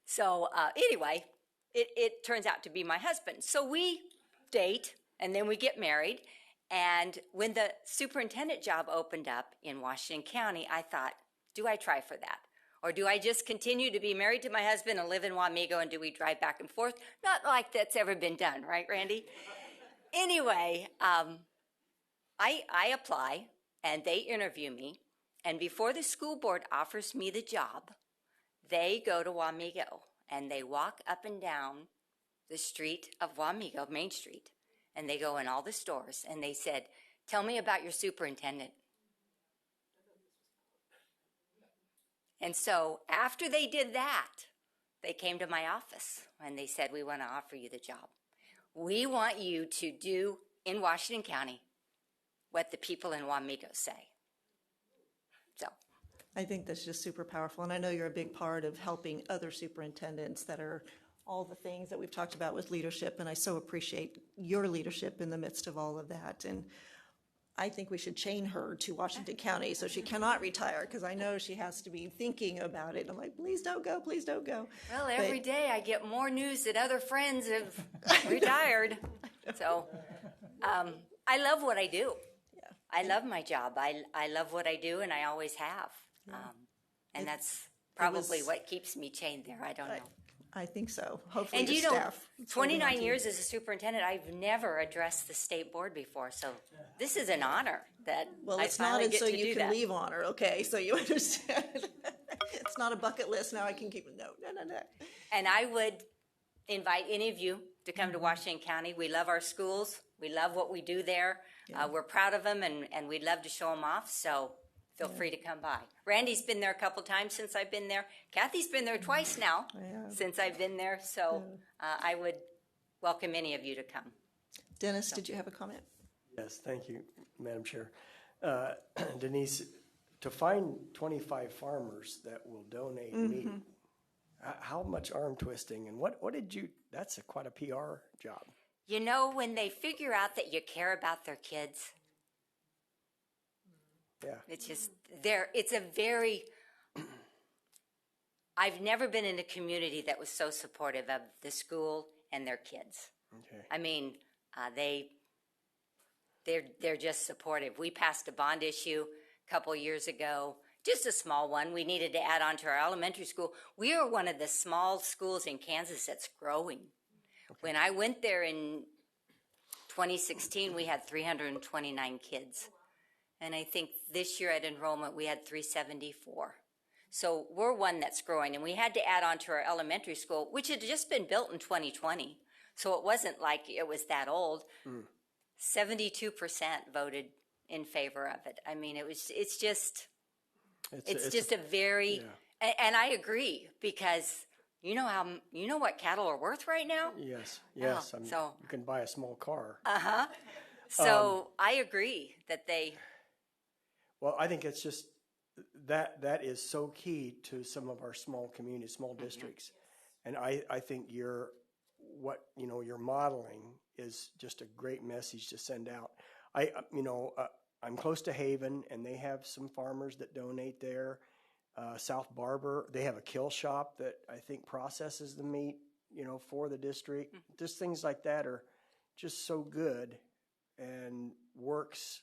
So anyway, it turns out to be my husband. So we date, and then we get married. And when the superintendent job opened up in Washington County, I thought, do I try for that? Or do I just continue to be married to my husband and live in Wamego, and do we drive back and forth? Not like that's ever been done, right, Randy? Anyway, I apply, and they interview me. And before the school board offers me the job, they go to Wamego, and they walk up and down the street of Wamego, Main Street, and they go in all the stores, and they said, tell me about your superintendent. And so after they did that, they came to my office, and they said, we want to offer you the job. We want you to do in Washington County what the people in Wamego say. So I think that's just super powerful, and I know you're a big part of helping other superintendents that are all the things that we've talked about with leadership, and I so appreciate your leadership in the midst of all of that. And I think we should chain her to Washington County so she cannot retire, because I know she has to be thinking about it. I'm like, please don't go, please don't go. Well, every day I get more news that other friends have retired. So I love what I do. Yeah. I love my job. I love what I do, and I always have. And that's probably what keeps me chained there. I don't know. I think so. Hopefully And the you know, staff. 29 years as a superintendent, I've never addressed the state board before. So this is an honor that Well, I it's finally not get so to you do can that. leave honor, okay? So you understand. It's not a bucket list. Now I can keep it. No. And I would invite any of you to come to Washington County. We love our schools. We love what we do there. We're proud of them, and we'd love to show them off. So feel free to come by. Randy's been there a couple times since I've been there. Kathy's been there twice now since I've been there. So I would welcome any of you to come. Dennis, did you have a comment? Yes, thank you, Madam Chair. Denise, to find 25 farmers that will donate meat, how much arm twisting, and what did you, that's quite a PR job. You know, when they figure out that you care about their kids, it's just it's a very, I've never been in a community that was so supportive of the school and their kids. Okay. I mean, they're just supportive. We passed a bond issue a couple years ago, just a small one. We needed to add on to our elementary school. We are one of the small schools in Kansas that's growing. When I went there in 2016, we had 329 kids. And I think this year at enrollment, we had 374. So we're one that's growing. And we had to add on to our elementary school, which had just been built in 2020. So it wasn't like it was that old. 72% voted in favor of it. I mean, it's just a very, and I agree, because you know what cattle are worth right now? Yes. So you can buy a small car. So I agree that they. Well, I think it's just that is so key to some of our small communities, small districts, and I think your modeling is just a great message to send out. I'm close to Haven, and they have some farmers that donate there. South Barber, they have a kill shop that I think processes the meat, for the district. Just things like that are just so good and works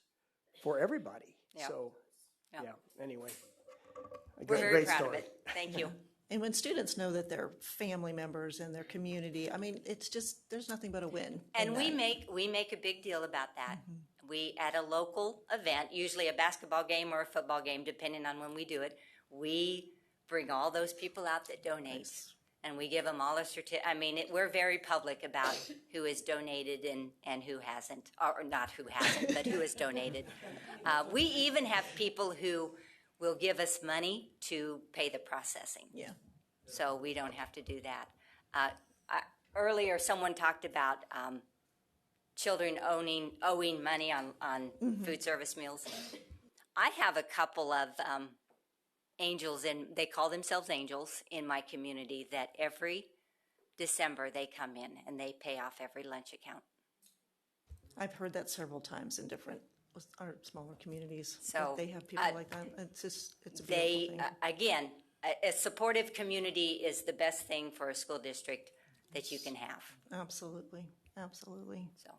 for everybody. Yeah. So, Yeah. anyway. We're very Great proud story. of it. Thank you. And when students know that they're family members in their community, I mean, it's just, there's nothing but a win. And in we that. make a big deal about that. We, at a local event, usually a basketball game or a football game, depending on when we do it, we bring all those people out that donate. And we give them all a certificate. I mean, we're very public about who has donated and who hasn't, or not who hasn't, but who has donated. We even have people who will give us money to pay the processing. Yeah. So we don't have to do that. Earlier, someone talked about children owing money on food service meals. I have a couple of angels, and they call themselves angels in my community, that every December they come in and they pay off every lunch account. I've heard that several times in different, our smaller communities. So, that they have people like that. It's a beautiful They, thing. again, a supportive community is the best thing for a school district that you can have. Absolutely. Absolutely. So,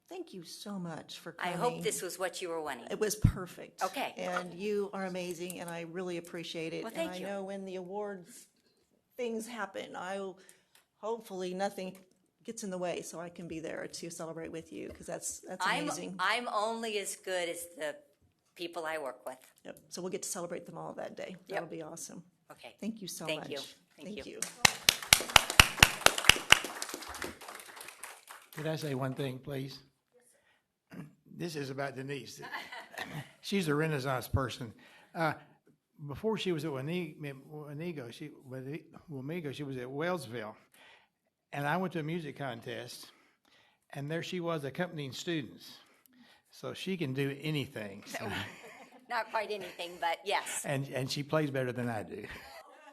thank you so much for I coming. hope this was what you were wanting. It was perfect. Okay. And you are amazing, and I really appreciate it. Well, thank and you. I know when the awards things happen, hopefully nothing gets in the way, so I can be there to celebrate with you, because that's amazing. I'm only as good as the people I work with. Yep. So we'll get to celebrate them all that day. That'll be awesome. Okay. Thank you so Thank much. you. Thank you. Could I say one thing, please? This is about Denise. She's a Renaissance person. Before she was at Wamego, she was at Wellsville. And I went to a music contest, and there she was accompanying students. So she can do anything. So. Not quite anything, but yes. And she plays better than I do.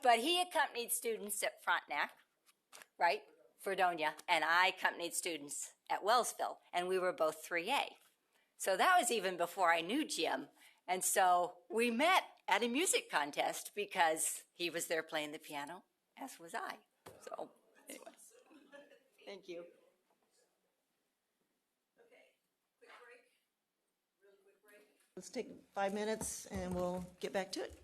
But he accompanied students at Frontenac, right? Fredonia, and I accompanied students at Wellsville, and we were both 3A. So that was even before I knew Jim. And so we met at a music contest because he was there playing the piano, as was I. So anyway, thank you. Let's take 5 minutes, and we'll get back to it.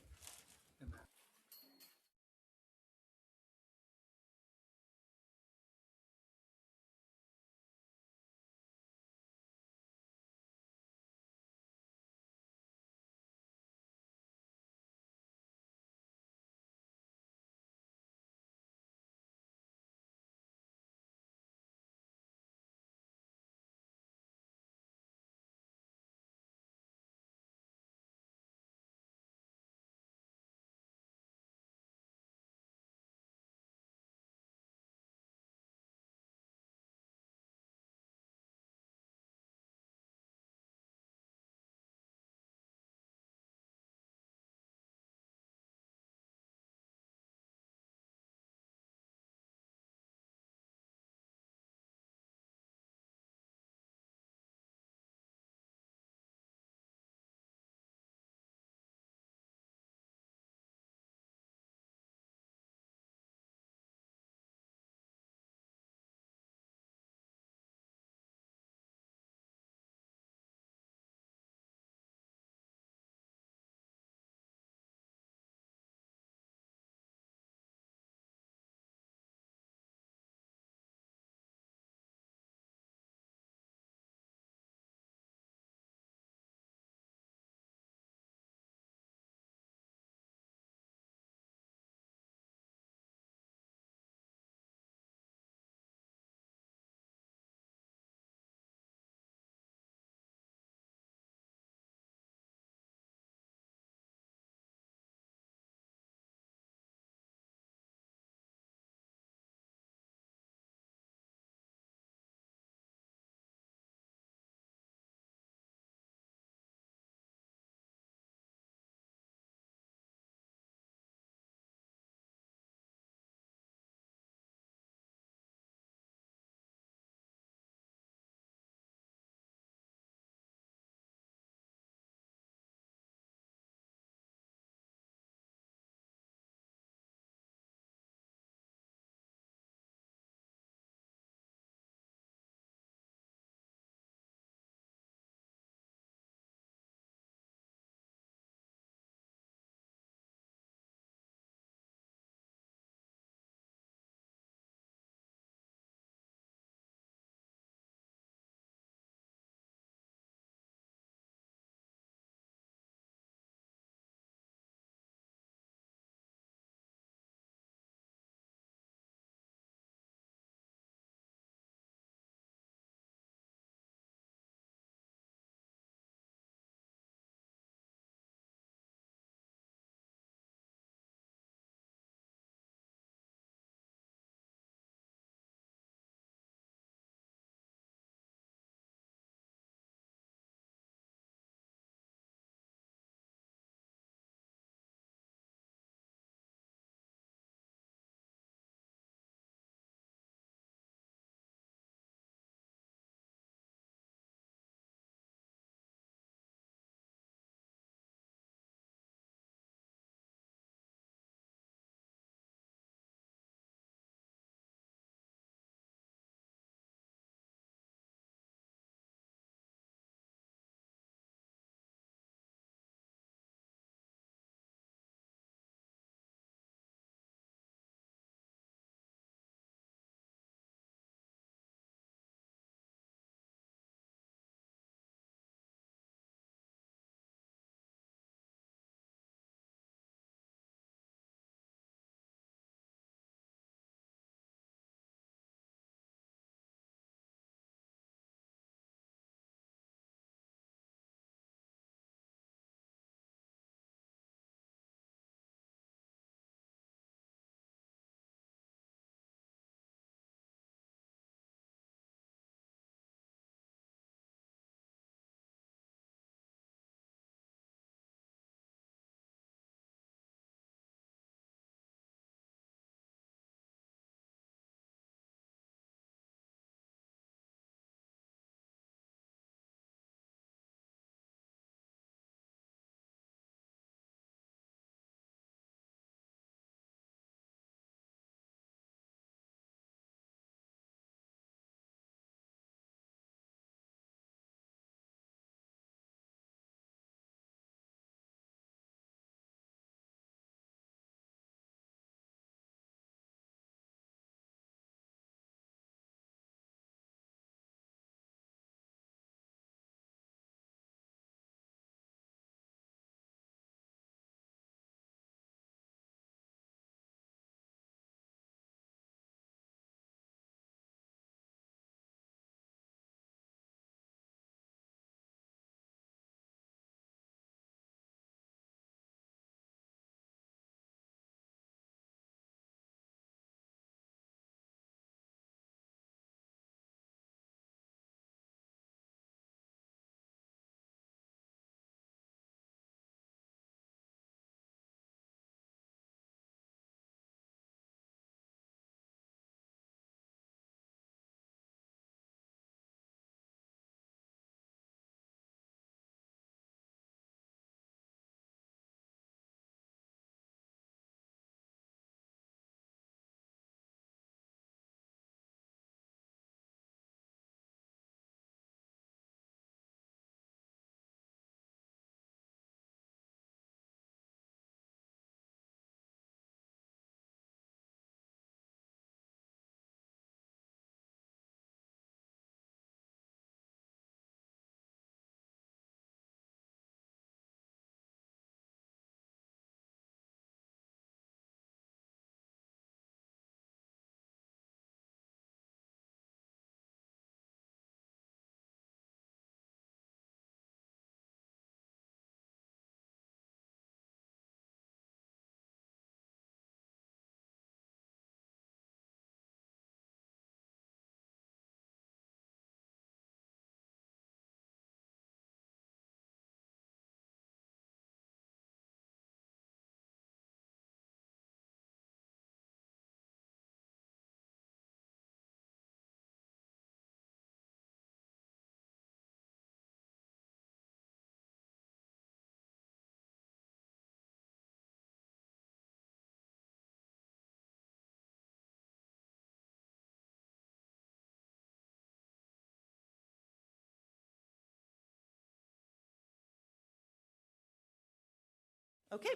Okay,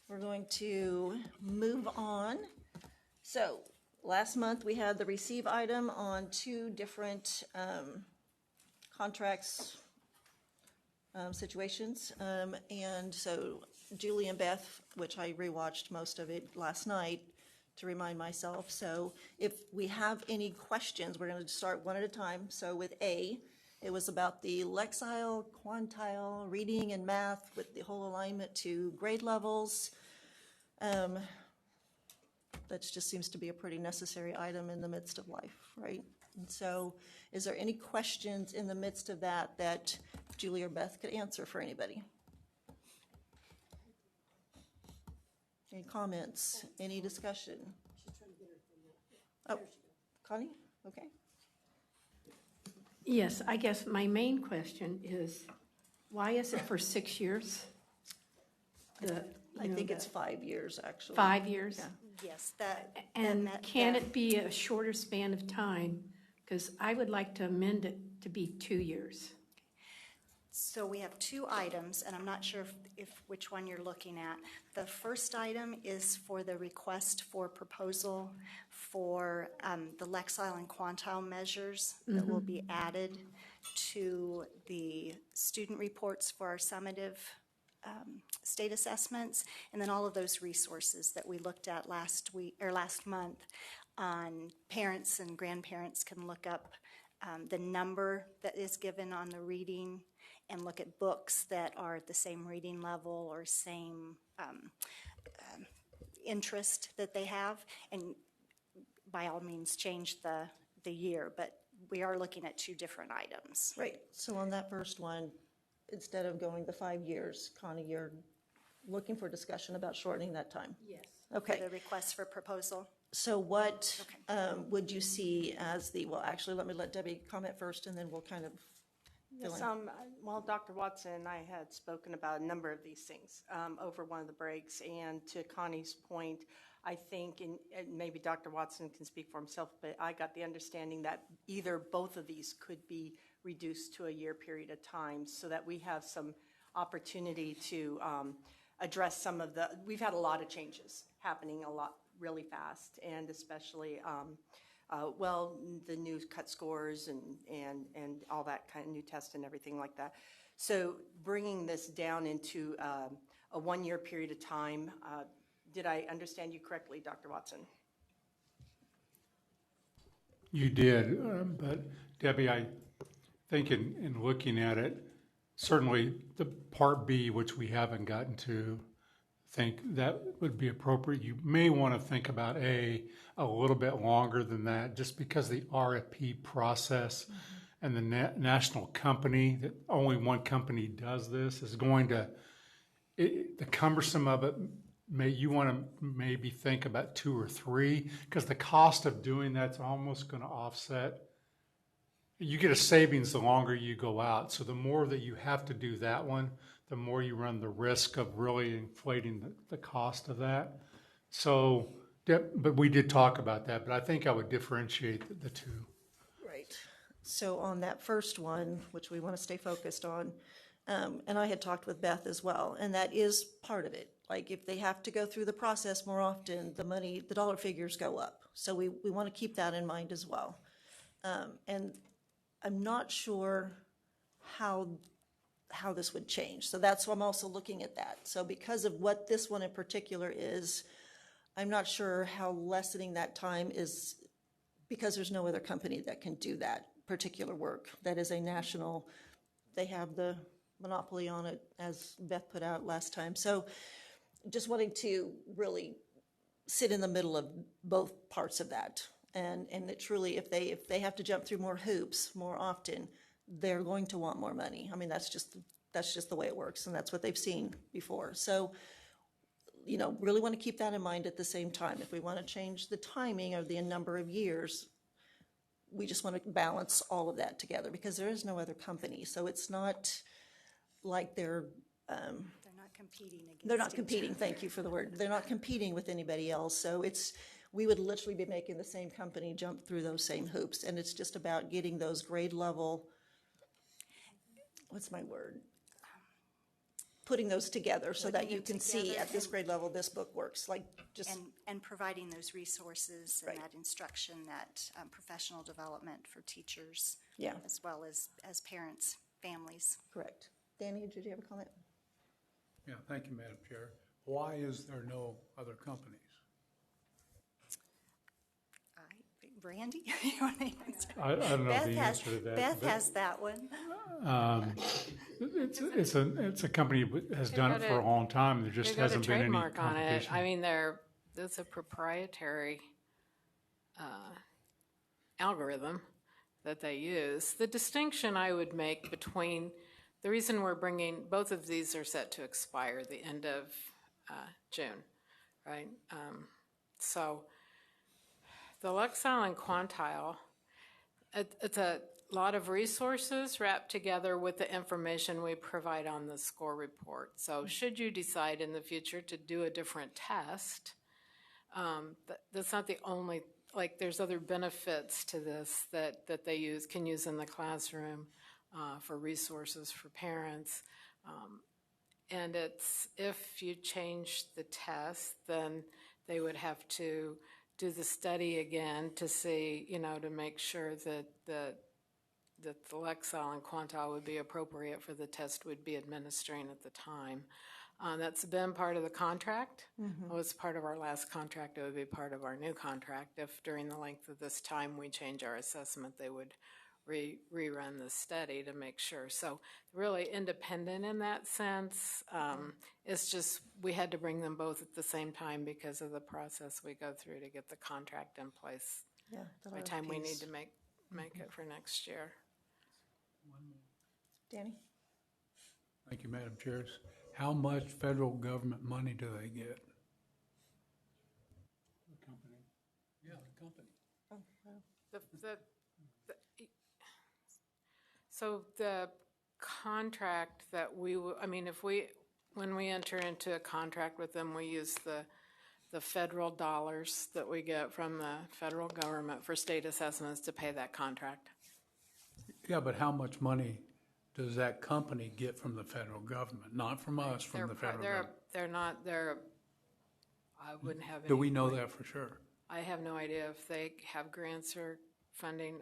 we're going to move on. So last month we had the receive item on two different contracts situations. And so Julie and Beth, which I rewatched most of it last night to remind myself. So if we have any questions, we're going to start one at a time. So with A, it was about the Lexile, Quantile, reading and math with the whole alignment to grade levels. That just seems to be a pretty necessary item in the midst of life, right? And so is there any questions in the midst of that that Julie or Beth could answer for anybody? Any comments? Any discussion? Oh, Connie? Okay. Yes, I guess my main question is, why is it for 6 years? I think it's 5 years, actually. 5 years? Yeah. Yes, And can it be a shorter span of time? Because I would like to amend it to be 2 years. So we have two items, and I'm not sure if which one you're looking at. The first item is for the request for proposal for the Lexile and Quantile measures that will be added to the student reports for our summative state assessments, and then all of those resources that we looked at last month on parents and grandparents can look up the number that is given on the reading and look at books that are at the same reading level or same interest that they have, and by all means change the year, but we are looking at two different items. Right. So on that first one, instead of going the 5 years, Connie, you're looking for discussion about shortening that time? Yes. Okay. For the request for proposal. So what would you see as well, actually, let me let Debbie comment first, and then we'll kind of fill Yes, in. well, Dr. Watson and I had spoken about a number of these things over one of the breaks, and to Connie's point, I think, and maybe Dr. Watson can speak for himself, but I got the understanding that either both of these could be reduced to a year period of time so that we have some opportunity to address some of we've had a lot of changes happening really fast, and especially the new cut scores and all that kind of new tests and everything like that. So bringing this down into a 1 year period of time, did I understand you correctly, Dr. Watson? You did, but Debbie, I think in looking at it, certainly the Part B, which we haven't gotten to, think that would be appropriate. You may want to think about a little bit longer than that, just because the RFP process and the national company, that only one company does this, is going to, the cumbersome of it, you want to maybe think about 2 or 3, because the cost of doing that's almost going to offset. You get a savings the longer you go out. So the more that you have to do that one, the more you run the risk of really inflating the cost of that. So, but we did talk about that, but I think I would differentiate the two. Right. So on that first one, which we want to stay focused on, and I had talked with Beth as well, and that is part of it. Like if they have to go through the process more often, the dollar figures go up. So we want to keep that in mind as well. And I'm not sure how this would change. So that's why I'm also looking at that. So because of what this one in particular is, I'm not sure how lessening that time is, because there's no other company that can do that particular work. That is a national, they have the monopoly on it, as Beth put out last time. So just wanting to really sit in the middle of both parts of that. And it truly, if they have to jump through more hoops more often, they're going to want more money. I mean, that's just the way it works, and that's what they've seen before. So, really want to keep that in mind at the same time. If we want to change the timing of the number of years, we just want to balance all of that together, because there is no other company. So it's not like they're not competing against they're not each competing. other. Thank you for the word. They're not competing with anybody else. So we would literally be making the same company jump through those same hoops, and it's just about getting those grade level. What's my word? putting those together so that Putting you them can see together at this and- grade level, this book works, like just, And providing those resources and Right. that instruction, that professional development for teachers. Yeah. As well as parents, families. correct. Danny, did you have a comment? Yeah, thank you, Madam Chair. Why is there no other companies? Randy, you want to answer? I don't know Beth the has- answer to that. Beth but, has that one. it's a company that has done it for a long time. There just They got a hasn't been any trademark on it. competition. I mean, it's a proprietary algorithm that they use. The distinction I would make between the reason we're bringing both of these are set to expire the end of June, right? So the Lexile and Quantile, it's a lot of resources wrapped together with the information we provide on the score report. So should you decide in the future to do a different test, that's not the only, like there's other benefits to this that they can use in the classroom for resources for parents. And it's, if you change the test, then they would have to do the study again to see, to make sure that the Lexile and Quantile would be appropriate for the test we'd be administering at the time. That's been part of the contract. It was part of our last contract. It would be part of our new contract. If during the length of this time we change our assessment, they would rerun the study to make sure. So really independent in that sense. It's just we had to bring them both at the same time because of the process we go through to get the contract in place. Yeah. By the time we need to make it for next year. Danny? Thank you, Madam Chair. How much federal government money do they get? The company. Yeah, the company. Oh, wow. So the contract that when we enter into a contract with them, we use the federal dollars that we get from the federal government for state assessments to pay that contract. Yeah, but how much money does that company get from the federal government? Not from us, from the federal government. I wouldn't have any. Do we know that for sure? I have no idea if they have grants or funding.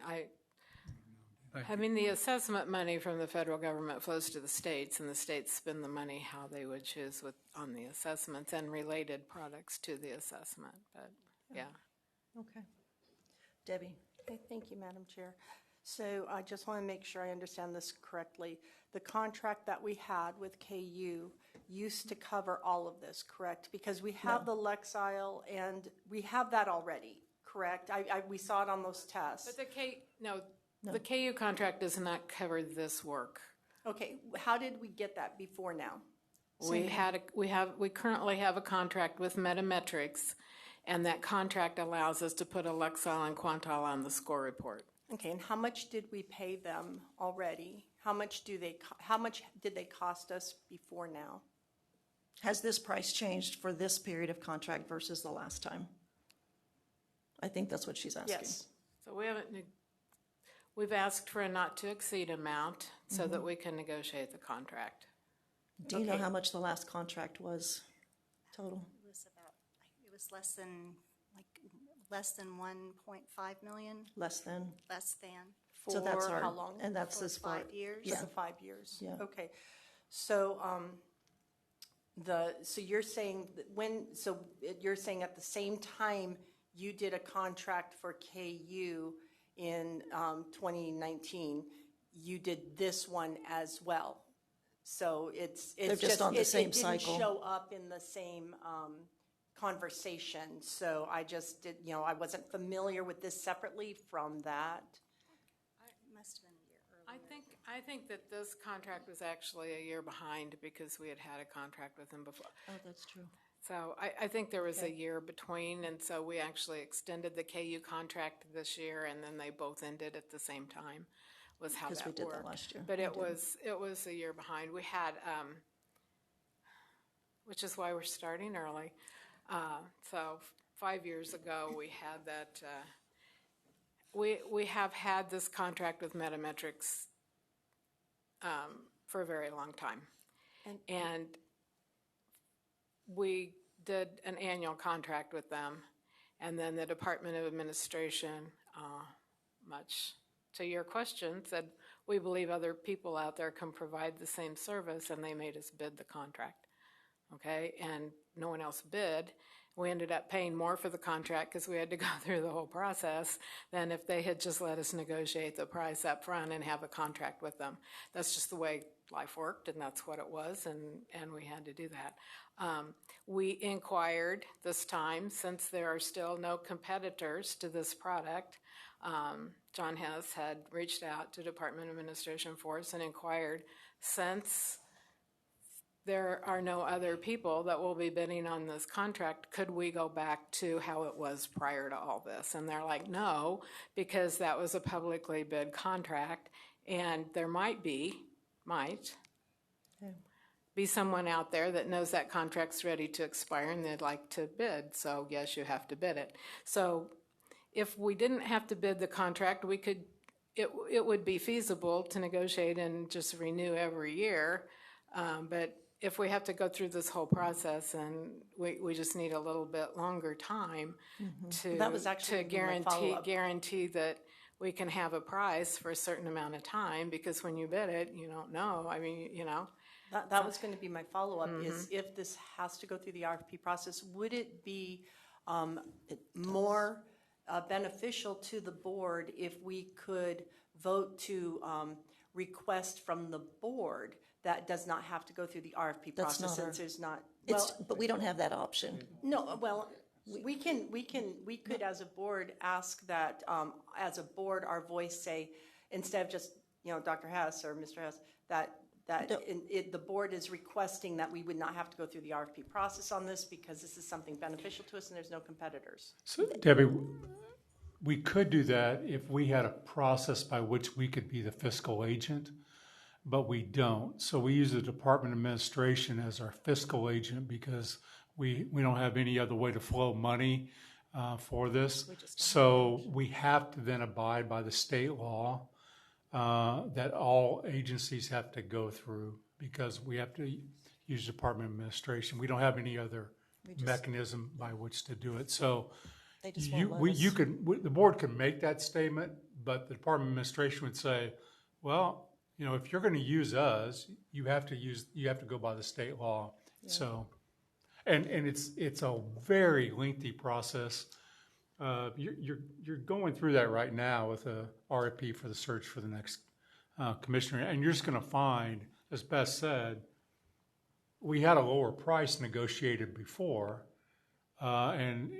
Thank you. The assessment money from the federal government flows to the states, and the states spend the money how they would choose on the assessments and related products to the assessment. But yeah. Okay. Debbie? Okay, thank you, Madam Chair. So I just want to make sure I understand this correctly. The contract that we had with KU used to cover all of this, correct? Because we have the Lexile and we have that already, correct? We saw it on those tests. But the KU contract does not cover this work. Okay, how did we get that before now? We currently have a contract with Metametrics, and that contract allows us to put a Lexile and Quantile on the score report. Okay, and how much did we pay them already? How much did they cost us before now? Has this price changed for this period of contract versus the last time? I think that's what she's asking. Yes. So we've asked for a not to exceed amount so that we can negotiate the contract. Do you know how much the last contract was total? It was less than 1.5 million. Less than? Less than. So that's For our, how long? and that's For as far. 5 years. Yeah. For 5 years? Yeah. Okay. So, so you're saying you're saying at the same time you did a contract for KU in 2019, you did this one as well. So it's just on the same cycle. It didn't show up in the same conversation. So I just did, I wasn't familiar with this separately from that. It must have been a year earlier. I think that this contract was actually a year behind because we had a contract with them before. Oh, that's true. So I think there was a year between, and so we actually extended the KU contract this year, and then they both ended at the same time. Was how that worked. Because we did that last year. But it was a year behind. We had, which is why we're starting early. So 5 years ago, we had that. We have had this contract with Metametrics for a very long time. And we did an annual contract with them, and then the Department of Administration, much to your question, said, we believe other people out there can provide the same service, and they made us bid the contract. Okay, and no one else bid. We ended up paying more for the contract because we had to go through the whole process than if they had just let us negotiate the price up front and have a contract with them. That's just the way life worked, and that's what it was, and we had to do that. We inquired this time, since there are still no competitors to this product. John Hess had reached out to Department of Administration for us and inquired, since there are no other people that will be bidding on this contract, could we go back to how it was prior to all this? And they're like, no, because that was a publicly bid contract, and there might be someone out there that knows that contract's ready to expire and they'd like to bid. So yes, you have to bid it. So if we didn't have to bid the contract, we could, it would be feasible to negotiate and just renew every year. But if we have to go through this whole process, and we just need a little bit longer time to, That was actually my follow-up. guarantee that we can have a price for a certain amount of time, because when you bid it, you don't know. I mean, you know. That was going to be my follow-up, is if this has to go through the RFP process, would it be more beneficial to the board if we could vote to request from the board that does not have to go through the RFP That's process, not since our- there's not, But we don't have that option. no, well, we could as a board ask that, as a board, our voice say, instead of just, Dr. Hess or Mr. Hess, that the board is requesting that we would not have to go through the RFP process on this, because this is something beneficial to us and there's no competitors. So, Debbie, we could do that if we had a process by which we could be the fiscal agent, but we don't. So we use the Department of Administration as our fiscal agent, because we don't have any other way to flow money for this. So we have to then abide by the state law that all agencies have to go through, because we have to use Department of Administration. We don't have any other mechanism by which to do it. So They just won't let us. the board can make that statement, but the Department of Administration would say, well, if you're going to use us, you have to go by the state law. Yeah. So, and it's a very lengthy process. You're going through that right now with a RFP for the search for the next commissioner, and you're just going to find, as Beth said, we had a lower price negotiated before, and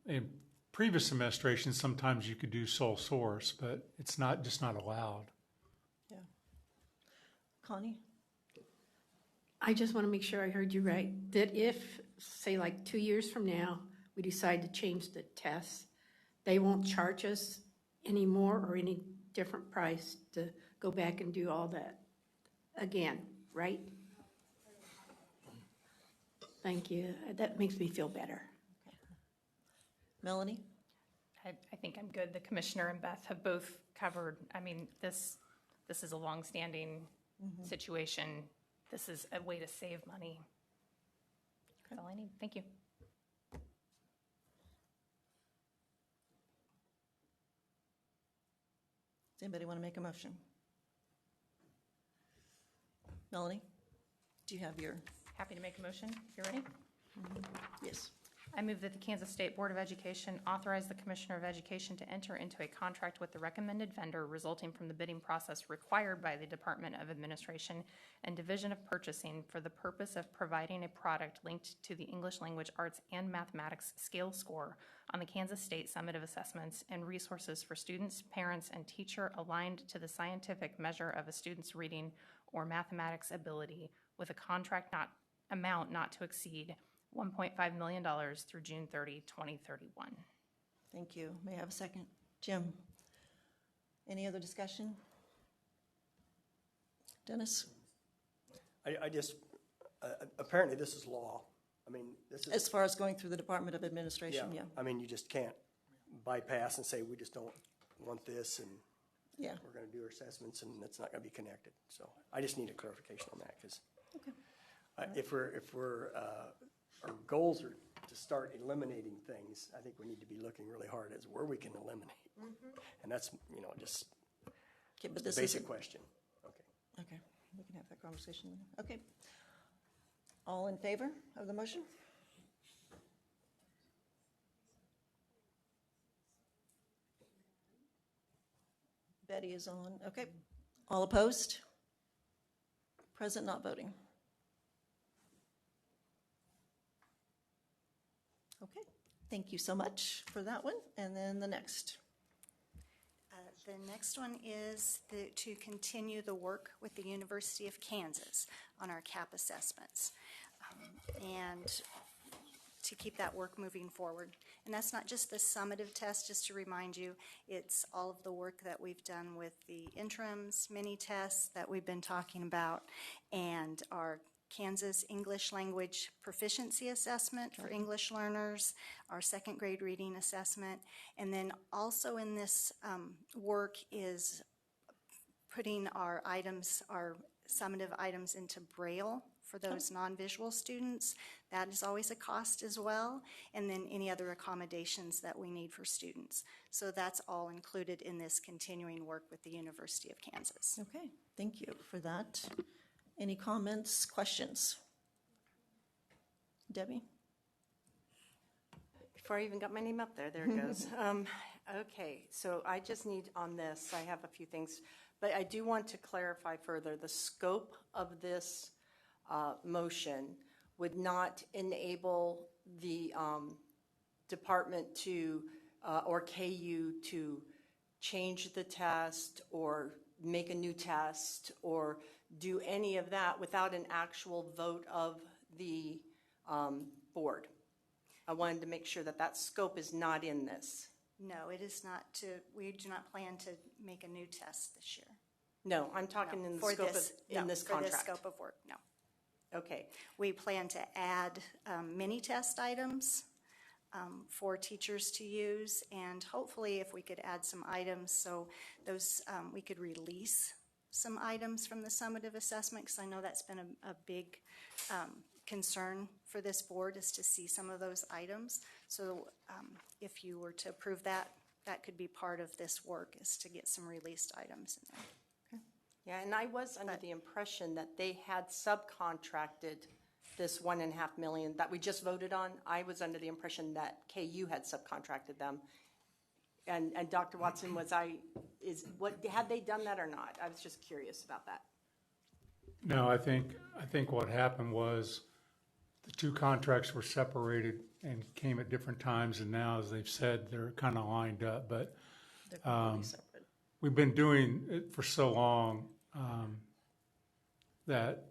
in previous administrations, sometimes you could do sole source, but it's not allowed. Yeah. Connie? I just want to make sure I heard you right, that if, say like 2 years from now, we decide to change the test, they won't charge us any more or any different price to go back and do all that again, right? Thank you. That makes me feel better. Melanie? I think I'm good. The commissioner and Beth have both covered. I mean, this is a long-standing situation. This is a way to save money. That's all I need. Thank you. Does anybody want to make a motion? Melanie, do you have your? Happy to make a motion. If you're ready. Yes. I move that the Kansas State Board of Education authorize the Commissioner of Education to enter into a contract with the recommended vendor resulting from the bidding process required by the Department of Administration and Division of Purchasing for the purpose of providing a product linked to the English Language Arts and Mathematics scale score on the Kansas State Summit of Assessments and resources for students, parents, and teacher aligned to the scientific measure of a student's reading or mathematics ability, with a contract amount not to exceed $1.5 million through June 30, 2031. Thank you. May I have a second? Jim? Any other discussion? Dennis? I just, apparently this is law. I mean, this is. As far as going through the Department of Administration, yeah. I mean, you just can't bypass and say, we just don't want this, and yeah, we're going to do our assessments, and that's not going to be connected. So I just need a clarification on that, because Our goals are to start eliminating things, I think we need to be looking really hard as where we can eliminate. And that's, just Okay, but a this basic is question. Okay. okay. We can have that conversation. Okay. All in favor of the motion? Betty is on. Okay. All opposed? Present, not voting. Okay. Thank you so much for that one. And then the next. The next one is to continue the work with the University of Kansas on our CAP assessments and to keep that work moving forward. And that's not just the summative test, just to remind you, it's all of the work that we've done with the interims, mini tests that we've been talking about, and our Kansas English Language Proficiency Assessment for English learners, our second grade reading assessment, and then also in this work is putting our items, our summative items into Braille for those non-visual students. That is always a cost as well, and then any other accommodations that we need for students. So that's all included in this continuing work with the University of Kansas. Okay, thank you for that. Any comments, questions? Debbie? Before I even got my name up there, there it goes. Okay, so I just need on this, I have a few things, but I do want to clarify further, the scope of this motion would not enable the department to, or KU to change the test or make a new test or do any of that without an actual vote of the board. I wanted to make sure that that scope is not in this. No, it is not to, we do not plan to make a new test this year. No, I'm talking in the For scope this, of, in this contract. For this scope of work, no. Okay. We plan to add mini test items for teachers to use, and hopefully if we could add some items so those we could release some items from the summative assessment, because I know that's been a big concern for this board, is to see some of those items. So if you were to approve that, that could be part of this work, is to get some released items in there. Yeah, and I was under the impression that they had subcontracted this $1.5 million that we just voted on. I was under the impression that KU had subcontracted them. And Dr. Watson, had they done that or not? I was just curious about that. No, I think what happened was the two contracts were separated and came at different times, and now, as they've said, they're kind of lined up. But They're completely separate. we've been doing it for so long that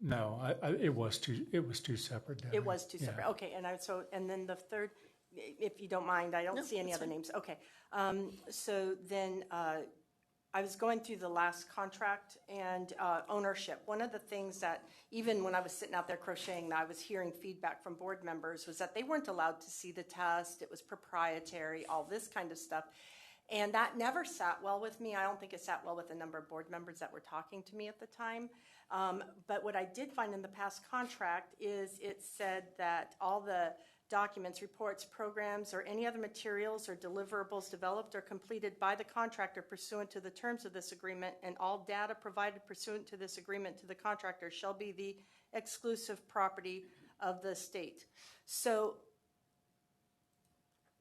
no, it was two separate. Debbie. It was two separate. Yeah. Okay, and then the third, if you don't mind, I don't see any other names. Okay, so then I was going through the last contract and ownership. One of the things that, even when I was sitting out there crocheting, that I was hearing feedback from board members was that they weren't allowed to see the test. It was proprietary, all this kind of stuff. And that never sat well with me. I don't think it sat well with a number of board members that were talking to me at the time. But what I did find in the past contract is it said that all the documents, reports, programs, or any other materials or deliverables developed or completed by the contractor pursuant to the terms of this agreement, and all data provided pursuant to this agreement to the contractor shall be the exclusive property of the state. So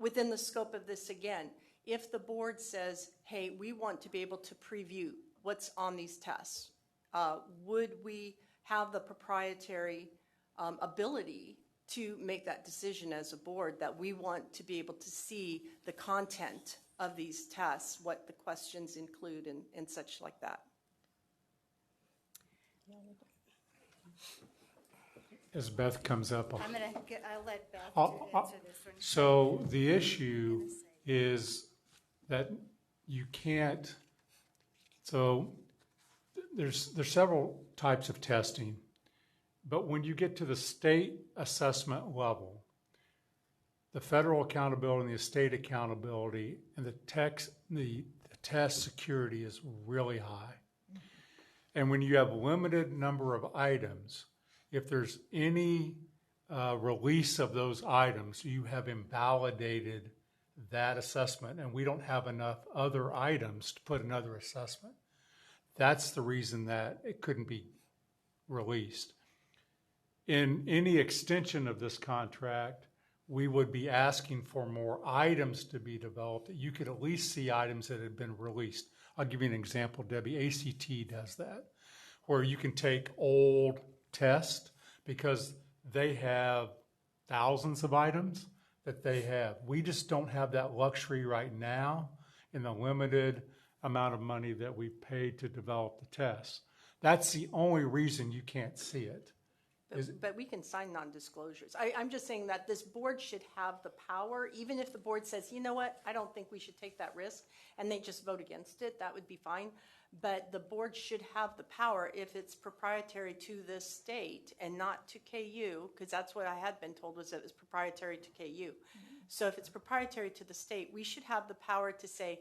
within the scope of this again, if the board says, hey, we want to be able to preview what's on these tests, would we have the proprietary ability to make that decision as a board that we want to be able to see the content of these tests, what the questions include and such like that? As Beth comes up, I'll let Beth answer this one. So the issue is that you can't, so there's several types of testing, but when you get to the state assessment level, the federal accountability and the state accountability and the test security is really high. And when you have a limited number of items, if there's any release of those items, you have invalidated that assessment, and we don't have enough other items to put another assessment. That's the reason that it couldn't be released. In any extension of this contract, we would be asking for more items to be developed. You could at least see items that had been released. I'll give you an example, Debbie. ACT does that, where you can take old tests because they have thousands of items that they have. We just don't have that luxury right now in the limited amount of money that we paid to develop the tests. That's the only reason you can't see it. But we can sign non-disclosures. I'm just saying that this board should have the power, even if the board says, you know what, I don't think we should take that risk, and they just vote against it, that would be fine. But the board should have the power if it's proprietary to this state and not to KU, because that's what I had been told, was that it was proprietary to KU. So if it's proprietary to the state, we should have the power to say,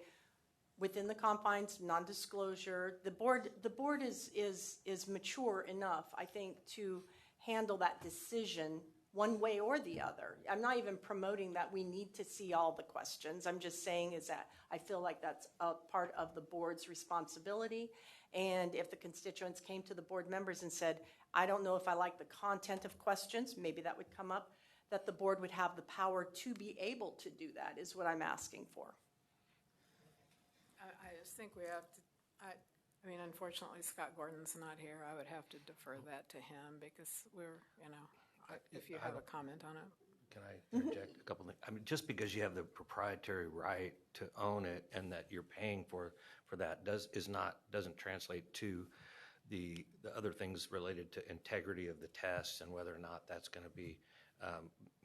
within the confines, non-disclosure. The board is mature enough, I think, to handle that decision one way or the other. I'm not even promoting that we need to see all the questions. I'm just saying is that I feel like that's a part of the board's responsibility. And if the constituents came to the board members and said, I don't know if I like the content of questions, maybe that would come up, that the board would have the power to be able to do that, is what I'm asking for. I just think we have to, I mean, unfortunately, Scott Gordon's not here. I would have to defer that to him because we're, if you have a comment on it. Can I interject a couple things? I mean, just because you have the proprietary right to own it and that you're paying for that doesn't translate to the other things related to integrity of the tests and whether or not that's going to be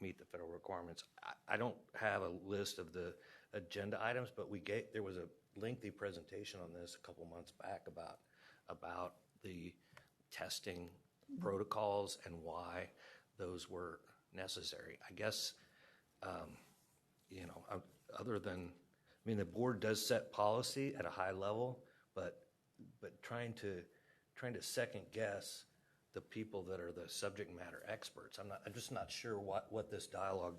meet the federal requirements. I don't have a list of the agenda items, but there was a lengthy presentation on this a couple months back about the testing protocols and why those were necessary. I guess, other than, I mean, the board does set policy at a high level, but trying to second guess the people that are the subject matter experts. I'm just not sure what this dialogue,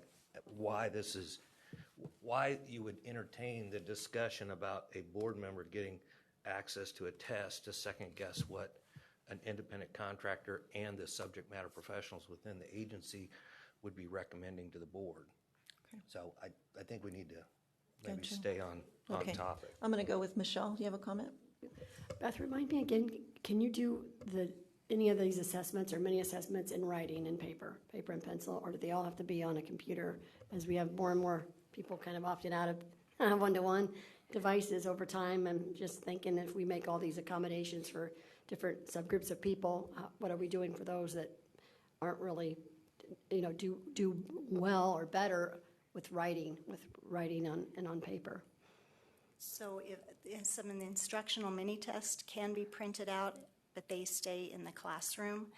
why you would entertain the discussion about a board member getting access to a test to second guess what an independent contractor and the subject matter professionals within the agency would be recommending to the board. Okay. So I think we need to maybe stay on topic. I'm going to go with Michelle. Do you have a comment? Beth, remind me again, can you do any of these assessments or many assessments in writing and paper and pencil, or do they all have to be on a computer as we have more and more people kind of opting out of one-to-one devices over time? I'm just thinking if we make all these accommodations for different subgroups of people, what are we doing for those that aren't really, do well or better with writing on paper? So if some of the instructional mini tests can be printed out, but they stay in the classroom,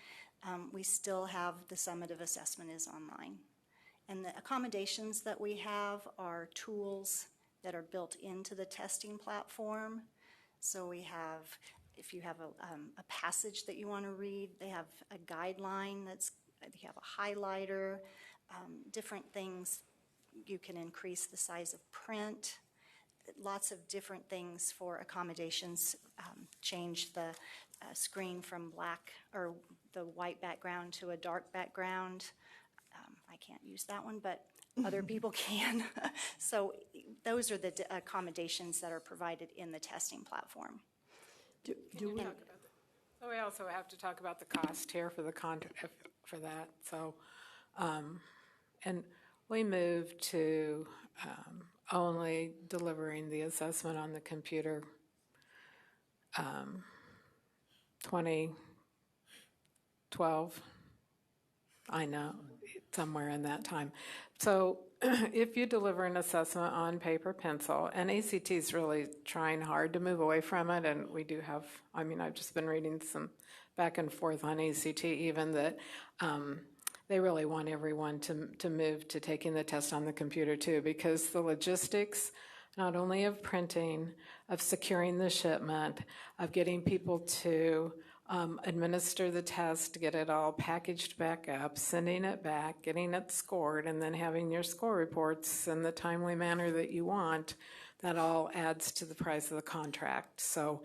we still have the summative assessment is online. And the accommodations that we have are tools that are built into the testing platform. So we have, if you have a passage that you want to read, they have a guideline they have a highlighter, different things. You can increase the size of print, lots of different things for accommodations, change the screen from black or the white background to a dark background. I can't use that one, but other people can. So those are the accommodations that are provided in the testing platform. So we also have to talk about the cost here for the contract for that. So, and we moved to only delivering the assessment on the computer 2012. I know, somewhere in that time. So if you deliver an assessment on paper pencil, and ACT is really trying hard to move away from it, and we do have, I've just been reading some back and forth on ACT even that they really want everyone to move to taking the test on the computer too, because the logistics not only of printing, of securing the shipment, of getting people to administer the test, get it all packaged back up, sending it back, getting it scored, and then having your score reports in the timely manner that you want. That all adds to the price of the contract. So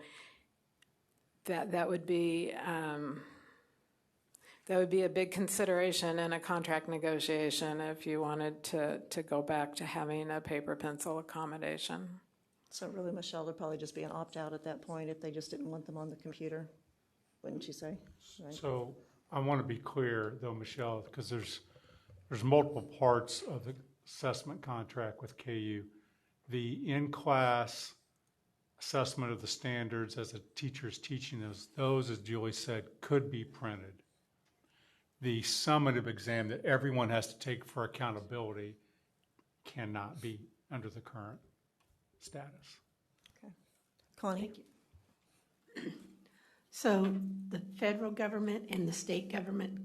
that would be a big consideration in a contract negotiation if you wanted to go back to having a paper pencil accommodation. So really, Michelle, there'd probably just be an opt-out at that point if they just didn't want them on the computer, wouldn't you say? Right. So I want to be clear, though, Michelle, because there's multiple parts of the assessment contract with KU. The in-class assessment of the standards as a teacher's teaching those, as Julie said, could be printed. The summative exam that everyone has to take for accountability cannot be under the current status. Okay. Connie? Thank you. So the federal government and the state government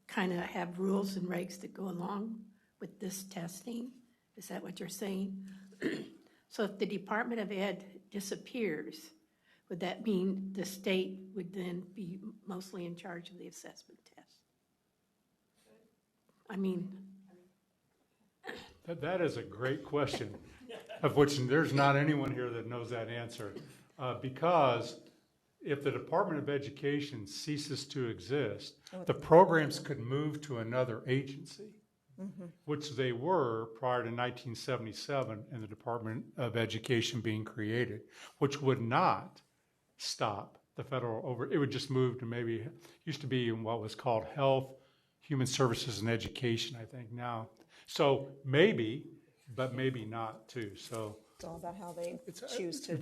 kind of have rules and regs that go along with this testing? Is that what you're saying? So if the Department of Ed disappears, would that mean the state would then be mostly in charge of the assessment test? I mean... That is a great question, of which there's not anyone here that knows that answer. Because if the Department of Education ceases to exist, the programs could move to another agency, which they were prior to 1977 and the Department of Education being created, which would not stop the federal it would just move to maybe, used to be in what was called Health, Human Services, and Education, I think now. So maybe, but maybe not too. So it's all about how they choose to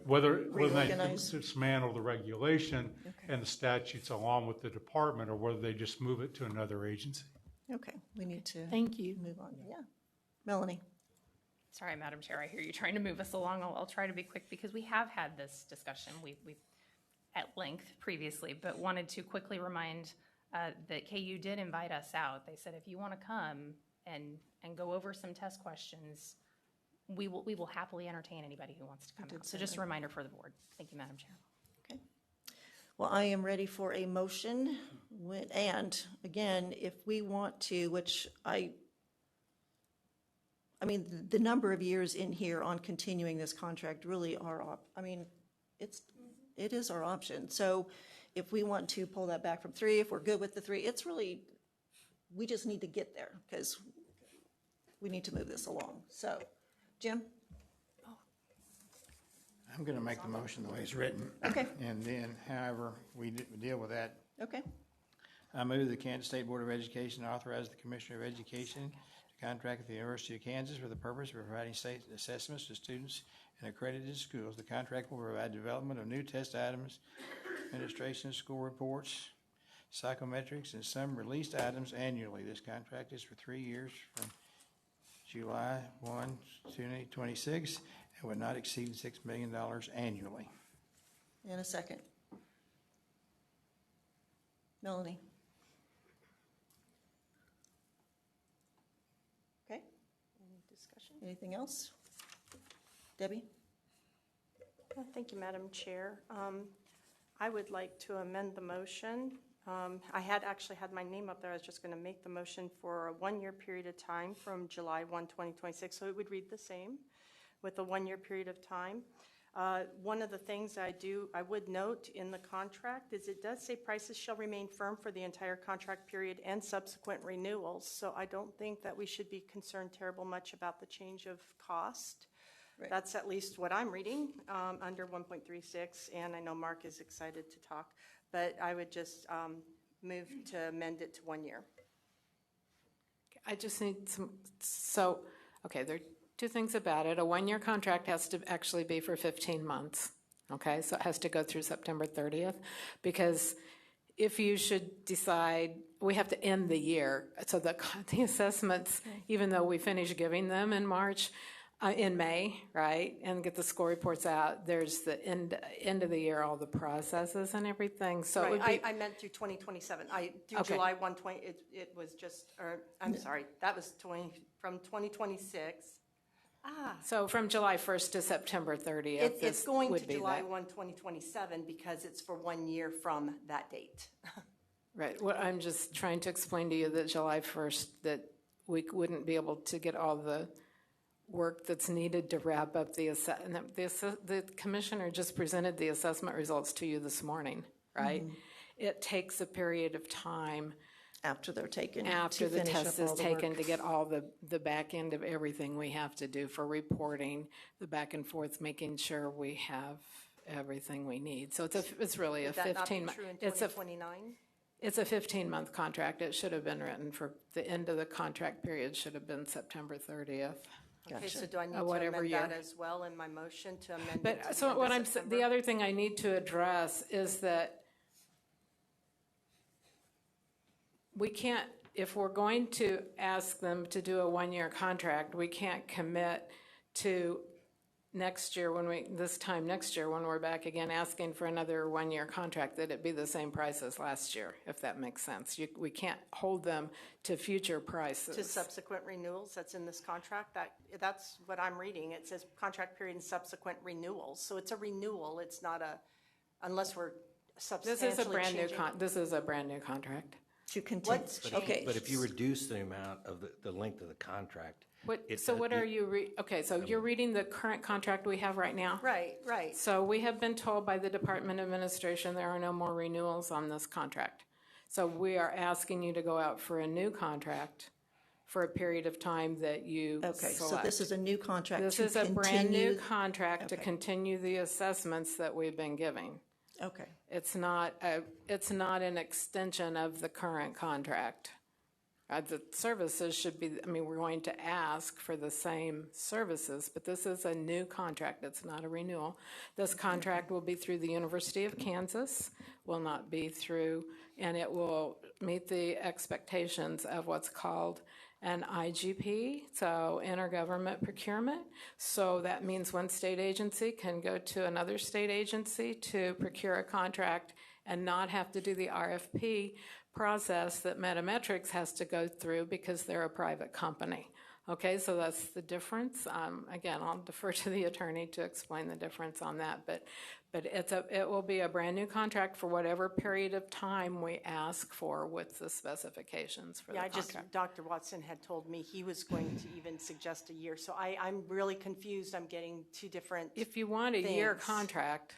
whether they reorganize. dismantle the regulation and the statutes along with the department, or whether they just move it to another agency. Okay, we need to Thank you. move on. Yeah. Melanie? Sorry, Madam Chair, I hear you trying to move us along. I'll try to be quick because we have had this discussion we've at length previously, but wanted to quickly remind that KU did invite us out. They said, if you want to come and go over some test questions, we will happily entertain anybody who wants to come out. So just a reminder for the board. Thank you, Madam Chair. Okay. Well, I am ready for a motion. And again, if we want to, which I mean, the number of years in here on continuing this contract really are, it is our option. So if we want to pull that back from 3, if we're good with the 3, it's really, we just need to get there because we need to move this along. So, Jim? I'm going to make the motion the way it's written. Okay. And then, however, we deal with that. Okay. I move the Kansas State Board of Education authorize the Commissioner of Education to contract with the University of Kansas for the purpose of providing state assessments to students in accredited schools. The contract will provide development of new test items, administration, school reports, psychometrics, and some released items annually. This contract is for 3 years from July 1, 2026, and would not exceed $6 million annually. And a second. Melanie? Okay. Any discussion? Anything else? Debbie? Thank you, Madam Chair. I would like to amend the motion. I had actually had my name up there. I was just going to make the motion for a 1-year period of time from July 1, 2026. So it would read the same with a 1-year period of time. One of the things I would note in the contract is it does say prices shall remain firm for the entire contract period and subsequent renewals. So I don't think that we should be concerned terrible much about the change of cost. Right. That's at least what I'm reading under 1.36, and I know Mark is excited to talk, but I would just move to amend it to 1 year. I just need there are 2 things about it. A 1-year contract has to actually be for 15 months, okay? So it has to go through September 30th, because if you should decide, we have to end the year. So the assessments, even though we finish giving them in May, right, and get the score reports out, there's the end of the year, all the processes and everything. So right. it would be, I meant through 2027. Through July 1, it was just, or I'm sorry, that was from 2026 So from July 1st to September 30th. It's this going would to be July that. 1, 2027, because it's for 1 year from that date. Right. What I'm just trying to explain to you that July 1st, that we wouldn't be able to get all the work that's needed to wrap up the assessment. The commissioner just presented the assessment results to you this morning, right? Mhm. It takes a period of time After they're taken. after to the finish test up is all the taken work. to get all the back end of everything we have to do for reporting, the back and forth, making sure we have everything we need. So it's really a Would that not be 15 true in it's a 2029? it's a 15-month contract. It should have been written for the end of the contract period should have been September 30th. Okay, so do I need to Whatever amend year. that as well in my motion to amend it to But the so end what of I'm September? the other thing I need to address is that we can't, if we're going to ask them to do a 1-year contract, we can't commit to next year this time next year when we're back again asking for another 1-year contract, that it be the same price as last year, if that makes sense. We can't hold them to future prices. To subsequent renewals, that's in this contract, that's what I'm reading. It says contract period and subsequent renewals. So it's a renewal, it's not unless we're substantially This is a brand new changing. this is a brand new contract. To continue. But if you reduce the amount of the length of the contract. So you're reading the current contract we have right now? Right. So we have been told by the Department of Administration there are no more renewals on this contract. So we are asking you to go out for a new contract for a period of time that you Okay, so select. this is a new contract This to is a brand new continue- contract to Okay. continue the assessments that we've been giving. Okay. It's not an extension of the current contract. The services should be, we're going to ask for the same services, but this is a new contract. It's not a renewal. This contract will be through the University of Kansas, will not be through, and it will meet the expectations of what's called an IGP, so intergovernment procurement. So that means one state agency can go to another state agency to procure a contract and not have to do the RFP process that Metametrics has to go through because they're a private company. Okay, so that's the difference. Again, I'll defer to the attorney to explain the difference on that, but it will be a brand new contract for whatever period of time we ask for with the specifications for the contract. Dr. Watson had told me he was going to even suggest a year, so I'm really confused. I'm getting two different If you want a year things. contract,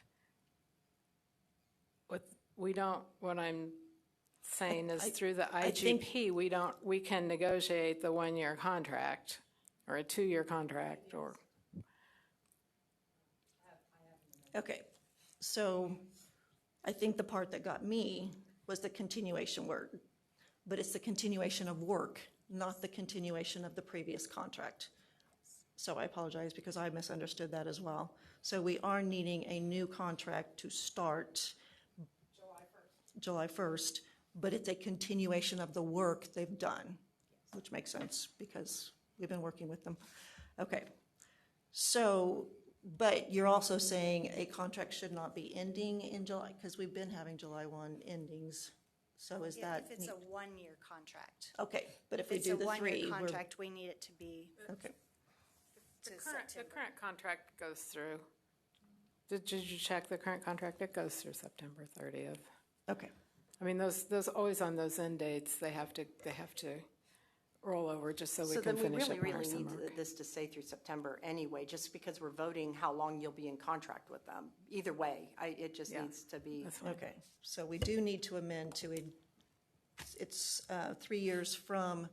what I'm saying is through the IGP, we can negotiate the 1-year contract or a 2-year contract or. Okay, so I think the part that got me was the continuation word, but it's the continuation of work, not the continuation of the previous contract. So I apologize because I misunderstood that as well. So we are needing a new contract to start July 1st, but it's a continuation of the work they've done, which makes sense because we've been working with them. Okay, so, but you're also saying a contract should not be ending in July, because we've been having July 1 endings. So is that? If it's a 1-year contract. Okay, but if we it's do a the 3, one-year contract, we need it to be. Okay. The current contract goes through. Did you check the current contract? It goes through September 30th. Okay. Those always on those end dates, they have to roll over just so we can finish up So then we our really summer. need this to say through September anyway, just because we're voting how long you'll be in contract with them. Either way, it just needs to be. Okay, so we do need to amend to it's 3 years from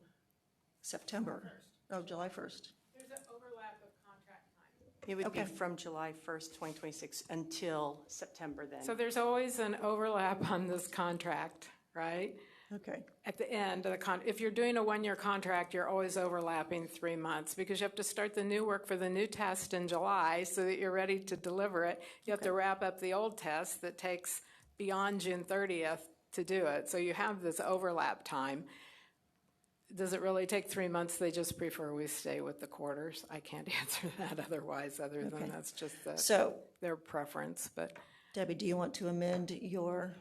September. Oh, July 1st. There's an overlap of contract time. It would be Okay. from July 1st, 2026 until September then. So there's always an overlap on this contract, right? Okay. At the end of the if you're doing a 1-year contract, you're always overlapping 3 months because you have to start the new work for the new test in July so that you're ready to deliver it. You have to wrap up the old test that takes beyond June 30th to do it. So you have this overlap time. Does it really take 3 months? They just prefer we stay with the quarters. I can't answer that otherwise, other than Okay. that's just their preference. But Debbie, do you want to amend your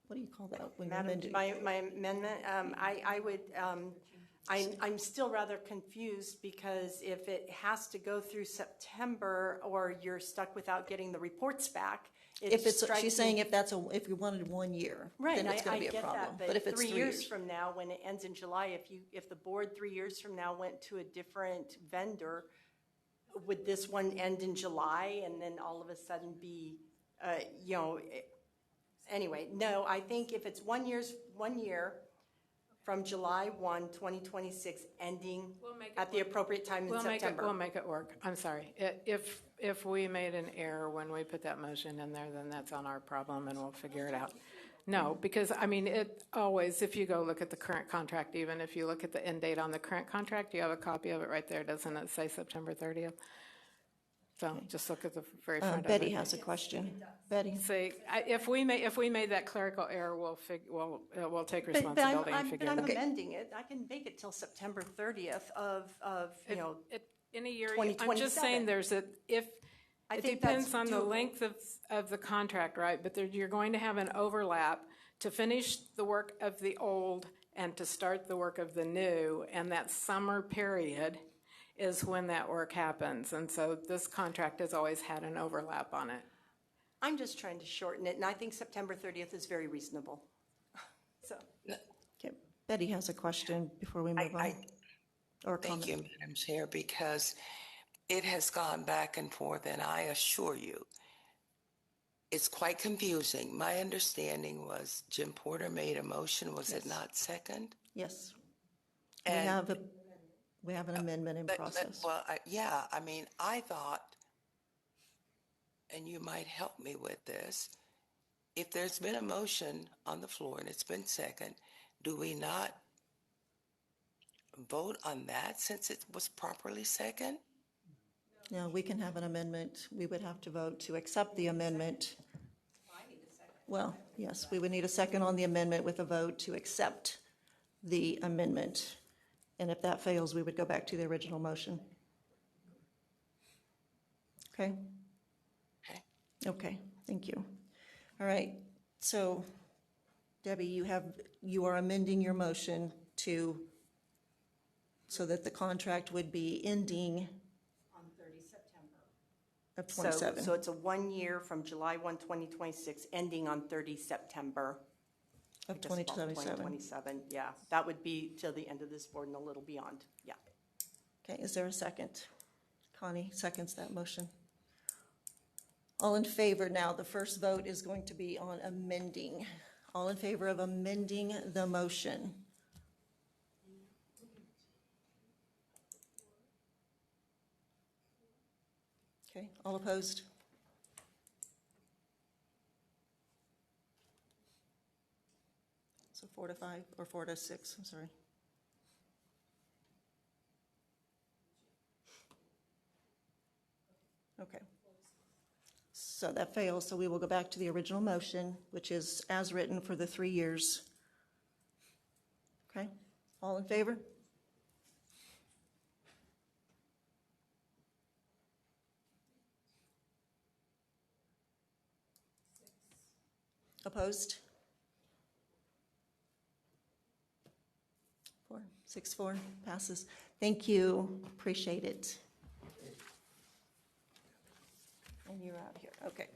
what do you call that? When you Madam, amend it? my amendment, I would, I'm still rather confused because if it has to go through September or you're stuck without getting the reports back, If it's, strikes she's me- saying if you wanted 1 year, Right, then it's I going to be a get problem. that, but if it's 3 3 years years, from now, when it ends in July, if the board 3 years from now went to a different vendor, would this one end in July and then all of a sudden be, anyway, no, I think if it's 1 year from July 1, 2026, ending at the appropriate time in September. We'll make it work. I'm sorry. If we made an error when we put that motion in there, then that's on our problem and we'll figure it out. No, because I mean, it always, if you go look at the current contract, even if you look at the end date on the current contract, you have a copy of it right there. Doesn't it say September 30th? So just look at the very front of it. Betty has a question. Betty. See, if we made that clerical error, we'll take responsibility and figure it out. But I'm amending it. I can make it till September 30th of in a year. 2027. I'm just saying it think depends that's on the doable. length of the contract, right? But you're going to have an overlap to finish the work of the old and to start the work of the new, and that summer period is when that work happens. And so this contract has always had an overlap on it. I'm just trying to shorten it, and I think September 30th is very reasonable. So, Okay, Betty has a question before we move on. Or Thank you, comment. Madam Chair, because it has gone back and forth, and I assure you, it's quite confusing. My understanding was Jim Porter made a motion, was it not second? Yes. And We have an amendment in process. I mean, I thought, and you might help me with this, if there's been a motion on the floor and it's been second, do we not vote on that since it was properly second? No, we can have an amendment. We would have to vote to accept the amendment. Well, yes, we would need a second on the amendment with a vote to accept the amendment. And if that fails, we would go back to the original motion. Okay? Okay, thank you. All right, so Debbie, you are amending your motion so that the contract would be ending on 30 September. of 27. So it's a 1 year from July 1, 2026, ending on 30 September. Of 2027. 2027, yeah. That would be till the end of this board and a little beyond, yeah. Okay, is there a second? Connie seconds that motion. All in favor now, the first vote is going to be on amending. All in favor of amending the motion? Okay, all opposed? So 4 to 5, or 4 to 6, I'm sorry. Okay. So that fails, so we will go back to the original motion, which is as written for the 3 years. Okay, all in favor? Opposed? 6-4, passes. Thank you, appreciate it. And you're out here, okay.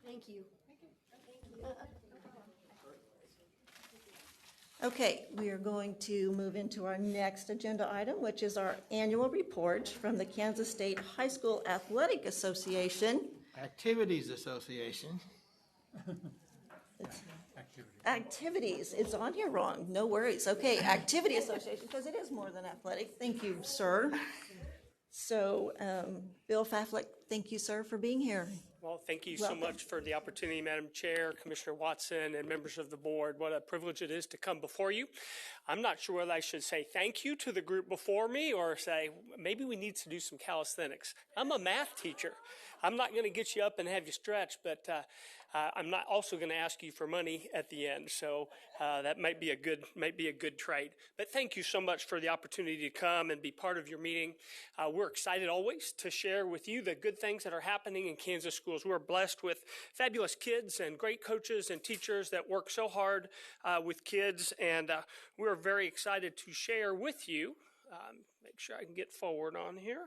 Thank you. Okay, we are going to move into our next agenda item, which is our annual report from the Kansas State High School Athletic Association. Activities Association. Activities, it's on here wrong, no worries. Okay, Activity Association, because it is more than athletic. Thank you, sir. So, Bill Faflick, thank you, sir, for being here. Well, thank you Welcome. so much for the opportunity, Madam Chair, Commissioner Watson, and members of the board. What a privilege it is to come before you. I'm not sure whether I should say thank you to the group before me or say maybe we need to do some calisthenics. I'm a math teacher. I'm not going to get you up and have you stretch, but I'm not also going to ask you for money at the end. So that might be a good trade. But thank you so much for the opportunity to come and be part of your meeting. We're excited always to share with you the good things that are happening in Kansas schools. We're blessed with fabulous kids and great coaches and teachers that work so hard with kids, and we're very excited to share with you. Make sure I can get forward on here.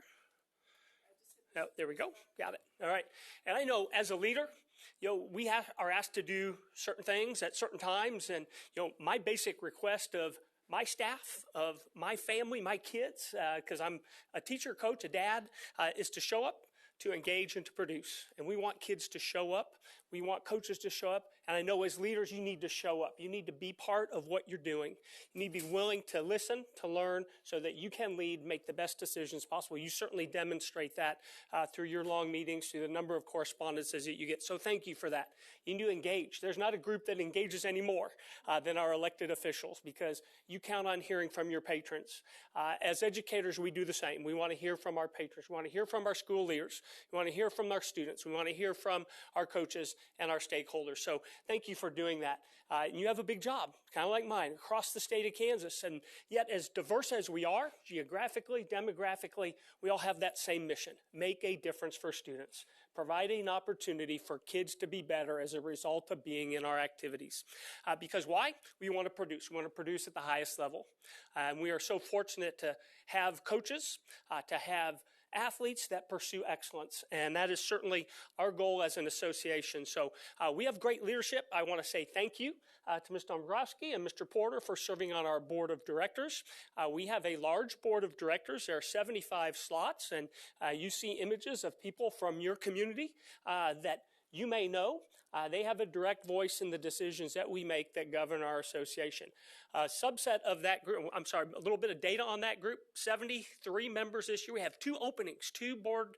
Oh, there we go. Got it. All right. And I know as a leader, we are asked to do certain things at certain times. And, my basic request of my staff, of my family, my kids, because I'm a teacher, coach, a dad, is to show up, to engage, and to produce. And we want kids to show up. We want coaches to show up. And I know as leaders, you need to show up. You need to be part of what you're doing. You need to be willing to listen, to learn, so that you can lead, make the best decisions possible. You certainly demonstrate that through your long meetings, through the number of correspondences that you get. So thank you for that. You need to engage. There's not a group that engages any more than our elected officials, because you count on hearing from your patrons. As educators, we do the same. We want to hear from our patrons. We want to hear from our school leaders. We want to hear from our students. We want to hear from our coaches and our stakeholders. So thank you for doing that. You have a big job, kind of like mine, across the state of Kansas. And yet, as diverse as we are, geographically, demographically, we all have that same mission: make a difference for students, providing an opportunity for kids to be better as a result of being in our activities. Because why? We want to produce. We want to produce at the highest level. And we are so fortunate to have coaches, to have athletes that pursue excellence. And that is certainly our goal as an association. So we have great leadership. I want to say thank you to Mr. Dombrowski and Mr. Porter for serving on our board of directors. We have a large board of directors. There are 75 slots, and you see images of people from your community that you may know. They have a direct voice in the decisions that we make that govern our association. A subset of that group, a little bit of data on that group, 73 members this year. We have 2 openings, 2 board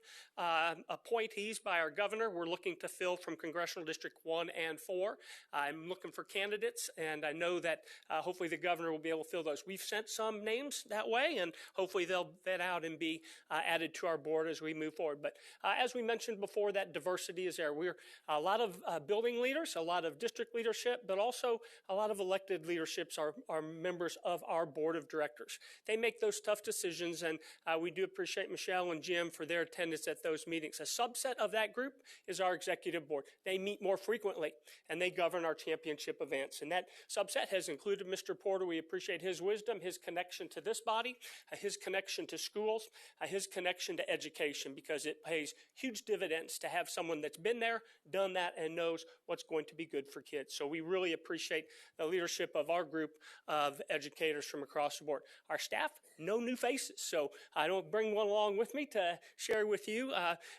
appointees by our governor. We're looking to fill from Congressional District 1 and 4. I'm looking for candidates, and I know that hopefully the governor will be able to fill those. We've sent some names that way, and hopefully they'll vet out and be added to our board as we move forward. But as we mentioned before, that diversity is there. We're a lot of building leaders, a lot of district leadership, but also a lot of elected leaderships are members of our board of directors. They make those tough decisions, and we do appreciate Michelle and Jim for their attendance at those meetings. A subset of that group is our executive board. They meet more frequently, and they govern our championship events. And that subset has included Mr. Porter. We appreciate his wisdom, his connection to this body, his connection to schools, his connection to education, because it pays huge dividends to have someone that's been there, done that, and knows what's going to be good for kids. So we really appreciate the leadership of our group of educators from across the board. Our staff, no new faces, so I don't bring one along with me to share with you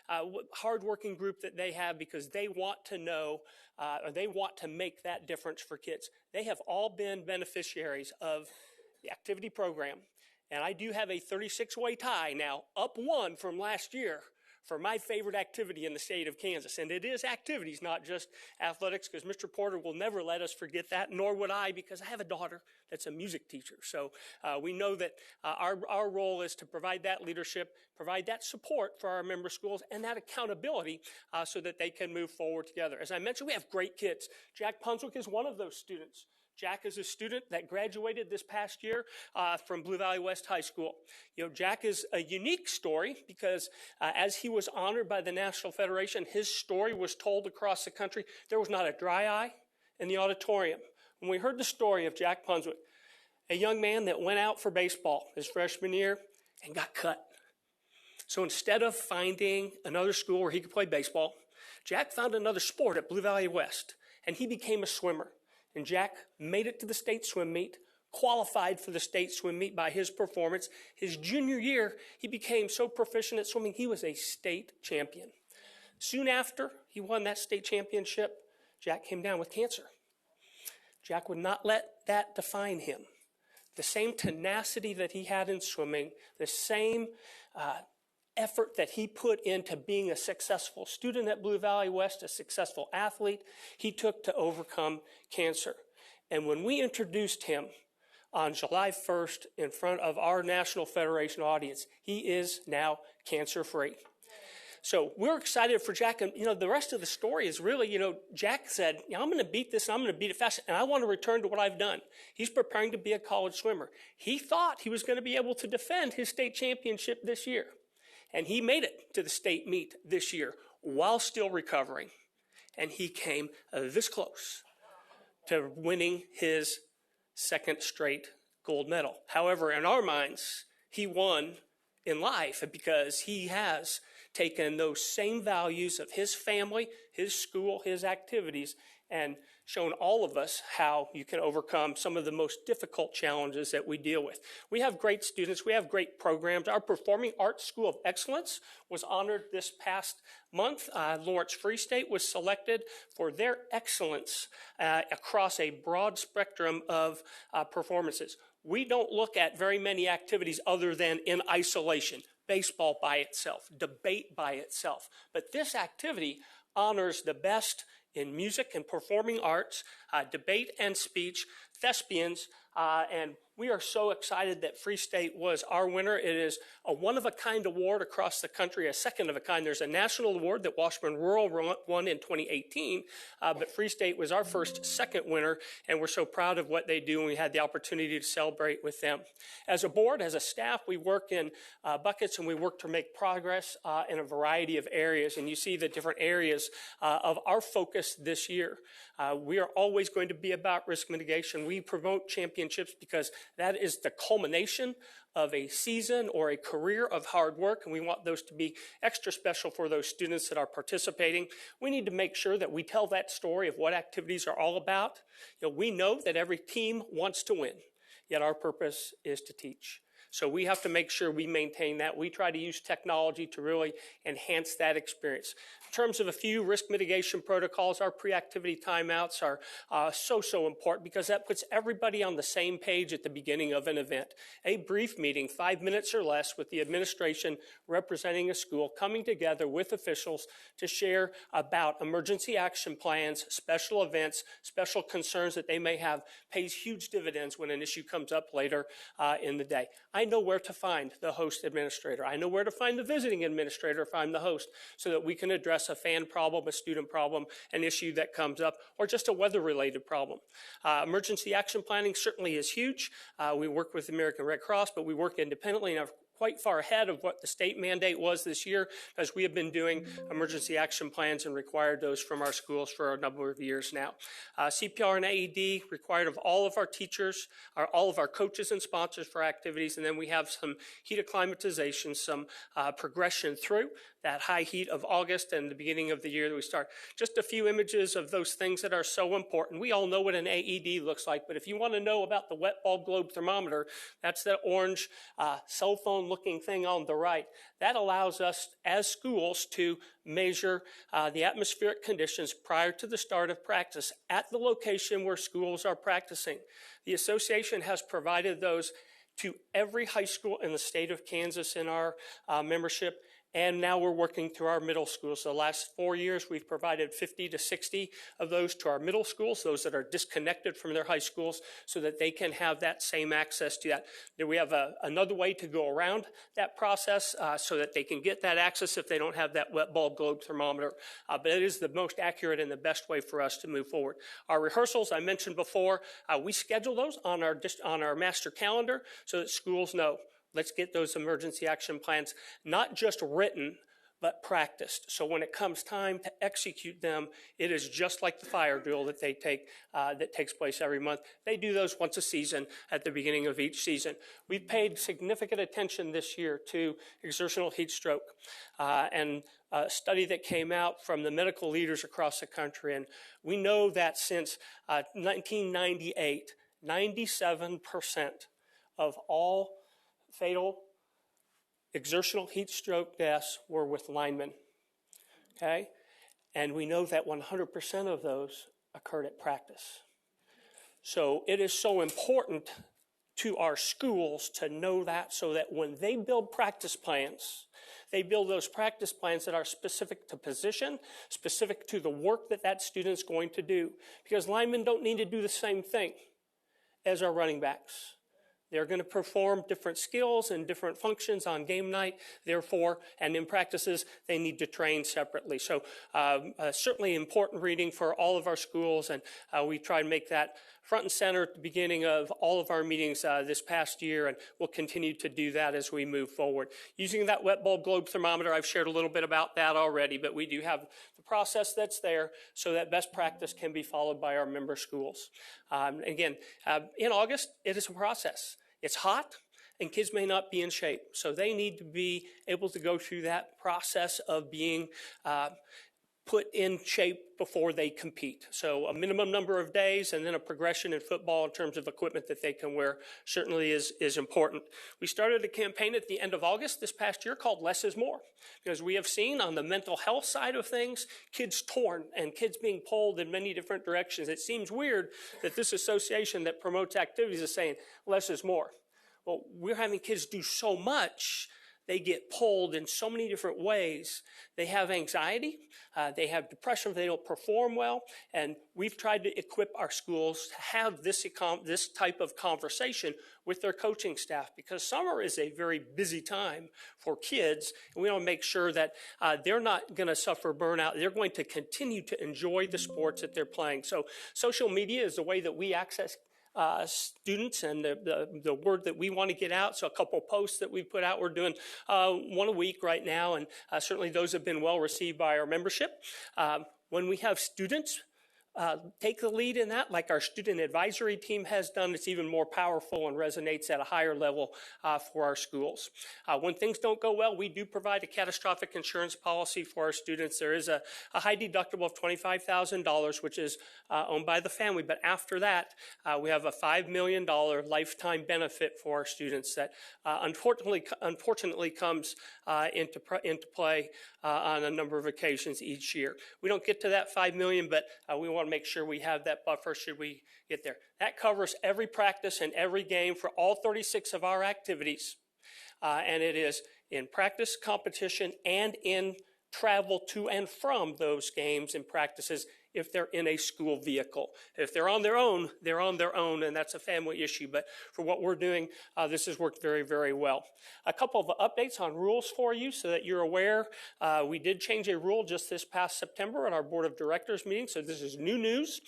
what hardworking group that they have, because they want to know, or they want to make that difference for kids. They have all been beneficiaries of the activity program, and I do have a 36-way tie now, up 1 from last year, for my favorite activity in the state of Kansas. And it is activities, not just athletics, because Mr. Porter will never let us forget that, nor would I, because I have a daughter that's a music teacher. So we know that our role is to provide that leadership, provide that support for our member schools, and that accountability so that they can move forward together. As I mentioned, we have great kids. Jack Punswick is one of those students. Jack is a student that graduated this past year from Blue Valley West High School. Jack is a unique story because as he was honored by the National Federation, his story was told across the country. There was not a dry eye in the auditorium when we heard the story of Jack Punswick, a young man that went out for baseball his freshman year and got cut. So instead of finding another school where he could play baseball, Jack found another sport at Blue Valley West, and he became a swimmer. And Jack made it to the state swim meet, qualified for the state swim meet by his performance. His junior year, he became so proficient at swimming, he was a state champion. Soon after he won that state championship, Jack came down with cancer. Jack would not let that define him. The same tenacity that he had in swimming, the same effort that he put into being a successful student at Blue Valley West, a successful athlete, he took to overcome cancer. And when we introduced him on July 1st in front of our National Federation audience, he is now cancer-free. So we're excited for Jack. And, the rest of the story is really, Jack said, I'm going to beat this and I'm going to beat it fast. And I want to return to what I've done. He's preparing to be a college swimmer. He thought he was going to be able to defend his state championship this year. And he made it to the state meet this year while still recovering. And he came this close to winning his second straight gold medal. However, in our minds, he won in life because he has taken those same values of his family, his school, his activities, and shown all of us how you can overcome some of the most difficult challenges that we deal with. We have great students. We have great programs. Our Performing Arts School of Excellence was honored this past month. Lawrence Free State was selected for their excellence across a broad spectrum of performances. We don't look at very many activities other than in isolation. Baseball by itself, debate by itself. But this activity honors the best in music and performing arts, debate and speech, thespians, and we are so excited that Free State was our winner. It is a one-of-a-kind award across the country, a second of a kind. There's a national award that Washburn Rural won in 2018, but Free State was our second winner, and we're so proud of what they do, and we had the opportunity to celebrate with them. As a board, as a staff, we work in buckets, and we work to make progress in a variety of areas, and you see the different areas of our focus this year. We are always going to be about risk mitigation. We promote championships because that is the culmination of a season or a career of hard work, and we want those to be extra special for those students that are participating. We need to make sure that we tell that story of what activities are all about. We know that every team wants to win, yet our purpose is to teach. So we have to make sure we maintain that. We try to use technology to really enhance that experience. In terms of a few risk mitigation protocols, our pre-activity timeouts are so important because that puts everybody on the same page at the beginning of an event. A brief meeting, 5 minutes or less, with the administration representing a school, coming together with officials to share about emergency action plans, special events, special concerns that they may have, pays huge dividends when an issue comes up later in the day. I know where to find the host administrator. I know where to find the visiting administrator if I'm the host, so that we can address a fan problem, a student problem, an issue that comes up, or just a weather-related problem. Emergency action planning certainly is huge. We work with the American Red Cross, but we work independently and have quite far ahead of what the state mandate was this year, as we have been doing emergency action plans and required those from our schools for a number of years now. CPR and AED required of all of our teachers, all of our coaches and sponsors for activities, and then we have some heat acclimatization, some progression through that high heat of August and the beginning of the year that we start. Just a few images of those things that are so important. We all know what an AED looks like, but if you want to know about the wet bulb globe thermometer, that's that orange cell phone looking thing on the right. That allows us as schools to measure the atmospheric conditions prior to the start of practice at the location where schools are practicing. The association has provided those to every high school in the state of Kansas in our membership. And now we're working through our middle schools. So the last 4 years, we've provided 50 to 60 of those to our middle schools, those that are disconnected from their high schools, so that they can have that same access to that. Then we have another way to go around that process so that they can get that access if they don't have that wet bulb globe thermometer. But it is the most accurate and the best way for us to move forward. Our rehearsals, I mentioned before, we schedule those on our master calendar so that schools know. Let's get those emergency action plans not just written, but practiced. So when it comes time to execute them, it is just like the fire drill that they take that takes place every month. They do those once a season at the beginning of each season. We've paid significant attention this year to exertional heat stroke and a study that came out from the medical leaders across the country. And we know that since 1998, 97% of all fatal exertional heat stroke deaths were with linemen, okay? And we know that 100% of those occurred at practice. So it is so important to our schools to know that, so that when they build practice plans, they build those practice plans that are specific to position, specific to the work that that student's going to do. Because linemen don't need to do the same thing as our running backs. They're going to perform different skills and different functions on game night. Therefore, and in practices, they need to train separately. So certainly important reading for all of our schools, and we try to make that front and center at the beginning of all of our meetings this past year, and we'll continue to do that as we move forward. Using that wet bulb globe thermometer, I've shared a little bit about that already, but we do have the process that's there so that best practice can be followed by our member schools. Again, in August, it is a process. It's hot, and kids may not be in shape, so they need to be able to go through that process of being put in shape before they compete. So a minimum number of days and then a progression in football in terms of equipment that they can wear certainly is important. We started a campaign at the end of August this past year called Less is More, because we have seen on the mental health side of things, kids torn and kids being pulled in many different directions. It seems weird that this association that promotes activities is saying less is more. Well, we're having kids do so much. They get pulled in so many different ways. They have anxiety, they have depression if they don't perform well, and we've tried to equip our schools to have this type of conversation with their coaching staff, because summer is a very busy time for kids, and we want to make sure that they're not going to suffer burnout. They're going to continue to enjoy the sports that they're playing. So social media is the way that we access students and the word that we want to get out. So a couple posts that we put out, we're doing one a week right now, and certainly those have been well received by our membership. When we have students take the lead in that, like our student advisory team has done, it's even more powerful and resonates at a higher level for our schools. When things don't go well, we do provide a catastrophic insurance policy for our students. There is a high deductible of $25,000, which is owned by the family, but after that, we have a $5 million lifetime benefit for our students that unfortunately comes into play on a number of occasions each year. We don't get to that $5 million, but we want to make sure we have that buffer should we get there. That covers every practice and every game for all 36 of our activities. And it is in practice, competition, and in travel to and from those games and practices if they're in a school vehicle. If they're on their own, and that's a family issue. But for what we're doing, this has worked very, very well. A couple of updates on rules for you so that you're aware. We did change a rule just this past September at our Board of Directors meeting, so this is new news.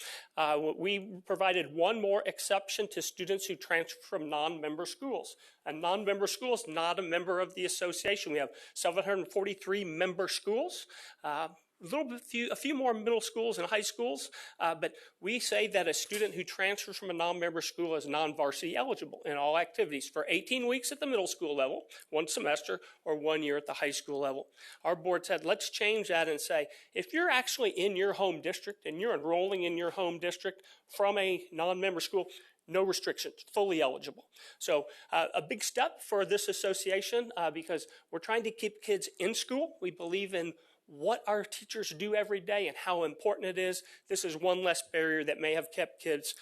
We provided one more exception to students who transfer from non-member schools. A non-member school is not a member of the association. We have 743 member schools. A few more middle schools and high schools, but we say that a student who transfers from a non-member school is non-varsity eligible in all activities for 18 weeks at the middle school level, 1 semester, or 1 year at the high school level. Our board said, let's change that and say, if you're actually in your home district and you're enrolling in your home district from a non-member school, no restrictions, fully eligible. So a big step for this association because we're trying to keep kids in school. We believe in what our teachers do every day and how important it is. This is one less barrier that may have kept kids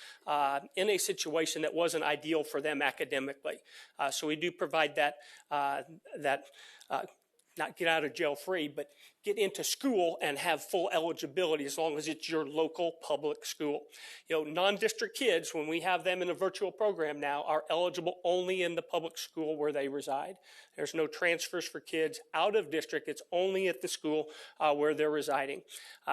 in a situation that wasn't ideal for them academically. So we do provide that not get out of jail free, but get into school and have full eligibility as long as it's your local public school. You know, non-district kids, when we have them in a virtual program now, are eligible only in the public school where they reside. There's no transfers for kids out of district. It's only at the school where they're residing.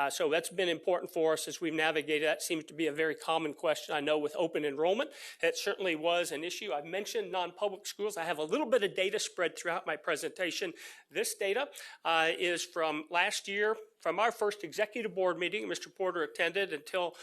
So that's been important for us as we've navigated. That seems to be a very common question. I know with open enrollment, it certainly was an issue. I mentioned non-public schools. I have a little bit of data spread throughout my presentation. This data is from last year, from our first executive board meeting Mr. Porter attended until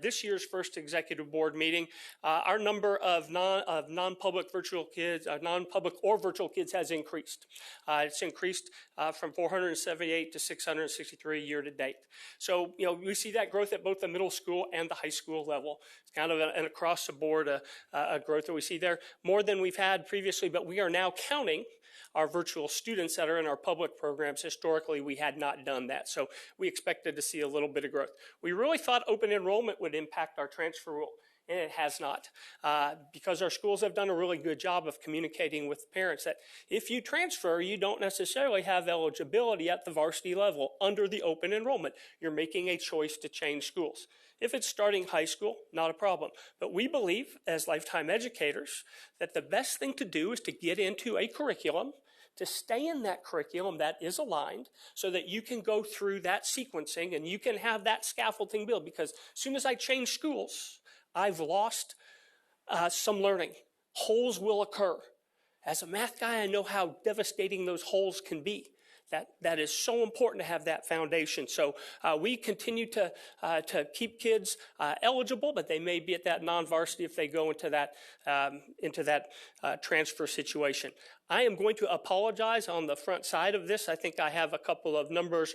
this year's first executive board meeting. Our number of non-public virtual kids, non-public or virtual kids has increased. It's increased from 478 to 663 year to date. So, you know, we see that growth at both the middle school and the high school level. It's kind of an across the board a growth that we see there, more than we've had previously, but we are now counting our virtual students that are in our public programs. Historically, we had not done that. So we expected to see a little bit of growth. We really thought open enrollment would impact our transfer rule. and it has not. Because our schools have done a really good job of communicating with parents that if you transfer, you don't necessarily have eligibility at the varsity level under the open enrollment. You're making a choice to change schools. If it's starting high school, not a problem. But we believe, as lifetime educators, that the best thing to do is to get into a curriculum, to stay in that curriculum that is aligned so that you can go through that sequencing and you can have that scaffolding build. Because as soon as I change schools, I've lost some learning. Holes will occur. As a math guy, I know how devastating those holes can be. That is so important to have that foundation. So we continue to keep kids eligible, but they may be at that non-varsity if they go into that transfer situation. I am going to apologize on the front side of this. I think I have a couple of numbers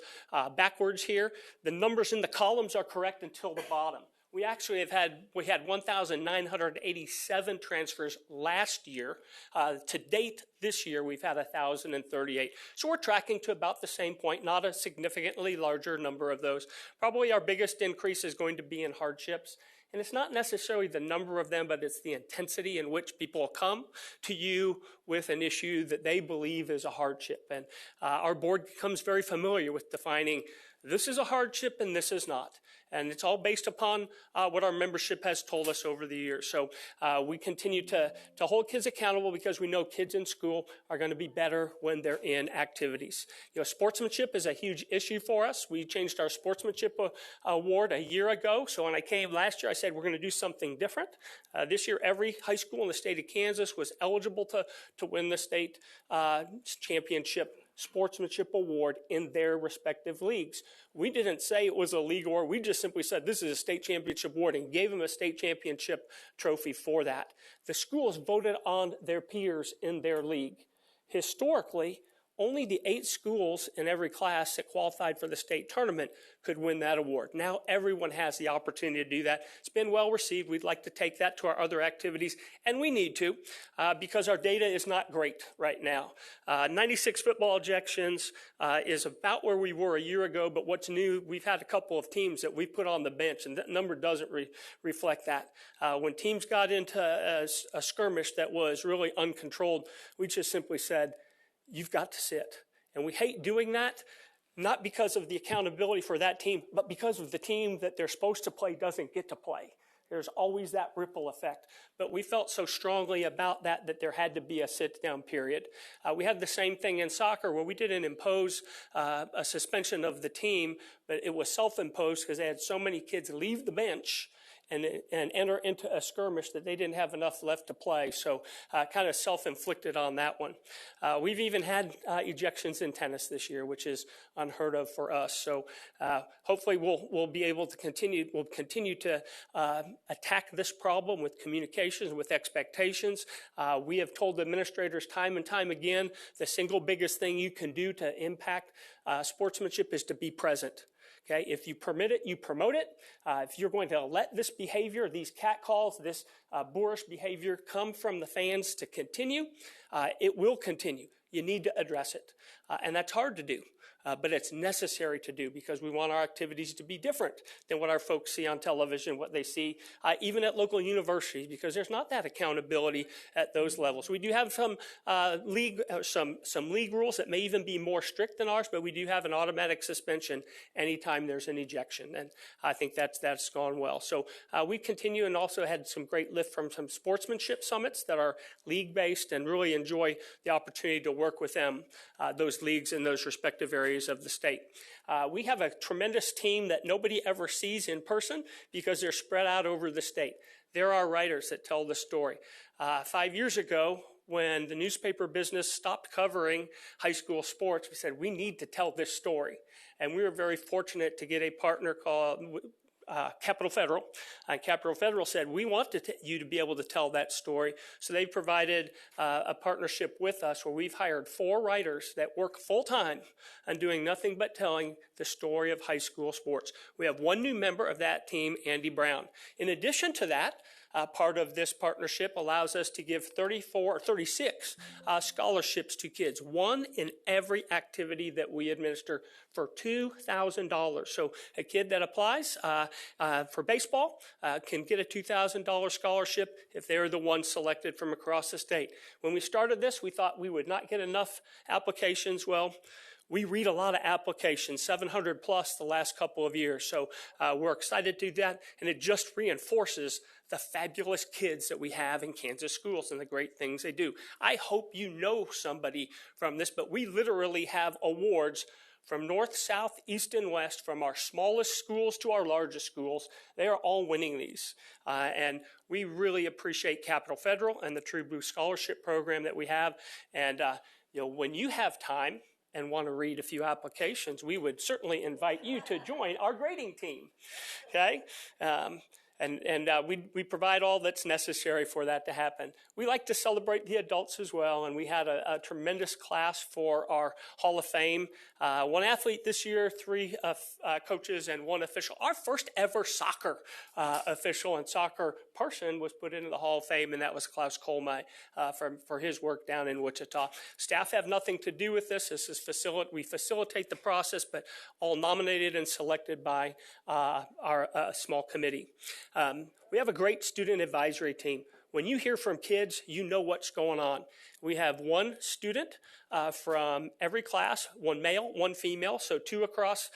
backwards here. The numbers in the columns are correct until the bottom. We actually had 1,987 transfers last year. To date, this year, we've had 1,038. So we're tracking to about the same point, not a significantly larger number of those. Probably our biggest increase is going to be in hardships. And it's not necessarily the number of them, but it's the intensity in which people come to you with an issue that they believe is a hardship. And our board becomes very familiar with defining this is a hardship and this is not. And it's all based upon what our membership has told us over the years. So we continue to hold kids accountable because we know kids in school are going to be better when they're in activities. You know, sportsmanship is a huge issue for us. We changed our sportsmanship award a year ago. So when I came last year, I said we're going to do something different. This year, every high school in the state of Kansas was eligible to win the state championship sportsmanship award in their respective leagues. We didn't say it was a league award. We just simply said this is a state championship award and gave them a state championship trophy for that. The schools voted on their peers in their league. Historically, only the 8 schools in every class that qualified for the state tournament could win that award. Now everyone has the opportunity to do that. It's been well received. We'd like to take that to our other activities, and we need to because our data is not great right now. 96 football ejections is about where we were a year ago, but what's new, we've had a couple of teams that we put on the bench, and that number doesn't reflect that. When teams got into a skirmish that was really uncontrolled, we just simply said, you've got to sit. And we hate doing that, not because of the accountability for that team, but because of the team that they're supposed to play doesn't get to play. There's always that ripple effect. But we felt so strongly about that there had to be a sit-down period. We had the same thing in soccer where we didn't impose a suspension of the team, but it was self-imposed because they had so many kids leave the bench and enter into a skirmish that they didn't have enough left to play. So kind of self-inflicted on that one. We've even had ejections in tennis this year, which is unheard of for us. So hopefully we'll be able to continue to attack this problem with communications, with expectations. We have told administrators time and time again, the single biggest thing you can do to impact sportsmanship is to be present. Okay, if you permit it, you promote it. If you're going to let this behavior, these catcalls, this boorish behavior come from the fans to continue, it will continue. You need to address it. And that's hard to do. But it's necessary to do because we want our activities to be different than what our folks see on television, what they see even at local universities, because there's not that accountability at those levels. We do have some league rules that may even be more strict than ours, but we do have an automatic suspension anytime there's an ejection, and I think that's gone well. So we continue and also had some great lift from some sportsmanship summits that are league-based and really enjoy the opportunity to work with them, those leagues in those respective areas of the state. We have a tremendous team that nobody ever sees in person because they're spread out over the state. There are writers that tell the story. 5 years ago, when the newspaper business stopped covering high school sports, we said, we need to tell this story. And we were very fortunate to get a partner called Capital Federal. And Capital Federal said, we want you to be able to tell that story. So they provided a partnership with us where we've hired 4 writers that work full-time on doing nothing but telling the story of high school sports. We have 1 new member of that team, Andy Brown. In addition to that, part of this partnership allows us to give 36 scholarships to kids, one in every activity that we administer for $2,000. So a kid that applies for baseball can get a $2,000 scholarship if they're the one selected from across the state. When we started this, we thought we would not get enough applications. Well, we read a lot of applications, 700 plus the last couple of years. So we're excited to do that, and it just reinforces the fabulous kids that we have in Kansas schools and the great things they do. I hope you know somebody from this, but we literally have awards from north, south, east, and west, from our smallest schools to our largest schools. They are all winning these. And we really appreciate Capital Federal and the True Blue Scholarship Program that we have. And when you have time and want to read a few applications, we would certainly invite you to join our grading team. Okay? We provide all that's necessary for that to happen. We like to celebrate the adults as well, and we had a tremendous class for our Hall of Fame. One athlete this year, 3 coaches, and 1 official. Our first ever soccer official and soccer person was put into the Hall of Fame, and that was Klaus Kolmai for his work down in Wichita. Staff have nothing to do with this. We facilitate the process, but all nominated and selected by our small committee. We have a great student advisory team. When you hear from kids, you know what's going on. We have 1 student from every class, 1 male, 1 female, so 2 across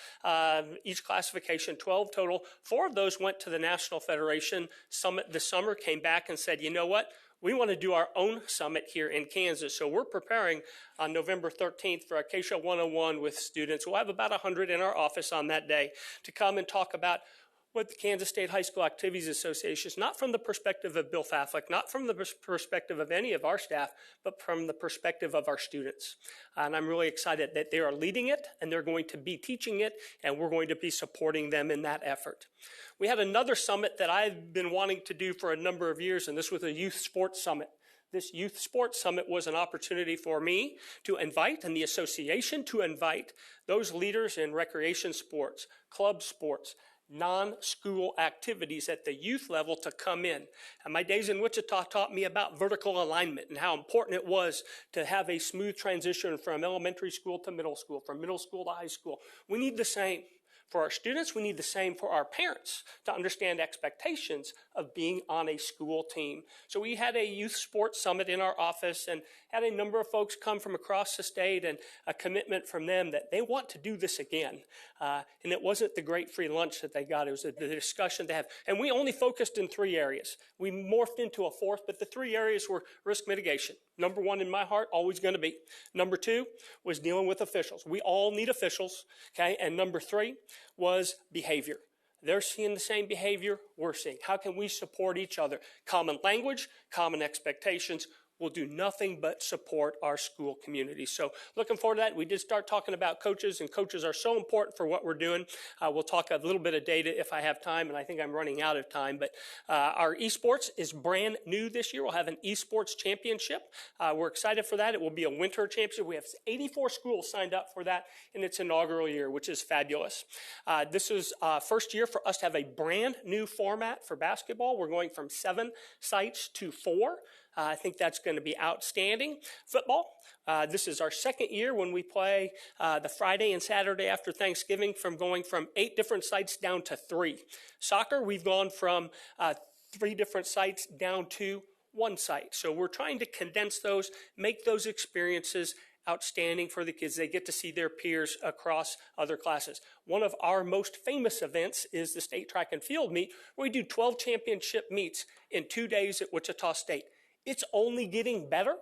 each classification, 12 total. 4 of those went to the National Federation Summit this summer, came back and said, you know what? We want to do our own summit here in Kansas. So we're preparing on November 13th for Acacia 101 with students. We'll have about 100 in our office on that day to come and talk about what the Kansas State High School Activities Association is, not from the perspective of Bill Faflick, not from the perspective of any of our staff, but from the perspective of our students. And I'm really excited that they are leading it, and they're going to be teaching it, and we're going to be supporting them in that effort. We had another summit that I've been wanting to do for a number of years, and this was a youth sports summit. This youth sports summit was an opportunity for me to invite, and the association to invite, those leaders in recreation sports, club sports, non-school activities at the youth level to come in. And my days in Wichita taught me about vertical alignment and how important it was to have a smooth transition from elementary school to middle school, from middle school to high school. We need the same for our students. We need the same for our parents to understand expectations of being on a school team. So we had a youth sports summit in our office and had a number of folks come from across the state, and a commitment from them that they want to do this again. And it wasn't the great free lunch that they got. It was the discussion they have. And we only focused in 3 areas. We morphed into a 4th, but the 3 areas were risk mitigation. Number 1 in my heart, always going to be. Number 2 was dealing with officials. We all need officials, okay? And number 3 was behavior. They're seeing the same behavior we're seeing. How can we support each other? Common language, common expectations. Will do nothing but support our school community. So looking forward to that. We did start talking about coaches, and coaches are so important for what we're doing. We'll talk a little bit of data if I have time, and I think I'm running out of time. But our esports is brand new this year. We'll have an esports championship. We're excited for that. It will be a winter championship. We have 84 schools signed up for that in its inaugural year, which is fabulous. This is first year for us to have a brand new format for basketball. We're going from 7 sites to 4. I think that's going to be outstanding. Football, this is our 2nd year when we play the Friday and Saturday after Thanksgiving, from going from 8 different sites down to 3. Soccer, we've gone from 3 different sites down to 1 site. So we're trying to condense those, make those experiences outstanding for the kids. They get to see their peers across other classes. One of our most famous events is the state track and field meet, where we do 12 championship meets in 2 days at Wichita State. It's only getting better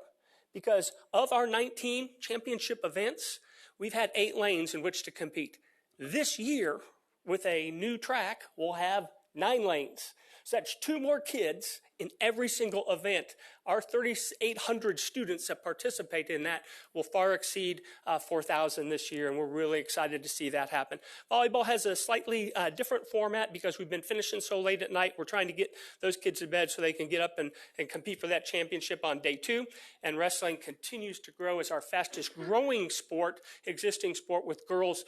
because of our 19 championship events, we've had 8 lanes in which to compete. This year, with a new track, we'll have 9 lanes. So that's 2 more kids in every single event. Our 3,800 students that participate in that will far exceed 4,000 this year, and we're really excited to see that happen. Volleyball has a slightly different format because we've been finishing so late at night. We're trying to get those kids to bed so they can get up and compete for that championship on day 2. And wrestling continues to grow as our fastest growing sport, existing sport, with girls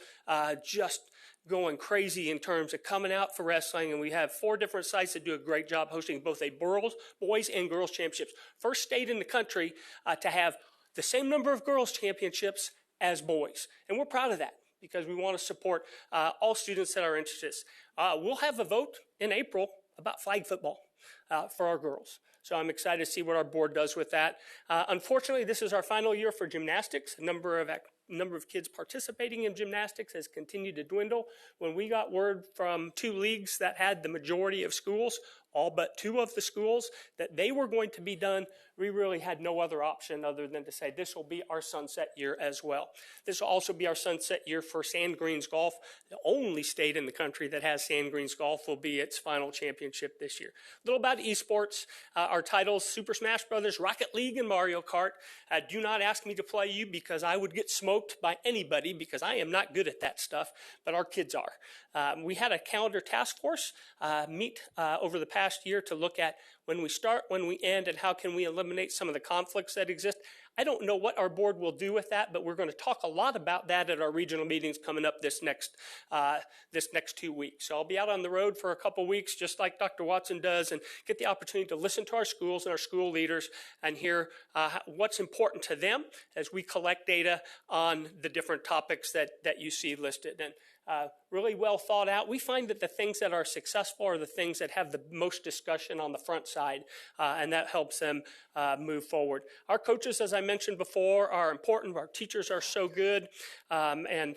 just going crazy in terms of coming out for wrestling, and we have 4 different sites that do a great job hosting both a boys and girls championships. First state in the country to have the same number of girls championships as boys, and we're proud of that because we want to support all students that are interested. We'll have a vote in April about flag football for our girls. So I'm excited to see what our board does with that. Unfortunately, this is our final year for gymnastics. The number of kids participating in gymnastics has continued to dwindle. When we got word from 2 leagues that had the majority of schools, all but 2 of the schools, that they were going to be done, we really had no other option other than to say this will be our sunset year as well. This will also be our sunset year for Sand Greens Golf. The only state in the country that has Sand Greens Golf will be its final championship this year. A little about esports. Our titles, Super Smash Brothers, Rocket League, and Mario Kart. Do not ask me to play you because I would get smoked by anybody because I am not good at that stuff, but our kids are. We had a calendar task force meet over the past year to look at when we start, when we end, and how can we eliminate some of the conflicts that exist. I don't know what our board will do with that, but we're going to talk a lot about that at our regional meetings coming up this next 2 weeks. So I'll be out on the road for a couple weeks, just like Dr. Watson does, and get the opportunity to listen to our schools and our school leaders and hear what's important to them as we collect data on the different topics that you see listed. And really well thought out. We find that the things that are successful are the things that have the most discussion on the front side, and that helps them move forward. Our coaches, as I mentioned before, are important. Our teachers are so good, and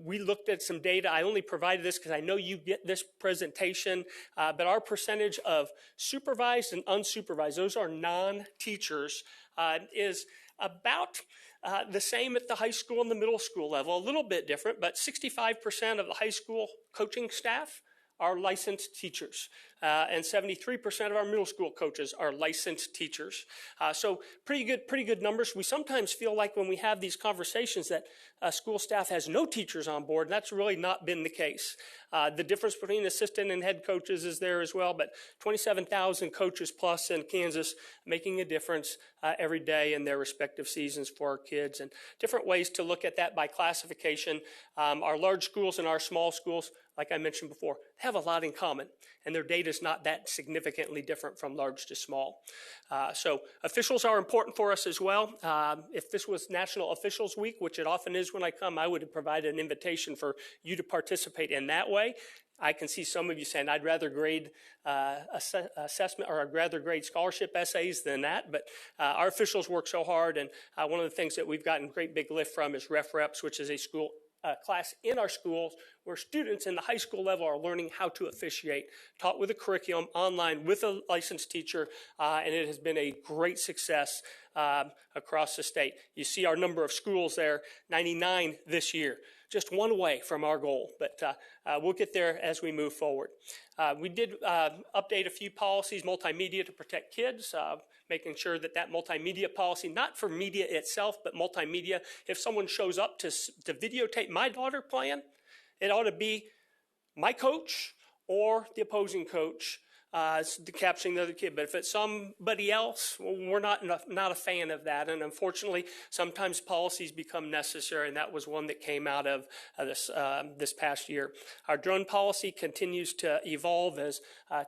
we looked at some data. I only provided this because I know you get this presentation, but our percentage of supervised and unsupervised, those are non-teachers, is about the same at the high school and the middle school level, a little bit different, but 65% of the high school coaching staff are licensed teachers, and 73% of our middle school coaches are licensed teachers. So pretty good numbers. We sometimes feel like when we have these conversations that school staff has no teachers on board, and that's really not been the case. The difference between assistant and head coaches is there as well, but 27,000 coaches plus in Kansas making a difference every day in their respective seasons for our kids, and different ways to look at that by classification. Our large schools and our small schools, like I mentioned before, have a lot in common, and their data is not that significantly different from large to small. So officials are important for us as well. If this was National Officials Week, which it often is when I come, I would have provided an invitation for you to participate in that way. I can see some of you saying, I'd rather grade assessment or I'd rather grade scholarship essays than that, but our officials work so hard, and one of the things that we've gotten great big lift from is Ref Reps, which is a school class in our schools where students in the high school level are learning how to officiate, taught with a curriculum, online with a licensed teacher, and it has been a great success across the state. You see our number of schools there, 99 this year, just one away from our goal, but we'll get there as we move forward. We did update a few policies, multimedia to protect kids, making sure that that multimedia policy, not for media itself, but multimedia, if someone shows up to videotape my daughter playing, it ought to be my coach or the opposing coach capturing the other kid. But if it's somebody else, well, we're not a fan of that. And unfortunately, sometimes policies become necessary, and that was one that came out of this past year. Our drone policy continues to evolve as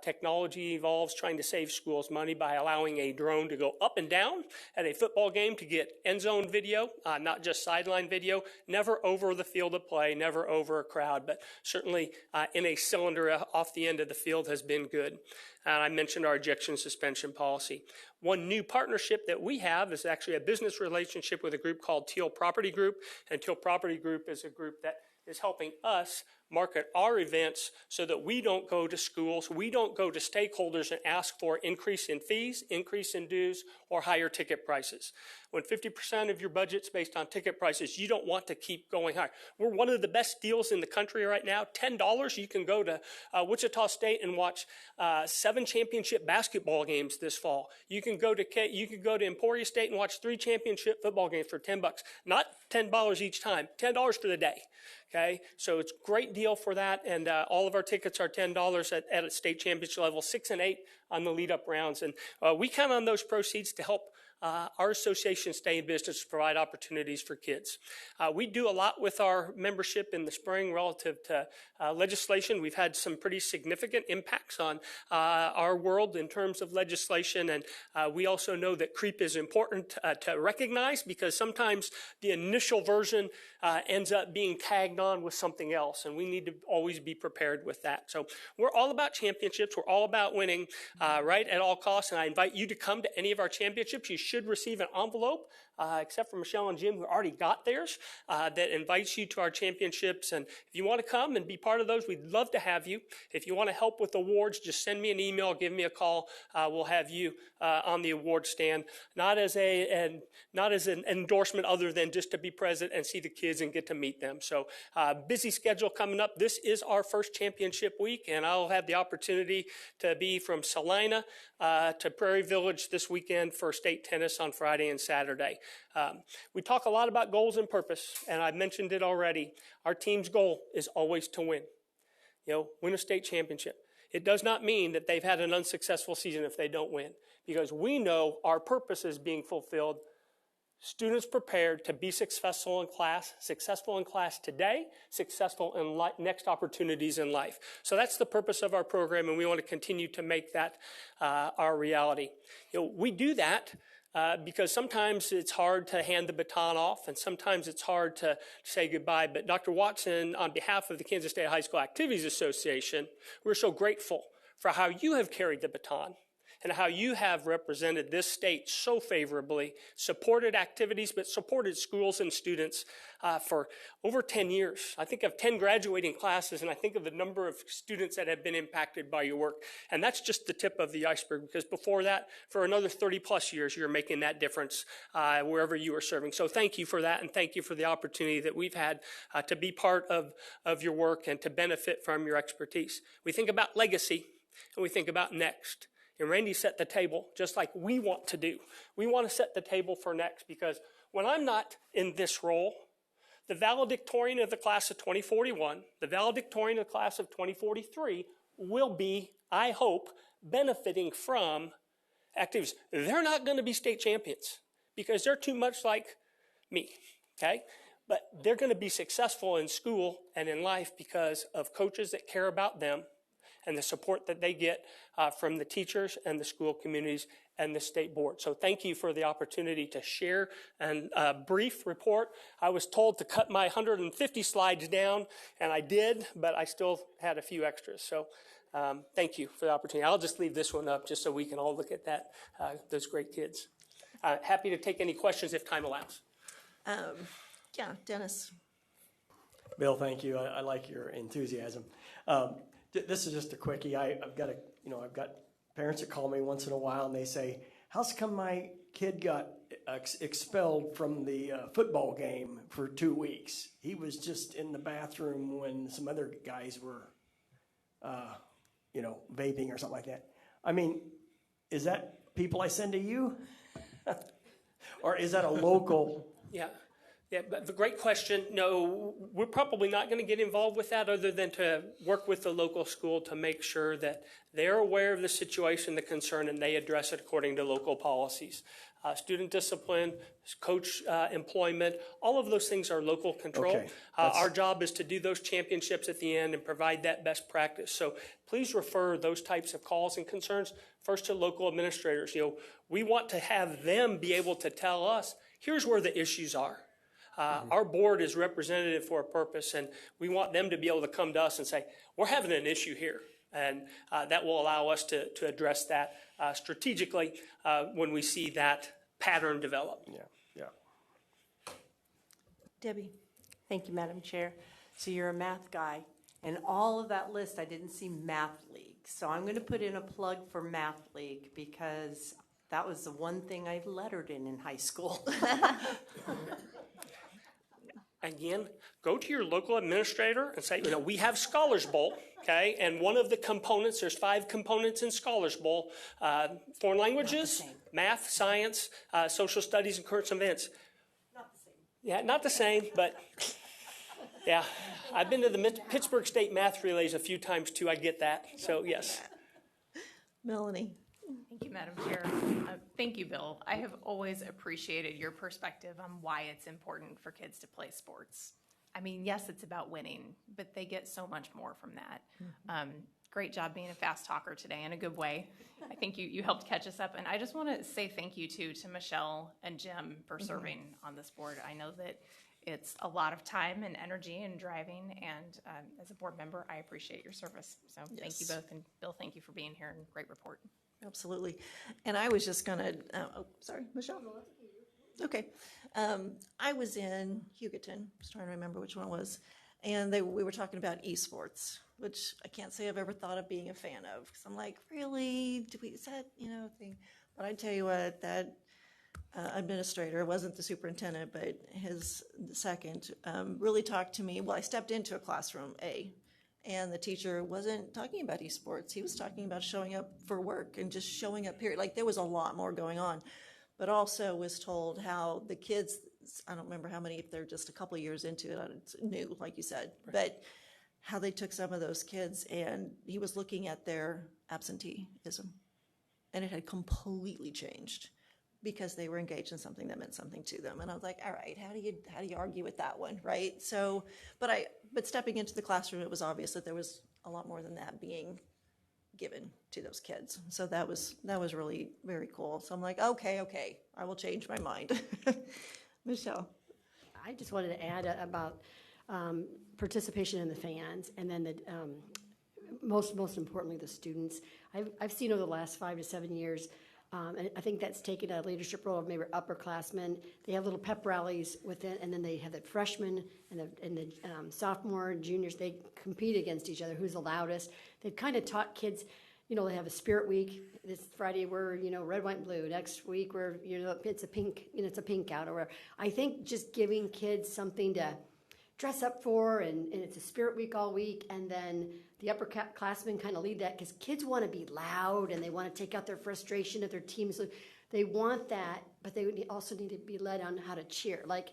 technology evolves, trying to save schools money by allowing a drone to go up and down at a football game to get end zone video, not just sideline video, never over the field of play, never over a crowd, but certainly in a cylinder off the end of the field has been good. And I mentioned our ejection suspension policy. One new partnership that we have is actually a business relationship with a group called Teal Property Group. And Teal Property Group is a group that is helping us market our events so that we don't go to schools, we don't go to stakeholders and ask for increase in fees, increase in dues, or higher ticket prices. When 50% of your budget's based on ticket prices, you don't want to keep going higher. We're one of the best deals in the country right now. $10, you can go to Wichita State and watch 7 championship basketball games this fall. You can go to Emporia State and watch 3 championship football games for $10. Not $10 each time, $10 for the day. Okay, so it's a great deal for that, and all of our tickets are $10 at a state championship level, 6 and 8 on the lead-up rounds, and we count on those proceeds to help our association stay in business to provide opportunities for kids. We do a lot with our membership in the spring relative to legislation. We've had some pretty significant impacts on our world in terms of legislation, and we also know that creep is important to recognize, because sometimes the initial version ends up being tagged on with something else, and we need to always be prepared with that. So we're all about championships. We're all about winning, right, at all costs, and I invite you to come to any of our championships. You should receive an envelope, except for Michelle and Jim, who already got theirs, that invites you to our championships. And if you want to come and be part of those, we'd love to have you. If you want to help with awards, just send me an email, give me a call. We'll have you on the award stand, not as an endorsement other than just to be present and see the kids and get to meet them. So busy schedule coming up. This is our first championship week, and I'll have the opportunity to be from Salina to Prairie Village this weekend for state tennis on Friday and Saturday. We talk a lot about goals and purpose, and I mentioned it already. Our team's goal is always to win. Win a state championship. It does not mean that they've had an unsuccessful season if they don't win, because we know our purpose is being fulfilled. Students prepared to be successful in class today, successful in next opportunities in life. So that's the purpose of our program, and we want to continue to make that our reality. We do that because sometimes it's hard to hand the baton off, and sometimes it's hard to say goodbye. But Dr. Watson, on behalf of the Kansas State High School Activities Association, we're so grateful for how you have carried the baton and how you have represented this state so favorably, supported activities, but supported schools and students for over 10 years. I think of 10 graduating classes, and I think of the number of students that have been impacted by your work. And that's just the tip of the iceberg, because before that, for another 30 plus years, you're making that difference wherever you are serving. So thank you for that, and thank you for the opportunity that we've had to be part of your work and to benefit from your expertise. We think about legacy, and we think about next. And Randy set the table just like we want to do. We want to set the table for next, because when I'm not in this role, the valedictorian of the class of 2041, the valedictorian of the class of 2043 will be, I hope, benefiting from activities. They're not going to be state champions because they're too much like me, okay? But they're going to be successful in school and in life because of coaches that care about them and the support that they get from the teachers and the school communities and the state board. So thank you for the opportunity to share a brief report. I was told to cut my 150 slides down, and I did, but I still had a few extras. So thank you for the opportunity. I'll just leave this one up just so we can all look at that, those great kids. Happy to take any questions if time allows. Yeah, Dennis. Bill, thank you. I like your enthusiasm. This is just a quickie. I've got parents that call me once in a while and they say, "How's come my kid got expelled from the football game for 2 weeks? He was just in the bathroom when some other guys were, vaping or something like that." I mean, is that people I send to you, or is that a local? Yeah, but the great question. No, we're probably not going to get involved with that other than to work with the local school to make sure that they're aware of the situation, the concern, and they address it according to local policies. Student discipline, coach employment, all of those things are local control. Okay, our job is to do those championships at the end and provide that best practice. So please refer those types of calls and concerns first to local administrators. We want to have them be able to tell us, here's where the issues are. Our board is representative for a purpose, and we want them to be able to come to us and say, we're having an issue here. And that will allow us to address that strategically when we see that pattern develop. Yeah. Debbie. Thank you, Madam Chair. So you're a math guy, and all of that list, I didn't see Math League. So I'm going to put in a plug for Math League because that was the one thing I lettered in high school. Again, go to your local administrator and say, we have Scholars Bowl, okay? And one of the components, there's 5 components in Scholars Bowl, foreign languages, math, science, social studies, and current events. Not the same. Yeah, not the same, but yeah. I've been to the Pittsburgh State Math Relays a few times too. I get that. So, yes. Melanie. Thank you, Madam Chair. Thank you, Bill. I have always appreciated your perspective on why it's important for kids to play sports. I mean, yes, it's about winning, but they get so much more from that. Great job being a fast talker today in a good way. I think you helped catch us up. And I just want to say thank you to Michelle and Jim for serving on this board. I know that it's a lot of time and energy and driving, and as a board member, I appreciate your service. So thank you both, and Bill, thank you for being here, and great report. Absolutely. And I was just going to, sorry, Michelle? Okay. I was in Hugoton, just trying to remember which one it was, and we were talking about esports, which I can't say I've ever thought of being a fan of, because I'm like, really? Is that, thing? But I tell you what, that administrator, wasn't the superintendent, but his second, really talked to me. Well, I stepped into a classroom, and the teacher wasn't talking about esports. He was talking about showing up for work and just showing up, period. Like, there was a lot more going on. But also was told how the kids, I don't remember how many, if they're just a couple of years into it, it's new, like you said, but how they took some of those kids, and he was looking at their absenteeism, and it had completely changed because they were engaged in something that meant something to them. And I was like, all right, how do you argue with that one, right? So, but stepping into the classroom, it was obvious that there was a lot more than that being given to those kids. So that was really very cool. So I'm like, okay, I will change my mind. Michelle. I just wanted to add about participation in the fans, and then the most importantly, the students. I've seen over the last 5 to 7 years, and I think that's taken a leadership role of maybe upperclassmen. They have little pep rallies within, and then they have the freshmen and the sophomore and juniors. They compete against each other, who's the loudest. They've kind of taught kids, they have a spirit week. This Friday we're, red, white, and blue. Next week we're, it's a pink, it's a pink out. Or I think just giving kids something to dress up for, and it's a spirit week all week, and then the upperclassmen kind of lead that, because kids want to be loud and they want to take out their frustration at their teams. So they want that, but they also need to be led on how to cheer, like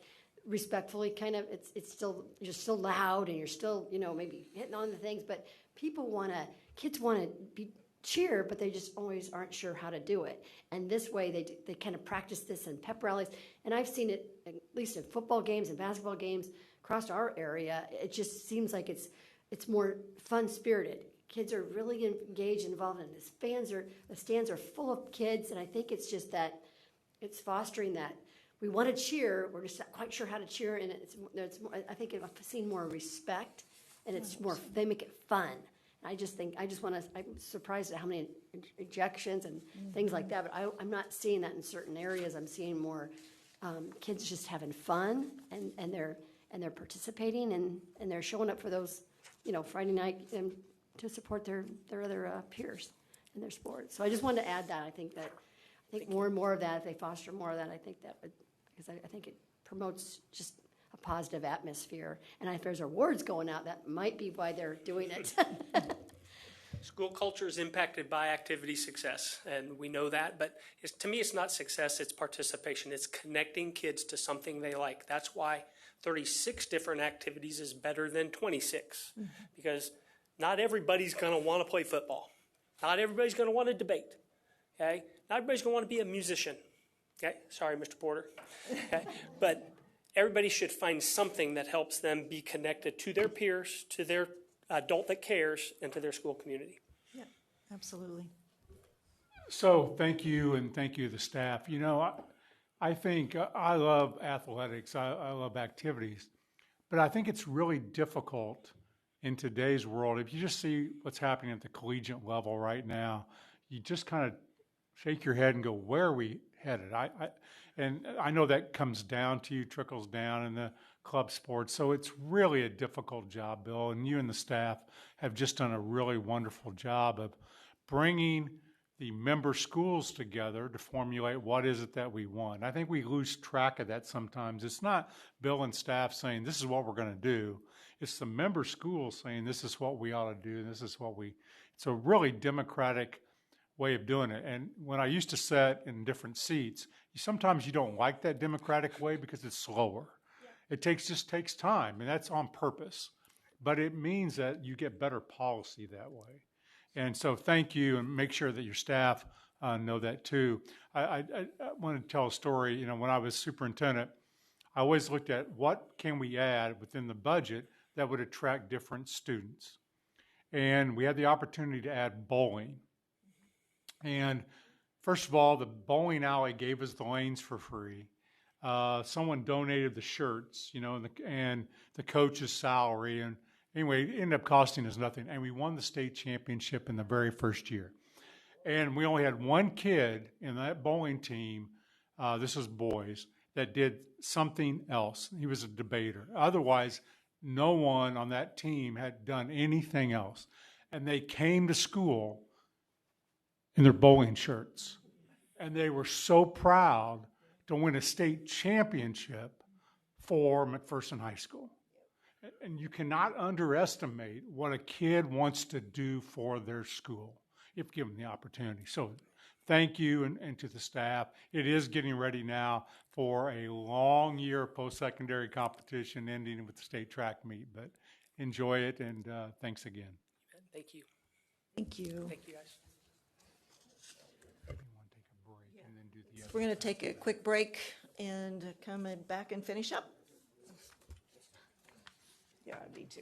respectfully. Kind of, it's still, you're still loud and you're still, maybe hitting on the things, but kids want to be cheer, but they just always aren't sure how to do it. And this way they kind of practice this in pep rallies, and I've seen it at least in football games and basketball games across our area. It just seems like it's more fun-spirited. Kids are really engaged and involved in this. The stands are full of kids, and I think it's just that it's fostering that. We want to cheer, we're just not quite sure how to cheer, and it's more, I think I've seen more respect, and it's more, they make it fun. I'm surprised at how many ejections and things like that, but I'm not seeing that in certain areas. I'm seeing more kids just having fun, and they're participating, and they're showing up for those, Friday night to support their other peers in their sports. So I just wanted to add that. I think more and more of that, if they foster more of that, I think that would, because I think it promotes just a positive atmosphere. And if there's awards going out, that might be why they're doing it. School culture is impacted by activity success, and we know that, but to me it's not success, it's participation. It's connecting kids to something they like. That's why 36 different activities is better than 26, because not everybody's going to want to play football. Not everybody's going to want to debate. Okay? Not everybody's going to want to be a musician. Okay? Sorry, Mr. Porter. Okay? But everybody should find something that helps them be connected to their peers, to their adult that cares, and to their school community. Yeah, absolutely. So thank you, and thank you to the staff. I think I love athletics. I love activities. But I think it's really difficult in today's world. If you just see what's happening at the collegiate level right now, you just kind of shake your head and go, where are we headed? And I know that comes down to you, trickles down in the club sports. So it's really a difficult job, Bill. And you and the staff have just done a really wonderful job of bringing the member schools together to formulate what is it that we want. I think we lose track of that sometimes. It's not Bill and staff saying this is what we're going to do. It's the member schools saying this is what we ought to do. And it's a really democratic way of doing it. And when I used to sit in different seats, sometimes you don't like that democratic way because it's slower. Yeah. It just takes time, and that's on purpose. But it means that you get better policy that way. And so thank you, and make sure that your staff know that too. I want to tell a story. You know, when I was superintendent, I always looked at what can we add within the budget that would attract different students. And we had the opportunity to add bowling. And first of all, the bowling alley gave us the lanes for free. Someone donated the shirts, you know, and the coach's salary. And anyway, it ended up costing us nothing. And we won the state championship in the very first year. And we only had one kid in that bowling team, this was boys, that did something else. He was a debater. Otherwise, no one on that team had done anything else. And they came to school in their bowling shirts. And they were so proud to win a state championship for McPherson High School. And you cannot underestimate what a kid wants to do for their school if given the opportunity. So thank you and to the staff. It is getting ready now for a long year of post-secondary competition ending with the state track meet, but enjoy it and thanks again. Thank you. Thank you. Thank you, guys. We're going to take a quick break and come back and finish up. Yeah, me too.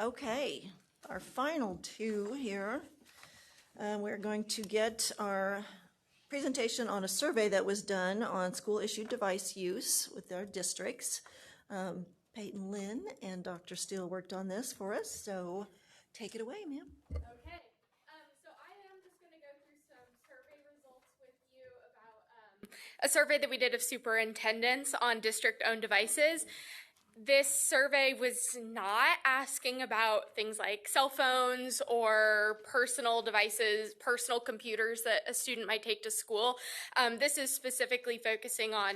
Okay, our final two here. We're going to get our presentation on a survey that was done on school-issued device use with our districts. Peyton Lynn and Dr. Steele worked on this for us, so take it away, ma'am. Okay. So I am just going to go through some survey results with you about a survey that we did of superintendents on district-owned devices. This survey was not asking about things like cell phones or personal devices, personal computers that a student might take to school. This is specifically focusing on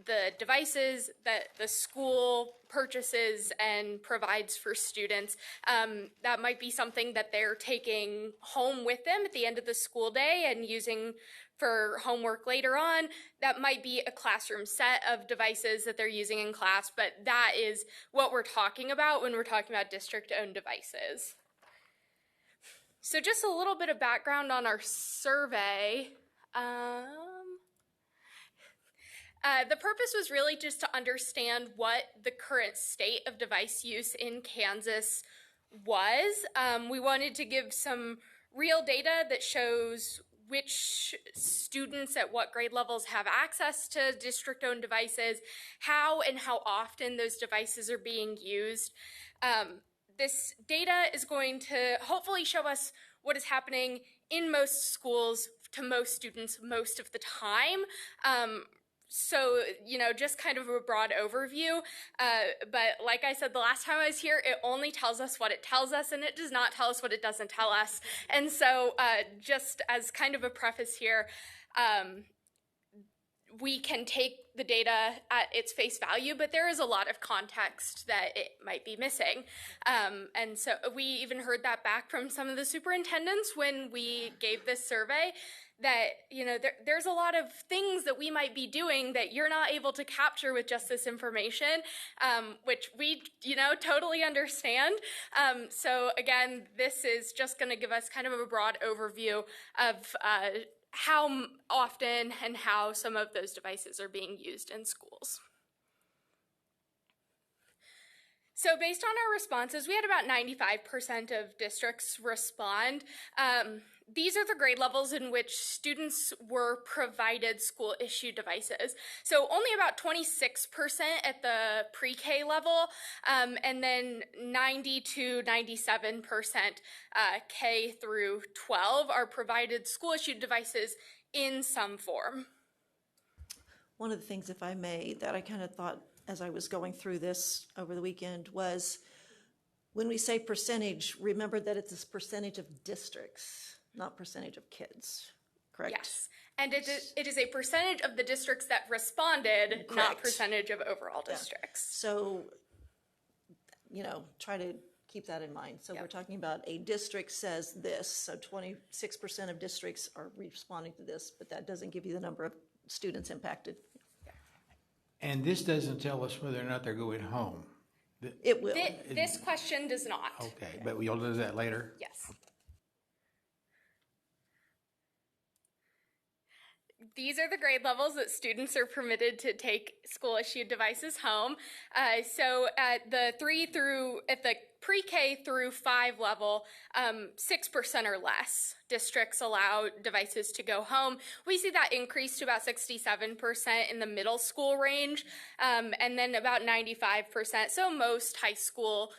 the devices that the school purchases and provides for students. That might be something that they're taking home with them at the end of the school day and using for homework later on. That might be a classroom set of devices that they're using in class, but that is what we're talking about when we're talking about district-owned devices. So just a little bit of background on our survey. The purpose was really just to understand what the current state of device use in Kansas was. We wanted to give some real data that shows which students at what grade levels have access to district-owned devices, how and how often those devices are being used. This data is going to hopefully show us what is happening in most schools to most students most of the time. So, just kind of a broad overview. But like I said the last time I was here, it only tells us what it tells us, and it does not tell us what it doesn't tell us. And so just as kind of a preface here, we can take the data at its face value, but there is a lot of context that it might be missing. And so we even heard that back from some of the superintendents when we gave this survey, that there's a lot of things that we might be doing that you're not able to capture with just this information, which we totally understand. So again, this is just going to give us kind of a broad overview of how often and how some of those devices are being used in schools. So based on our responses, we had about 95% of districts respond. These are the grade levels in which students were provided school-issued devices. So only about 26% at the pre-K level, and then 90 to 97% K through 12 are provided school-issued devices in some form. One of the things, if I may, that I kind of thought as I was going through this over the weekend was, when we say percentage, remember that it's a percentage of districts, not percentage of kids, correct? Yes, and it is a percentage of the districts that responded, Correct. not percentage of overall districts. So, try to keep that in mind. So we're talking about a district says this, so 26% of districts are responding to this, but that doesn't give you the number of students impacted. And this doesn't tell us whether or not they're going home. It will. This question does not. Okay, but you'll do that later? Yes. These are the grade levels that students are permitted to take school-issued devices home. So at the pre-K through 5 level, 6% or less districts allow devices to go home. We see that increase to about 67% in the middle school range, and then about 95%. So most high schools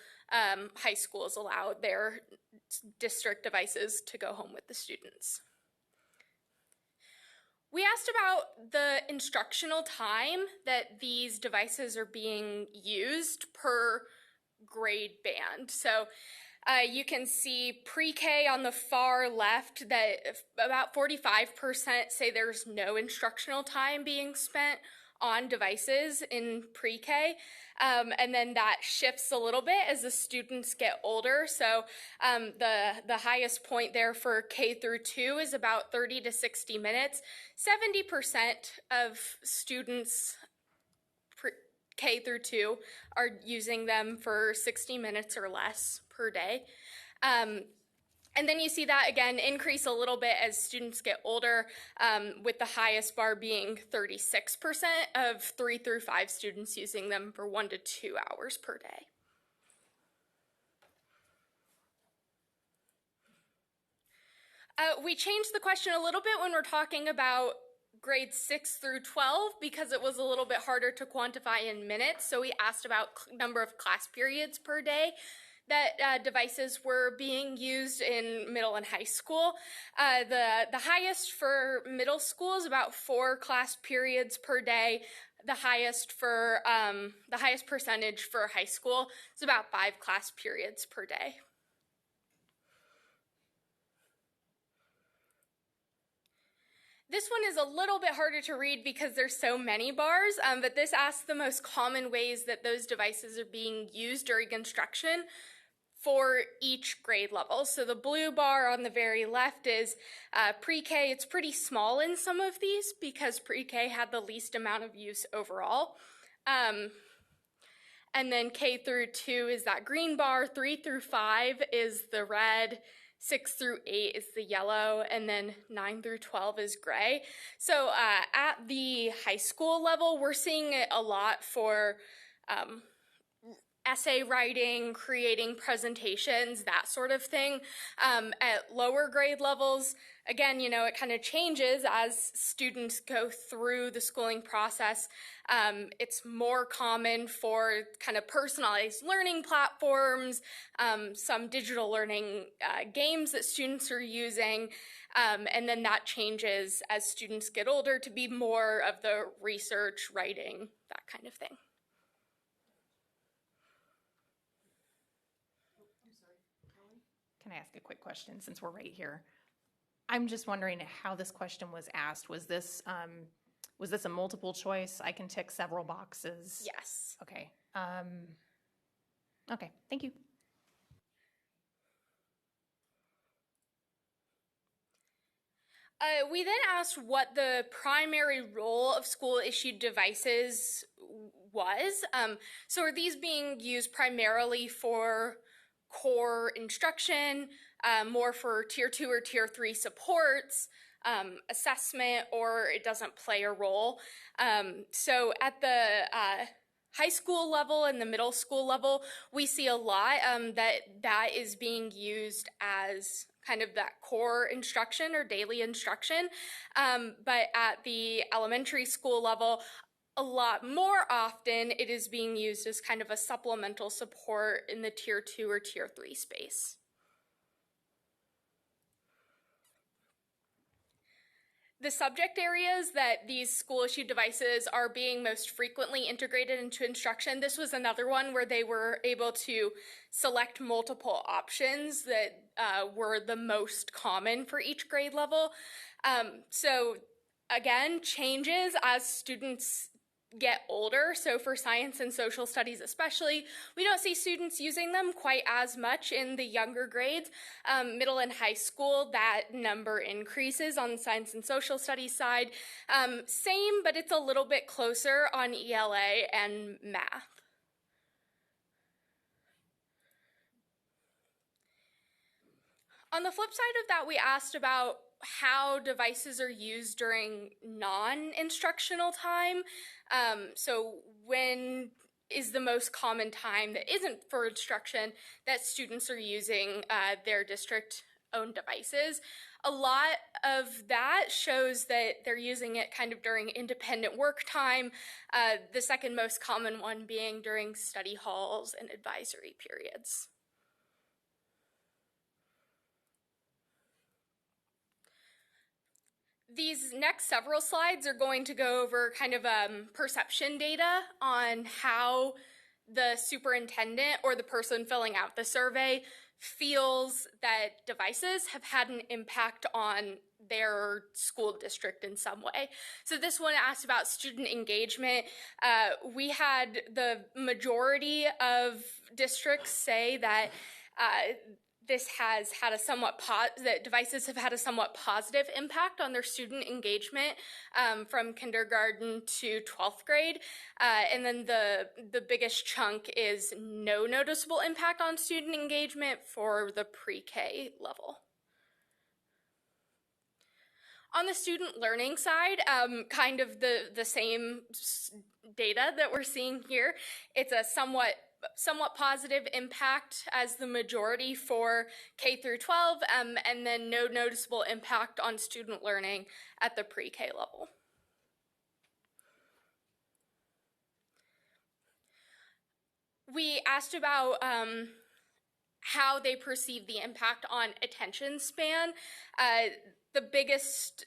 allow their district devices to go home with the students. We asked about the instructional time that these devices are being used per grade band. So you can see pre-K on the far left that about 45% say there's no instructional time being spent on devices in pre-K, and then that shifts a little bit as the students get older. So the highest point there for K through 2 is about 30 to 60 minutes. 70% of students K through 2 are using them for 60 minutes or less per day. And then you see that again increase a little bit as students get older, with the highest bar being 36% of 3 through 5 students using them for 1 to 2 hours per day. We changed the question a little bit when we're talking about grades 6 through 12 because it was a little bit harder to quantify in minutes. So we asked about number of class periods per day that devices were being used in middle and high school. The highest for middle school is about 4 class periods per day. The highest percentage for high school is about 5 class periods per day. This one is a little bit harder to read because there's so many bars, but this asks the most common ways that those devices are being used during instruction for each grade level. So the blue bar on the very left is pre-K. It's pretty small in some of these because pre-K had the least amount of use overall. And then K through 2 is that green bar, 3 through 5 is the red, 6 through 8 is the yellow, and then 9 through 12 is gray. So at the high school level, we're seeing it a lot for essay writing, creating presentations, that sort of thing. At lower grade levels, again, it kind of changes as students go through the schooling process. It's more common for kind of personalized learning platforms, some digital learning games that students are using, and then that changes as students get older to be more of the research, writing, that kind of thing. Can I ask a quick question since we're right here? I'm just wondering how this question was asked. Was this a multiple choice? I can tick several boxes. Yes. Okay. Okay. Thank you. We then asked what the primary role of school-issued devices was. So are these being used primarily for core instruction, more for tier 2 or tier 3 supports, assessment, or it doesn't play a role? So at the high school level and the middle school level, we see a lot that is being used as kind of that core instruction or daily instruction. But at the elementary school level, a lot more often it is being used as kind of a supplemental support in the tier 2 or tier 3 space. The subject areas that these school-issued devices are being most frequently integrated into instruction, this was another one where they were able to select multiple options that were the most common for each grade level. So again, changes as students get older. So for science and social studies especially, we don't see students using them quite as much in the younger grades. Middle and high school, that number increases on the science and social studies side. Same, but it's a little bit closer on ELA and math. On the flip side of that, we asked about how devices are used during non-instructional time. So when is the most common time that isn't for instruction that students are using their district-owned devices? A lot of that shows that they're using it kind of during independent work time, the second most common one being during study halls and advisory periods. These next several slides are going to go over kind of perception data on how the superintendent or the person filling out the survey feels that devices have had an impact on their school district in some way. So this one asked about student engagement. We had the majority of districts say that this has had a that devices have had a somewhat positive impact on their student engagement from kindergarten to 12th grade. And then the biggest chunk is no noticeable impact on student engagement for the pre-K level. On the student learning side, kind of the same data that we're seeing here. It's a somewhat somewhat positive impact as the majority for K through 12, and then no noticeable impact on student learning at the pre-K level. We asked about how they perceive the impact on attention span. The biggest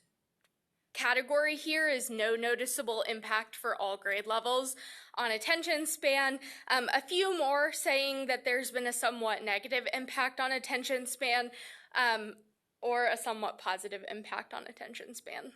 category here is no noticeable impact for all grade levels on attention span. A few more saying that there's been a somewhat negative impact on attention span, or a somewhat positive impact on attention span.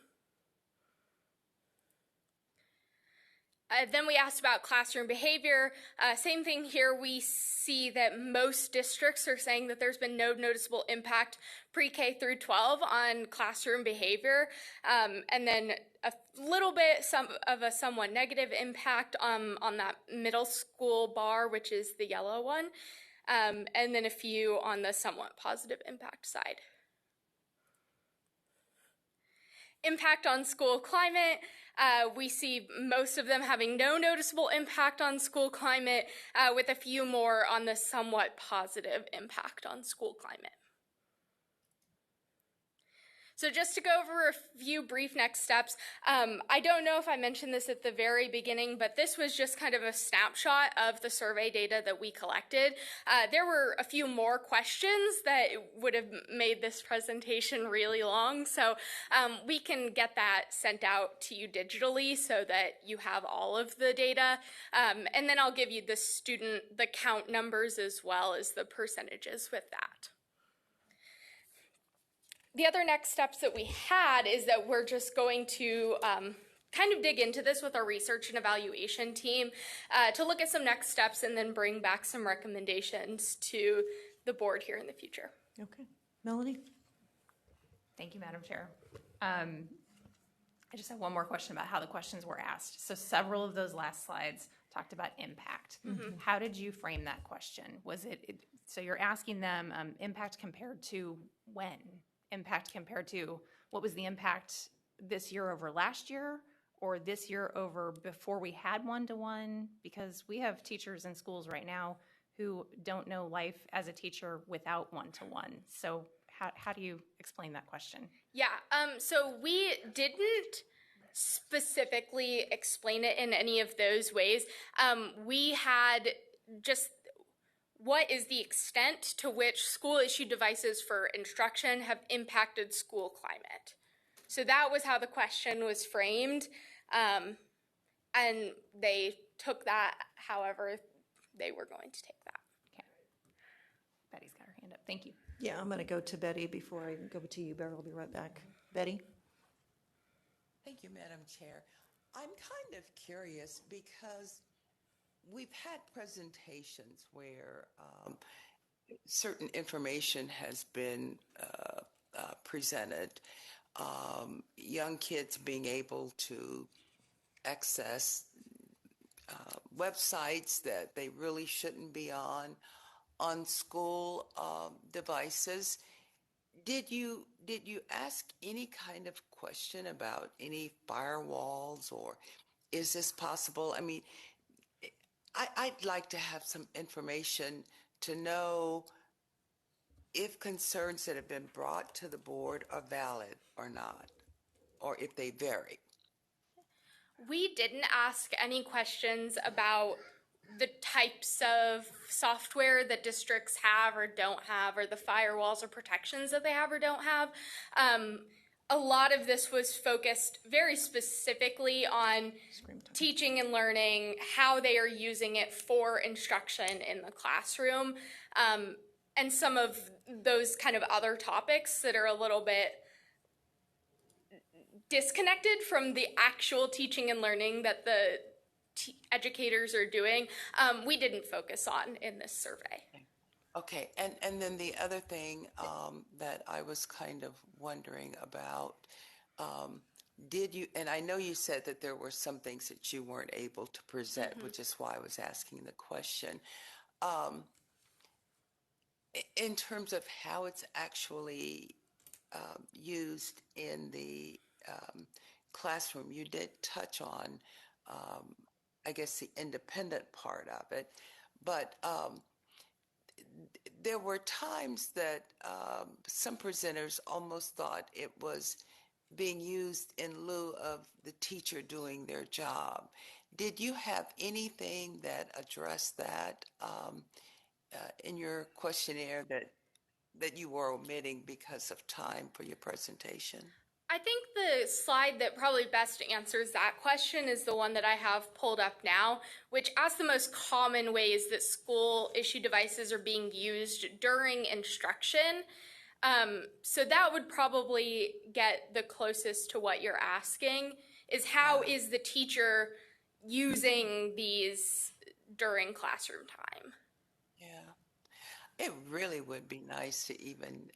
Then we asked about classroom behavior. Same thing here. We see that most districts are saying that there's been no noticeable impact pre-K through 12 on classroom behavior, and then a little bit of a somewhat negative impact on that middle school bar, which is the yellow one, and then a few on the somewhat positive impact side. Impact on school climate. We see most of them having no noticeable impact on school climate, with a few more on the somewhat positive impact on school climate. So just to go over a few brief next steps, I don't know if I mentioned this at the very beginning, but this was just kind of a snapshot of the survey data that we collected. There were a few more questions that would have made this presentation really long, so we can get that sent out to you digitally so that you have all of the data, and then I'll give you the count numbers as well as the percentages with that. The other next steps that we had is that we're just going to kind of dig into this with our research and evaluation team to look at some next steps and then bring back some recommendations to the board here in the future. Okay. Melanie? Thank you, Madam Chair. I just have one more question about how the questions were asked. So several of those last slides talked about impact. Mm-hmm. How did you frame that question? Was it so you're asking them impact compared to when? Impact compared to what was the impact this year over last year, or this year over before we had one-to-one? Because we have teachers in schools right now who don't know life as a teacher without one-to-one. So how do you explain that question? Yeah, so we didn't specifically explain it in any of those ways. We had just what is the extent to which school-issued devices for instruction have impacted school climate? So that was how the question was framed, and they took that however they were going to take that. Okay. Betty's got her hand up. Thank you. Yeah, I'm going to go to Betty before I go to you, Beryl. I'll be right back. Betty? Thank you, Madam Chair. I'm kind of curious because we've had presentations where certain information has been presented. Young kids being able to access websites that they really shouldn't be on school devices. Did you ask any kind of question about any firewalls, or is this possible? I mean, I'd like to have some information to know if concerns that have been brought to the board are valid or not, or if they vary. We didn't ask any questions about the types of software that districts have or don't have, or the firewalls or protections that they have or don't have. A lot of this was focused very specifically on teaching and learning, how they are using it for instruction in the classroom, and some of those kind of other topics that are a little bit disconnected from the actual teaching and learning that the educators are doing, we didn't focus on in this survey. Okay, and then the other thing that I was kind of wondering about, did you, and I know you said that there were some things that you weren't able to present, Mm-hmm. which is why I was asking the question. In terms of how it's actually used in the classroom, you did touch on, I guess, the independent part of it, but there were times that some presenters almost thought it was being used in lieu of the teacher doing their job. Did you have anything that addressed that in your questionnaire that you were omitting because of time for your presentation? I think the slide that probably best answers that question is the one that I have pulled up now, which asks the most common ways that school issue devices are being used during instruction. So that would probably get the closest to what you're asking, is how is the teacher using these during classroom time? Yeah. It really would be nice to even,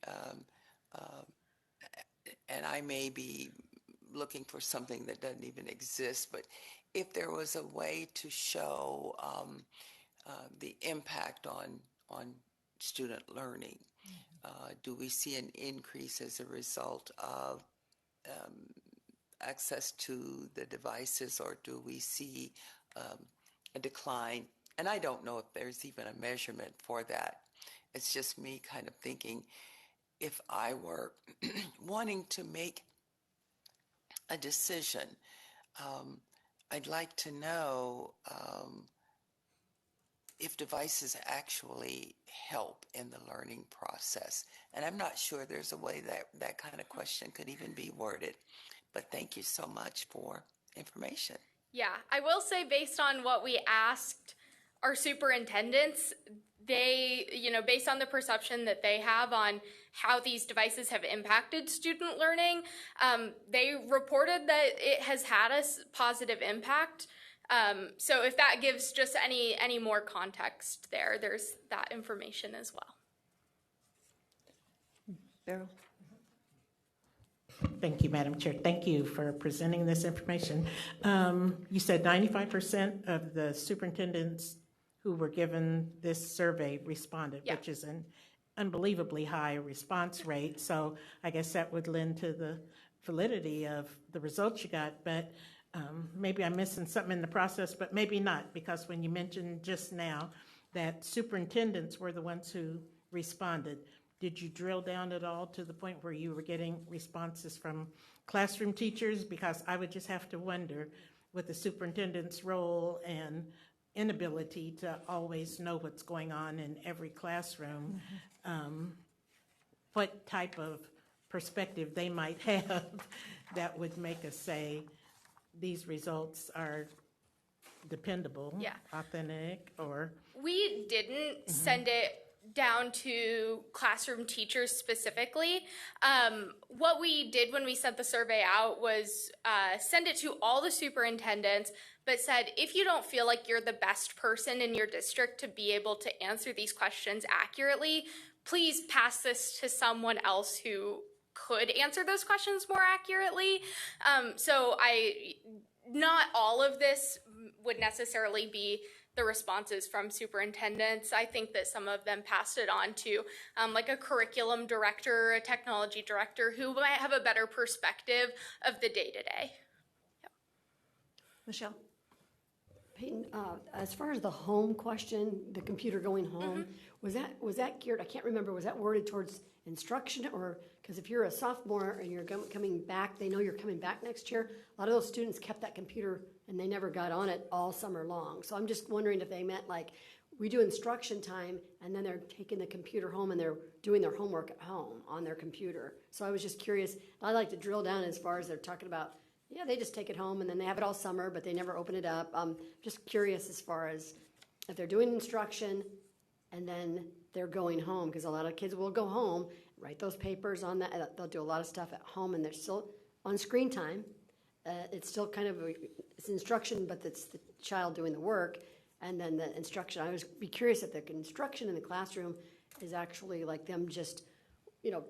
and I may be looking for something that doesn't even exist, but if there was a way to show the impact on student learning, do we see an increase as a result of access to the devices, or do we see a decline? And I don't know if there's even a measurement for that. It's just me kind of thinking, if I were wanting to make a decision, I'd like to know if devices actually help in the learning process. And I'm not sure there's a way that that kind of question could even be worded. But thank you so much for information. Yeah, I will say based on what we asked our superintendents, they, based on the perception that they have on how these devices have impacted student learning, they reported that it has had a positive impact. So if that gives just any more context there, there's that information as well. Beryl? Thank you, Madam Chair. Thank you for presenting this information. You said 95% of the superintendents who were given this survey responded, which is an unbelievably high response rate. So I guess that would lend to the validity of the results you got. But maybe I'm missing something in the process, but maybe not, because when you mentioned just now that superintendents were the ones who responded, did you drill down at all to the point where you were getting responses from classroom teachers? Because I would just have to wonder, with the superintendent's role and inability to always know what's going on in every classroom, what type of perspective they might have that would make us say these results are dependable, authentic, or... We didn't send it down to classroom teachers specifically. What we did when we sent the survey out was send it to all the superintendents, but said, if you don't feel like you're the best person in your district to be able to answer these questions accurately, please pass this to someone else who could answer those questions more accurately. So not all of this would necessarily be the responses from superintendents. I think that some of them passed it on to like a curriculum director, a technology director, who might have a better perspective of the day-to-day. Michelle? Peyton, as far as the home question, the computer going home, was that geared, I can't remember, was that worded towards instruction, or, because if you're a sophomore and you're coming back, they know you're coming back next year, a lot of those students kept that computer and they never got on it all summer long. So I'm just wondering if they meant like, we do instruction time and then they're taking the computer home and they're doing their homework at home on their computer. So I was just curious, I'd like to drill down as far as they're talking about, yeah, they just take it home and then they have it all summer, but they never open it up. Just curious as far as if they're doing instruction and then they're going home, because a lot of kids will go home, write those papers on that. They'll do a lot of stuff at home and they're still on screen time. It's still kind of, it's instruction, but it's the child doing the work. And then the instruction, I would be curious if the instruction in the classroom is actually like them just,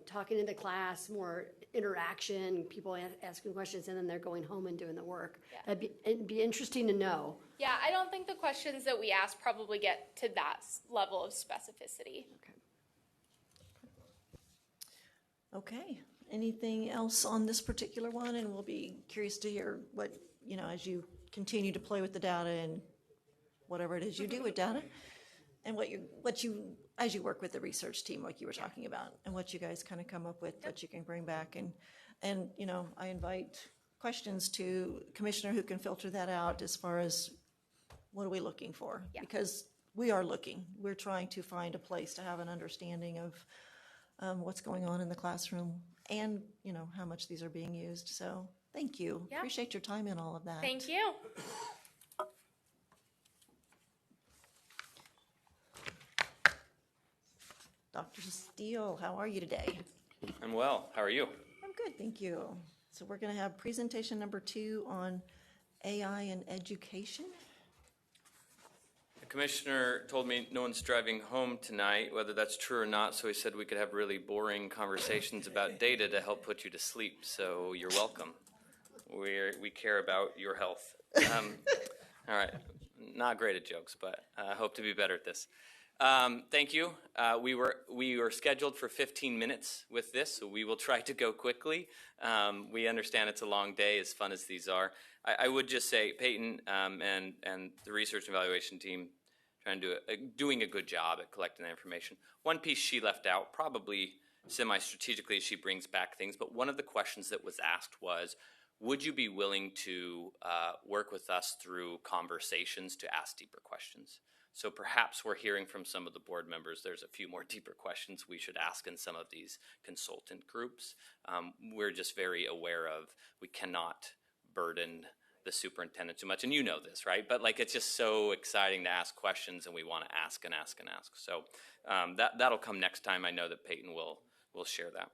talking in the class, more interaction, people asking questions, and then they're going home and doing the work. Yeah. It'd be interesting to know. Yeah, I don't think the questions that we ask probably get to that level of specificity. Okay. Anything else on this particular one? And we'll be curious to hear what, as you continue to play with the data and whatever it is you do with data. and what you, as you work with the research team, like you were talking about, and what you guys kind of come up with that you can bring back. And, you know, I invite questions to Commissioner who can filter that out as far as what are we looking for? Because we are looking. We're trying to find a place to have an understanding of what's going on in the classroom and, you know, how much these are being used. So thank you. Yeah. Appreciate your time in all of that. Thank you. Dr. Steele, how are you today? I'm well. How are you? I'm good, thank you. So we're going to have presentation number 2 on AI and education. The commissioner told me no one's driving home tonight, whether that's true or not, so he said we could have really boring conversations about data to help put you to sleep, so you're welcome. We care about your health. All right, not great at jokes, but I hope to be better at this. Thank you. We were scheduled for 15 minutes with this, so we will try to go quickly. We understand it's a long day, as fun as these are. I would just say Peyton and the research and evaluation team doing a good job at collecting that information. One piece she left out, probably semi-strategically, she brings back things, but one of the questions that was asked was, would you be willing to work with us through conversations to ask deeper questions? So perhaps we're hearing from some of the board members there's a few more deeper questions we should ask in some of these consultant groups. We're just very aware of we cannot burden the superintendent too much, and you know this, right? But like it's just so exciting to ask questions, and we want to ask and ask and ask. So that'll come next time. I know that Peyton will share that.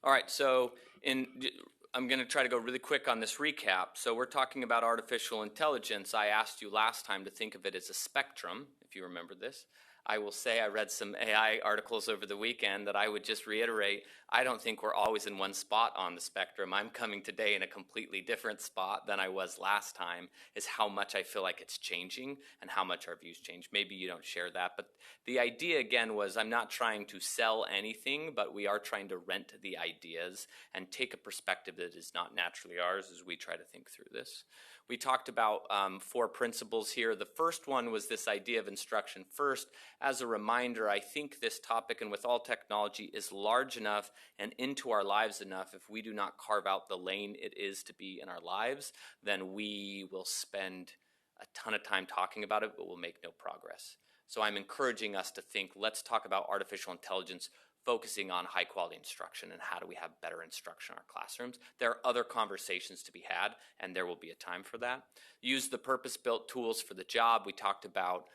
All right, so I'm going to try to go really quick on this recap. So we're talking about artificial intelligence. I asked you last time to think of it as a spectrum, if you remember this. I will say I read some AI articles over the weekend that I would just reiterate. I don't think we're always in one spot on the spectrum. I'm coming today in a completely different spot than I was last time, is how much I feel like it's changing and how much our views change. Maybe you don't share that, but the idea again was I'm not trying to sell anything, but we are trying to rent the ideas and take a perspective that is not naturally ours as we try to think through this. We talked about 4 principles here. The first one was this idea of instruction first. As a reminder, I think this topic, and with all technology, is large enough and into our lives enough. If we do not carve out the lane it is to be in our lives, then we will spend a ton of time talking about it, but we'll make no progress. So I'm encouraging us to think, let's talk about artificial intelligence focusing on high quality instruction and how do we have better instruction in our classrooms. There are other conversations to be had, and there will be a time for that. Use the purpose-built tools for the job. We talked about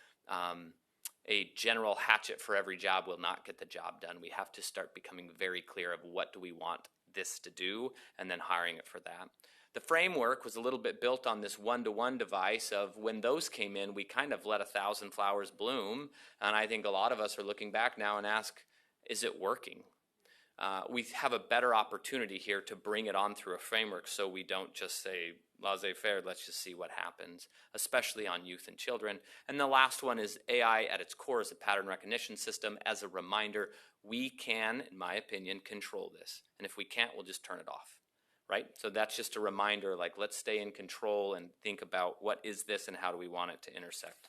a general hatchet for every job will not get the job done. We have to start becoming very clear of what do we want this to do and then hiring it for that. The framework was a little bit built on this one-to-one device of when those came in, we kind of let 1,000 flowers bloom, and I think a lot of us are looking back now and ask, is it working? We have a better opportunity here to bring it on through a framework so we don't just say laissez-faire, let's just see what happens, especially on youth and children. And the last one is AI at its core is a pattern recognition system. As a reminder, we can, in my opinion, control this. And if we can't, we'll just turn it off, right? So that's just a reminder, like let's stay in control and think about what is this and how do we want it to intersect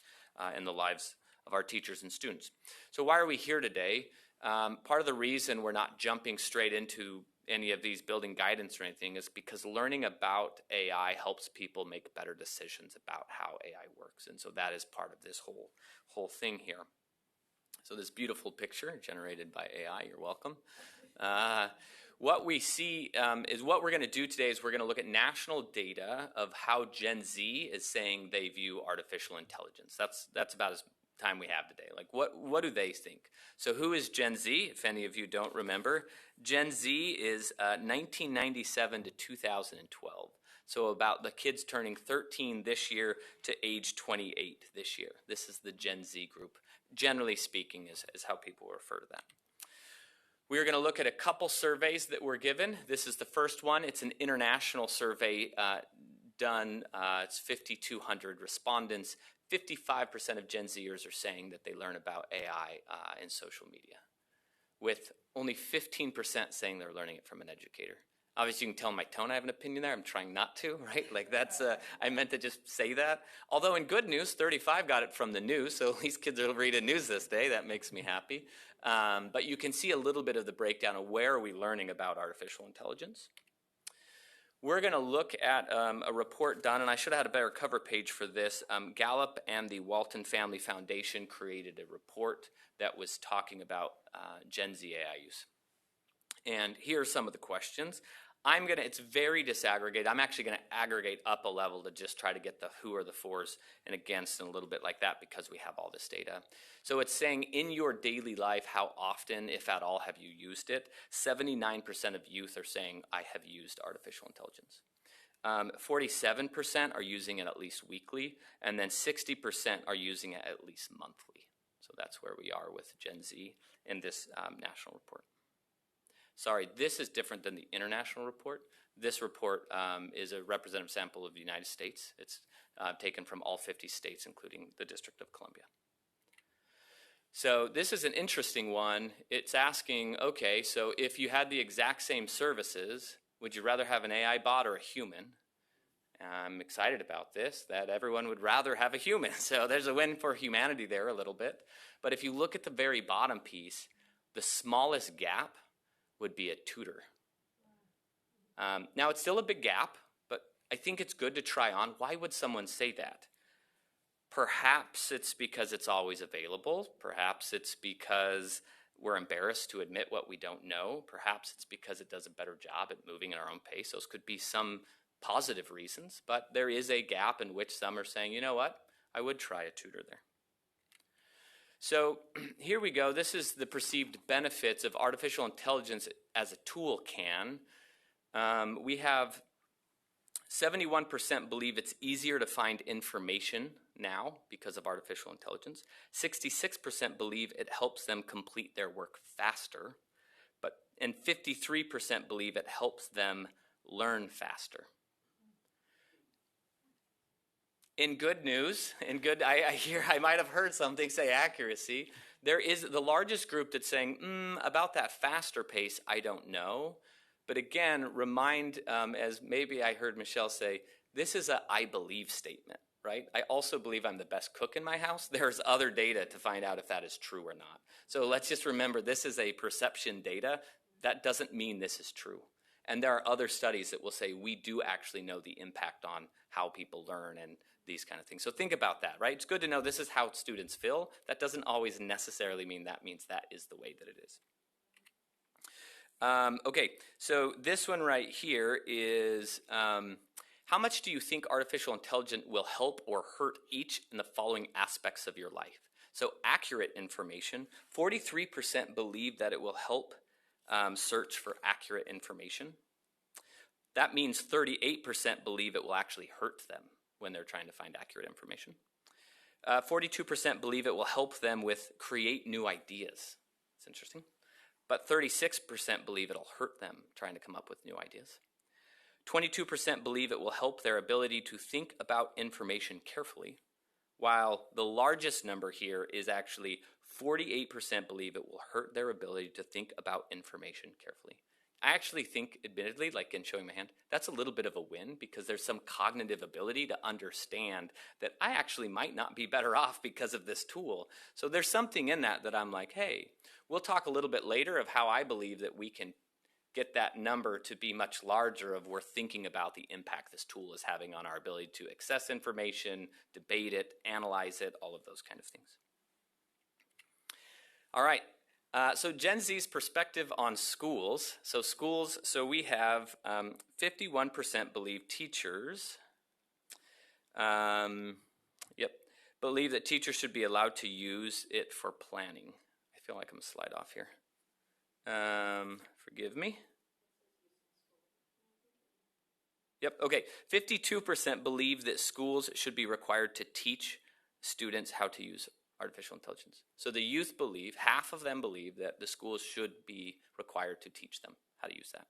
in the lives of our teachers and students. So why are we here today? Part of the reason we're not jumping straight into any of these building guidance or anything is because learning about AI helps people make better decisions about how AI works. And so that is part of this whole thing here. So this beautiful picture generated by AI, you're welcome. What we see is what we're going to do today is we're going to look at national data of how Gen Z is saying they view artificial intelligence. That's about as time we have today. Like what do they think? So who is Gen Z? If any of you don't remember, Gen Z is 1997 to 2012. So about the kids turning 13 this year to age 28 this year. This is the Gen Z group. Generally speaking is how people refer to that. We're going to look at a couple surveys that were given. This is the first one. It's an international survey done. It's 5,200 respondents. 55% of Gen Zers are saying that they learn about AI in social media, with only 15% saying they're learning it from an educator. Obviously, you can tell in my tone I have an opinion there. I'm trying not to, right? Like that's, I meant to just say that. Although in good news, 35 got it from the news, so at least kids are reading news this day. That makes me happy. But you can see a little bit of the breakdown of where are we learning about artificial intelligence. We're going to look at a report done, and I should have had a better cover page for this. Gallup and the Walton Family Foundation created a report that was talking about Gen Z AI use. And here are some of the questions. It's very disaggregated. I'm actually going to aggregate up a level to just try to get the who or the fors and against and a little bit like that because we have all this data. So it's saying in your daily life, how often, if at all, have you used it? 79% of youth are saying, I have used artificial intelligence. 47% are using it at least weekly, and then 60% are using it at least monthly. So that's where we are with Gen Z in this national report. Sorry, this is different than the international report. This report is a representative sample of the United States. It's taken from all 50 states, including the District of Columbia. So this is an interesting one. It's asking, okay, so if you had the exact same services, would you rather have an AI bot or a human? I'm excited about this, that everyone would rather have a human. So there's a win for humanity there a little bit. But if you look at the very bottom piece, the smallest gap would be a tutor. Now, it's still a big gap, but I think it's good to try on. Why would someone say that? Perhaps it's because it's always available. Perhaps it's because we're embarrassed to admit what we don't know. Perhaps it's because it does a better job at moving at our own pace. Those could be some positive reasons, but there is a gap in which some are saying, you know what, I would try a tutor there. So here we go. This is the perceived benefits of artificial intelligence as a tool can. We have 71% believe it's easier to find information now because of artificial intelligence. 66% believe it helps them complete their work faster. And 53% believe it helps them learn faster. In good news, I might have heard something say accuracy. There is the largest group that's saying, about that faster pace, I don't know. But again, as maybe I heard Michelle say, this is a I believe statement, right? I also believe I'm the best cook in my house. There's other data to find out if that is true or not. So let's just remember, this is a perception data. That doesn't mean this is true. And there are other studies that will say we do actually know the impact on how people learn and these kind of things. So think about that, right? It's good to know this is how students feel. That doesn't always necessarily mean that means that is the way that it is. Okay, so this one right here is how much do you think artificial intelligence will help or hurt each in the following aspects of your life? So accurate information, 43% believe that it will help search for accurate information. That means 38% believe it will actually hurt them when they're trying to find accurate information. 42% believe it will help them create new ideas. It's interesting. But 36% believe it'll hurt them trying to come up with new ideas. 22% believe it will help their ability to think about information carefully, while the largest number here is actually 48% believe it will hurt their ability to think about information carefully. I actually think, admittedly, like in showing my hand, that's a little bit of a win because there's some cognitive ability to understand that I actually might not be better off because of this tool. So there's something in that I'm like, hey, we'll talk a little bit later of how I believe that we can get that number to be much larger of we're thinking about the impact this tool is having on our ability to access information, debate it, analyze it, all of those kind of things. All right. So Gen Z's perspective on schools. So we have 51% believe teachers, believe that teachers should be allowed to use it for planning. I feel like I'm a slide off here. Forgive me. Yep, okay. 52% believe that schools should be required to teach students how to use artificial intelligence. So the youth believe, half of them believe that the schools should be required to teach them how to use that.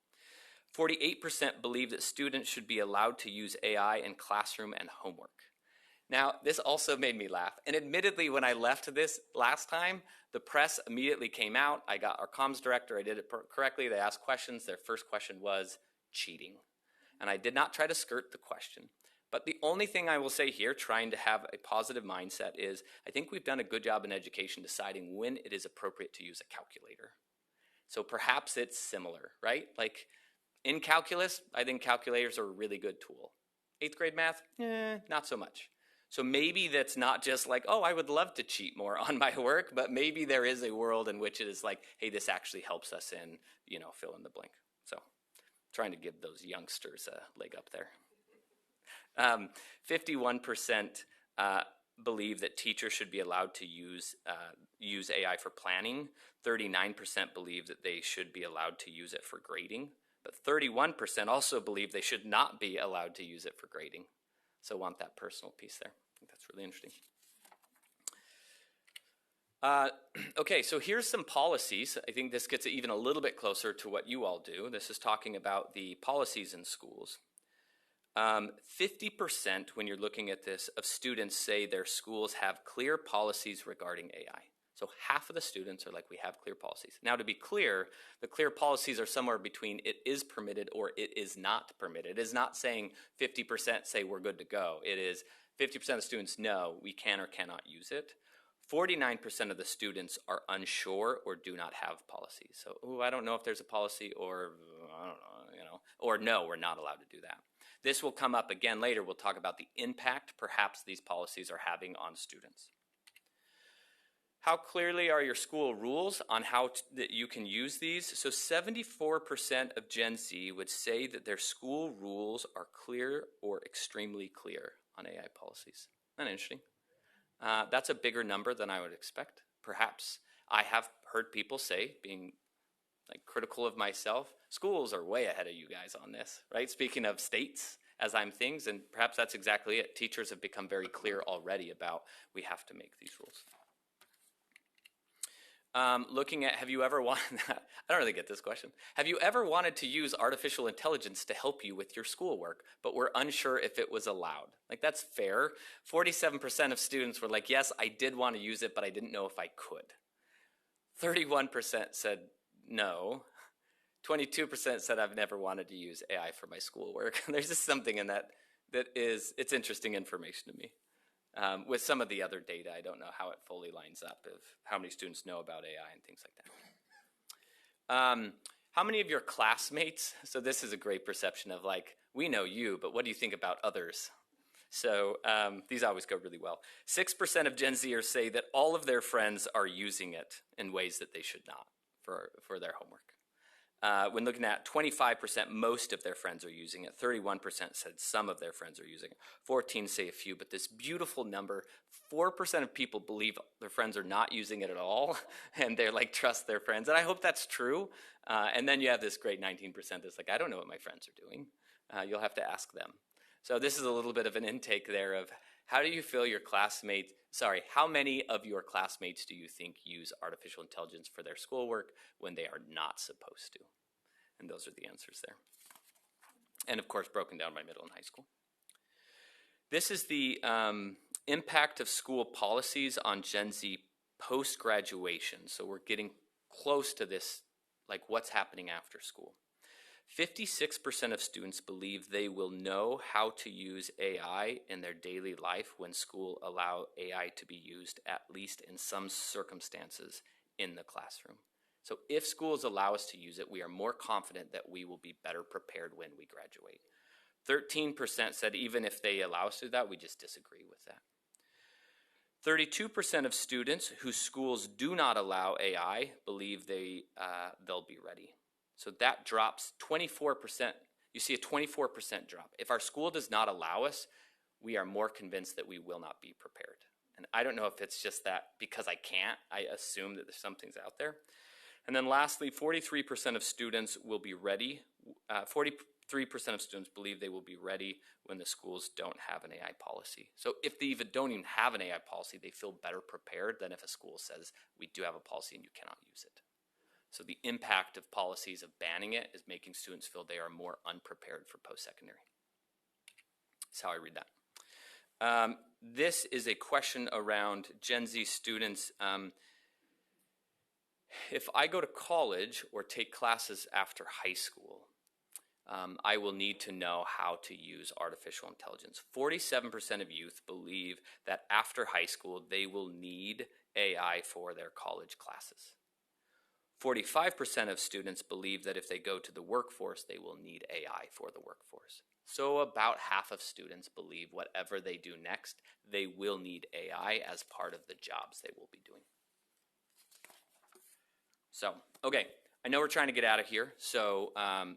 48% believe that students should be allowed to use AI in classroom and homework. Now, this also made me laugh. And admittedly, when I left this last time, the press immediately came out. I got our comms director. I did it correctly. They asked questions. Their first question was, cheating. And I did not try to skirt the question. But the only thing I will say here, trying to have a positive mindset, is I think we've done a good job in education deciding when it is appropriate to use a calculator. So perhaps it's similar, right? Like in calculus, I think calculators are a really good tool. 8th grade math, not so much. So maybe that's not just like, oh, I would love to cheat more on my work, but maybe there is a world in which it is like, hey, this actually helps us in, fill in the blank. So trying to give those youngsters a leg up there. 51% believe that teachers should be allowed to use AI for planning. 39% believe that they should be allowed to use it for grading. But 31% also believe they should not be allowed to use it for grading. So want that personal piece there. I think that's really interesting. Okay, so here's some policies. I think this gets even a little bit closer to what you all do. This is talking about the policies in schools. 50%, when you're looking at this, of students say their schools have clear policies regarding AI. So half of the students are like, we have clear policies. Now, to be clear, the clear policies are somewhere between it is permitted or it is not permitted. It is not saying 50% say we're good to go. It is 50% of students know we can or cannot use it. 49% of the students are unsure or do not have policies. So, I don't know if there's a policy, or I don't know, or no, we're not allowed to do that. This will come up again later. We'll talk about the impact perhaps these policies are having on students. How clearly are your school rules on how that you can use these? So 74% of Gen Z would say that their school rules are clear or extremely clear on AI policies. Isn't that interesting? That's a bigger number than I would expect. Perhaps I have heard people say, being like critical of myself, schools are way ahead of you guys on this, right? Speaking of states as I'm things, and perhaps that's exactly it. Teachers have become very clear already about we have to make these rules. Looking at, have you ever wanted, I don't really get this question. Have you ever wanted to use artificial intelligence to help you with your schoolwork, but were unsure if it was allowed? Like, that's fair. 47% of students were like, yes, I did want to use it, but I didn't know if I could. 31% said no. 22% said I've never wanted to use AI for my schoolwork. There's just something in that it's interesting information to me. With some of the other data, I don't know how it fully lines up of how many students know about AI and things like that. How many of your classmates, so this is a great perception of like, we know you, but what do you think about others? So these always go really well. 6% of Gen Zers say that all of their friends are using it in ways that they should not for their homework. When looking at 25%, most of their friends are using it. 31% said some of their friends are using it. 14 say a few, but this beautiful number, 4% of people believe their friends are not using it at all, and they're like, trust their friends. And I hope that's true. And then you have this great 19% that's like, I don't know what my friends are doing. You'll have to ask them. So this is a little bit of an intake there of how do you feel your classmates, how many of your classmates do you think use artificial intelligence for their schoolwork when they are not supposed to? And those are the answers there. And of course, broken down by middle and high school. This is the impact of school policies on Gen Z post-graduation. So we're getting close to this, like what's happening after school. 56% of students believe they will know how to use AI in their daily life when school allow AI to be used, at least in some circumstances, in the classroom. So if schools allow us to use it, we are more confident that we will be better prepared when we graduate. 13% said even if they allow us to do that, we just disagree with that. 32% of students whose schools do not allow AI believe they'll be ready. So that drops 24%. You see a 24% drop. If our school does not allow us, we are more convinced that we will not be prepared. And I don't know if it's just that because I can't, I assume that there's something's out there. And then lastly, 43% of students will be ready. 43% of students believe they will be ready when the schools don't have an AI policy. So if they even don't even have an AI policy, they feel better prepared than if a school says, we do have a policy and you cannot use it. So the impact of policies of banning it is making students feel they are more unprepared for post-secondary. That's how I read that. This is a question around Gen Z students. If I go to college or take classes after high school, I will need to know how to use artificial intelligence. 47% of youth believe that after high school, they will need AI for their college classes. 45% of students believe that if they go to the workforce, they will need AI for the workforce. So about half of students believe whatever they do next, they will need AI as part of the jobs they will be doing. So, okay, I know we're trying to get out of here, so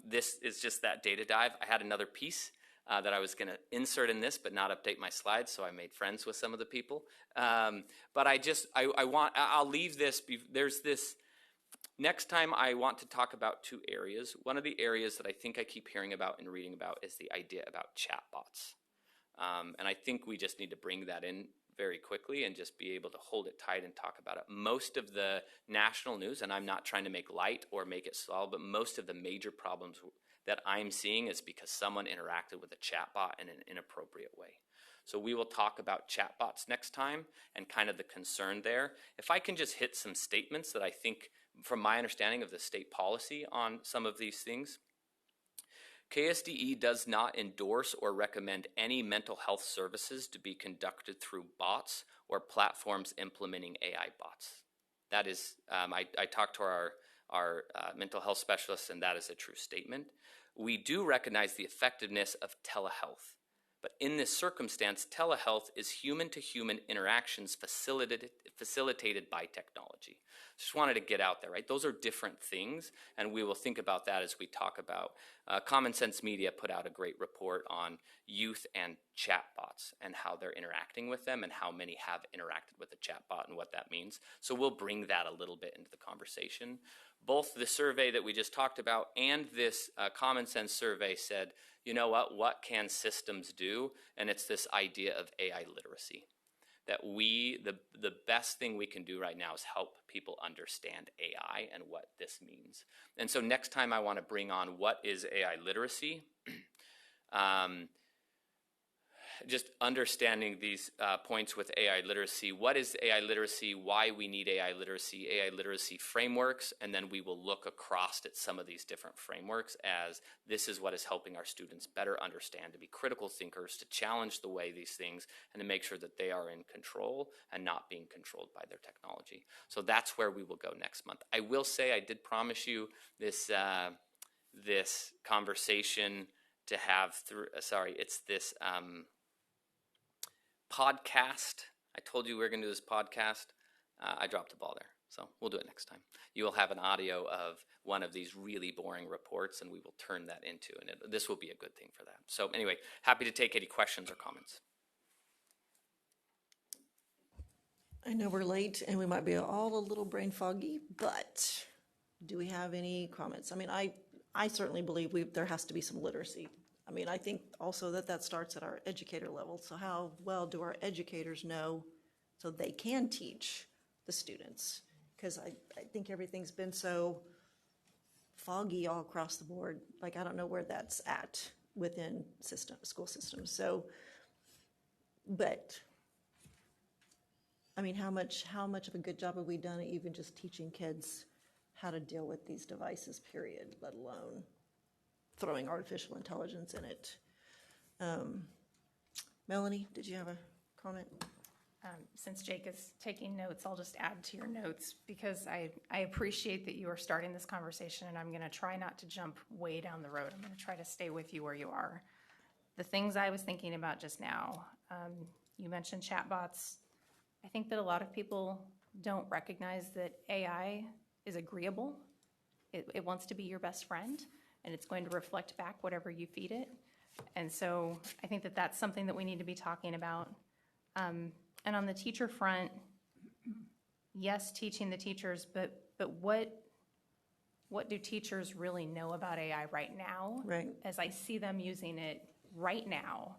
this is just that data dive. I had another piece that I was going to insert in this, but not update my slides, so I made friends with some of the people. But I'll leave this. There's this. Next time, I want to talk about two areas. One of the areas that I think I keep hearing about and reading about is the idea about chatbots. And I think we just need to bring that in very quickly and just be able to hold it tight and talk about it. Most of the national news, and I'm not trying to make light or make it small, but most of the major problems that I'm seeing is because someone interacted with a chatbot in an inappropriate way. So we will talk about chatbots next time and kind of the concern there. If I can just hit some statements that I think, from my understanding of the state policy on some of these things, KSDE does not endorse or recommend any mental health services to be conducted through bots or platforms implementing AI bots. That is, I talked to our mental health specialists, and that is a true statement. We do recognize the effectiveness of telehealth. But in this circumstance, telehealth is human-to-human interactions facilitated by technology. Just wanted to get out there, right? Those are different things, and we will think about that as we talk about. Common Sense Media put out a great report on youth and chatbots and how they're interacting with them and how many have interacted with a chatbot and what that means. So we'll bring that a little bit into the conversation. Both the survey that we just talked about and this Common Sense survey said, you know what can systems do? And it's this idea of AI literacy. That the best thing we can do right now is help people understand AI and what this means. And so next time I want to bring on what is AI literacy. Just understanding these points with AI literacy. What is AI literacy? Why we need AI literacy frameworks, and then we will look across at some of these different frameworks as this is what is helping our students better understand, to be critical thinkers, to challenge the way these things, and to make sure that they are in control and not being controlled by their technology. So that's where we will go next month. I will say I did promise you this this conversation to have through. It's this. Podcast. I told you we were going to do this podcast. I dropped the ball there, so we'll do it next time. You will have an audio of one of these really boring reports, and we will turn that into, and this will be a good thing for that. So anyway, happy to take any questions or comments. I know we're late, and we might be all a little brain foggy, but do we have any comments? I mean, I certainly believe there has to be some literacy. I mean, I think also that starts at our educator level. So how well do our educators know so they can teach the students? Because I think everything's been so foggy all across the board. Like, I don't know where that's at within school systems. So, but, I mean, how much of a good job have we done at even just teaching kids how to deal with these devices, period, let alone throwing artificial intelligence in it. Melanie, did you have a comment? Since Jake is taking notes, I'll just add to your notes because I appreciate that you are starting this conversation, and I'm going to try not to jump way down the road. I'm going to try to stay with you where you are. The things I was thinking about just now, you mentioned chatbots. I think that a lot of people don't recognize that AI is agreeable. It wants to be your best friend, and it's going to reflect back whatever you feed it. And so I think that that's something that we need to be talking about. And on the teacher front, yes, teaching the teachers, but what do teachers really know about AI right now? Right. As I see them using it right now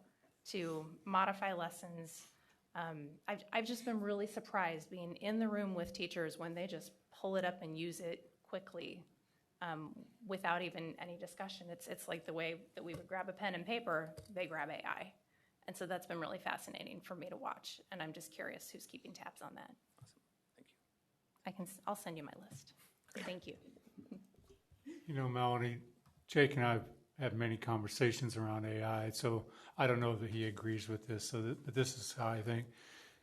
to modify lessons. I've just been really surprised being in the room with teachers when they just pull it up and use it quickly. Without even any discussion. It's like the way that we would grab a pen and paper, they grab AI. And so that's been really fascinating for me to watch, and I'm just curious who's keeping tabs on that. Awesome. Thank you. I'll send you my list. Thank you. You know, Melanie, Jake and I have had many conversations around AI. So I don't know that he agrees with this. But this is how I think.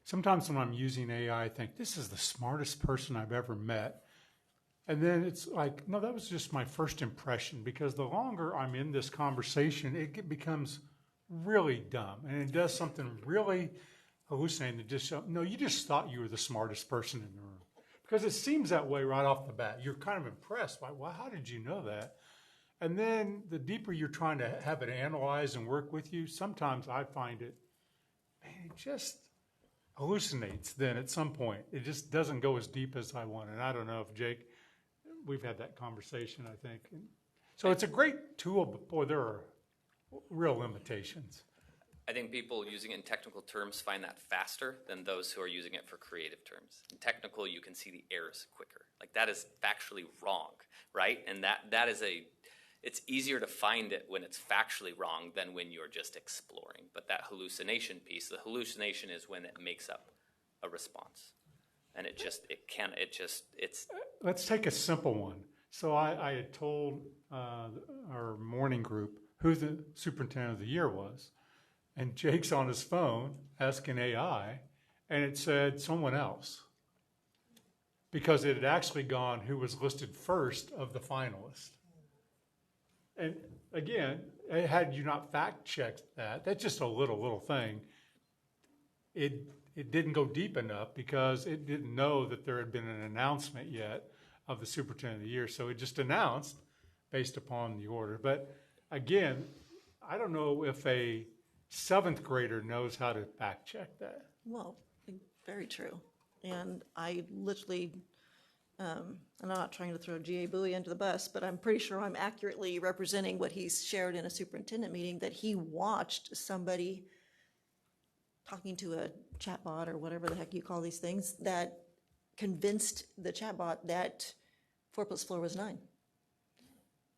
Sometimes when I'm using AI, I think this is the smartest person I've ever met. And then it's like, no, that was just my first impression, because the longer I'm in this conversation, it becomes really dumb, and it does something really hallucinating that just, no, you just thought you were the smartest person in the room. Because it seems that way right off the bat. You're kind of impressed by, well, how did you know that? And then the deeper you're trying to have it analyze and work with you, sometimes I find it, man, it just hallucinates then at some point. It just doesn't go as deep as I want. And I don't know if Jake, we've had that conversation, I think. And so it's a great tool, but boy, there are real limitations. I think people using it in technical terms find that faster than those who are using it for creative terms. In technical, you can see the errors quicker. Like, that is factually wrong, right? And that is it's easier to find it when it's factually wrong than when you're just exploring. But that hallucination piece, the hallucination is when it makes up a response. And it's. Let's take a simple one. So I had told our morning group who the superintendent of the year was. And Jake's on his phone asking AI, and it said someone else. Because it had actually gone who was listed first of the finalists. And again, had you not fact-checked that, that's just a little thing. It didn't go deep enough because it didn't know that there had been an announcement yet of the superintendent of the year. So it just announced based upon the order. But again, I don't know if a 7th grader knows how to fact check that. Well, very true. And I literally, I'm not trying to throw G.A. Bowie under the bus, but I'm pretty sure I'm accurately representing what he's shared in a superintendent meeting, that he watched somebody talking to a chatbot or whatever the heck you call these things, that convinced the chatbot that 4 + 4 was 9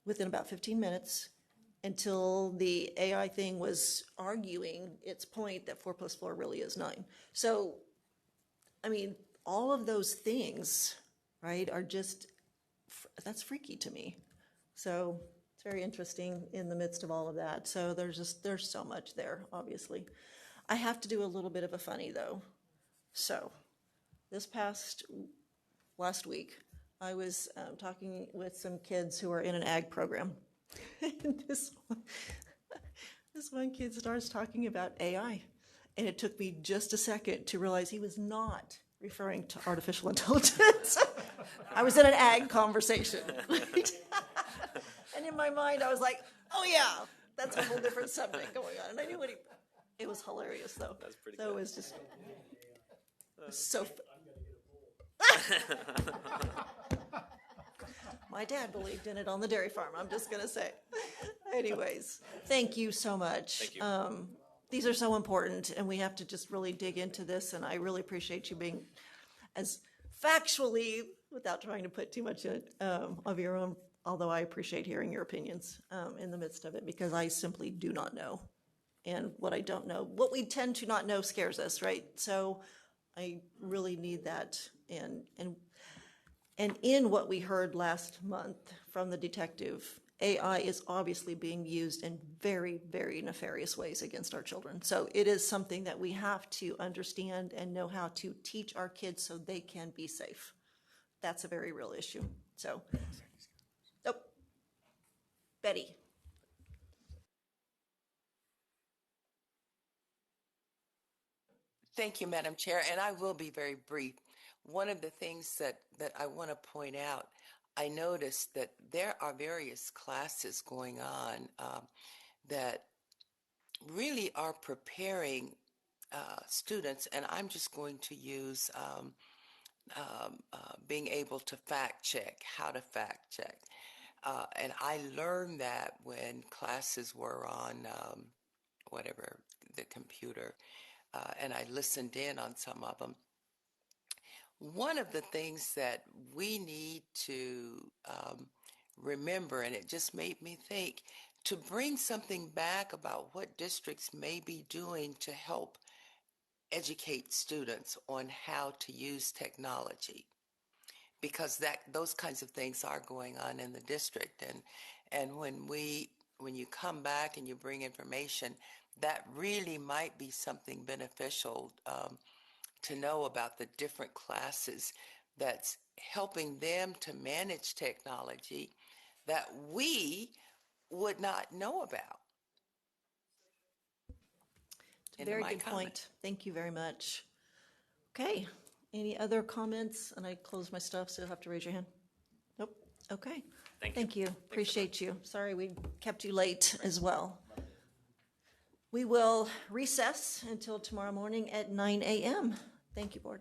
within about 15 minutes, until the AI thing was arguing its point that 4 + 4 really is 9. So, I mean, all of those things, right, are just, that's freaky to me. So it's very interesting in the midst of all of that. So there's so much there, obviously. I have to do a little bit of a funny, though. So last week, I was talking with some kids who are in an ag program. And this one kid starts talking about AI. And it took me just a second to realize he was not referring to artificial intelligence. I was in an ag conversation. And in my mind, I was like, oh yeah, that's a whole different subject going on. And I knew it was hilarious, though. That's pretty so good. It was just so. My dad believed in it on the dairy farm, I'm just going to say. Anyways, thank you so much. Thank you. These are so important, and we have to just really dig into this, and I really appreciate you being as factually, without trying to put too much of your own, although I appreciate hearing your opinions in the midst of it, because I simply do not know. And what I don't know, what we tend to not know scares us, right? So I really need that. And in what we heard last month from the detective, AI is obviously being used in very, very nefarious ways against our children. So it is something that we have to understand and know how to teach our kids so they can be safe. That's a very real issue. So, Betty. Thank you, Madam Chair, and I will be very brief. One of the things that I want to point out, I noticed that there are various classes going on that really are preparing students, and I'm just going to use being able to fact check, how to fact check. And I learned that when classes were on whatever, the computer, and I listened in on some of them. One of the things that we need to remember, and it just made me think, to bring something back about what districts may be doing to help educate students on how to use technology, because those kinds of things are going on in the district. And when we when you come back and you bring information, that really might be something beneficial to know about the different classes that's helping them to manage technology that we would not know about. End of Very my good comment. point. Thank you very much. Okay, any other comments? And I close my stuff, so you'll have to raise your hand. Nope, okay. Thank you, appreciate you. Sorry we kept you late as well. We will recess until tomorrow morning at 9 a.m. Thank you, board.